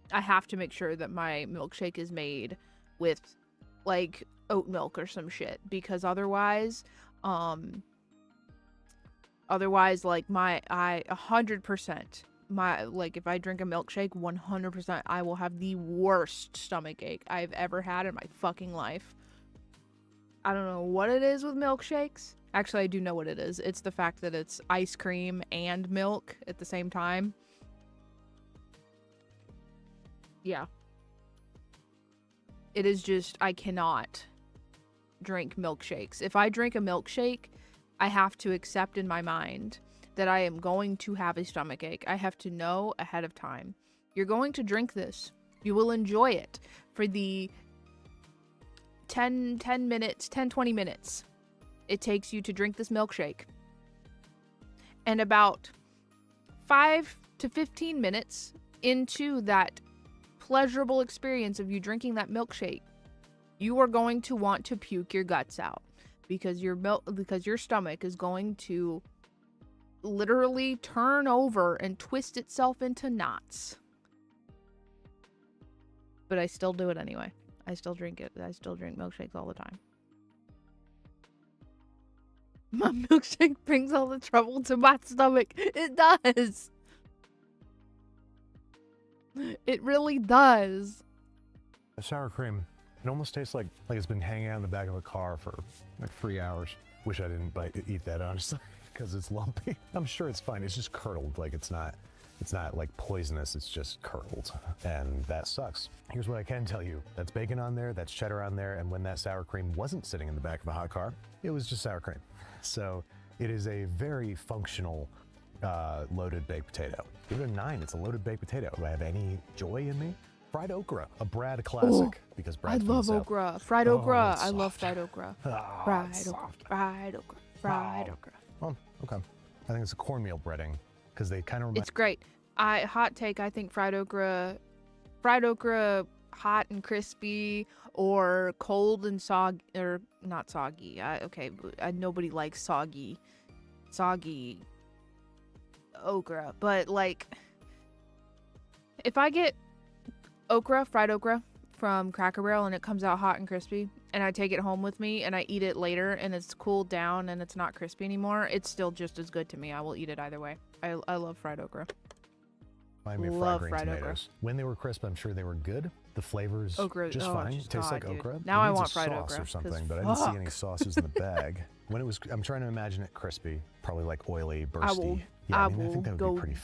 I have to make sure that my milkshake is made with like oat milk or some shit, because otherwise like I 100% my, like, if I drink a milkshake, 100% I will have the worst stomach ache I've ever had in my fucking life. I don't know what it is with milkshakes. Actually, I do know what it is. It's the fact that it's ice cream and milk at the same time. Yeah. It is just, I cannot drink milkshakes. If I drink a milkshake, I have to accept in my mind that I am going to have a stomach ache. I have to know ahead of time. You're going to drink this. You will enjoy it for the 10 minutes, 20 minutes it takes you to drink this milkshake. And about 5 to 15 minutes into that pleasurable experience of you drinking that milkshake, you are going to want to puke your guts out because your stomach is going to literally turn over and twist itself into knots. But I still do it anyway. I still drink it. I still drink milkshakes all the time. My milkshake brings all the trouble to my stomach. It does. It really does. The sour cream, it almost tastes like it's been hanging out in the back of a car for like 3 hours. Wish I didn't eat that, honestly, because it's lumpy. I'm sure it's fine. It's just curdled. Like it's not like poisonous. It's just curdled, and that sucks. Here's what I can tell you. That's bacon on there, that's cheddar on there, and when that sour cream wasn't sitting in the back of a hot car, it was just sour cream. So it is a very functional loaded baked potato. Give it a 9. It's a loaded baked potato. Do I have any joy in me? Fried okra, a Brad classic. Because Brad's I love okra. Fried okra. I love fried okra. Fried okra. Fried okra. Fried okra. Oh, okay. I think it's a cornmeal breading because they kind of remind. It's great. Hot take. I think fried okra, hot and crispy, or cold and soggy, or not soggy. Nobody likes soggy okra, but like, if I get fried okra from Cracker Barrel and it comes out hot and crispy, and I take it home with me and I eat it later and it's cooled down and it's not crispy anymore, it's still just as good to me. I will eat it either way. I love fried okra. Love fried tomatoes. Okra. When they were crisp, I'm sure they were good. The flavors just fine. It tastes like dude. okra. Now I want a fried sauce okra or something, but I didn't see any sauces in the bag. When it was, I'm trying to imagine it crispy, probably like oily, bursty. I think that would be pretty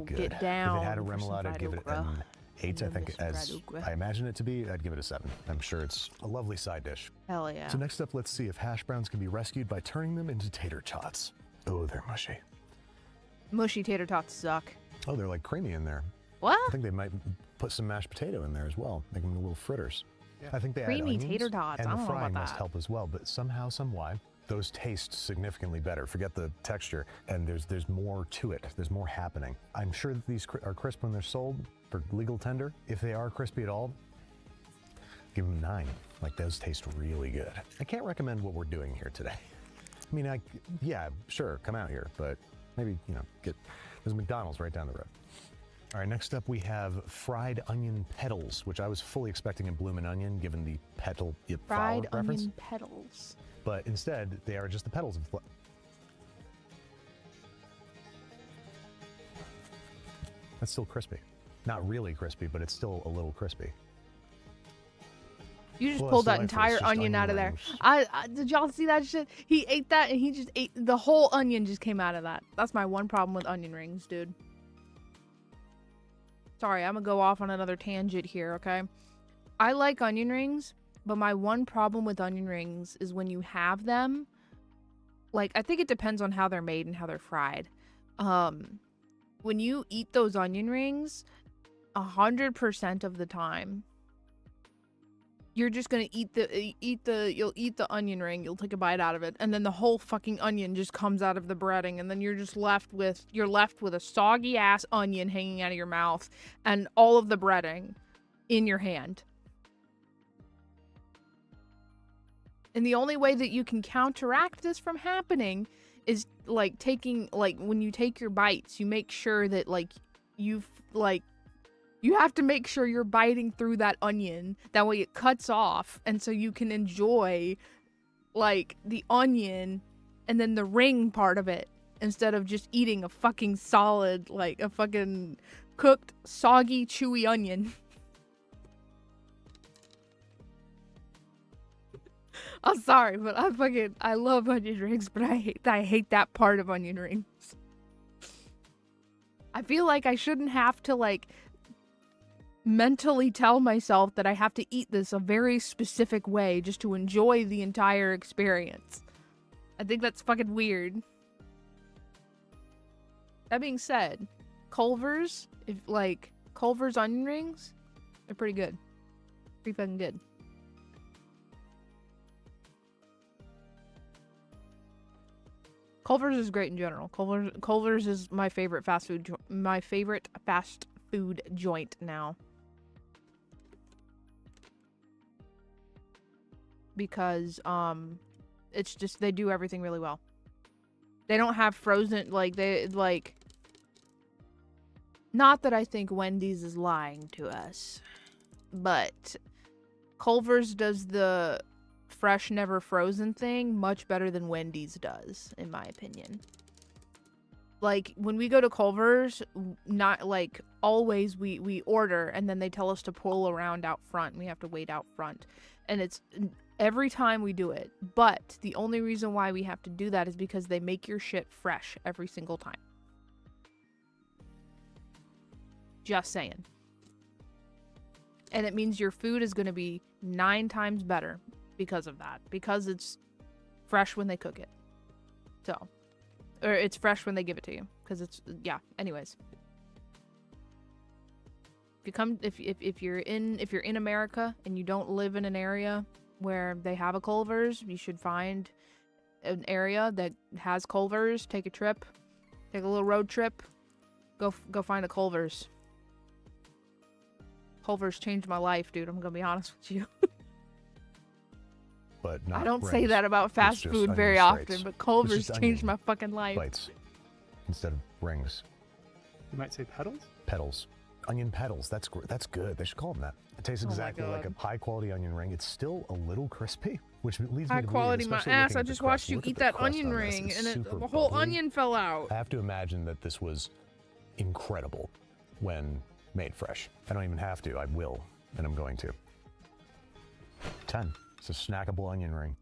good. Get down. If it had a remoulade, I'd give it an 8. I think as I imagine it to be, I'd give it a 7. I'm sure it's a lovely side dish. Hell yeah. So next up, let's see if hash browns can be rescued by turning them into tater tots. Oh, they're mushy. Mushy tater tots suck. Oh, they're like creamy in there. What? I think they might put some mashed potato in there as well, make them into little fritters. Yeah. I think they creamy add onions, tater tots. and I the don't know frying about must that. help as well. But somehow, some why, those taste significantly better. Forget the texture, and there's more to it. There's more happening. I'm sure that these are crisp when they're sold for legal tender. If they are crispy at all, give them 9. Like those taste really good. I can't recommend what we're doing here today. I mean, yeah, sure, come out here, but maybe there's McDonald's right down the road. All right, next up we have fried onion petals, which I was fully expecting in Bloomin' Onion, given the petal flower Fried reference. onion petals. But instead, they are just the petals of That's still crispy. Not really crispy, but it's still a little crispy. You just pulled that entire onion out of there. Did y'all see that shit? He ate that and he just ate the whole onion just came out of that. That's my one problem with onion rings, dude. Sorry, I'm gonna go off on another tangent here, okay? I like onion rings, but my one problem with onion rings is when you have them, like, I think it depends on how they're made and how they're fried. When you eat those onion rings, 100% of the time, you're just gonna you'll eat the onion ring, you'll take a bite out of it, and then the whole fucking onion just comes out of the breading, and then you're left with a soggy ass onion hanging out of your mouth and all of the breading in your hand. And the only way that you can counteract this from happening is when you take your bites, you make sure that you have to make sure you're biting through that onion. That way it cuts off. And so you can enjoy, the onion and then the ring part of it. Instead of just eating a fucking solid, a fucking cooked, soggy, chewy onion. I'm sorry, but I love onion rings, but I hate that part of onion rings. I feel like I shouldn't have to, mentally tell myself that I have to eat this a very specific way just to enjoy the entire experience. I think that's fucking weird. That being said, Culver's onion rings, they're pretty good. Pretty fucking good. Culver's is great in general. Culver's is my favorite fast food joint now. Because it's just they do everything really well. They don't have frozen not that I think Wendy's is lying to us, but Culver's does the fresh never frozen thing much better than Wendy's does, in my opinion. Like when we go to Culver's, not like always we order and then they tell us to pull around out front. And we have to wait out front, and it's every time we do it. But the only reason why we have to do that is because they make your shit fresh every single time. Just saying. And it means your food is going to be 9 times better because of that. Because it's fresh when they cook it. So, or it's fresh when they give it to you. Because it's, yeah, anyways. If you come, if you're in America and you don't live in an area where they have a Culver's, you should find an area that has Culver's. Take a trip. Take a little road trip. Go find a Culver's. Culver's changed my life, dude. I'm gonna be honest with you. But not I don't say rings. that about It's fast just food onion very straights. often, but It's Culver's just changed onion my fucking life. bites instead of rings. You might say petals? Petals. Onion petals. That's good. They should call them that. It tastes Oh my exactly like a God. high quality onion ring. It's still a little crispy, which leads High me to quality, believe, my especially ass. looking I at the just crust, watched you look at eat the that crust onion on this. ring, It's and super the whole bubbly. onion fell out. I have to imagine that this was incredible when made fresh. I don't even have to. I will, and I'm going to. 10. It's a snackable onion ring.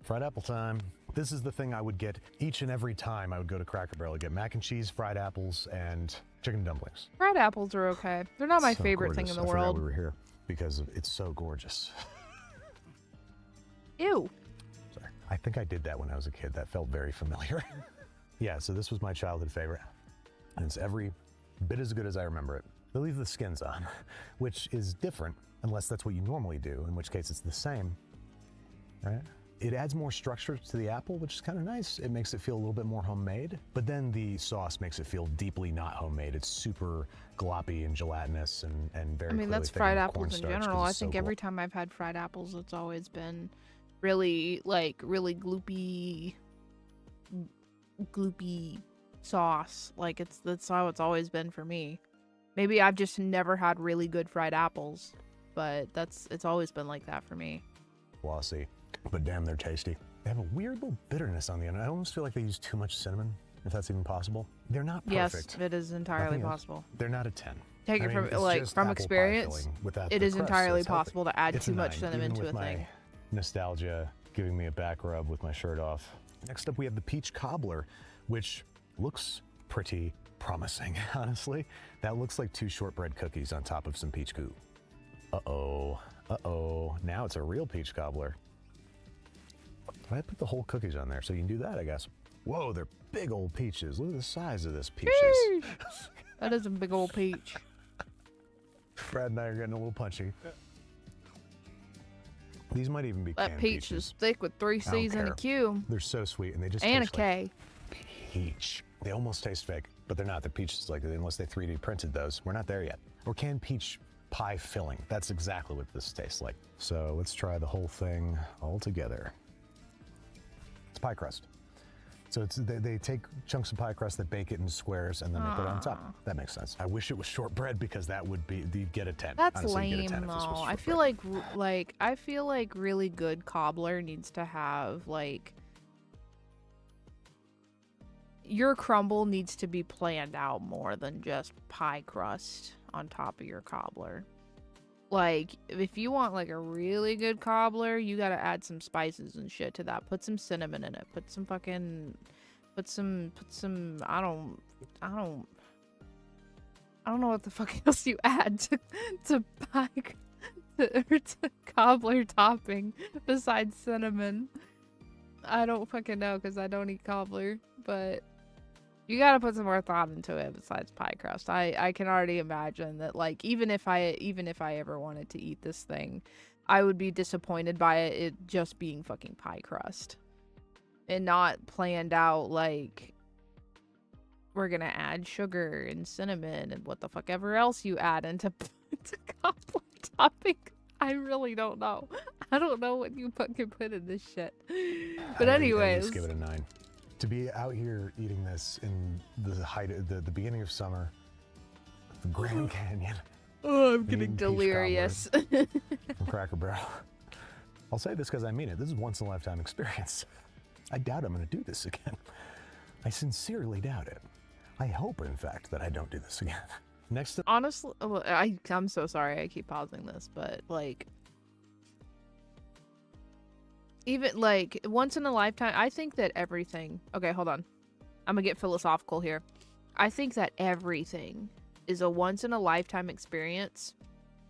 Fried apple time. This is the thing I would get each and every time I would go to Cracker Barrel. I'd get mac and cheese, fried apples, and chicken dumplings. Fried apples are okay. They're not my So favorite thing gorgeous. in the I forgot world. we were here because it's so gorgeous. Ew. Sorry. I think I did that when I was a kid. That felt very familiar. Yeah, so this was my childhood favorite. And it's every bit as good as I remember it. They leave the skins on, which is different unless that's what you normally do, in which case it's the same, right? It adds more structure to the apple, which is kind of nice. It makes it feel a little bit more homemade, but then the sauce makes it feel deeply not homemade. It's super gloppy and gelatinous and very I mean, clearly that's thickened fried with apples in cornstarch 'cause general. I it's so think every time I've had fried apples, it's always been really, like, really gloopy sauce. Like, that's how it's always been for me. Maybe I've just never had really good fried apples, but it's always been like that for me. glossy, but damn, they're tasty. They have a weird little bitterness on the end. I almost feel like they use too much cinnamon, if that's even possible. They're not perfect. Yes, it is entirely Nothing is. possible. They're not a 10. Take I it mean, from it's like just from apple pie experience. filling without It the is crust, so entirely it's healthy. possible to add It's too a much 9, cinnamon even to a with my thing. nostalgia giving me a back rub with my shirt off. Next up, we have the peach cobbler, which looks pretty promising, honestly. That looks like 2 shortbread cookies on top of some peach goo. Uh-oh, uh-oh. Now it's a real peach cobbler. I put the whole cookies on there, so you can do that, I guess. Whoa, they're big old peaches. Look at the size of this peaches. That is a big old peach. Brad and I are getting a little punchy. These might even be That canned peach peaches. is thick with 3 I don't C's and a care. Q. They're so sweet, and they just And a taste like K. peach. They almost taste fake, but they're not. They're peaches, like, unless they 3D printed those. We're not there yet. Or canned peach pie filling. That's exactly what this tastes like. So let's try the whole thing all together. It's pie crust. So they take chunks of pie crust, they bake it in squares, and then they put it on top. That makes sense. I wish it was shortbread because that would be, you'd get a 10. That's Honestly, you'd lame get a 10 if this was though. I feel like really good cobbler needs to have like your crumble needs to be planned out more than just pie crust on top of your cobbler. Like, if you want like a really good cobbler, you gotta add some spices and shit to that. Put some cinnamon in it. Put some I don't know what the fuck else you add to pie or to cobbler topping besides cinnamon. I don't fucking know because I don't eat cobbler, but you gotta put some more thought into it besides pie crust. I can already imagine that, like, even if I ever wanted to eat this thing, I would be disappointed by it just being fucking pie crust and not planned out. Like, we're gonna add sugar and cinnamon and what the fuck ever else you add into cobbler topping. I really don't know. I don't know what you fucking put in this shit. But anyways, Just give it a 9. To be out here eating this in the height of the beginning of summer, the Grand Canyon. Oh, I'm and getting eating peach delirious. cobbler from Cracker Barrel. I'll say this because I mean it. This is a once in a lifetime experience. I doubt I'm going to do this again. I sincerely doubt it. I hope, in fact, that I don't do this again. Next to Honestly, I'm so sorry I keep pausing this, but like, even like once in a lifetime, I think that everything. Okay, hold on. I'm gonna get philosophical here. I think that everything is a once in a lifetime experience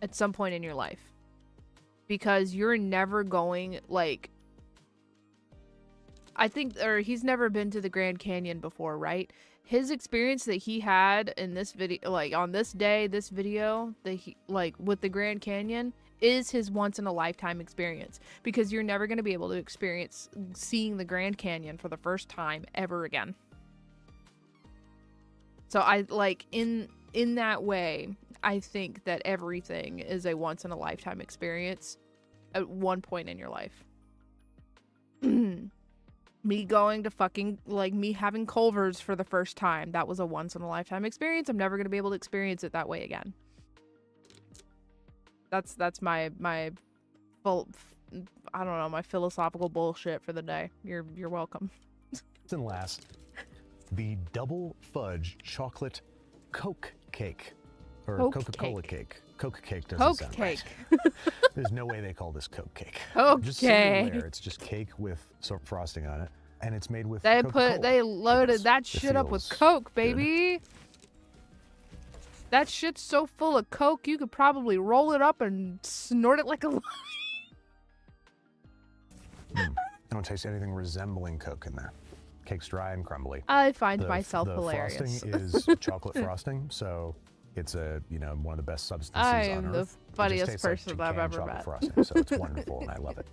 at some point in your life, because you're never going like. I think, or he's never been to the Grand Canyon before, right? His experience that he had in this video, like on this day, this video, that he, like with the Grand Canyon, is his once in a lifetime experience, because you're never going to be able to experience seeing the Grand Canyon for the first time ever again. So I like in that way, I think that everything is a once in a lifetime experience at one point in your life. Me going to fucking, like, me having Culver's for the first time, that was a once in a lifetime experience. I'm never going to be able to experience it that way again. That's my full, I don't know, my philosophical bullshit for the day. You're welcome. and last, the double fudge chocolate Coke cake. Or Coke Coca-Cola cake. cake. Coke cake doesn't Coke sound cake. right. There's no way they call this Coke cake. Coke Just cake. there. It's just cake with sort of frosting on it, and it's made with They Coca-Cola. they loaded that It shit up with feels Coke, baby. That shit's so full of Coke, you could probably roll it up and snort it like a lion. I don't taste anything resembling Coke in there. Cake's dry and crumbly. I find myself the hilarious. Frosting is chocolate frosting, so it's one of the best substances I on am the earth. funniest It just tastes person like I've canned ever chocolate met. Frosting, so it's wonderful, and I love it.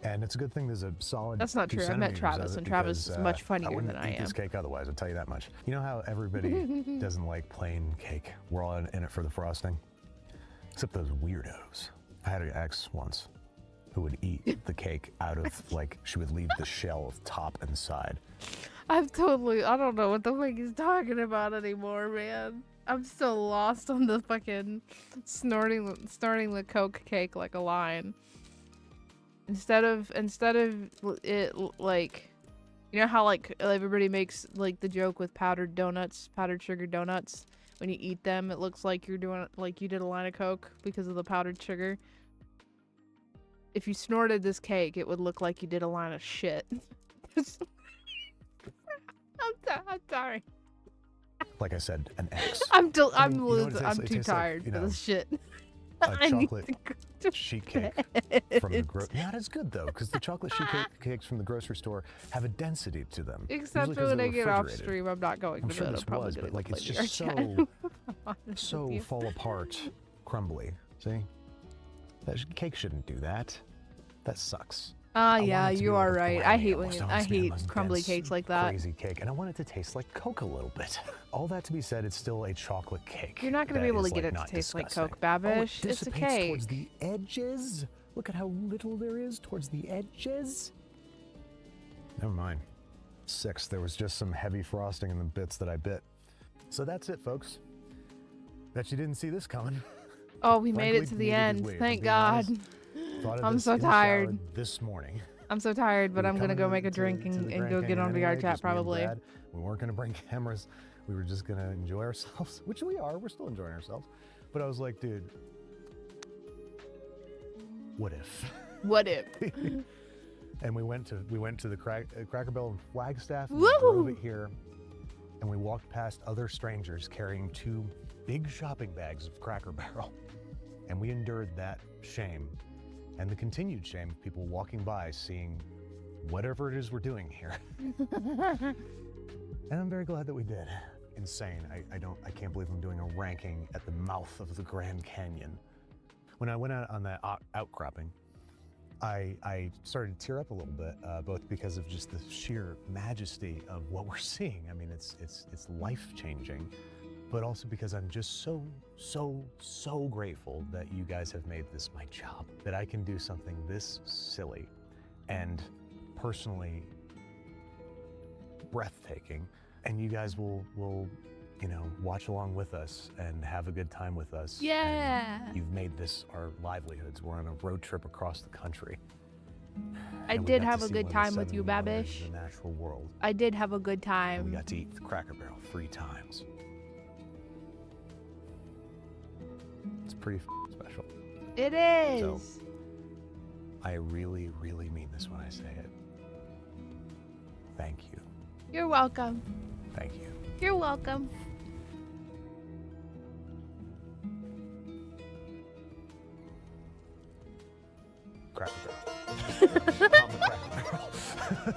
And it's a good thing there's a solid. That's not 2 true. I met centimeters Travis, of it and Travis because, is much funnier I wouldn't than I eat this am. cake otherwise. I'll tell you that much. You know how everybody doesn't like plain cake? We're all in it for the frosting, except those weirdos. I had an ex once who would eat the cake out of, like, she would leave the shell of top and side. I don't know what the fuck he's talking about anymore, man. I'm still lost on the fucking snorting the Coke cake like a lion. Instead of it, like, you know how like everybody makes like the joke with powdered sugar donuts. When you eat them, it looks like you're doing like you did a line of Coke because of the powdered sugar. If you snorted this cake, it would look like you did a line of shit. I'm sorry. Like I said, an X. I'm I mean, you know what it tastes I'm like? It too tastes like, tired you for know, this shit. A I need chocolate to go to sheet cake from the not as good though, because the chocolate sheet cakes from the grocery store have a density to them. Except usually for 'cause when they're I get off refrigerated. stream, I'm not going I'm to sure bed. this I'm probably was, gonna but like go it's play just VR chat. so fall apart, crumbly. See, that cake shouldn't do that. That sucks. Ah, I want yeah, it to be you like are a right. I brownie hate when almost. you, I want I it to be the hate most crumbly dense, cakes like that. Crazy cake, and I want it to taste like Coke a little bit. All that to be said, it's still a chocolate cake. You're not gonna that be able to is, get like, it to not taste like disgusting. Coke, Babish. Oh, it It's a dissipates cake. towards the edges. Look at how little there is towards the edges. Never mind. 6. There was just some heavy frosting in the bits that I bit. So that's it, folks. Bet you didn't see this coming. Oh, we made it Frankly, to the neither did end. we, if Thank being God. honest. Thought of I'm this so in the shower tired. this morning. I'm so tired, but We were I'm gonna go coming make a to drink the and Grand go get Canyon on VR anyway, chat just me and probably. Brad. We weren't gonna bring cameras. We were just gonna enjoy ourselves, which we are. We're still enjoying ourselves. But I was like, dude, what if? What if? And we went to the Cracker Barrel in Flagstaff. And Woo! we drove it here, and we walked past other strangers carrying 2 big shopping bags of Cracker Barrel, and we endured that shame and the continued shame of people walking by seeing whatever it is we're doing here. And I'm very glad that we did. Insane. I can't believe I'm doing a ranking at the mouth of the Grand Canyon. When I went out on that outcropping, I started to tear up a little bit, both because of just the sheer majesty of what we're seeing. I mean, it's life-changing, but also because I'm just so grateful that you guys have made this my job, that I can do something this silly and personally breathtaking, and you guys will watch along with us and have a good time with us. Yeah. And you've made this our livelihoods. We're on a road trip across the country. I And we did got to have a see good one of the time with 7 you, wonders Babish. of the natural world. I did have a good And we time. got to eat the Cracker Barrel 3 times. It's pretty special. It is. So, I really, really mean this when I say it. Thank you. You're welcome. Thank you. You're welcome. Cracker Barrel. On the Cracker Barrel.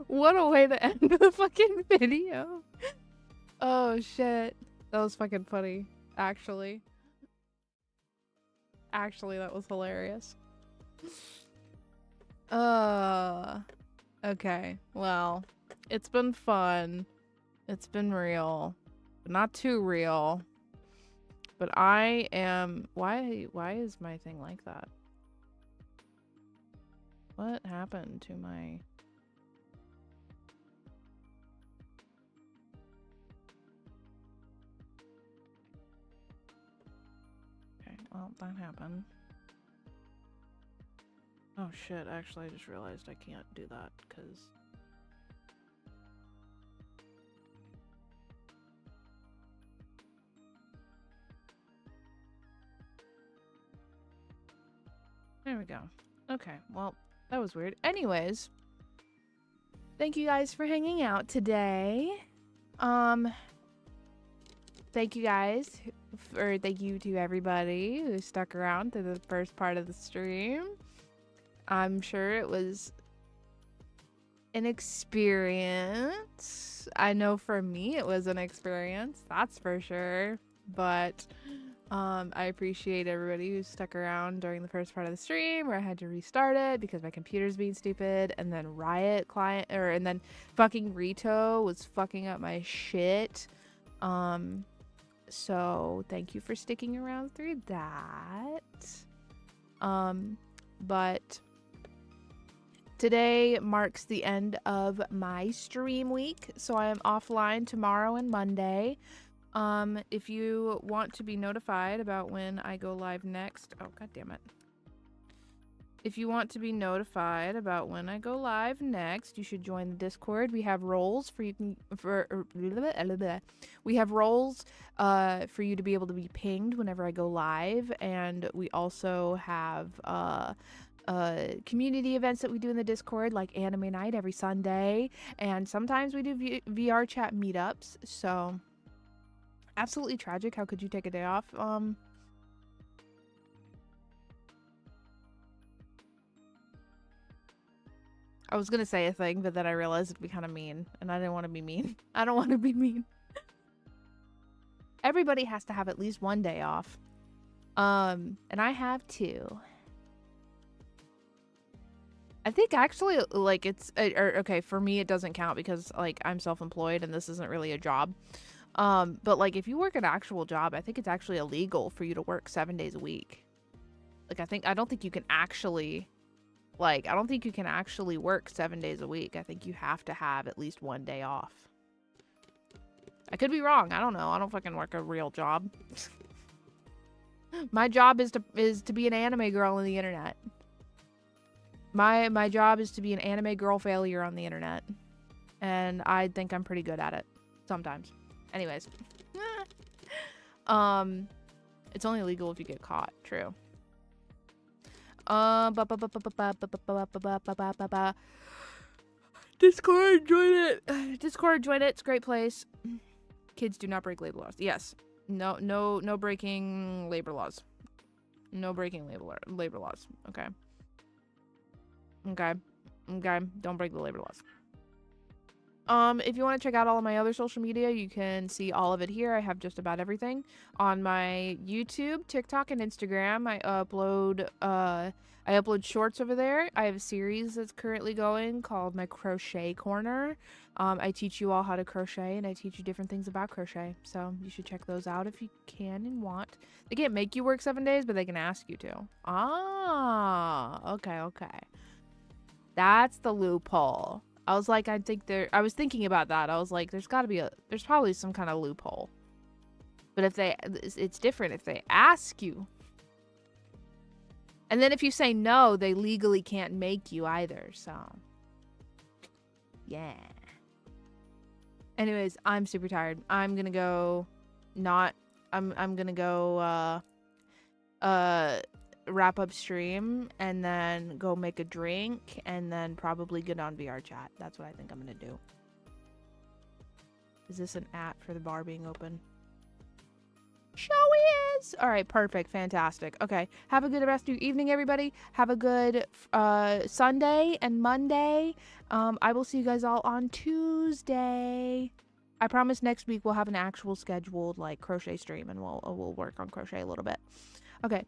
What a way to end the fucking video. Oh shit. That was fucking funny. Actually, that was hilarious. Okay. Well, it's been fun. It's been real. But not too real. But I am... Why is my thing like that? What happened to my... Okay, well, that happened. Oh shit, actually I just realized I can't do that, because... There we go. Okay, well, that was weird. Anyways, thank you guys for hanging out today. Thank you guys, thank you to everybody who stuck around to the first part of the stream. I'm sure it was an experience. I know for me it was an experience, that's for sure. But I appreciate everybody who stuck around during the first part of the stream where I had to restart it because my computer's being stupid, and then Riot client and then fucking Rito was fucking up my shit. So thank you for sticking around through that. But today marks the end of my stream week, so I am offline tomorrow and Monday. If you want to be notified about when I go live next, oh god damn it. If you want to be notified about when I go live next, you should join the Discord. We have roles for you we have roles for you to be able to be pinged whenever I go live, and we also have community events that we do in the Discord, like anime night every Sunday, and sometimes we do VR chat meetups. So absolutely tragic. How could you take a day off? I was gonna say a thing, but then I realized it'd be kind of mean, and I didn't want to be mean. I don't want to be mean. Everybody has to have at least one day off. And I have 2. I think actually, like, it's okay for me. It doesn't count because like I'm self-employed and this isn't really a job. But like if you work an actual job, I think it's actually illegal for you to work 7 days a week. Like I don't think you can actually, like, I don't think you can actually work 7 days a week. I think you have to have at least one day off. I could be wrong. I don't know. I don't fucking work a real job. My job is to be an anime girl on the internet. My job is to be an anime girl failure on the internet. And I think I'm pretty good at it. Sometimes. Anyways. It's only illegal if you get caught. True. Discord, join it. Discord, join it. It's a great place. Kids do not break labor laws. Yes. No breaking labor laws. No breaking labor laws. Okay. Okay. Don't break the labor laws. If you want to check out all of my other social media, you can see all of it here. I have just about everything on my YouTube, TikTok, and Instagram. I upload shorts over there. I have a series that's currently going called my Crochet Corner. I teach you all how to crochet, and I teach you different things about crochet. So you should check those out if you can and want. They can't make you work 7 days, but they can ask you to. Ah, okay. That's the loophole. I was like, I was thinking about that. I was like, there's probably some kind of loophole. But if it's different if they ask you. And then if you say no, they legally can't make you either, so. Yeah. Anyways, I'm super tired. I'm gonna go I'm gonna go wrap up stream and then go make a drink and then probably get on VR chat. That's what I think I'm gonna do. Is this an app for the bar being open? Show is! Alright, perfect. Fantastic. Okay. Have a good rest of your evening, everybody. Have a good Sunday and Monday. I will see you guys all on Tuesday. I promise next week we'll have an actual scheduled, like, crochet stream, and we'll work on crochet a little bit. Okay.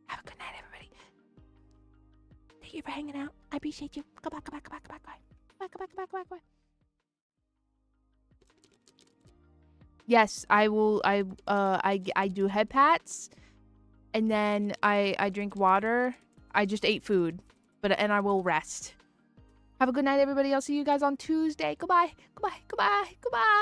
Have a good night, everybody. Thank you for hanging out. I appreciate you. Goodbye, goodbye, goodbye, goodbye, goodbye. Goodbye, goodbye, goodbye, goodbye, goodbye. Yes, I will. I do head pats, and then I drink water. I just ate food, and I will rest. Have a good night, everybody. I'll see you guys on Tuesday. Goodbye. Goodbye. Goodbye. Goodbye.